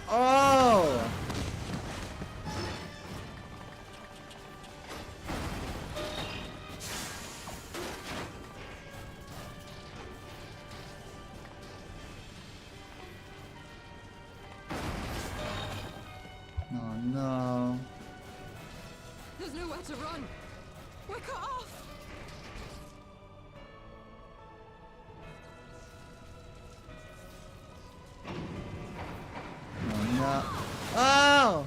Oh no. There's nowhere to run. We're cut off. Oh no. Oh!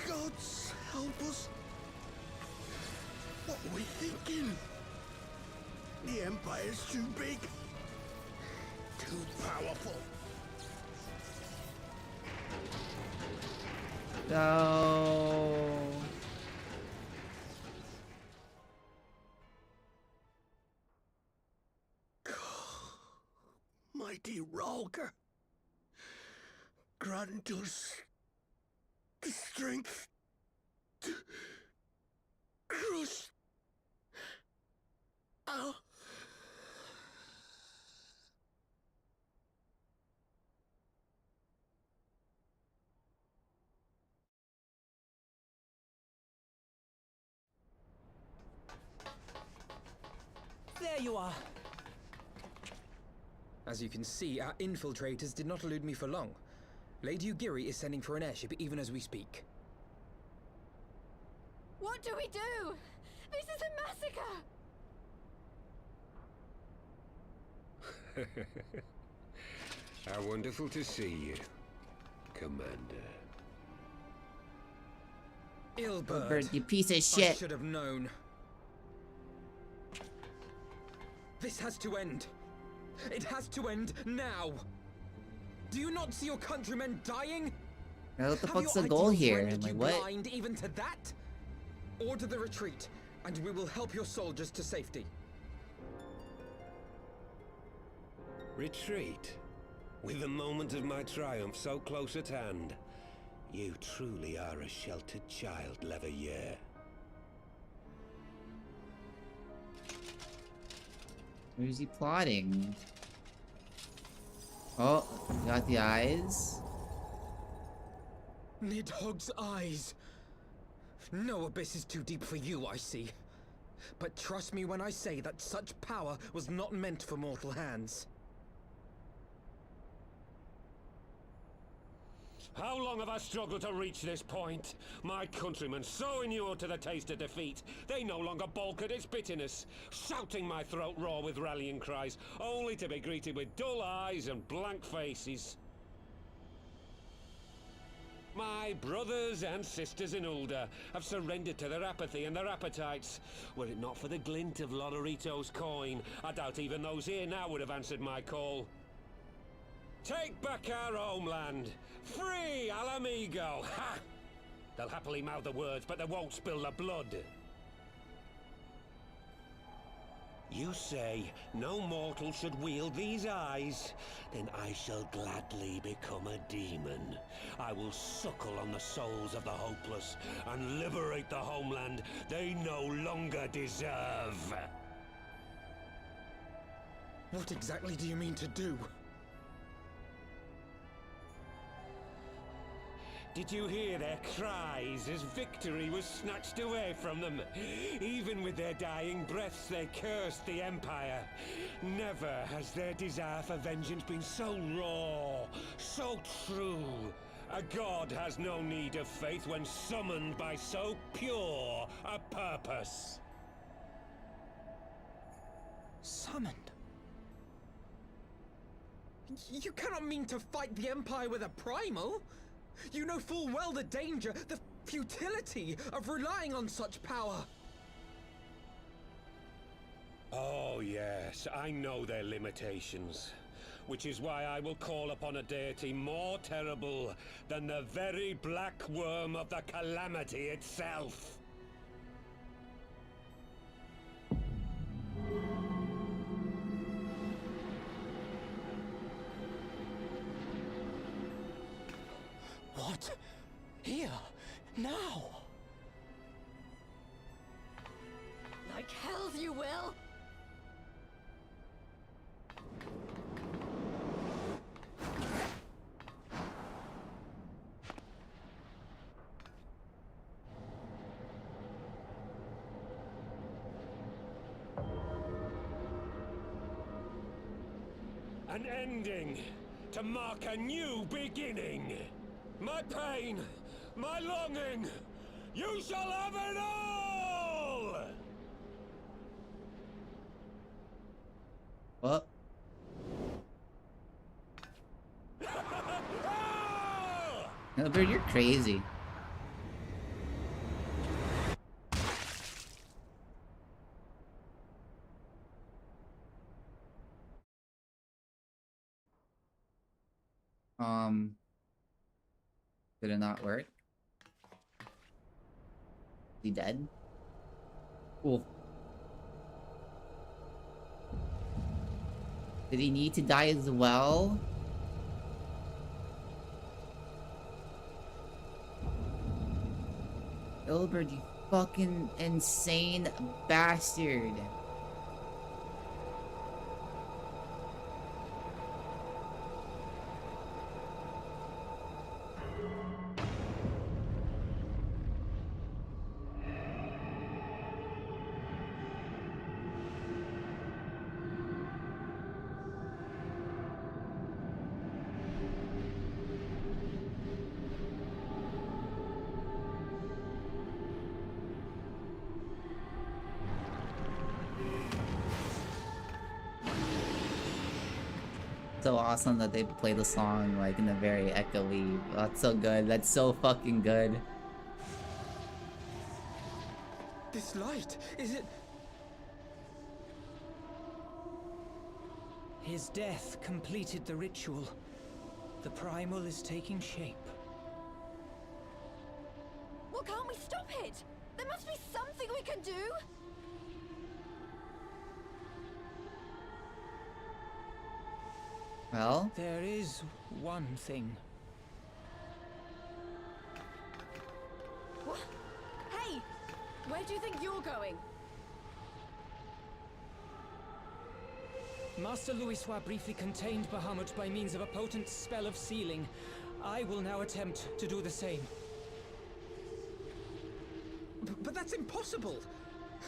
Gods help us! What are we thinking? The Empire's too big. Too powerful. No. Mighty Ralker. Grant us the strength to crush our... There you are. As you can see, our infiltrators did not elude me for long. Lady Ugiri is sending for an airship even as we speak. What do we do? This is a massacre! How wonderful to see you, Commander. Ilbert, Bird, you piece of I shit. should have known. This has to end. It has to end now. Do you not see your countrymen dying? Now what the Have fuck's your the goal ideals here? rendered Like you what? blind even to that? Order the retreat, and we will help your soldiers to safety. Retreat? With the moment of my triumph so close at hand? You truly are a sheltered child, Leveilleur. Where's he plotting? Oh, got the eyes. Nidhogg's eyes. No abyss is too deep for you, I see. But trust me when I say that such power was not meant for mortal hands. How long have I struggled to reach this point? My countrymen, so inured to the taste of defeat, they no longer balk at its bitterness, shouting my throat raw with rallying cries, only to be greeted with dull eyes and blank faces. My brothers and sisters in Ulda have surrendered to their apathy and their appetites. Were it not for the glint of Lodorito's coin, I doubt even those here now would have answered my call. Take back our homeland! Free Al Amigo! Ha! They'll happily mouth the words, but they won't spill the blood. You say no mortal should wield these eyes? Then I shall gladly become a demon. I will suckle on the souls of the hopeless and liberate the homeland they no longer deserve. What exactly do you mean to do? Did you hear their cries as victory was snatched away from them? Even with their dying breaths, they cursed the Empire. Never has their desire for vengeance been so raw, so true. A god has no need of faith when summoned by so pure a purpose. Summoned? You cannot mean to fight the Empire with a primal! You know full well the danger, the futility of relying on such power! Oh yes, I know their limitations. Which is why I will call upon a deity more terrible than the very black worm of the calamity itself. What? Here? Now? Like hells you will! An ending to mark a new beginning. My pain, my longing, you shall have it all! What? Albert, you're crazy. Did it not work? He dead? Cool. Did he need to die as well? Ilbert, you fucking insane bastard. So awesome that they play the song like in a very echoey. That's so good. That's so fucking good. This light, is it? His death completed the ritual. The primal is taking shape. Well, can't we stop it? There must be something we can do! Well? There is one thing. What? Hey! Where do you think you're going? Master Louisoix briefly contained Bahamut by means of a potent spell of sealing. I will now attempt to do the same. But that's impossible!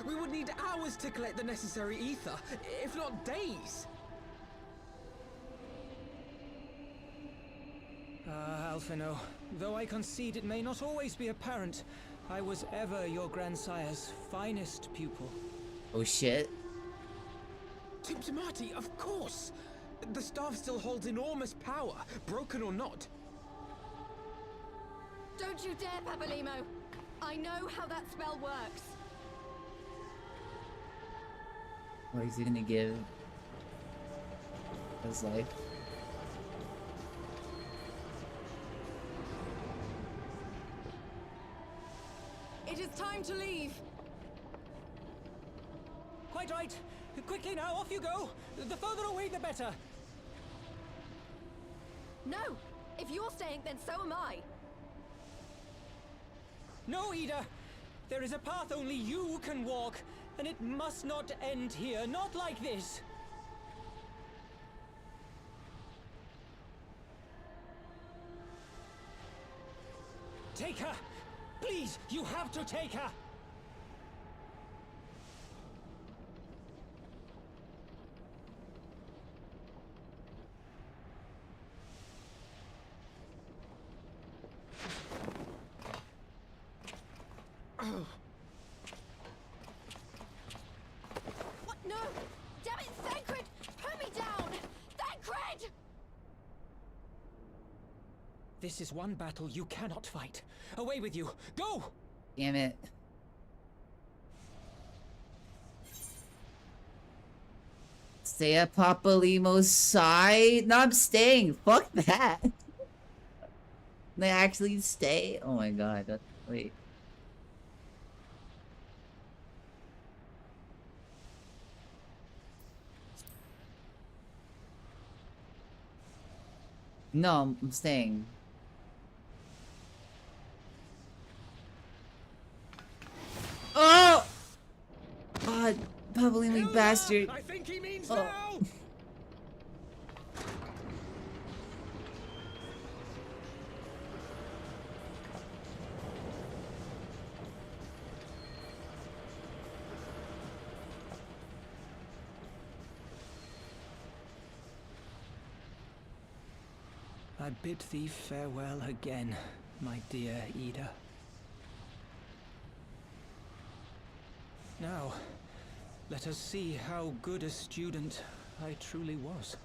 We would need hours to collect the necessary ether, if not days! Alphino, though I concede it may not always be apparent, I was ever your grandsire's finest pupil. Oh shit. Timtimati, of course! The staff still holds enormous power, broken or not. Don't you dare, Pabalimo! I know how that spell works! What is he gonna give? His life? It is time to leave! Quite right! Quickly now, off you go! The further away, the better! No! If you're staying, then so am I! No, Ida! There is a path only you can walk, and it must not end here, not like this! Take her! Please, you have to take her! What? No! Damn it, Thancred! Put me down! Thancred! This is one battle you cannot fight. Away with you! Go! Damn it. Stay at Papa Limo's side? No, I'm staying. Fuck that. They actually stay? Oh my god. Wait. No, I'm staying. Oh! God, Papa Limo, bastard. I think he means Oh. now! I bid thee farewell again, my dear Ida. Now, let us see how good a student I truly was.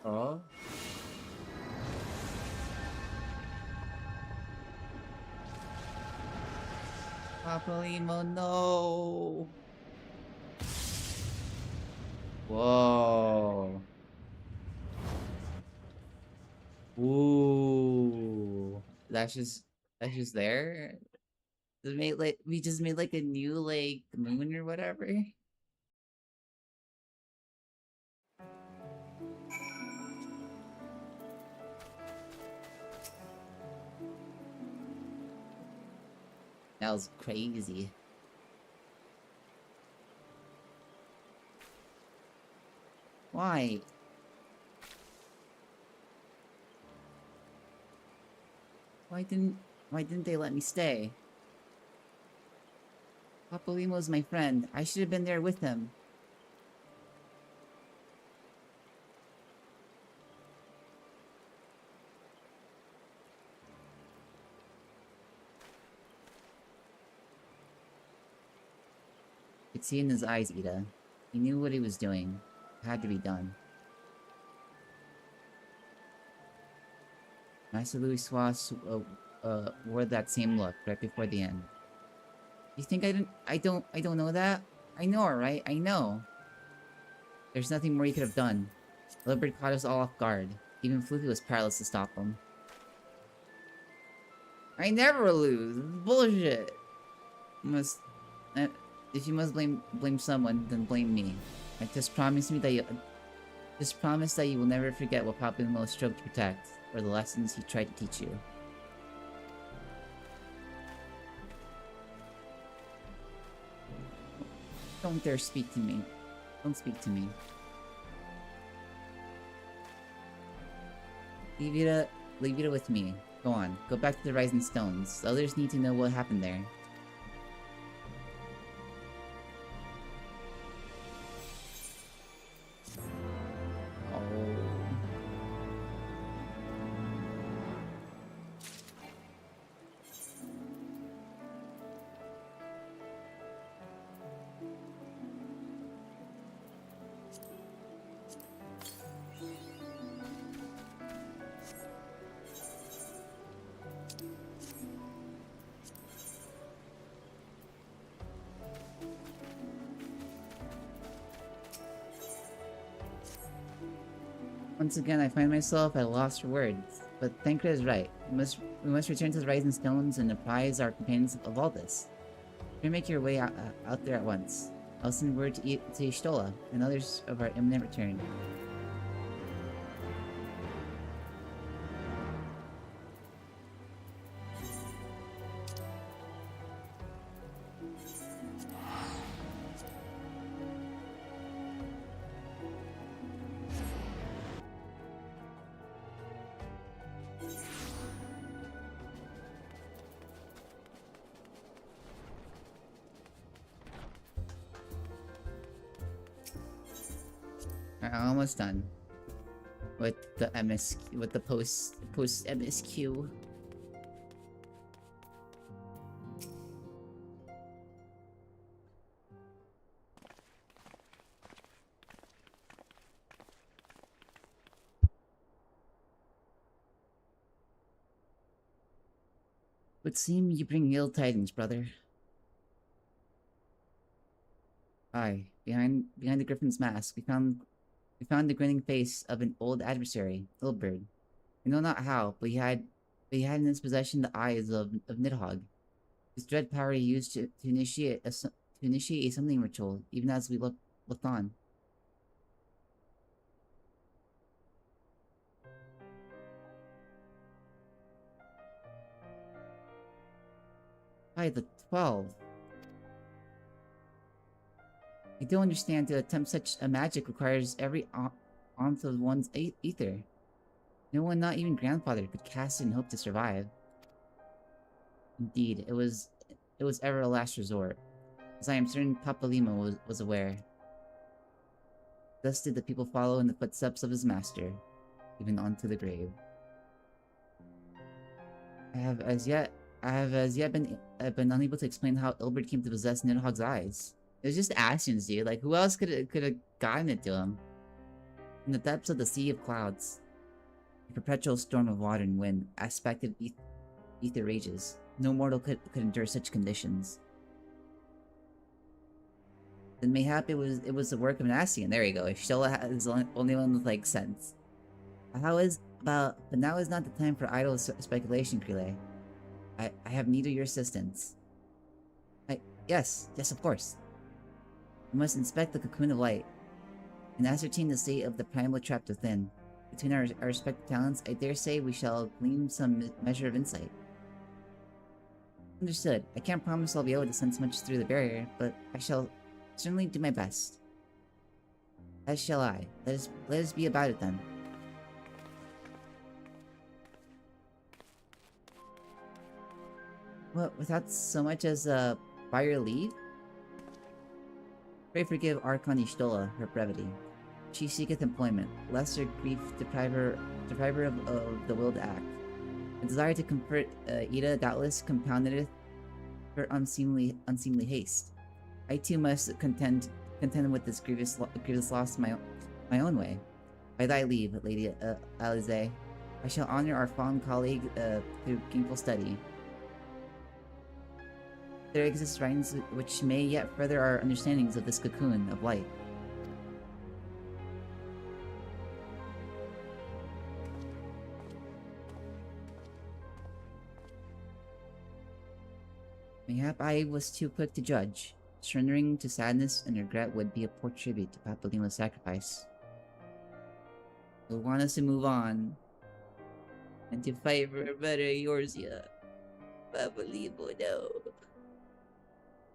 Oh. Papa Limo, no. Whoa. Ooh. That's just there? We just made like a new like moon or whatever. That was crazy. Why? Why didn't they let me stay? Papa Limo's my friend. I should have been there with him. I could see in his eyes, Ida. He knew what he was doing. It had to be done. Master Louis Swass wore that same look right before the end. You think I don't know that? I know, right? I know. There's nothing more he could have done. Leopard caught us all off guard. Even Floofy was powerless to stop him. I never lose. This is bullshit. If you must blame someone, then blame me. Just promise that you will never forget what Papa Limo strove to protect, or the lessons he tried to teach you. Don't dare speak to me. Don't speak to me. Leave it with me. Go on. Go back to the Rising Stones. The others need to know what happened there. Once again, I find myself at a loss for words, but Thancred is right. We must return to the Rising Stones and apprise our companions of all this. You make your way out there at once. I'll send word to Ishtola and others of our imminent return. Almost done with the post MSQ. Would seem you bring ill tidings, brother. Aye, behind the griffin's mask, we found the grinning face of an old adversary, Ilberd. We know not how, but he had in his possession the eyes of Nidhogg. His dread power he used to initiate a summoning ritual, even as we looked on. By the 12. I don't understand. To attempt such a magic requires every ounce of one's ether. No one, not even grandfather, could cast it and hope to survive. Indeed, it was ever a last resort, as I am certain Papalima was aware. Thus did the people follow in the footsteps of his master, even onto the grave. I have as yet been unable to explain how Ilberd came to possess Nidhogg's eyes. It was just actions, dude. Like, who else could have gotten it to him? In the depths of the sea of clouds, a perpetual storm of water and wind, aspected ether rages. No mortal could endure such conditions. Then mayhap it was the work of an Ascian. There you go. Ishtola is the only one with like sense. But now is not the time for idle speculation, Krile. I have need of your assistance. Yes, of course. We must inspect the cocoon of light and ascertain the state of the primal trapped within. Between our respective talents, I dare say we shall glean some measure of insight. Understood. I can't promise I'll be able to sense much through the barrier, but I shall certainly do my best. As shall I. Let us be about it then. What, without so much as by your leave? Pray forgive Archon Ishtola her brevity. She seeketh employment, lest her grief deprive her of the will to act. A desire to comfort Ida doubtless compounded her unseemly haste. I too must contend with this grievous loss my own way. By thy leave, Lady Alize, I shall honor our fallen colleague through gainful study. There exist writings which may yet further our understandings of this cocoon of light. Mayhap I was too quick to judge. Surrendering to sadness and regret would be a poor tribute to Papalima's sacrifice. You'll want us to move on. And to fight for a better Eorzea. Papalima, no.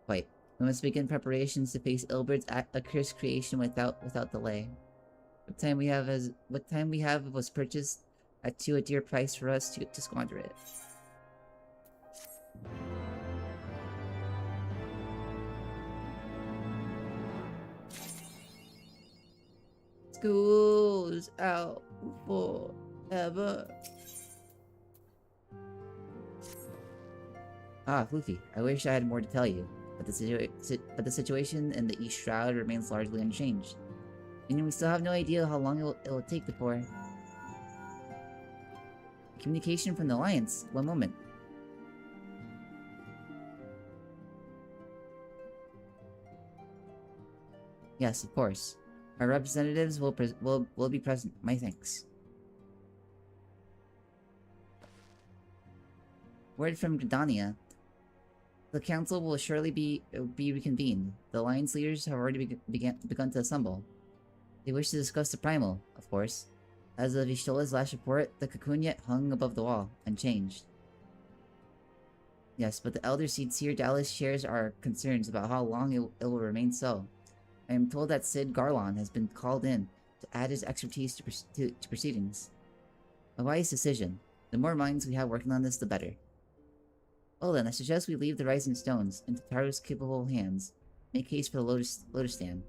Wait, we must begin preparations to face Ilberd's accursed creation without delay. What time we have was purchased at too a dear price for us to squander it. School's out forever. Ah, Floofy, I wish I had more to tell you. But the situation in the East Shroud remains largely unchanged. And we still have no idea how long it will take before... Communication from the Alliance. One moment. Yes, of course. Our representatives will be present. My thanks. Word from Gridania. The council will surely be reconvened. The alliance leaders have already begun to assemble. They wish to discuss the primal, of course. As of Ishtola's last report, the cocoon yet hung above the wall, unchanged. Yes, but the Elder Seer Dallas shares our concerns about how long it will remain so. I am told that Sid Garlon has been called in to add his expertise to proceedings. A wise decision. The more minds we have working on this, the better. Well then, I suggest we leave the Rising Stones into Taru's capable hands. Make haste for the Lotus Stand.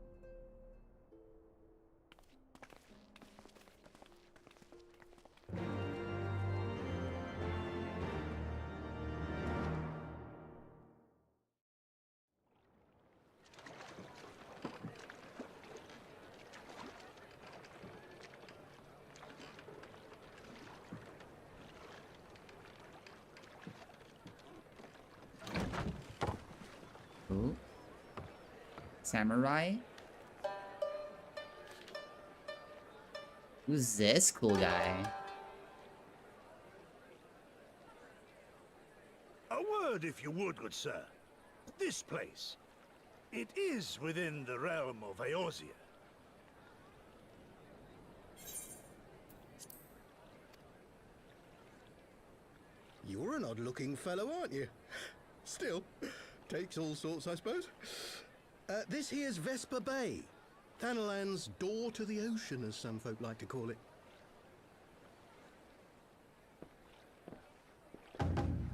Ooh. Samurai? Who's this cool guy? A word, if you would, good sir. This place. It is within the realm of Eorzea. You're an odd-looking fellow, aren't you? Still, takes all sorts, I suppose. This here's Vesper Bay. Thanalan's door to the ocean, as some folk like to call it.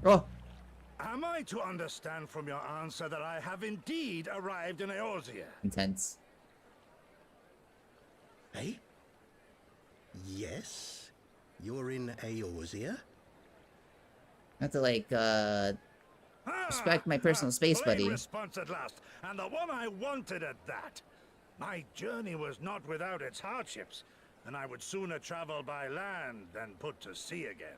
Oh. Am I to understand from your answer that I have indeed arrived in Eorzea? Intense. Hey? Yes? You're in Eorzea? Not to like, respect my personal space, Plain buddy. response at last, and the one I wanted at that. My journey was not without its hardships, and I would sooner travel by land than put to sea again.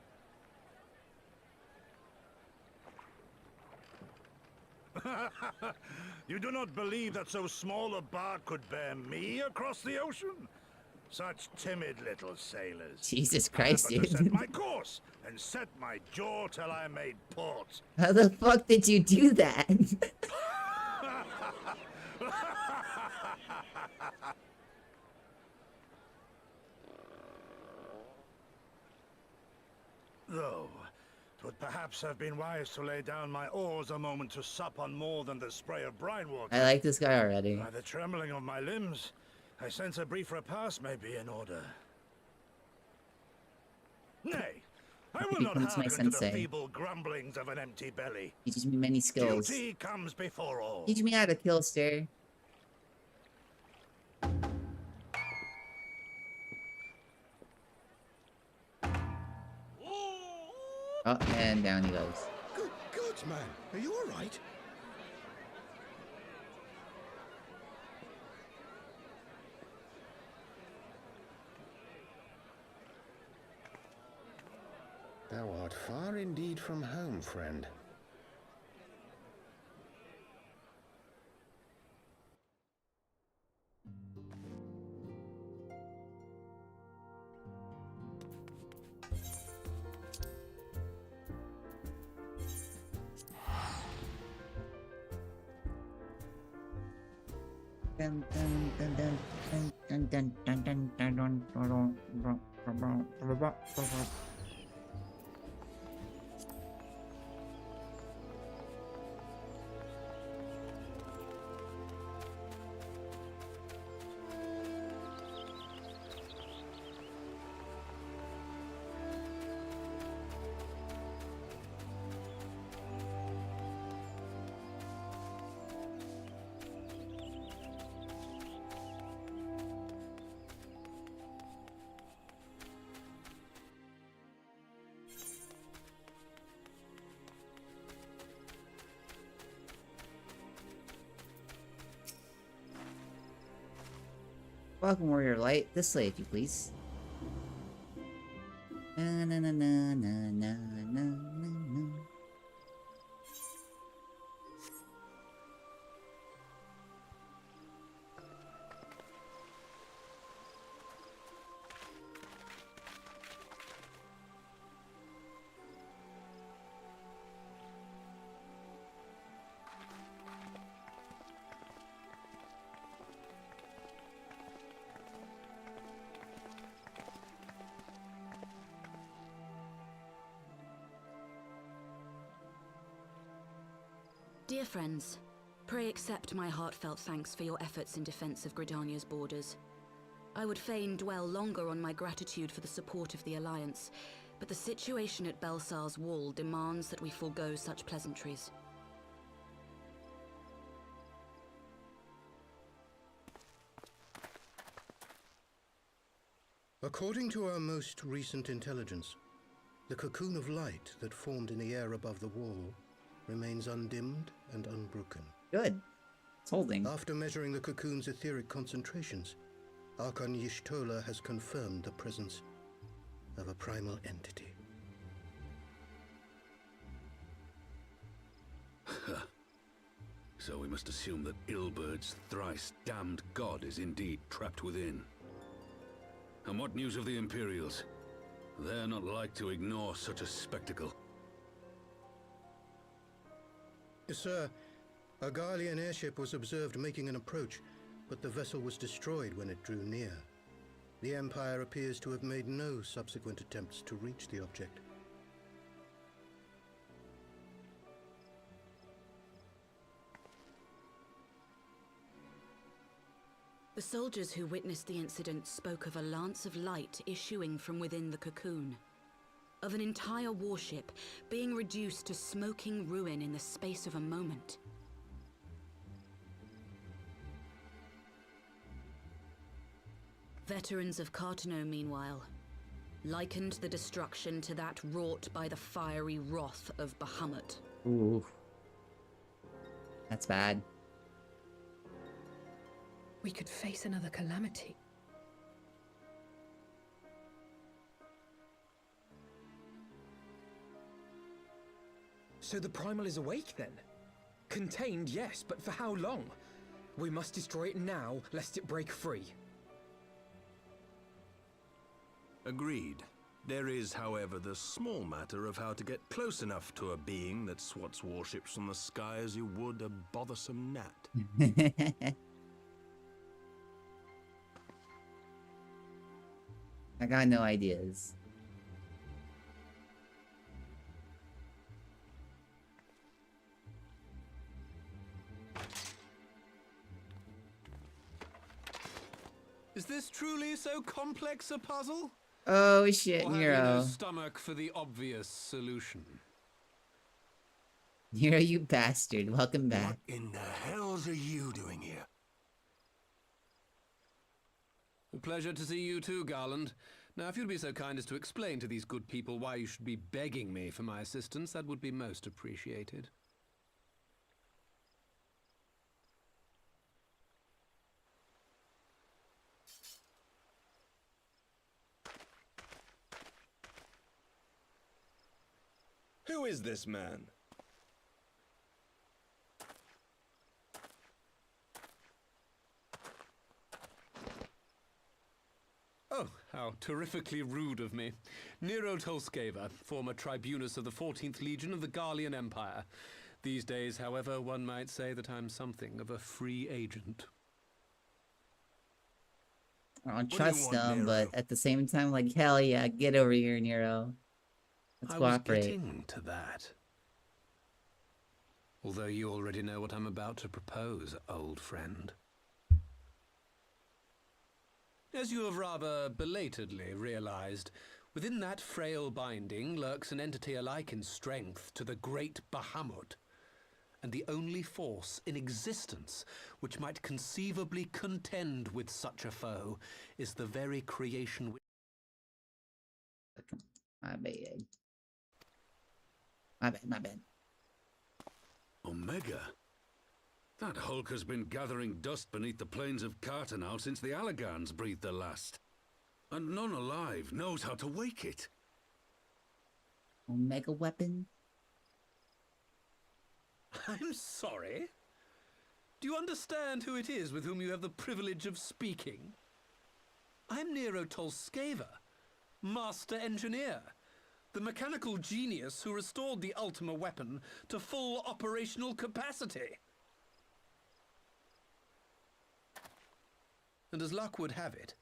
You do not believe that so small a bark could bear me across the ocean? Such timid little sailors. Jesus I had Christ, but to dude. set my course and set my jaw till I made port. How the fuck did you do that? Though, it would perhaps have been wise to lay down my oars a moment to sup on more than the spray of brine water. I like this guy already. By the trembling of my limbs, I sense a brief repast may be in order. Nay, I will not becomes my hearken to the sensei. feeble grumblings of an empty belly. He teaches me many skills. Duty comes before all. Teach me how to kill, sir. Oh, and down he goes. Good God, man. Are you all right? Thou art far indeed from home, friend. Dun, dun, dun, dun, dun, dun, dun, dun, dun, dun, dun, dun, dun. Welcome, Warrior Light. This way, if you please. Na na na na na na na na. Dear friends, pray accept my heartfelt thanks for your efforts in defense of Gridania's borders. I would fain dwell longer on my gratitude for the support of the Alliance, but the situation at Belsar's Wall demands that we forego such pleasantries. According to our most recent intelligence, the cocoon of light that formed in the air above the wall remains undimmed and unbroken. Good. It's holding. After measuring the cocoon's etheric concentrations, Archon Y'shtola has confirmed the presence of a primal entity. So we must assume that Ilbert's thrice damned god is indeed trapped within. And what news of the Imperials? They're not like to ignore such a spectacle. Sir, a Garlean airship was observed making an approach, but the vessel was destroyed when it drew near. The Empire appears to have made no subsequent attempts to reach the object. The soldiers who witnessed the incident spoke of a lance of light issuing from within the cocoon, of an entire warship being reduced to smoking ruin in the space of a moment. Veterans of Cartano, meanwhile, likened the destruction to that wrought by the fiery wrath of Bahamut. Ooh. That's bad. We could face another calamity. So the Primal is awake then? Contained, yes, but for how long? We must destroy it now, lest it break free. Agreed. There is, however, the small matter of how to get close enough to a being that swats warships from the sky as you would a bothersome gnat. I got no ideas. Is this truly so complex a puzzle? Oh shit, Or have Nero. you no stomach for the obvious solution? Nero, you bastard. Welcome back. What in the hells are you doing here? A pleasure to see you too, Garland. Now, if you'd be so kind as to explain to these good people why you should be begging me for my assistance, that would be most appreciated. Who is this man? Oh, how terrifically rude of me. Nero Tolskeva, former tribunus of the 14th Legion of the Garlean Empire. These days, however, one might say that I'm something of a free agent. I don't trust them, but at the same time, like, hell yeah, get over here, Nero. Let's I was cooperate. getting to that. Although you already know what I'm about to propose, old friend. As you have rather belatedly realized, within that frail binding lurks an entity alike in strength to the great Bahamut, and the only force in existence which might conceivably contend with such a foe is the very creation which... My bad. My bad. Omega? That Hulk has been gathering dust beneath the plains of Cartanal since the Allagans breathed their last. And none alive knows how to wake it. Omega weapon? I'm sorry? Do you understand who it is with whom you have the privilege of speaking? I'm Nero Tolskeva, Master Engineer, the mechanical genius who restored the Ultima weapon to full operational capacity. And as luck would have it,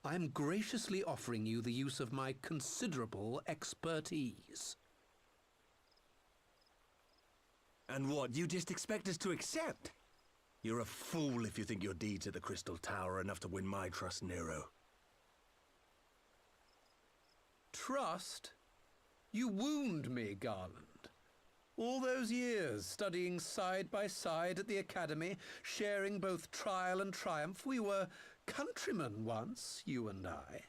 I am graciously offering you the use of my considerable expertise. And what, you just expect us to accept? You're a fool if you think your deeds at the Crystal Tower are enough to win my trust, Nero. Trust? You wound me, Garland. All those years, studying side by side at the Academy, sharing both trial and triumph, we were countrymen once, you and I.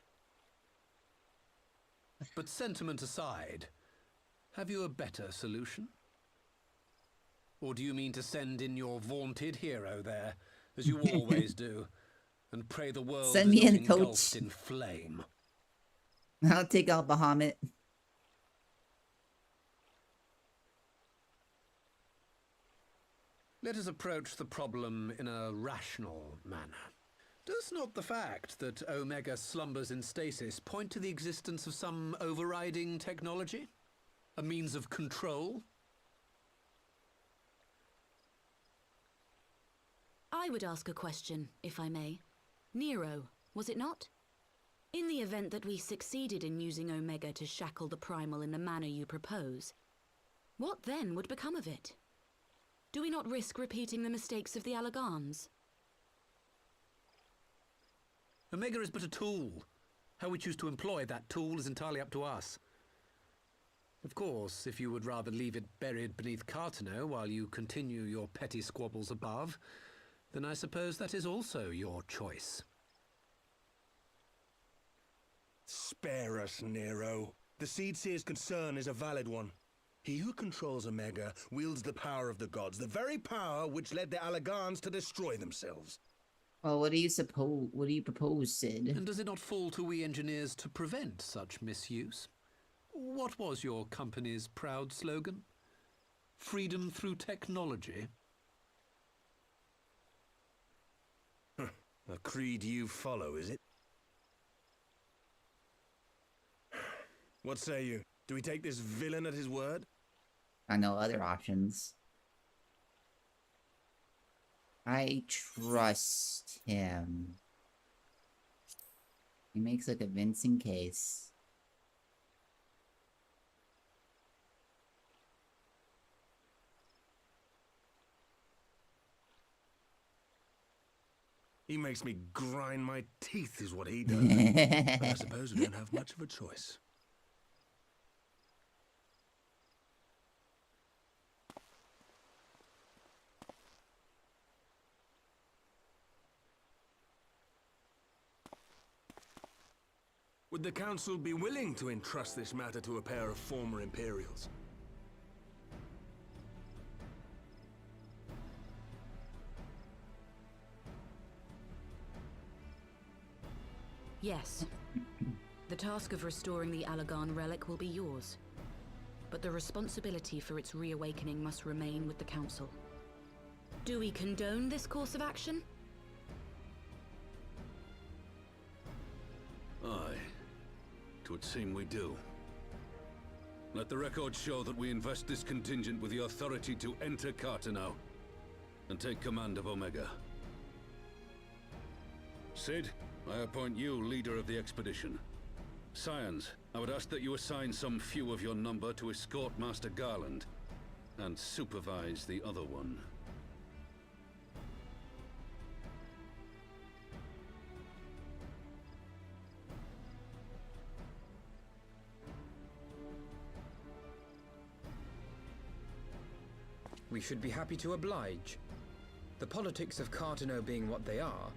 But sentiment aside, have you a better solution? Or do you mean to send in your vaunted hero there, as you always do, and pray the world Send is me not in, coach. engulfed in flame? I'll take out Bahamut. Let us approach the problem in a rational manner. Does not the fact that Omega slumbers in stasis point to the existence of some overriding technology? A means of control? I would ask a question, if I may. Nero, was it not? In the event that we succeeded in using Omega to shackle the Primal in the manner you propose, what then would become of it? Do we not risk repeating the mistakes of the Allagans? Omega is but a tool. How we choose to employ that tool is entirely up to us. Of course, if you would rather leave it buried beneath Cartano while you continue your petty squabbles above, then I suppose that is also your choice. Spare us, Nero. The Seedseer's concern is a valid one. He who controls Omega wields the power of the gods, the very power which led the Allagans to destroy themselves. Well, what do you propose, Sid? And does it not fall to we engineers to prevent such misuse? What was your company's proud slogan? Freedom through technology? A creed you follow, is it? What say you? Do we take this villain at his word? I know other options. I trust him. He makes a convincing case. He makes me grind my teeth is what he does. But I suppose we don't have much of a choice. Would the Council be willing to entrust this matter to a pair of former Imperials? Yes. The task of restoring the Allagan relic will be yours. But the responsibility for its reawakening must remain with the Council. Do we condone this course of action? Aye. 'Twould seem we do. Let the record show that we invest this contingent with the authority to enter Cartano and take command of Omega. Sid, I appoint you leader of the expedition. Scions, I would ask that you assign some few of your number to escort Master Garland and supervise the other one. We should be happy to oblige. The politics of Cartano being what they are,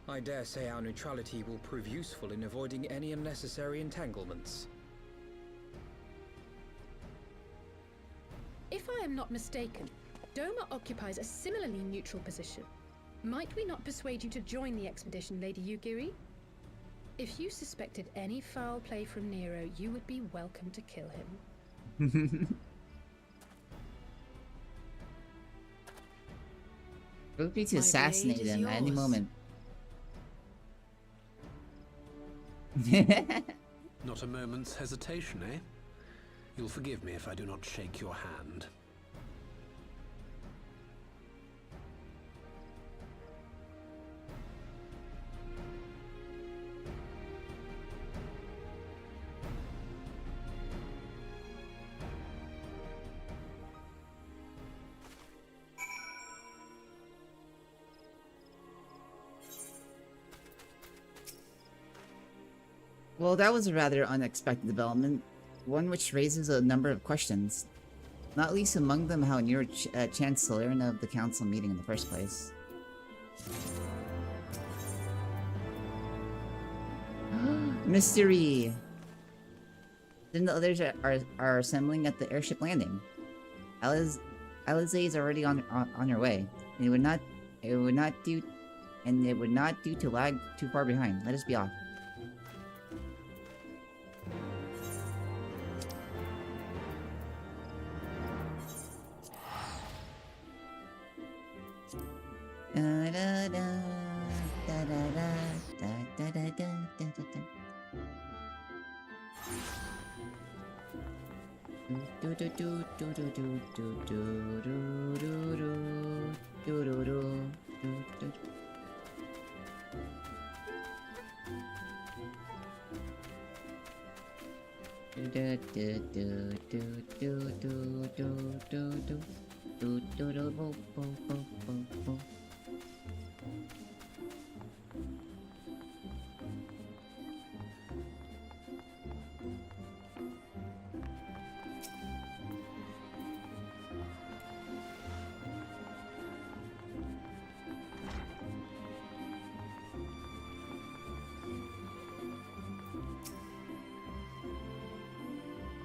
I dare say our neutrality will prove useful in avoiding any unnecessary entanglements. If I am not mistaken, Doma occupies a similarly neutral position. Might we not persuade you to join the expedition, Lady Yugiri? If you suspected any foul play from Nero, you would be welcome to kill him. Floofy to assassinate him at any moment. Not a moment's hesitation, eh? You'll forgive me if I do not shake your hand. Well, that was a rather unexpected development, one which raises a number of questions. Not least among them how near chance to learn of the council meeting in the first place. Mystery! Then the others are assembling at the airship landing. Alize is already on her way. And it would not do to lag too far behind. Let us be off.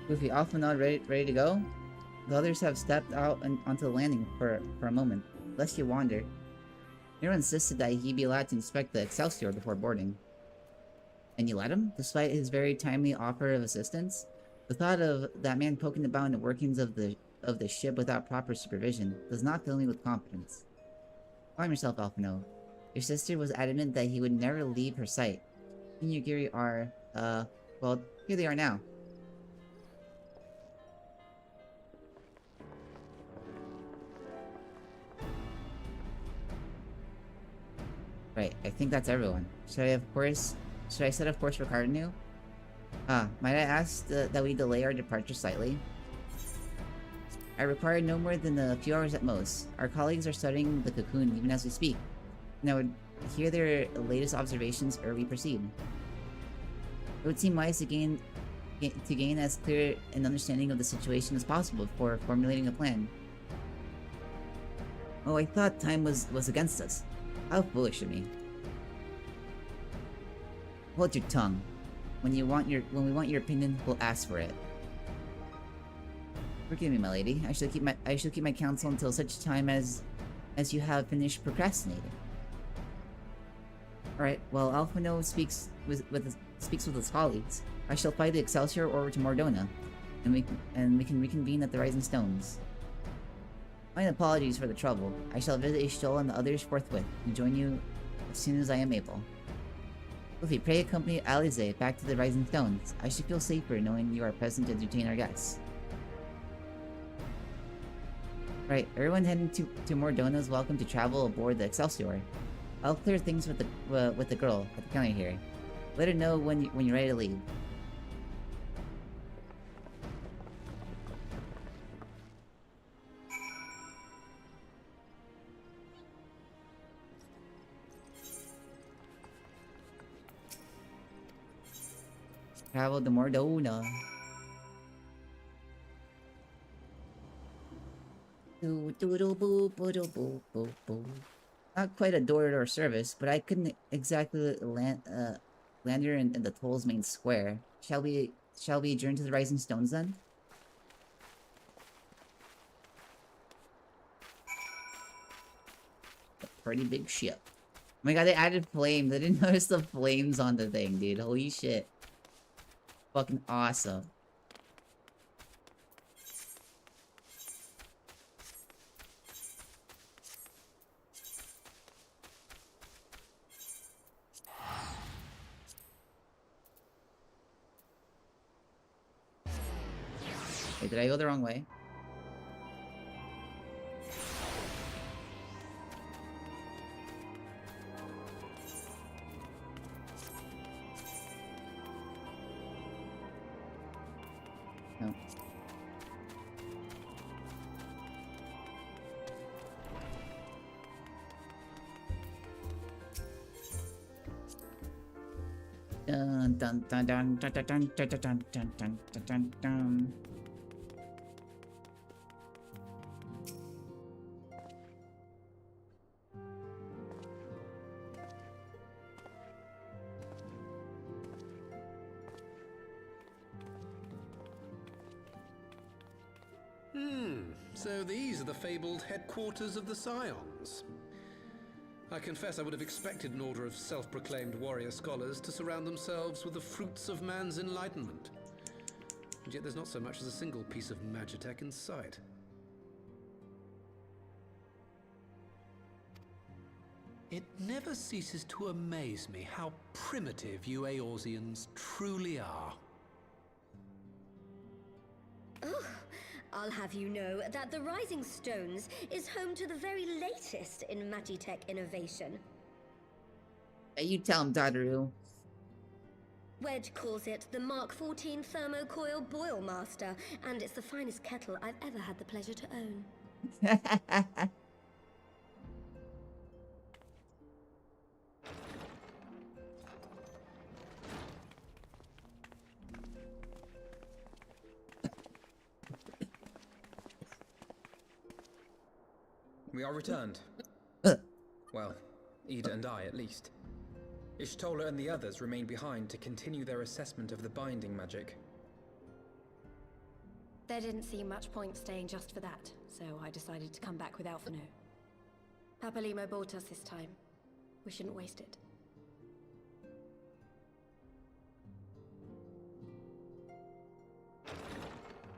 Floofy, off and on, ready to go? The others have stepped out onto the landing for a moment, lest you wander. Nero insisted that he be allowed to inspect the Excelsior before boarding. And you let him, despite his very timely offer of assistance? The thought of that man poking about in the workings of the ship without proper supervision does not fill me with confidence. Calm yourself, Alphino. Your sister was adamant that he would never leave her sight. He and Yugiri are, well, here they are now. Right, I think that's everyone. Should I set of course for Cardinu? Might I ask that we delay our departure slightly? I require no more than a few hours at most. Our colleagues are studying the cocoon even as we speak, and I would hear their latest observations ere we proceed. It would seem wise to gain as clear an understanding of the situation as possible before formulating a plan. Oh, I thought time was against us. How foolish of me. Hold your tongue. When we want your opinion, we'll ask for it. Forgive me, my lady. I shall keep my counsel until such time as you have finished procrastinating. Alright, while Alphino speaks with his colleagues, I shall fly the Excelsior over to Mordona, and we can reconvene at the Rising Stones. My apologies for the trouble. I shall visit Ishtal and the others forthwith, and join you as soon as I am able. Floofy, pray accompany Alize back to the Rising Stones. I should feel safer knowing you are present to entertain our guests. Right, everyone heading to Mordona is welcome to travel aboard the Excelsior. I'll clear things with the girl at the counter here. Let her know when you're ready to leave. Travel to Mordona. Not quite a door-to-door service, but I couldn't exactly land her in the toll's main square. Shall we adjourn to the Rising Stones then? A pretty big ship. Oh my god, they added flames. I didn't notice the flames on the thing, dude. Holy shit. Fucking awesome. Wait, did I go the wrong way? No. Dun dun dun dun dun dun dun dun dun dun dun dun dun dun. So these are the fabled headquarters of the Scions. I confess I would have expected an order of self-proclaimed warrior scholars to surround themselves with the fruits of man's enlightenment. And yet there's not so much as a single piece of magitech in sight. It never ceases to amaze me how primitive you Eorzeans truly are. Oh, I'll have you know that the Rising Stones is home to the very latest in magitech innovation. You tell him, Dadaru. Wedge calls it the Mark 14 Thermocoil Boil Master, and it's the finest kettle I've ever had the pleasure to own. We are returned. Well, Ida and I, at least. Ishtola and the others remain behind to continue their assessment of the binding magic. There didn't seem much point staying just for that, so I decided to come back with Alphino. Papalimo bought us this time. We shouldn't waste it.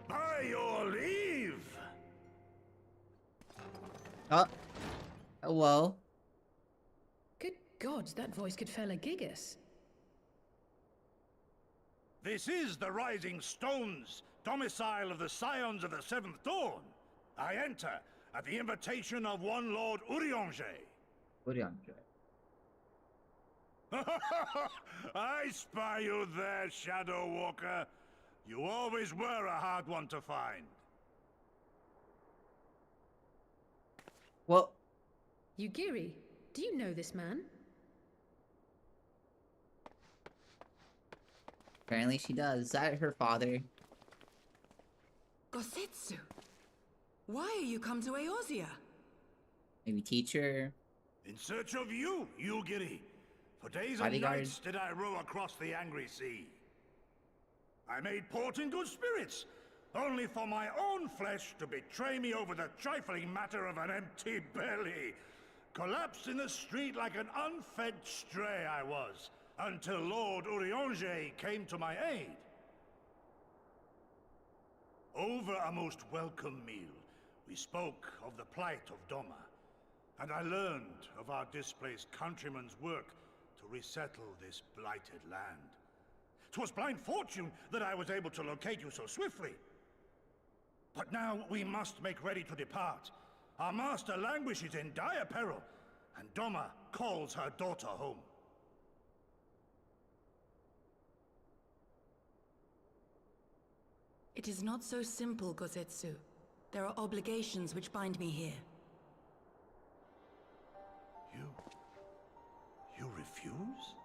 By your leave! Hello. Good gods, that voice could fell a gigas. This is the Rising Stones, domicile of the Scions of the Seventh Dawn. I enter at the invitation of one Lord Urianger. Urianger. I spy you there, Shadow Walker. You always were a hard one to find. Well, Yugiri, do you know this man? Apparently she does. Is that her father? Gosetsu, why are you come to Eorzea? Maybe teacher? In search of you, Yugiri. For days and Bodyguard? nights did I row across the angry sea. I made port in good spirits, only for my own flesh to betray me over the trifling matter of an empty belly. Collapsed in the street like an unfed stray I was, until Lord Urianger came to my aid. Over a most welcome meal, we spoke of the plight of Doma, and I learned of our displaced countrymen's work to resettle this blighted land. 'Twas blind fortune that I was able to locate you so swiftly. But now we must make ready to depart. Our master languishes in dire peril, and Doma calls her daughter home. It is not so simple, Gosetsu. There are obligations which bind me here. You refuse?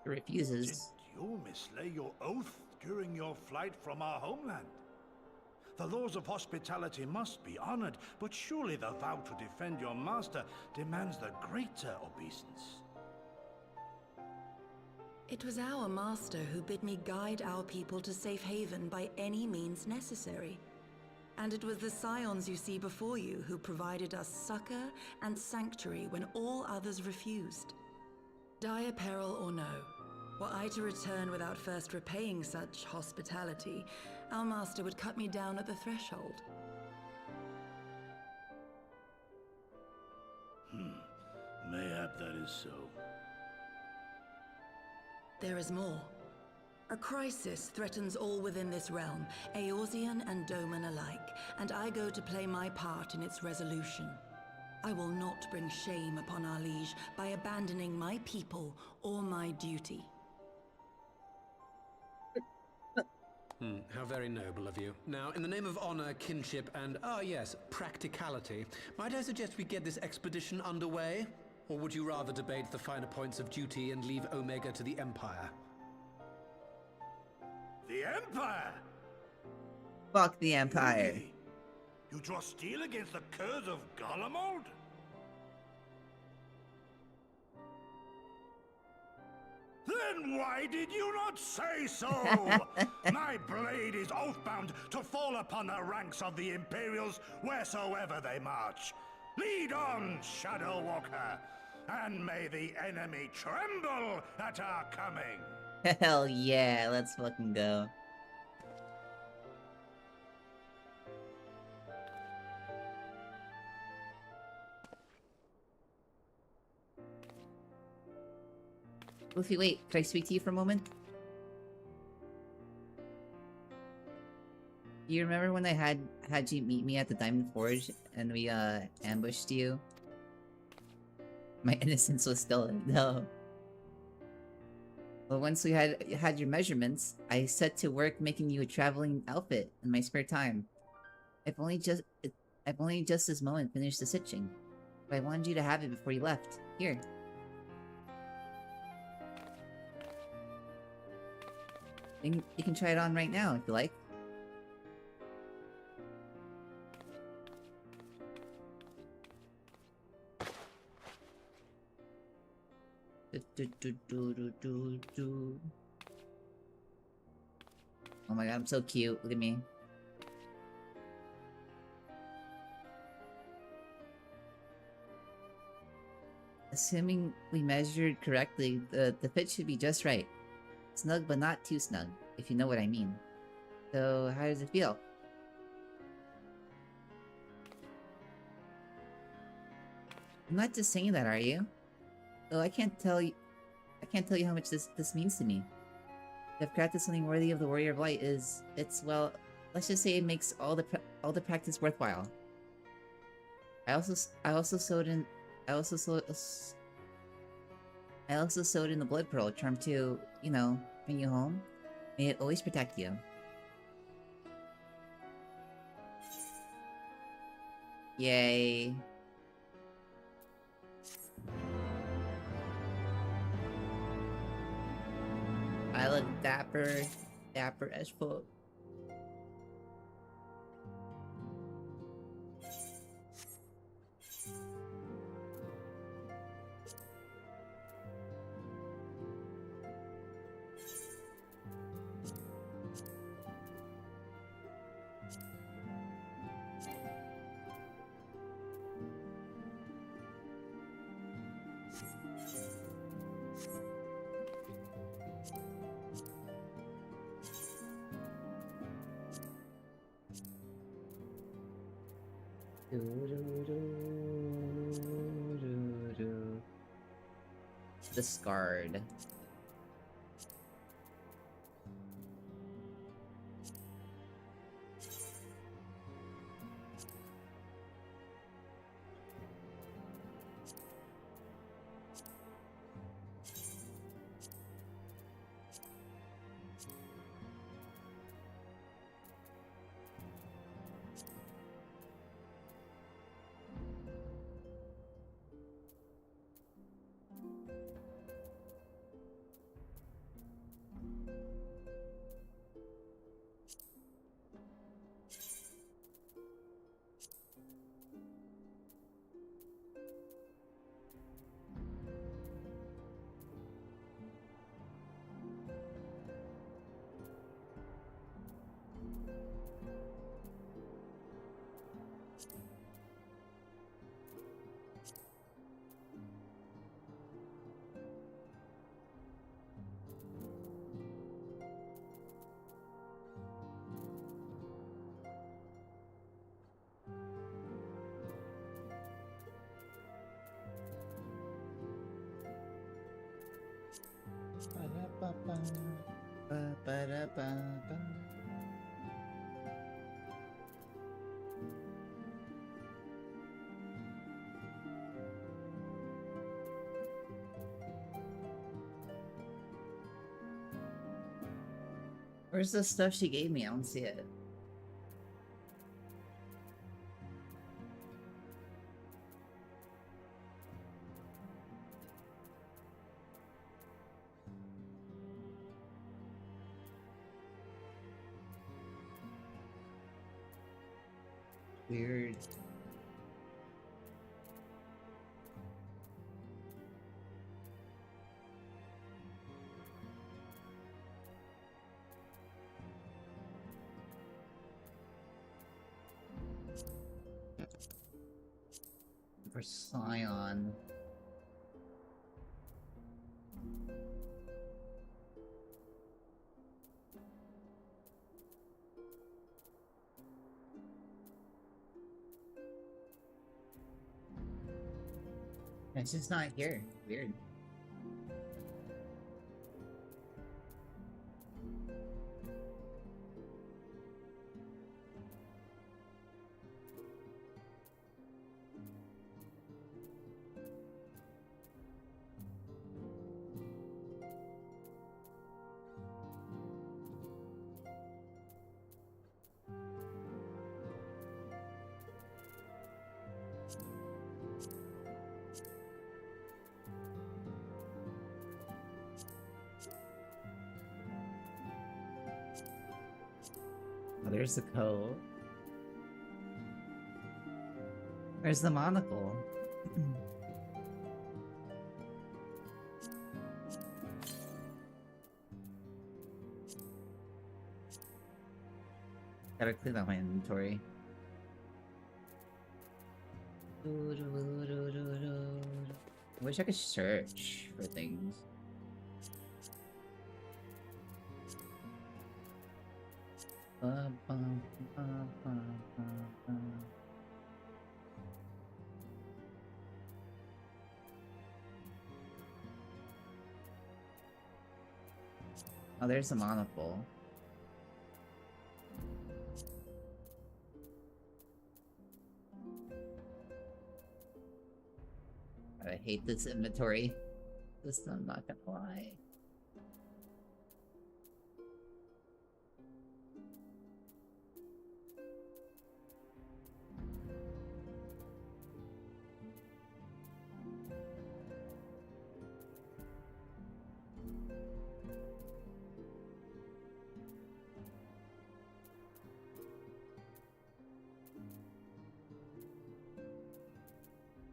He refuses. Did you mislay your oath during your flight from our homeland? The laws of hospitality must be honored, but surely the vow to defend your master demands the greater obeisance. It was our master who bid me guide our people to safe haven by any means necessary. And it was the Scions you see before you who provided us succor and sanctuary when all others refused. Dire peril or no, were I to return without first repaying such hospitality, our master would cut me down at the threshold. Mayhap that is so. There is more. A crisis threatens all within this realm, Eorzean and Doman alike, and I go to play my part in its resolution. I will not bring shame upon our liege by abandoning my people or my duty. How very noble of you. Now, in the name of honor, kinship, and, yes, practicality, might I suggest we get this expedition underway? Or would you rather debate the finer points of duty and leave Omega to the Empire? The Empire! Fuck the Empire. Really? You draw steel against the curse of Garlemald? Then why did you not say so? My blade is oath-bound to fall upon the ranks of the Imperials wheresoever they march. Lead on, Shadow Walker, and may the enemy tremble at our coming. Hell yeah, let's fucking go. Floofy, wait, can I speak to you for a moment? Do you remember when I had you meet me at the Diamond Forge and we ambushed you? My innocence was stolen, no. Well, once we had your measurements, I set to work making you a traveling outfit in my spare time. I've only just this moment finished the stitching, but I wanted you to have it before you left. Here. You can try it on right now if you like. Oh my god, I'm so cute. Look at me. Assuming we measured correctly, the fit should be just right. Snug but not too snug, if you know what I mean. So, how does it feel? You're not just saying that, are you? Oh, I can't tell you how much this means to me. To have crafted something worthy of the Warrior of Light well, let's just say it makes all the practice worthwhile. I also sewed in the blood pearl charm to, you know, bring you home. May it always protect you. Yay. I look dapper as fuck. Discard. Where's the stuff she gave me? I don't see it. Weird. For Scion. It's just not here. Weird. Oh, there's the code. Where's the monocle? Gotta clean out my inventory. I wish I could search for things. Oh, there's the monocle. I hate this inventory. I'm not gonna lie.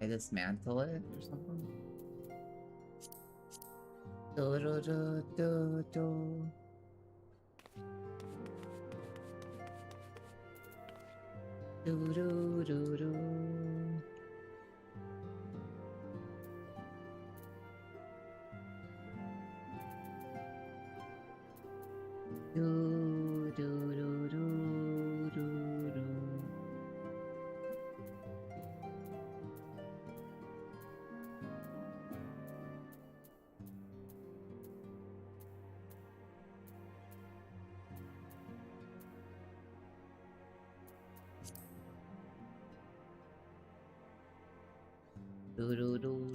I dismantle it or something? Do do do do do. Do do do do. Do do do do do do. Do do do do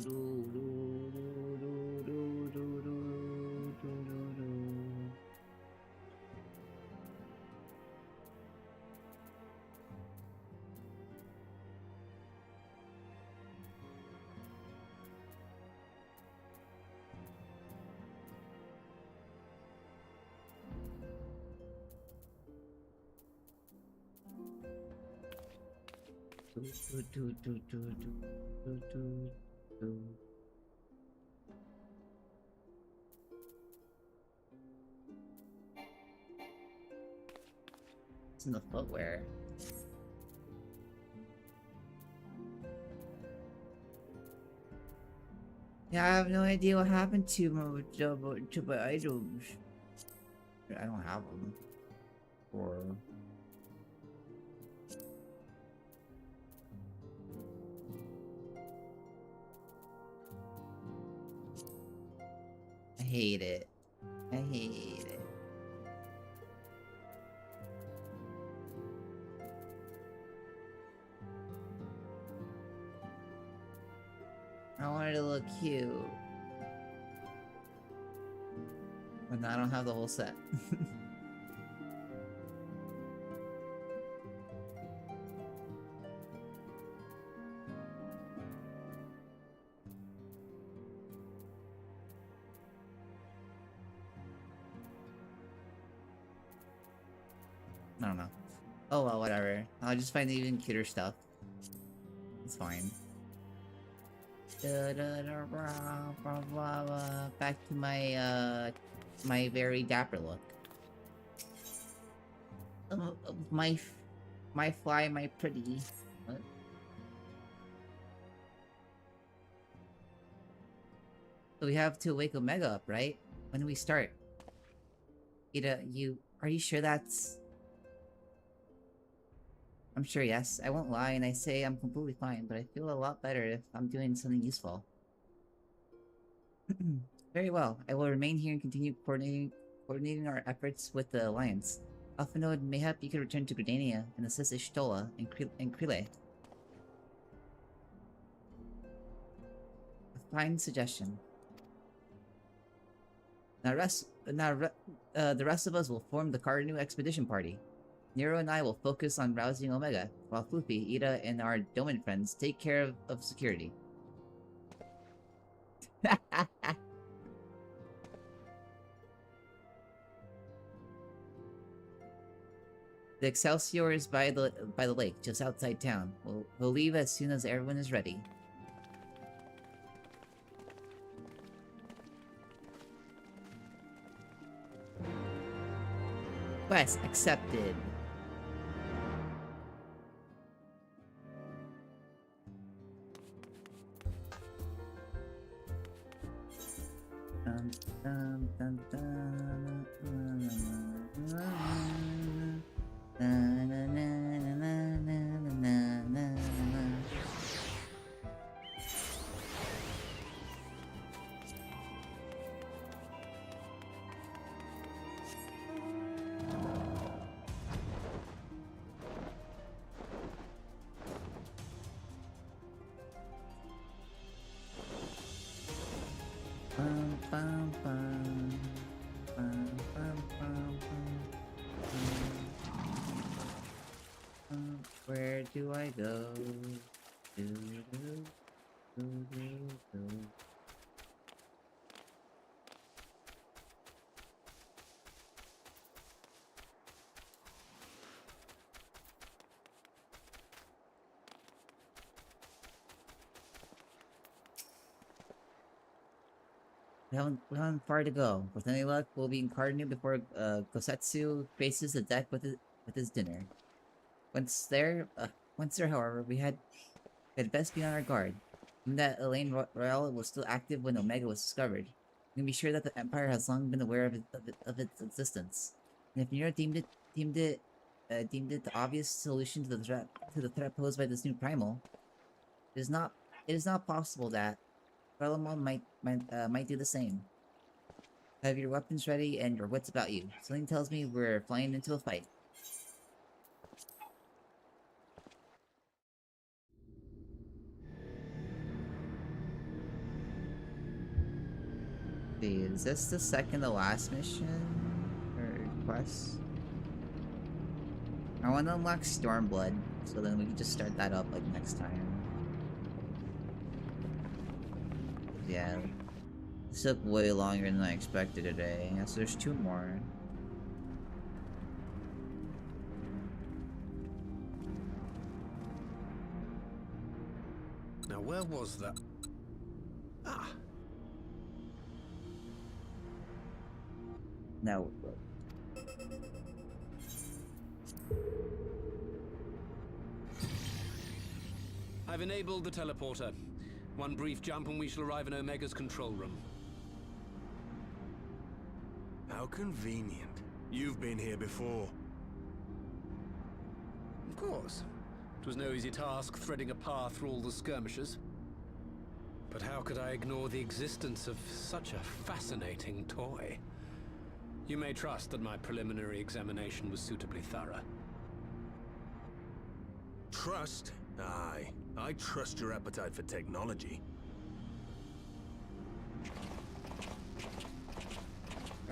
do do do do do do do. It's in the footwear. Yeah, I have no idea what happened to my items. I don't have them. Or I hate it. I hate it. I wanted to look cute. But now I don't have the whole set. I don't know. Oh well, whatever. I'll just find even cuter stuff. It's fine. Back to my my very dapper look. My fly, my pretty. What? So we have to wake Omega up, right? When do we start? Ida, are you sure that's... I'm sure, yes. I won't lie and I say I'm completely fine, but I feel a lot better if I'm doing something useful. Very well. I will remain here and continue coordinating our efforts with the Alliance. Alphanode, mayhap you could return to Gridania and assist Ishtola and Krile. A fine suggestion. The rest of us will form the Cardinu Expedition Party. Nero and I will focus on rousing Omega, while Floofy, Ida, and our Doman friends take care of security. The Excelsior is by the lake, just outside town. We'll leave as soon as everyone is ready. Quest accepted. Where do I go? We haven't far to go. With any luck, we'll be in Cardinu before Kosetsu faces the deck with his dinner. Once there, however, we had best be on our guard. Given that Elaine Royale was still active when Omega was discovered, we can be sure that the Empire has long been aware of its existence. And if Nero deemed it the obvious solution to the threat posed by this new primal, it is not possible that Palamon might do the same. Have your weapons ready and your wits about you. Something tells me we're flying into a fight. See, is this the second to last mission? Or quest? I want to unlock Stormblood, so then we can just start that up like next time. Yeah, this took way longer than I expected today. So there's 2 more. Now, where was that? Ah. Now, I've enabled the teleporter. One brief jump and we shall arrive in Omega's control room. How convenient. You've been here before. Of course. It was no easy task threading a path through all the skirmishes. But how could I ignore the existence of such a fascinating toy? You may trust that my preliminary examination was suitably thorough. Trust? Aye. I trust your appetite for technology.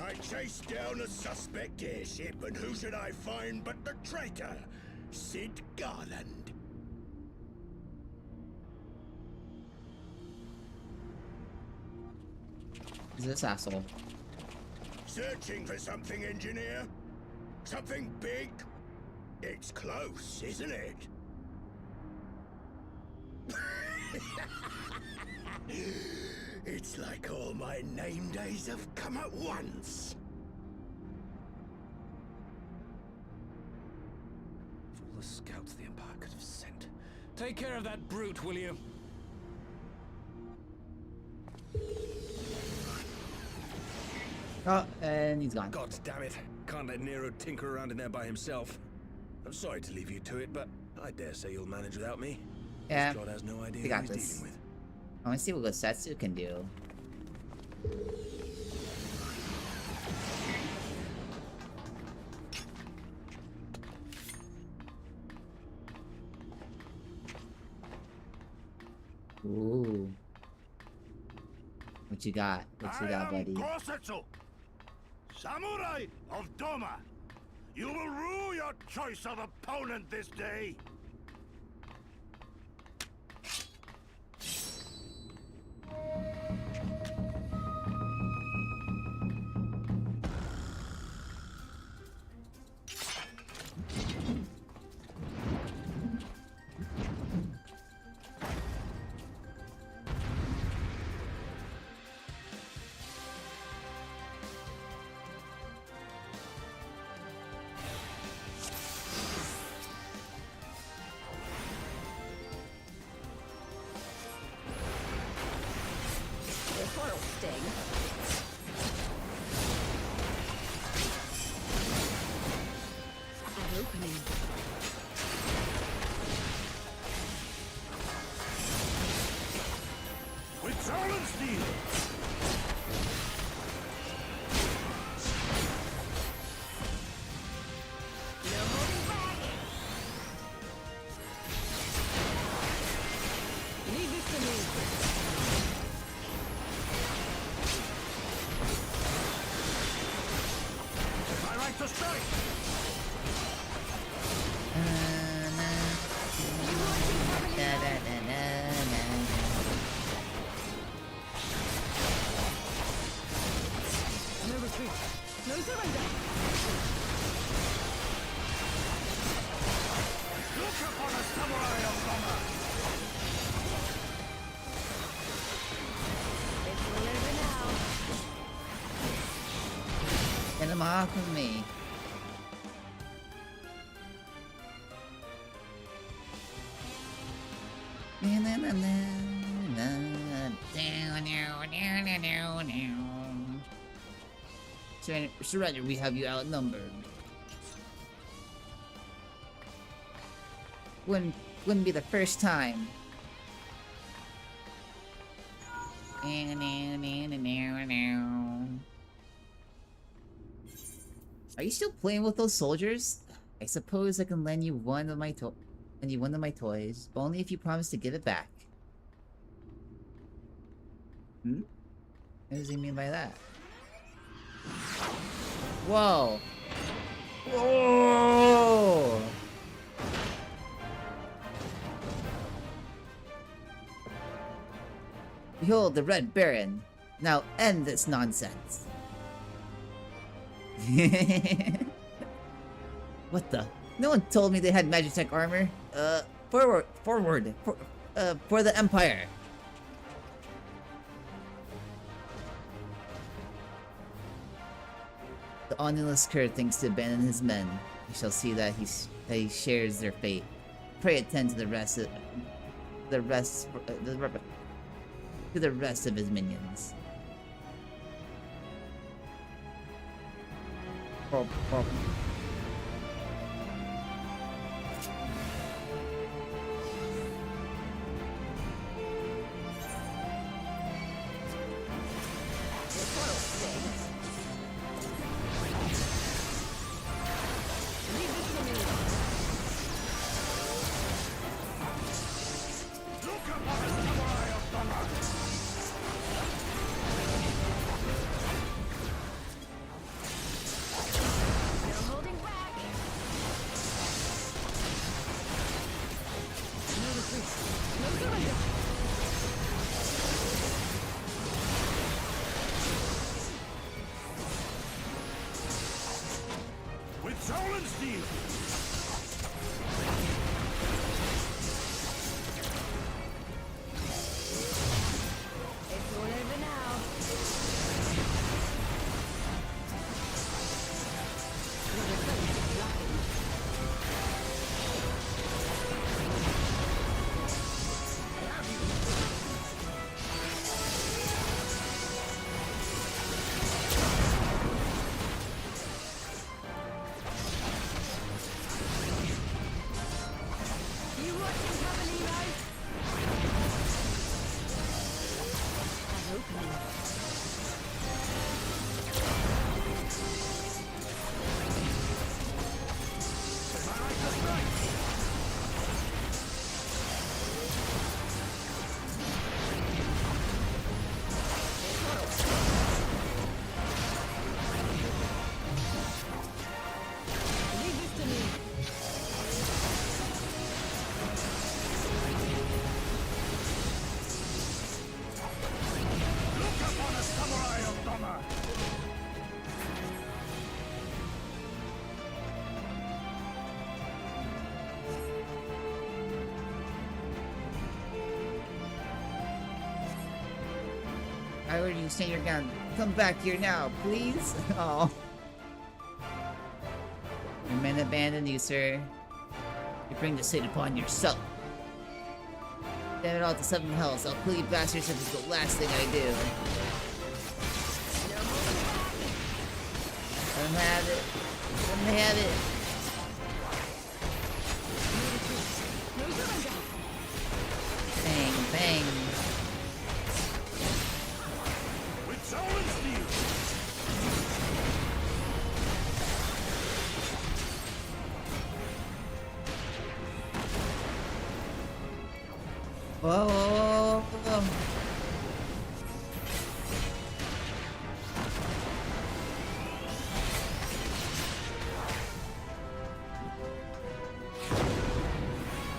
I chased down a suspect airship, and who should I find but the traitor, Sid Garland. Who's this asshole? Searching for something, engineer? Something big? It's close, isn't it? It's like all my name days have come at once. Of all the scouts the Empire could have sent. Take care of that brute, will you? Oh, and he's gone. God damn it. Can't let Nero tinker around in there by himself. I'm sorry to leave you to it, but I dare say you'll manage without me. Yeah, This God has no idea we who got he's this. dealing with. I want to see what Gosetsu can do. Ooh. What you got? What you got, buddy? Gosetsu, Samurai of Doma. You will rue your choice of opponent this day. This'll sting. An opening. With Solid Steel. Leave this to me. My right to strike. No retreat. No surrender. Look upon a samurai of Doma. It's all over now. Get him off of me. Surrender, we have you outnumbered. Wouldn't be the first time. Are you still playing with those soldiers? I suppose I can lend you one of my toys, but only if you promise to give it back. Hmm? What does he mean by that? Whoa! Whoa! Behold the Red Baron. Now end this nonsense. What the? No one told me they had Magitech armor. Forward, for the Empire. The honorless Cur thinks to abandon his men. We shall see that he shares their fate. Pray attend to the rest of his minions. With Solid Steel. I already you stand your ground. Come back here now, please. Oh. Your men abandon you, sir. You bring the sin upon yourself. Damn it all to 7 hells. I'll kill you bastards if it's the last thing I do. Let him have it. Let him have it. Bang, bang. Whoa, whoa, whoa, whoa.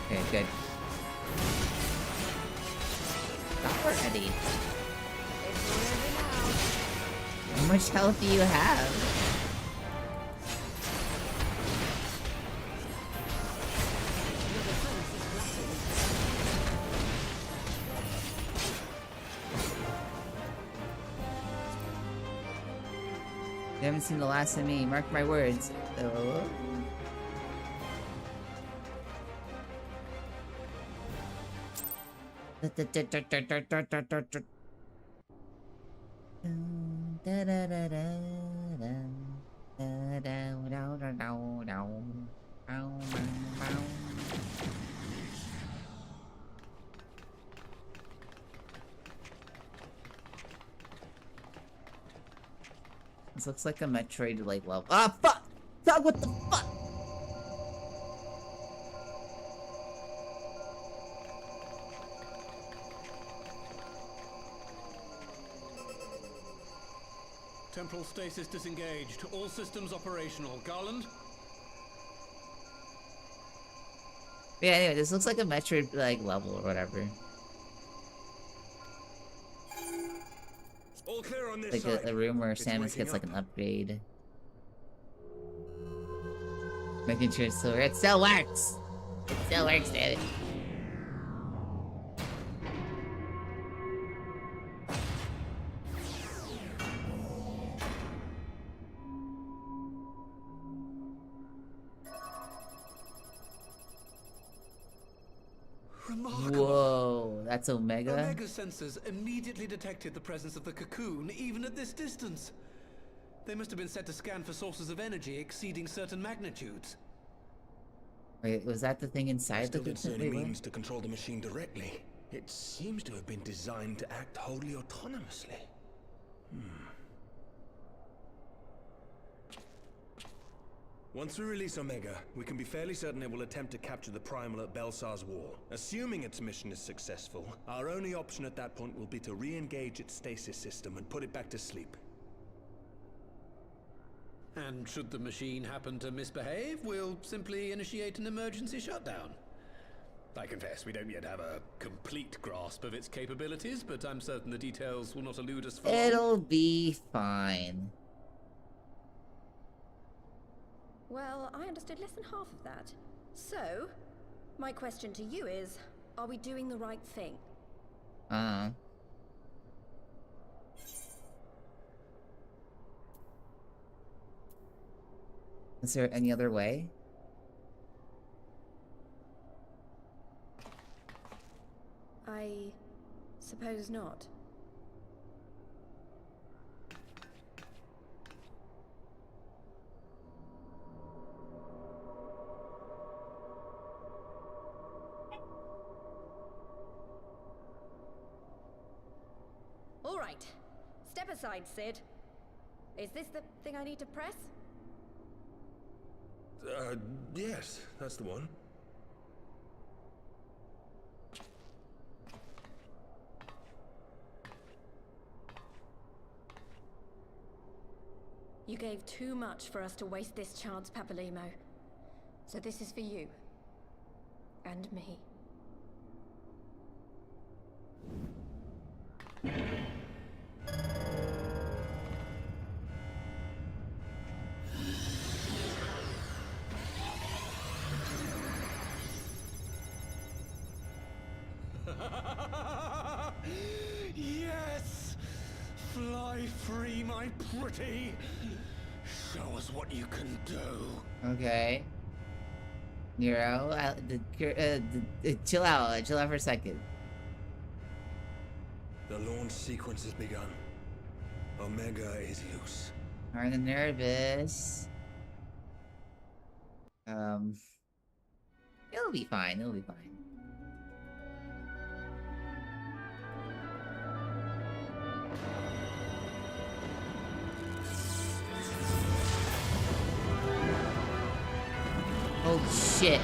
Okay, good. Stop already. How much health do you have? You haven't seen the last of me, mark my words. Oh. This looks like a Metroid like level. Ah, fuck! Fuck! What the fuck? Temporal stasis disengaged. All systems operational. Garland? Yeah, anyway, this looks like a Metroid like level or whatever. All clear on this Like side. a room where It's Samus waking gets like up. an upgrade. Making sure it's still it still works! It still works, damn it. Remarkable. Whoa, that's Omega? Omega sensors immediately detected the presence of the cocoon, even at this distance. They must have been set to scan for sources of energy exceeding certain magnitudes. Wait, was that the thing inside the Still cocoon? discerning Wait, what? means to control the machine directly. It seems to have been designed to act wholly autonomously. Once we release Omega, we can be fairly certain it will attempt to capture the Primal at Belsar's Wall. Assuming its mission is successful, our only option at that point will be to re-engage its stasis system and put it back to sleep. And should the machine happen to misbehave, we'll simply initiate an emergency shutdown. I confess, we don't yet have a complete grasp of its capabilities, but I'm certain the details will not elude us for long. It'll be fine. Well, I understood less than half of that. So, my question to you is, are we doing the right thing? Is there any other way? I suppose not. All right. Step aside, Sid. Is this the thing I need to press? Yes, that's the one. You gave too much for us to waste this chance, Papalimo. So this is for you. And me. Yes! Fly free, my pretty! Show us what you can do. Okay. Nero, chill out for a second. The launch sequence has begun. Omega is loose. Aren't you nervous? It'll be fine, it'll be fine. Oh shit.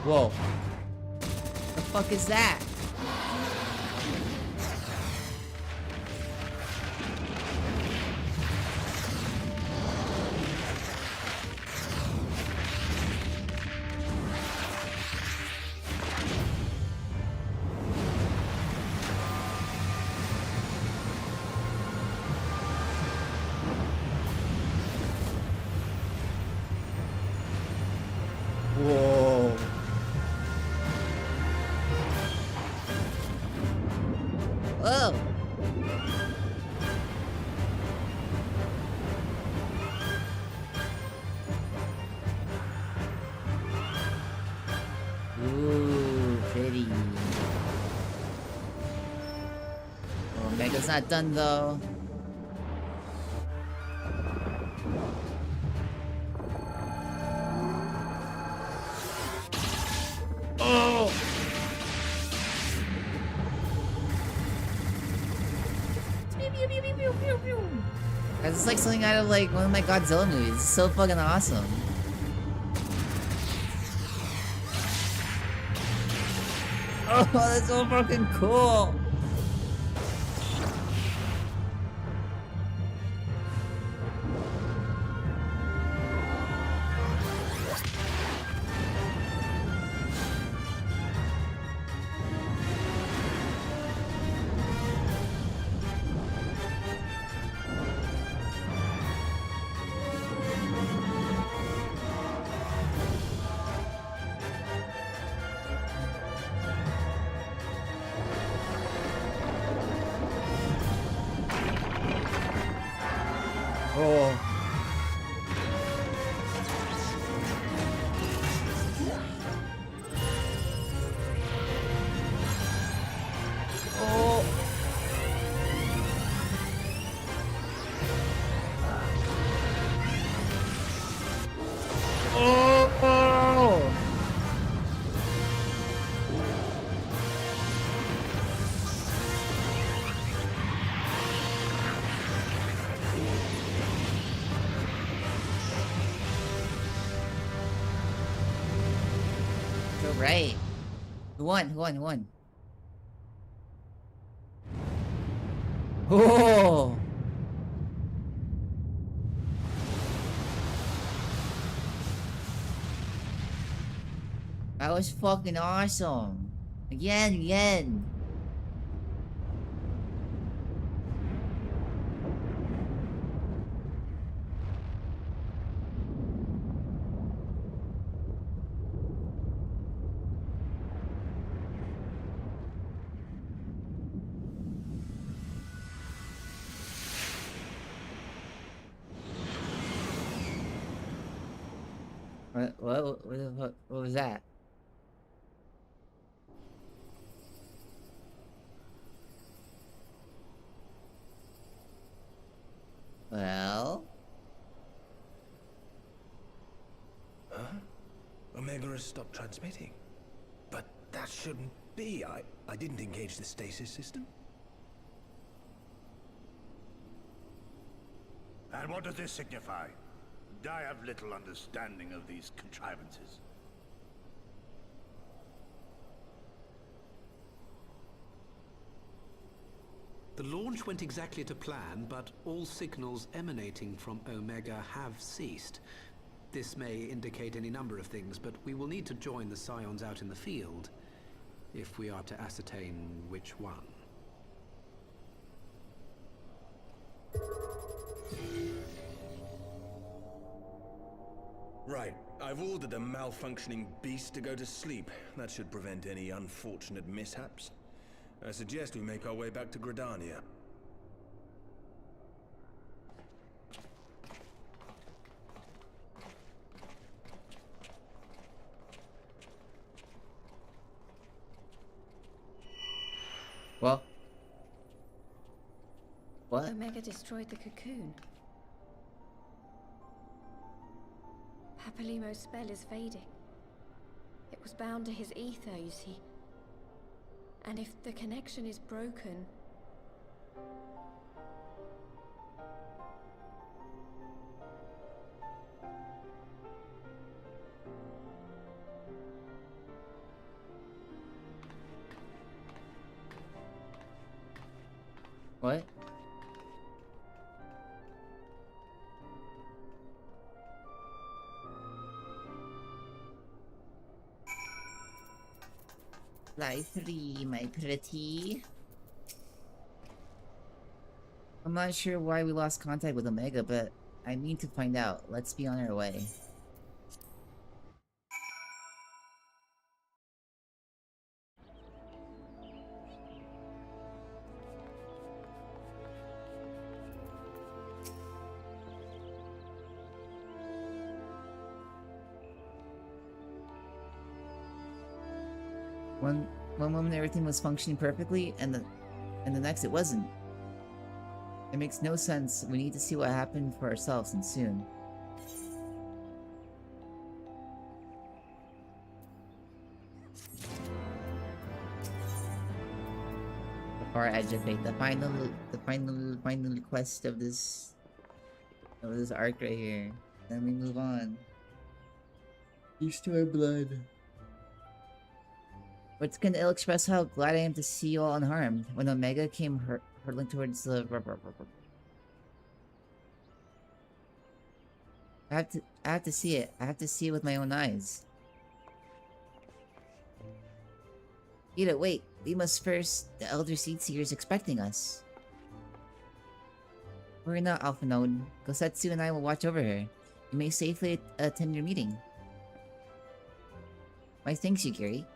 Whoa. The fuck is that? Whoa. Whoa. Ooh, pretty. Oh, Mega's not done though. Oh! It's like something out of like one of my Godzilla movies. It's so fucking awesome. Oh, that's so fucking cool. Oh. Oh. Oh. Right. Who won? Who won? Who won? Oh! That was fucking awesome. Again. What was that? Well? Huh? Omega has stopped transmitting. But that shouldn't be. I didn't engage the stasis system. And what does this signify? I have little understanding of these contrivances. The launch went exactly to plan, but all signals emanating from Omega have ceased. This may indicate any number of things, but we will need to join the Scions out in the field if we are to ascertain which one. Right. I've ordered a malfunctioning beast to go to sleep. That should prevent any unfortunate mishaps. I suggest we make our way back to Gridania. Well. What? Omega destroyed the cocoon. Papalimo's spell is fading. It was bound to his ether, you see. And if the connection is broken... What? Fly 3, my pretty. I'm not sure why we lost contact with Omega, but I need to find out. Let's be on our way. One moment everything was functioning perfectly, and the next it wasn't. It makes no sense. We need to see what happened for ourselves, and soon. The far edge of fate, the final quest of this arc right here. Then we move on. Restore blood. What's gonna ill express how glad I am to see you all unharmed. When Omega came hurtling towards the I have to see it. I have to see it with my own eyes. Ida, wait. We must first. The Elder Seedseer is expecting us. Worry not, Alpha Node. Gosetsu and I will watch over her. You may safely attend your meeting. Why, thanks, Yukiri.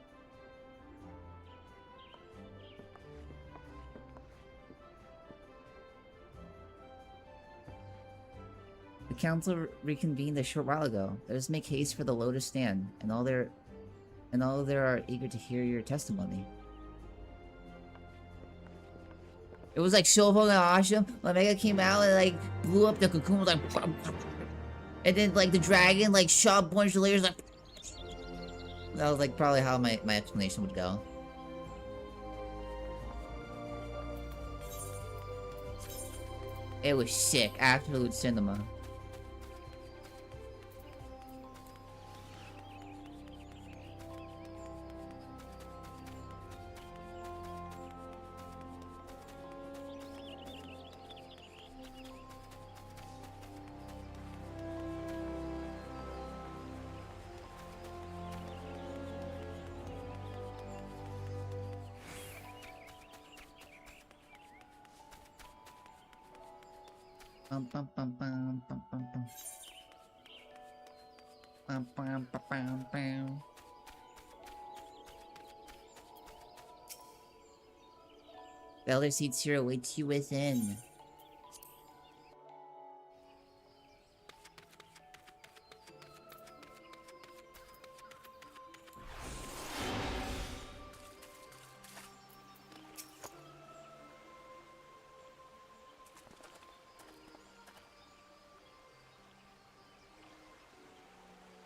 The council reconvened a short while ago. Let us make haste for the Lotus Stand, and all there are eager to hear your testimony. It was like Shofo and Asham. Omega came out and like blew up the cocoon, was like, and then like the dragon like shot a bunch of layers like. That was like probably how my explanation would go. It was sick, absolute cinema. Bum bum bum bum bum bum bum. Bum bum bum bum bum. The Elder Seedseer awaits you within.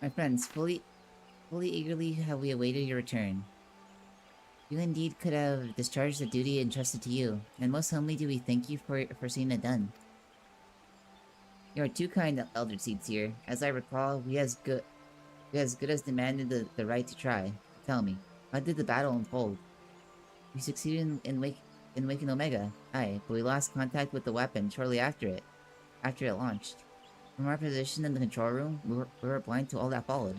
My friends, fully eagerly have we awaited your return. You indeed could have discharged the duty entrusted to you, and most humbly do we thank you for seeing it done. You are too kind, Elder Seedseer. As I recall, we as good as demanded the right to try. Tell me, how did the battle unfold? We succeeded in waking Omega, aye, but we lost contact with the weapon shortly after it launched. From our position in the control room, we were blind to all that followed.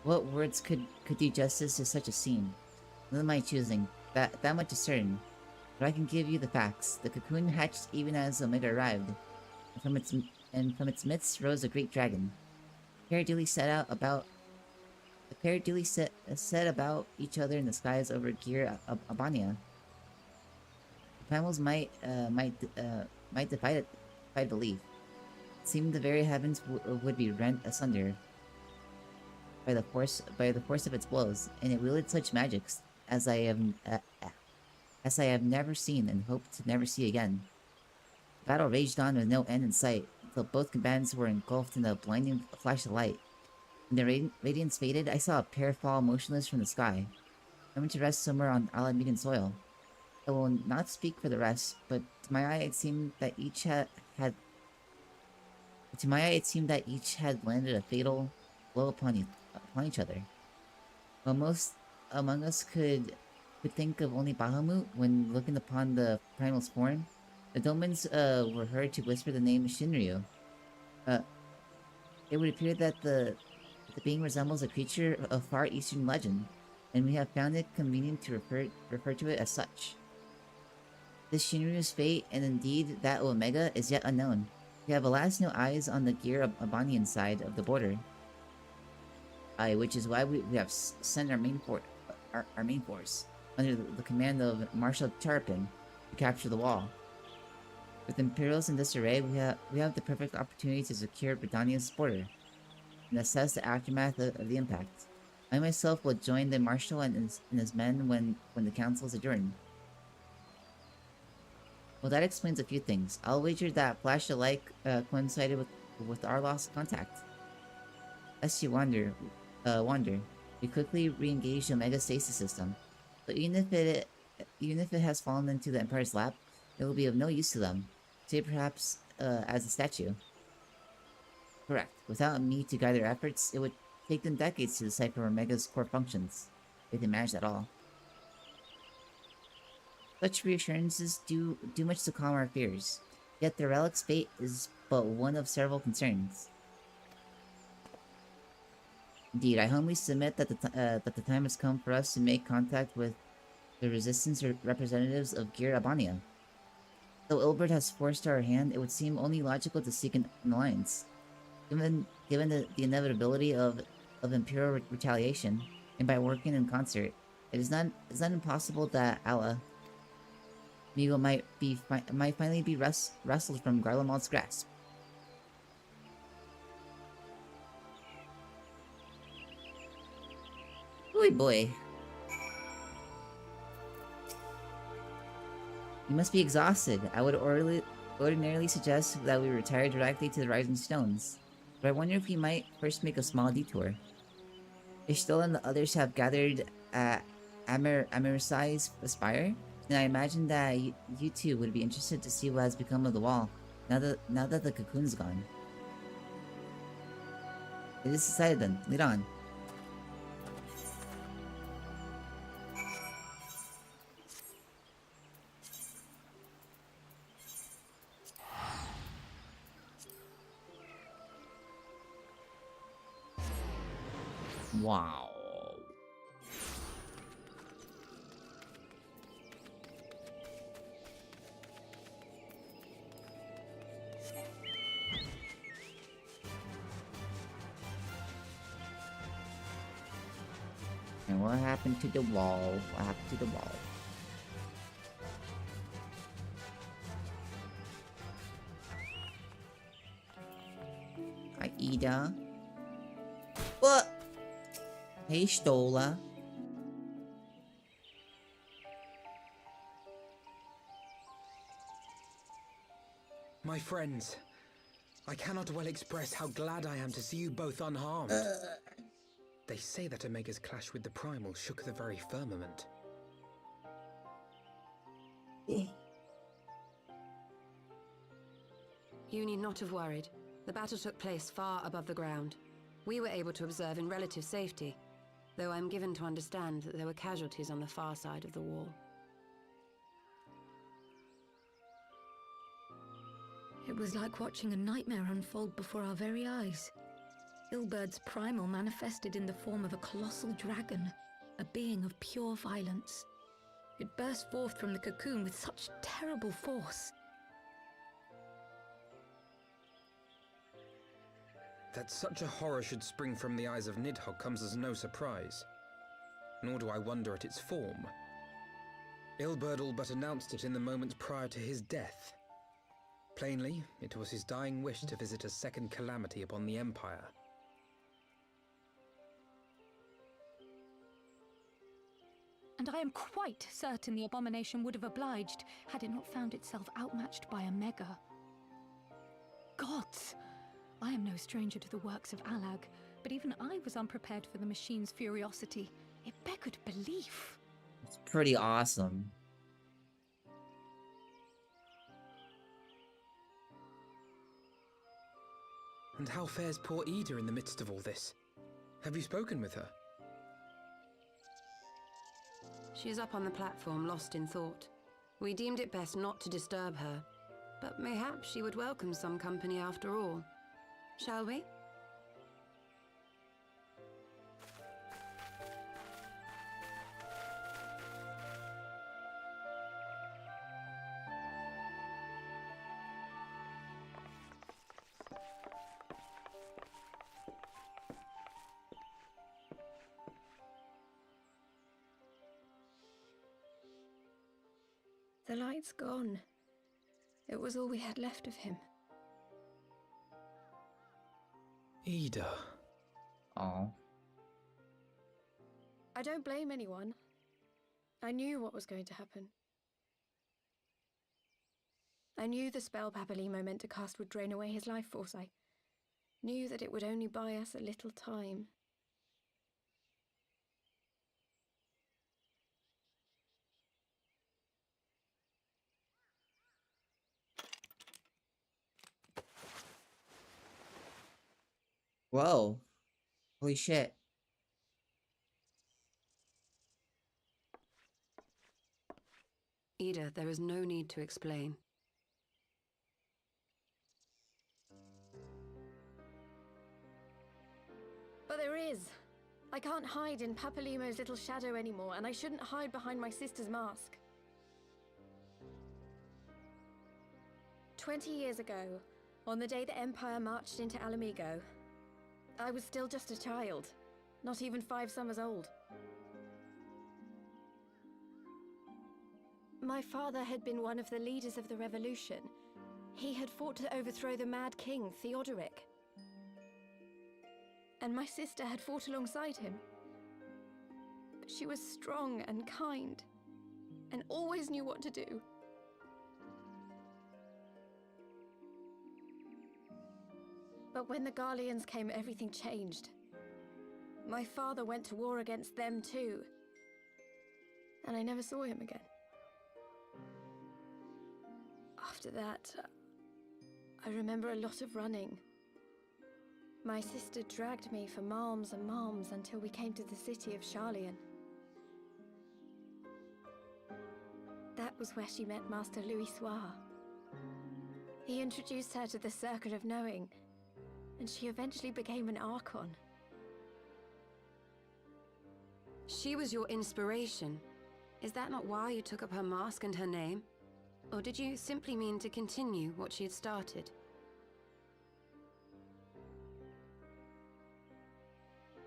What words could do justice to such a scene? None of my choosing. That much is certain. But I can give you the facts. The cocoon hatched even as Omega arrived, and from its midst rose a great dragon. The pair duly set about each other in the skies over Gir Abania. The primal's might defy belief. It seemed the very heavens would be rent asunder by the force of its blows, and it wielded such magics as I have never seen and hope to never see again. The battle raged on with no end in sight, until both combatants were engulfed in a blinding flash of light. When the radiance faded, I saw a pair fall motionless from the sky, coming to rest somewhere on Alamidan soil. I will not speak for the rest, but to my eye it seemed that each had landed a fatal blow upon each other. While most among us could think of only Bahamut when looking upon the primal's form, the Domans were heard to whisper the name Shinryu. It would appear that the being resembles a creature of far eastern legend, and we have found it convenient to refer to it as such. This Shinryu's fate, and indeed that of Omega, is yet unknown. We have alas no eyes on the Gir Abanian side of the border. Aye, which is why we have sent our main force, under the command of Marshal Charpin, to capture the wall. With Imperials in disarray, we have the perfect opportunity to secure Britannia's border, and assess the aftermath of the impact. I myself will join the Marshal and his men when the council is adjourned. Well, that explains a few things. I'll wager that flash of light coincided with our lost contact. Lest you wonder, we quickly re-engaged the Omega stasis system. So even if it has fallen into the Empire's lap, it will be of no use to them, say perhaps as a statue. Correct. Without me to guide their efforts, it would take them decades to decipher Omega's core functions, if they managed at all. Such reassurances do much to calm our fears, yet the relic's fate is but one of several concerns. Indeed, I humbly submit that the time has come for us to make contact with the resistance representatives of Gir Abania. Though Ilbert has forced our hand, it would seem only logical to seek an alliance. Given the inevitability of Imperial retaliation, and by working in concert, it is not impossible that Allah might finally be wrestled from Garlemald's grasp. Boy, boy. You must be exhausted. I would ordinarily suggest that we retire directly to the Rising Stones, but I wonder if we might first make a small detour. Ishtal and the others have gathered at Amirsai's Aspire, and I imagine that you two would be interested to see what has become of the wall, now that the cocoon's gone. It is decided then. Lead on. Wow. And what happened to the wall? What happened to the wall? Aida. What? Hey, Stola. My friends, I cannot well express how glad I am to see you both unharmed. They say that Omega's clash with the Primal shook the very firmament. You need not have worried. The battle took place far above the ground. We were able to observe in relative safety, though I'm given to understand that there were casualties on the far side of the wall. It was like watching a nightmare unfold before our very eyes. Ilbird's primal manifested in the form of a colossal dragon, a being of pure violence. It burst forth from the cocoon with such terrible force. That such a horror should spring from the eyes of Nidhogg comes as no surprise. Nor do I wonder at its form. Ilberd all but announced it in the moments prior to his death. Plainly, it was his dying wish to visit a second calamity upon the Empire. And I am quite certain the abomination would have obliged had it not found itself outmatched by Omega. Gods! I am no stranger to the works of Alag, but even I was unprepared for the machine's furiosity. It beggared belief. It's pretty awesome. And how fares poor Ida in the midst of all this? Have you spoken with her? She is up on the platform, lost in thought. We deemed it best not to disturb her, but mayhaps she would welcome some company after all. Shall we? The light's gone. It was all we had left of him. Ida. Oh. I don't blame anyone. I knew what was going to happen. I knew the spell Papalimo meant to cast would drain away his life force. I knew that it would only buy us a little time. Whoa. Holy shit. Ida, there is no need to explain. But there is. I can't hide in Papalimo's little shadow anymore, and I shouldn't hide behind my sister's mask. 20 years ago, on the day the Empire marched into Alamigo, I was still just a child, not even 5 summers old. My father had been one of the leaders of the revolution. He had fought to overthrow the Mad King, Theodoric. And my sister had fought alongside him. But she was strong and kind, and always knew what to do. But when the Garleans came, everything changed. My father went to war against them too, and I never saw him again. After that, I remember a lot of running. My sister dragged me for malms and malms until we came to the city of Sharlayan. That was where she met Master Louis Soir. He introduced her to the Circle of Knowing, and she eventually became an Archon. She was your inspiration. Is that not why you took up her mask and her name? Or did you simply mean to continue what she had started?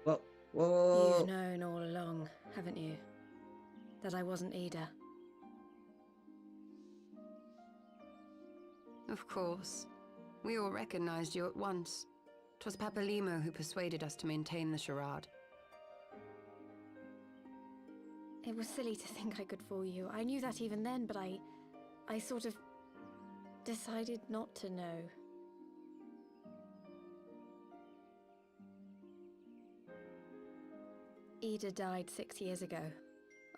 Whoa. You've known all along, haven't you? That I wasn't Ida. Of course. We all recognized you at once. 'Twas Papalimo who persuaded us to maintain the charade. It was silly to think I could fool you. I knew that even then, but I sort of decided not to know. Ida died 6 years ago,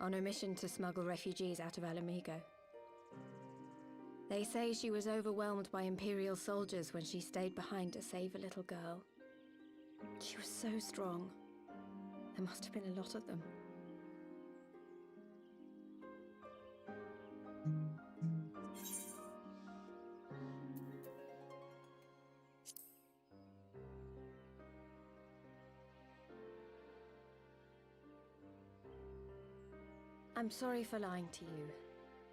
on a mission to smuggle refugees out of Alamigo. They say she was overwhelmed by Imperial soldiers when she stayed behind to save a little girl. She was so strong. There must have been a lot of them. I'm sorry for lying to you.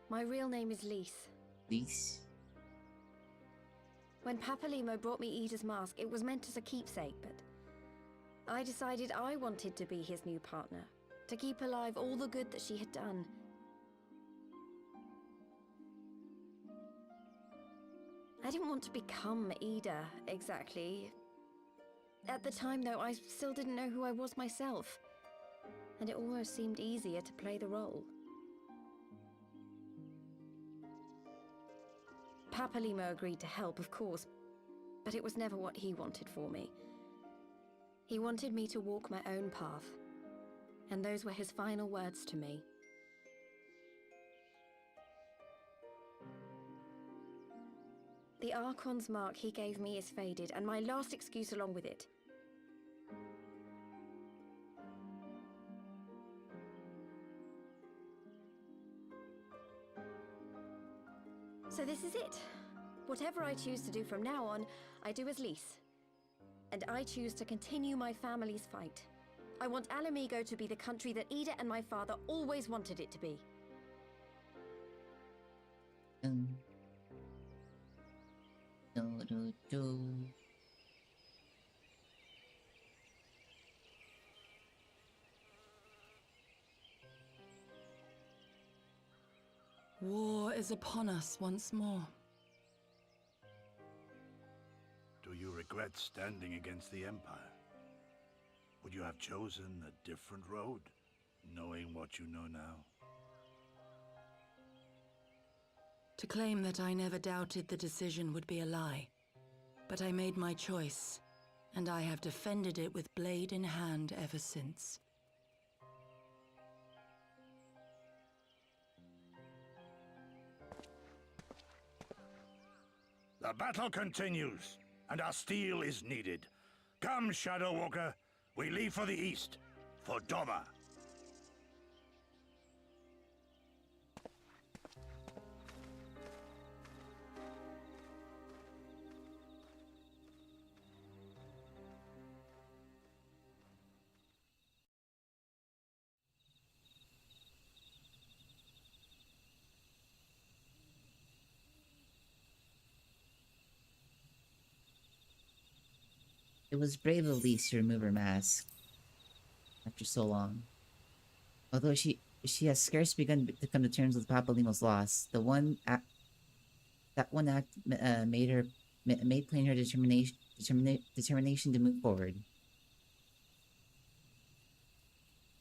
My real name is Lise. Lise? When Papalimo brought me Ida's mask, it was meant as a keepsake, but I decided I wanted to be his new partner, to keep alive all the good that she had done. I didn't want to become Ida, exactly. At the time, though, I still didn't know who I was myself, and it almost seemed easier to play the role. Papalimo agreed to help, of course, but it was never what he wanted for me. He wanted me to walk my own path, and those were his final words to me. The Archon's mark he gave me is faded, and my last excuse along with it. So this is it. Whatever I choose to do from now on, I do as Lise. And I choose to continue my family's fight. I want Alamigo to be the country that Ida and my father always wanted it to be. War is upon us once more. Do you regret standing against the Empire? Would you have chosen a different road, knowing what you know now? To claim that I never doubted the decision would be a lie. But I made my choice, and I have defended it with blade in hand ever since. The battle continues, and our steel is needed. Come, Shadow Walker, we leave for the east, for Doma. It was brave of Lise to remove her mask after so long. Although she has scarce begun to come to terms with Papalimo's loss, that one act made plain her determination to move forward.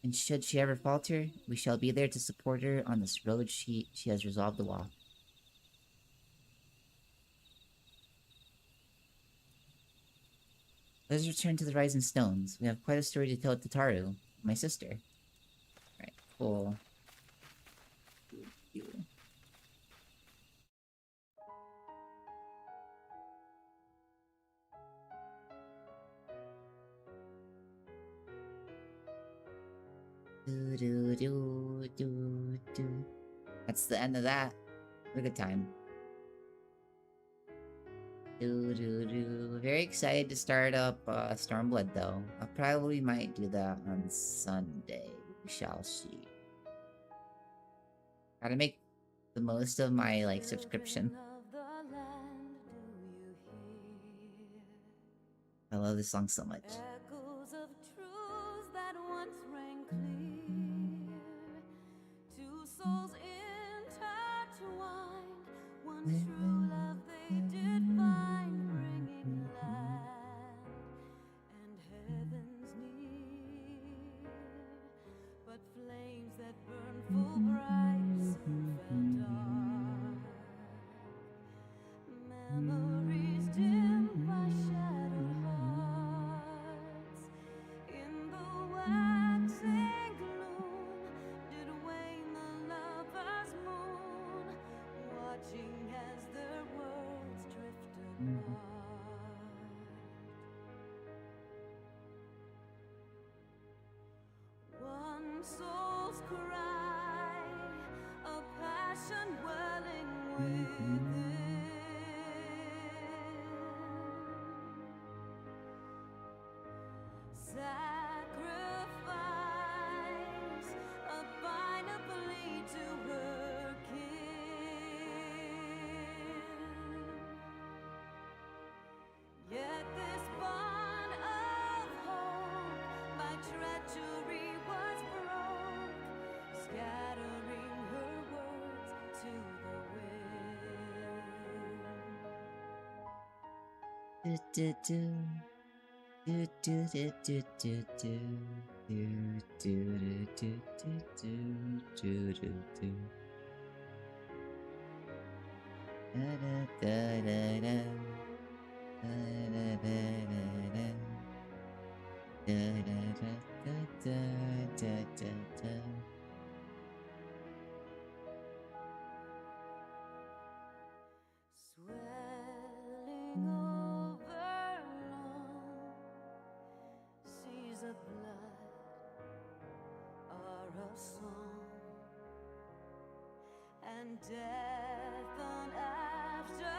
And should she ever falter, we shall be there to support her on this road she has resolved to walk. Let us return to the Rising Stones. We have quite a story to tell to Taru, my sister. Alright, cool. That's the end of that. What a good time. Very excited to start up Stormblood though. I probably might do that on Sunday. We shall see. Gotta make the most of my like subscription. I love this song so much. Echoes of truths that once rang clear. Two souls intertwined. One true love they did find, bringing land and heavens near. But flames that burn full bright soon fell dark. Memories dimmed by shattered hearts. One soul's cry, a passion welling within. Sacrifice, a panoply to her kin. Yet this bond of hope by treachery was broke, scattering her words to the wind. Do do do. Do do do do do do do do do do do do do. Da da da da da da da da da da da da. Swelling over long seas of blood are a song, and death an afterthought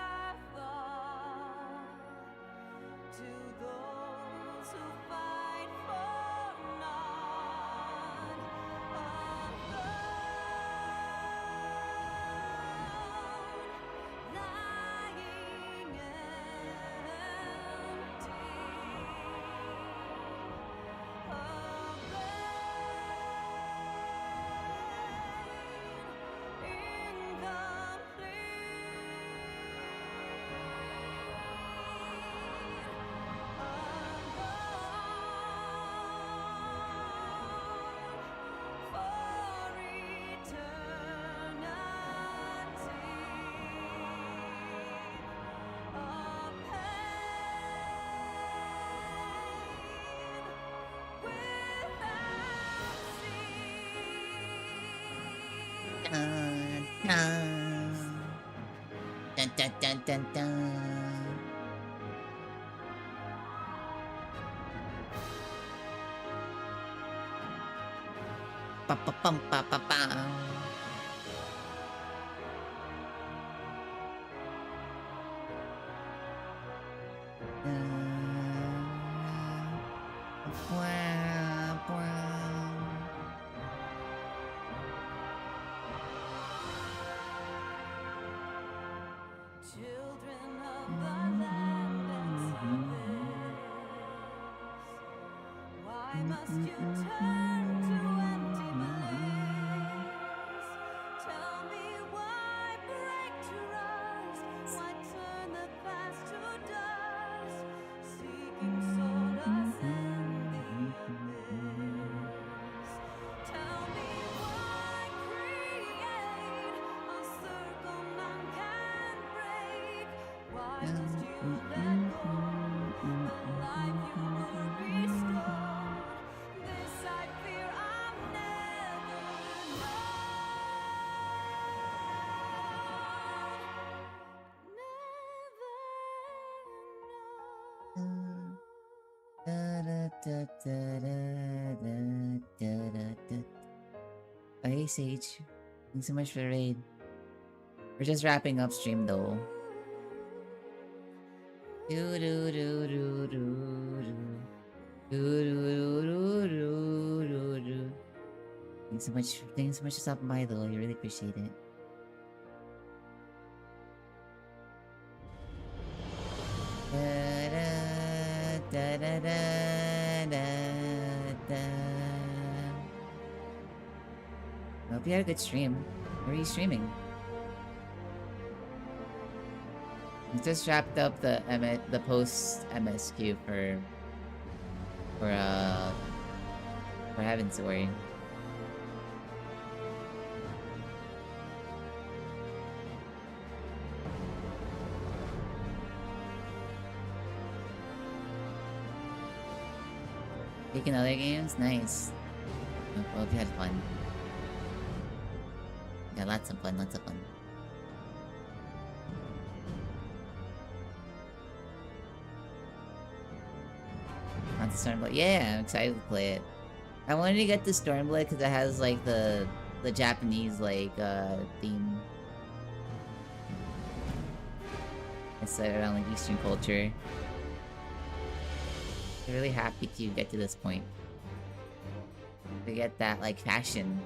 to those who fight for naught. Alone, lying Dun, dun. Dun dun dun dun dun. Ba ba bum ba ba bum. Wow, wow. Children of the land and service, why must you turn to empty bliss? Tell me why break trust, why turn the past to dust, seeking solace in the abyss. Tell me why create a circle none can break. Why must you let go the life you were restored? This I fear I'll never know. Da da da da da da da da. Oh, hey Sage, thanks so much for the raid. We're just wrapping up stream though. Do do do do do do do do do do do do. Thanks so much for stopping by though. I really appreciate it. Da da da da da. I hope you had a good stream. Where are you streaming? We just wrapped up the post MSQ for Heaven's Story. Taking other games? Nice. I hope you had fun. Yeah, lots of fun, lots of fun. wants Stormblood. Yeah, I'm excited to play it. I wanted to get the Stormblood because it has like the Japanese like theme. It's like around like Eastern culture. I'm really happy to get to this point. To get that like fashion.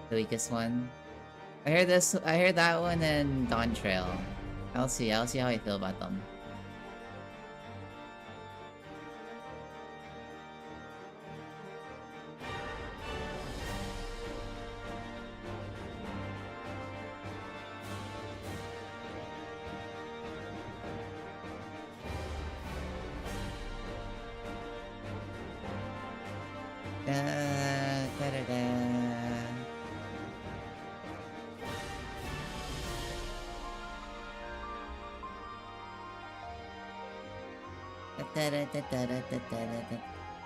The weakest one. I heard that one and Dawn Trail. I'll see how I feel about them.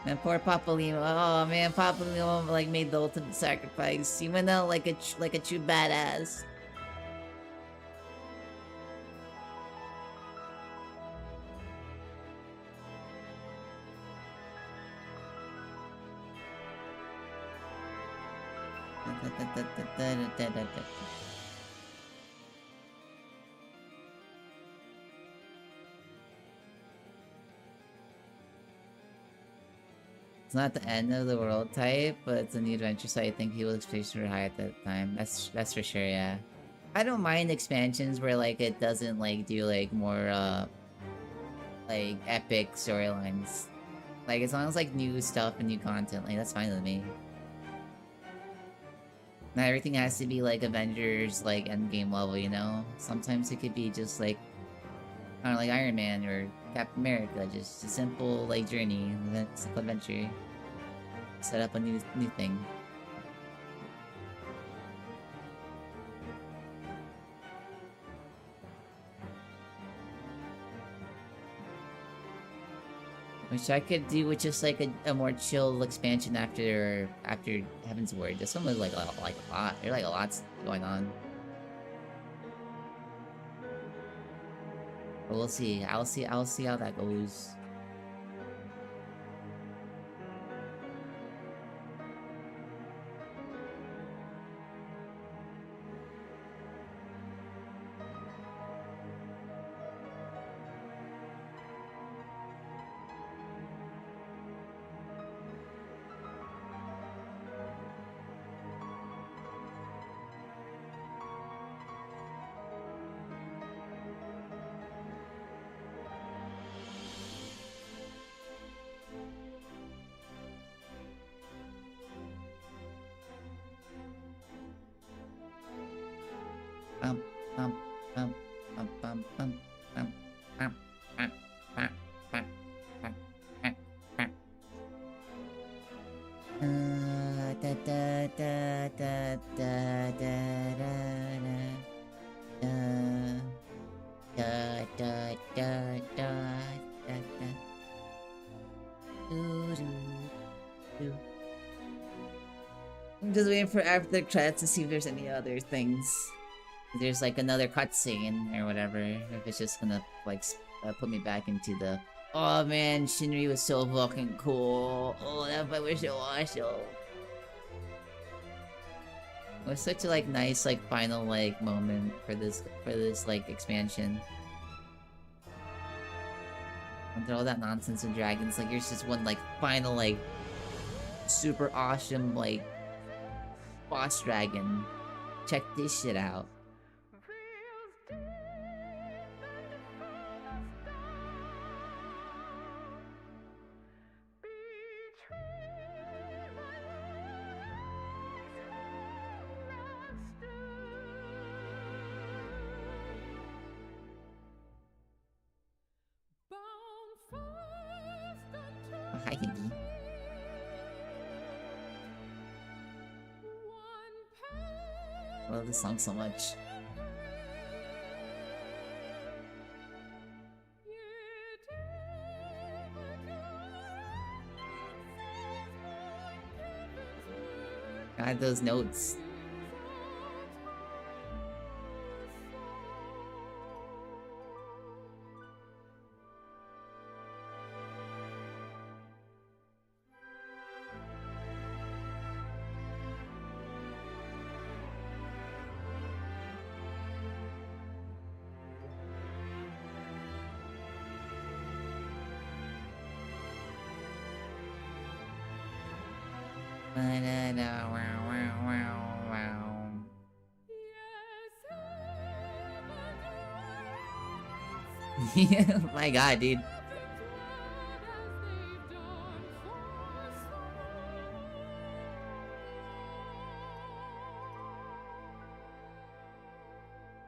Man, poor Papalimo. Oh man, Papalimo like made the ultimate sacrifice. He went out like a true badass. It's not the end of the world type, but it's a new adventure, so I think people expectations were high at that time. That's for sure, yeah. I don't mind expansions where like it doesn't like do like more like epic storylines. Like as long as like new stuff and new content, like that's fine with me. Not everything has to be like Avengers like endgame level, you know? Sometimes it could be just like I don't know, like Iron Man or Captain America, just a simple like journey, simple adventure. Set up a new thing. Which I could do with just like a more chill expansion after Heaven's Word. This one was like a lot. There's like a lot going on. But we'll see. I'll see how that goes. I'm just waiting for after the credits to see if there's any other things. If there's like another cutscene or whatever. If it's just gonna like put me back into the oh man, Shinri was so fucking cool. Oh, that fight was so awesome. It was such a like nice like final like moment for this like expansion. After all that nonsense with dragons, like here's just one like final like super awesome like boss dragon. Check this shit out. Hi, Hindi. I love this song so much. God, those notes. My god, dude.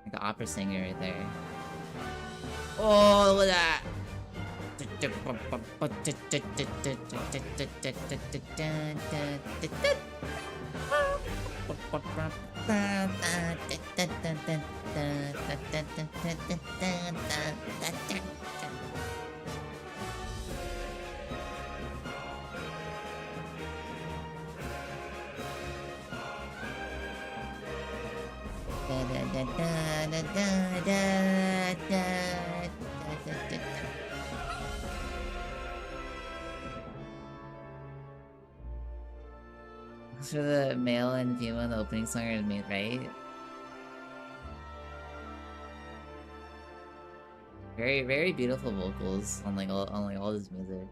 Like an opera singer right there. Oh, look at that! So the male and female in the opening song are made, right? Very, very beautiful vocals on like all this music.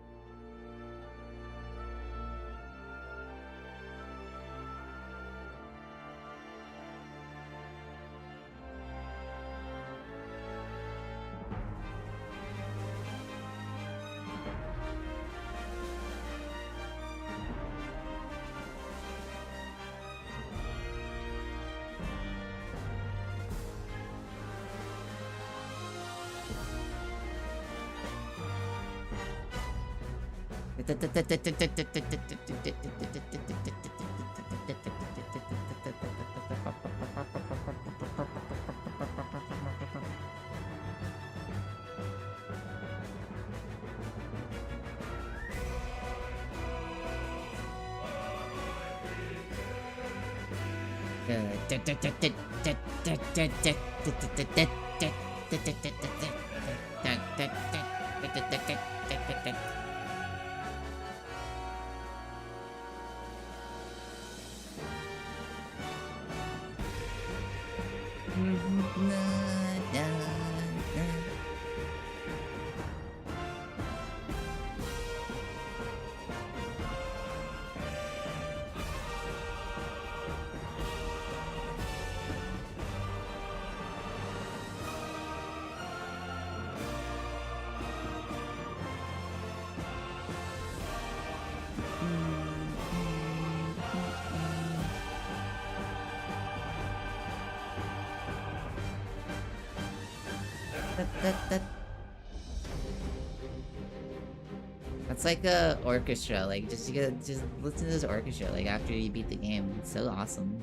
That's like a orchestra, like just listen to this orchestra like after you beat the game. It's so awesome.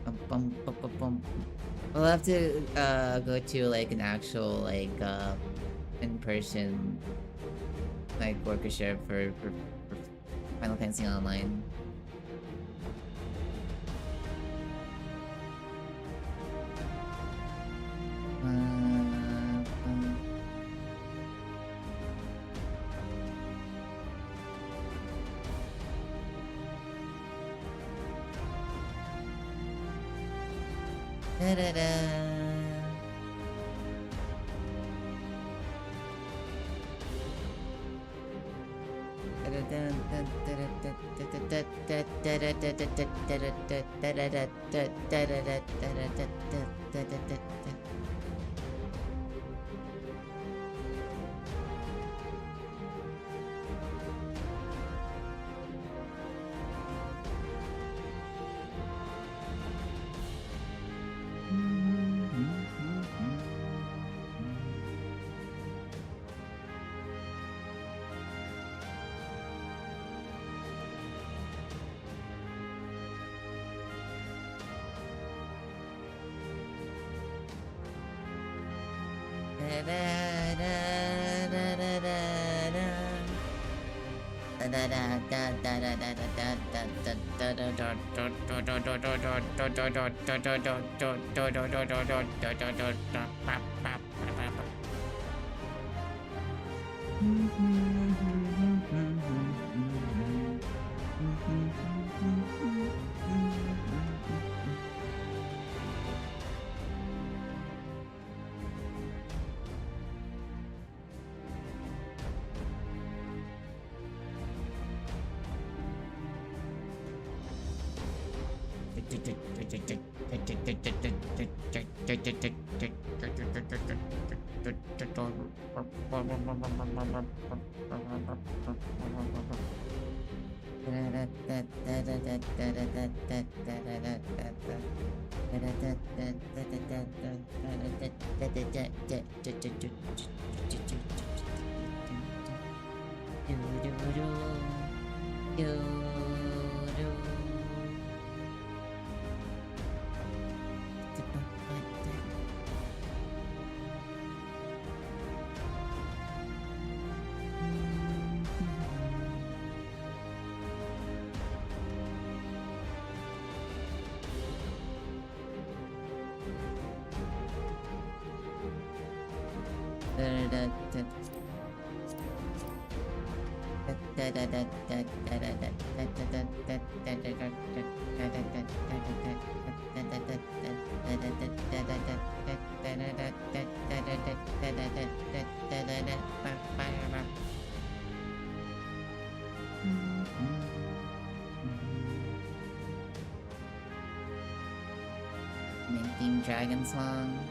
Bum, bum, bum, bum, bum. We'll have to go to like an actual like in-person like orchestra for Final Fantasy Online. Making dragon song.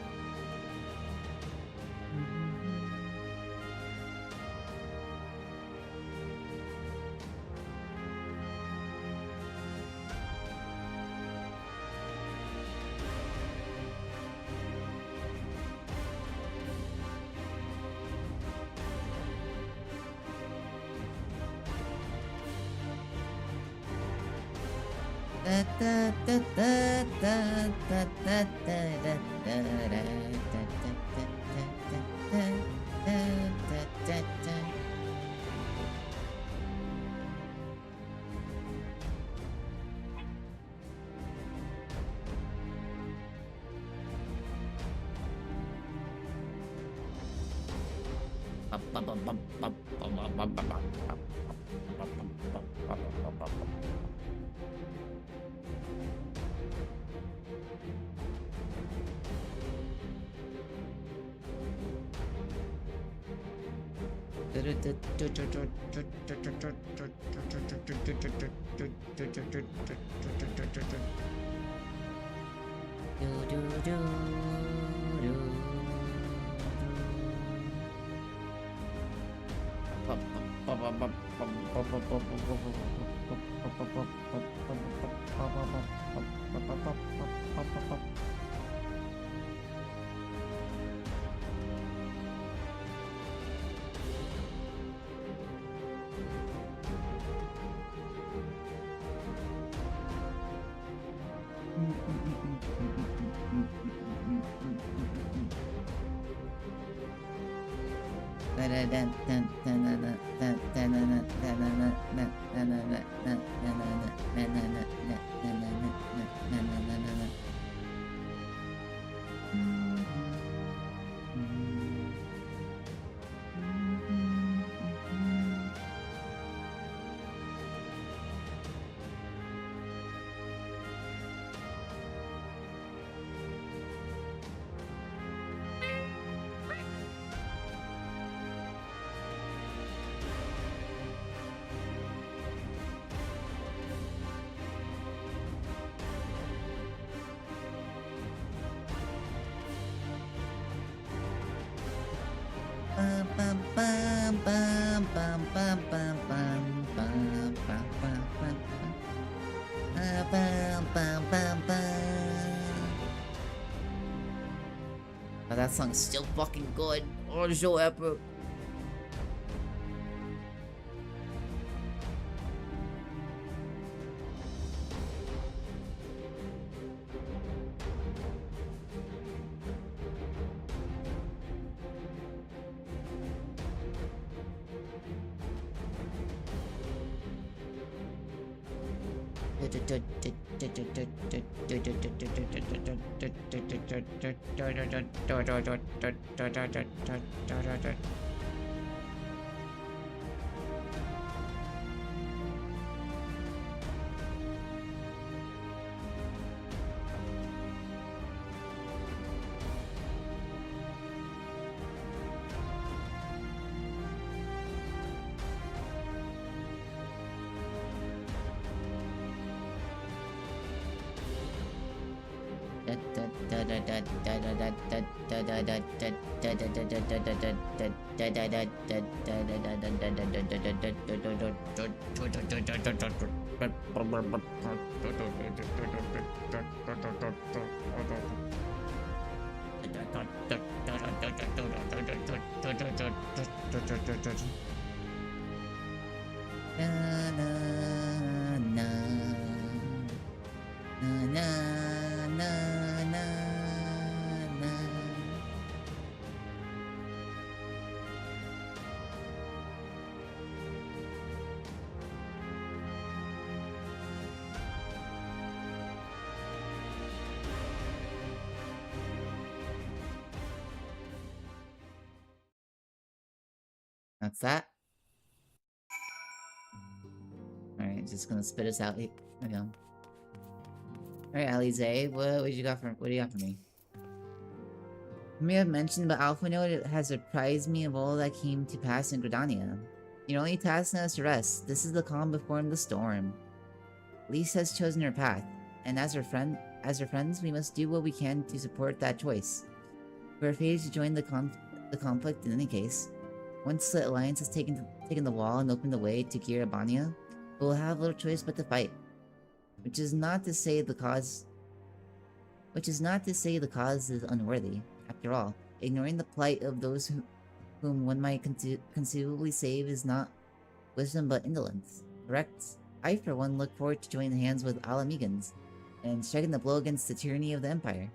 Oh, that song's still fucking good. Oh, it's so epic. That's that. Alright, just gonna spit us out. There we go. Alright, Alize, what do you got for me? You may have mentioned, but Alpha Note has surprised me of all that came to pass in Gridania. You're only tasking us to rest. This is the calm before the storm. Lise has chosen her path, and as her friends, we must do what we can to support that choice. We're fated to join the conflict in any case. Once the Alliance has taken the wall and opened the way to Kiribania, we'll have little choice but to fight. Which is not to say the cause is unworthy. After all, ignoring the plight of those whom one might conceivably save is not wisdom but indolence. Correct? I, for one, look forward to joining hands with Alamegans and striking the blow against the tyranny of the Empire,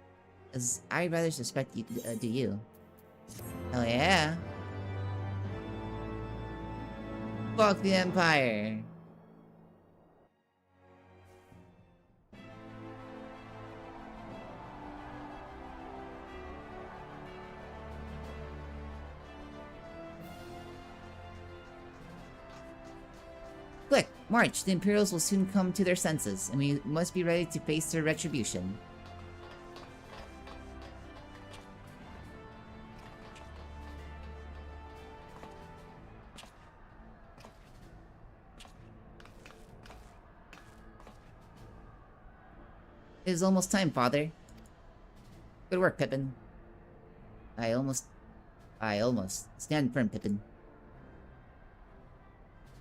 as I rather suspect you do you. Hell yeah! Fuck the Empire! Quick, march! The Imperials will soon come to their senses, and we must be ready to face their retribution. It is almost time, Father. Good work, Pippin. I almost. Stand firm, Pippin.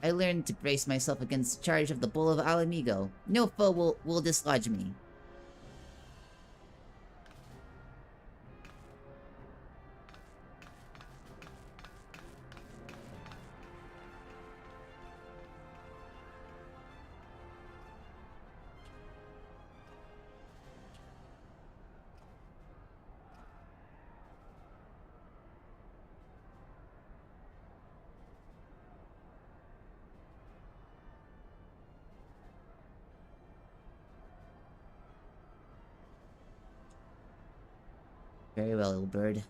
I learned to brace myself against the charge of the Bull of Alamigo. No foe will dislodge me. Very well, little bird.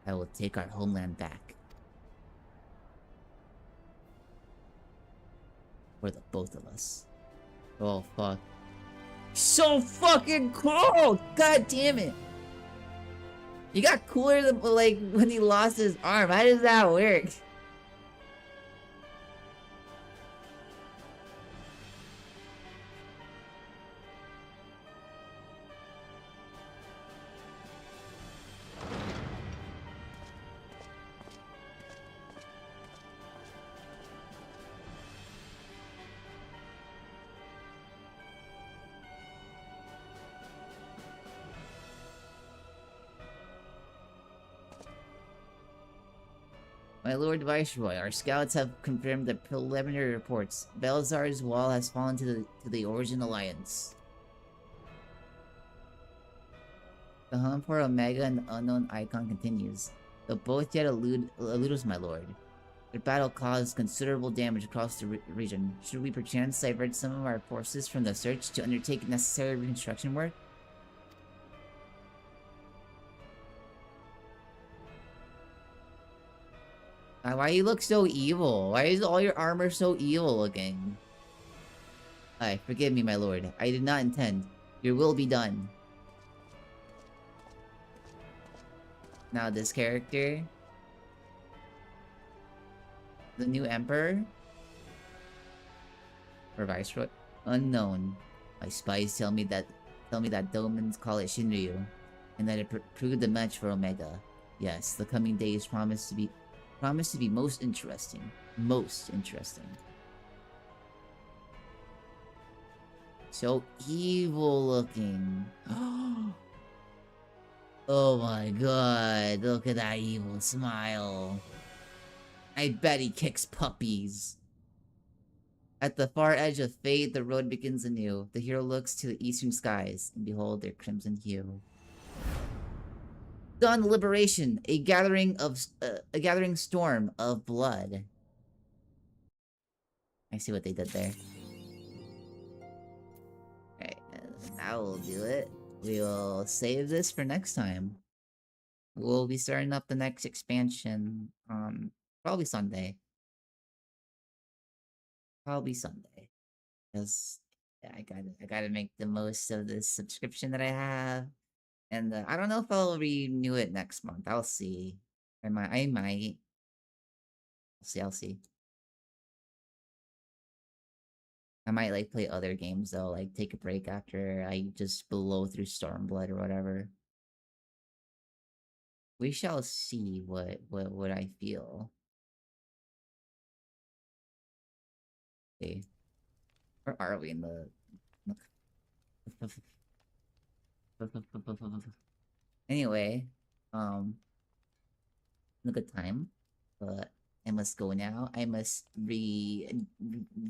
I will take our homeland back. For the both of us. Oh, fuck. So fucking cool! God damn it! You got cooler than, like, when he lost his arm. How does that work? My Lord Viceroy, our scouts have confirmed the preliminary reports. Belzar's wall has fallen to the Origin Alliance. The hunt for Omega and the unknown icon continues, but both yet elude us, my lord. Their battle caused considerable damage across the region. Should we perchance divert some of our forces from the search to undertake necessary reconstruction work? Why you look so evil? Why is all your armor so evil looking? Aye, forgive me, my lord. I did not intend. Your will be done. Now this character... The new Emperor? Or Viceroy? Unknown. My spies tell me that Domans call it Shinryu. and that it proved a match for Omega. Yes, the coming days promise to be most interesting. Most interesting. So evil looking. Oh my god, look at that evil smile. I bet he kicks puppies. At the far edge of fate, the road begins anew. The hero looks to the eastern skies, and behold their crimson hue. Dawn liberation, a gathering storm of blood. I see what they did there. Alright, that will do it. We will save this for next time. We'll be starting up the next expansion on probably Sunday. Probably Sunday. Because yeah, I gotta make the most of this subscription that I have. And I don't know if I'll renew it next month. I'll see. I might. I'll see. I might like play other games though, like take a break after I just blow through Stormblood or whatever. We shall see what I feel. Okay. Where are we in the anyway, a good time. But I must go now. I must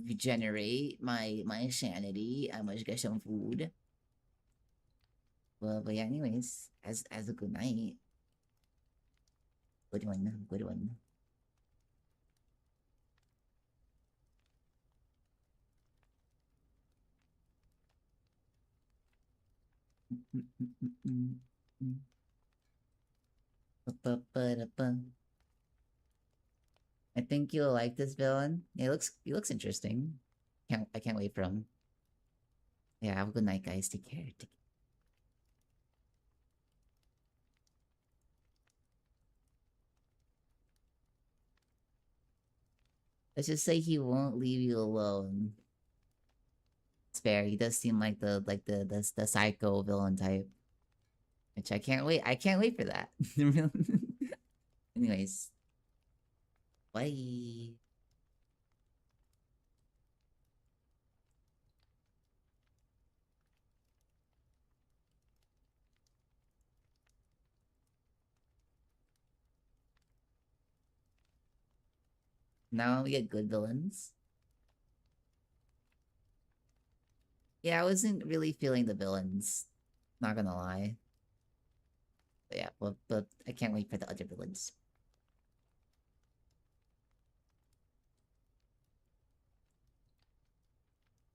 regenerate my sanity. I must get some food. Well, but yeah, anyways, as a good night. Good one, good one. I think you'll like this villain. He looks interesting. I can't wait for him. Yeah, have a good night, guys. Take care. Let's just say he won't leave you alone. It's fair. He does seem like the psycho villain type. Which I can't wait for that. Anyways. Bye. Now we get good villains. Yeah, I wasn't really feeling the villains. Not gonna lie. But yeah, but I can't wait for the other villains.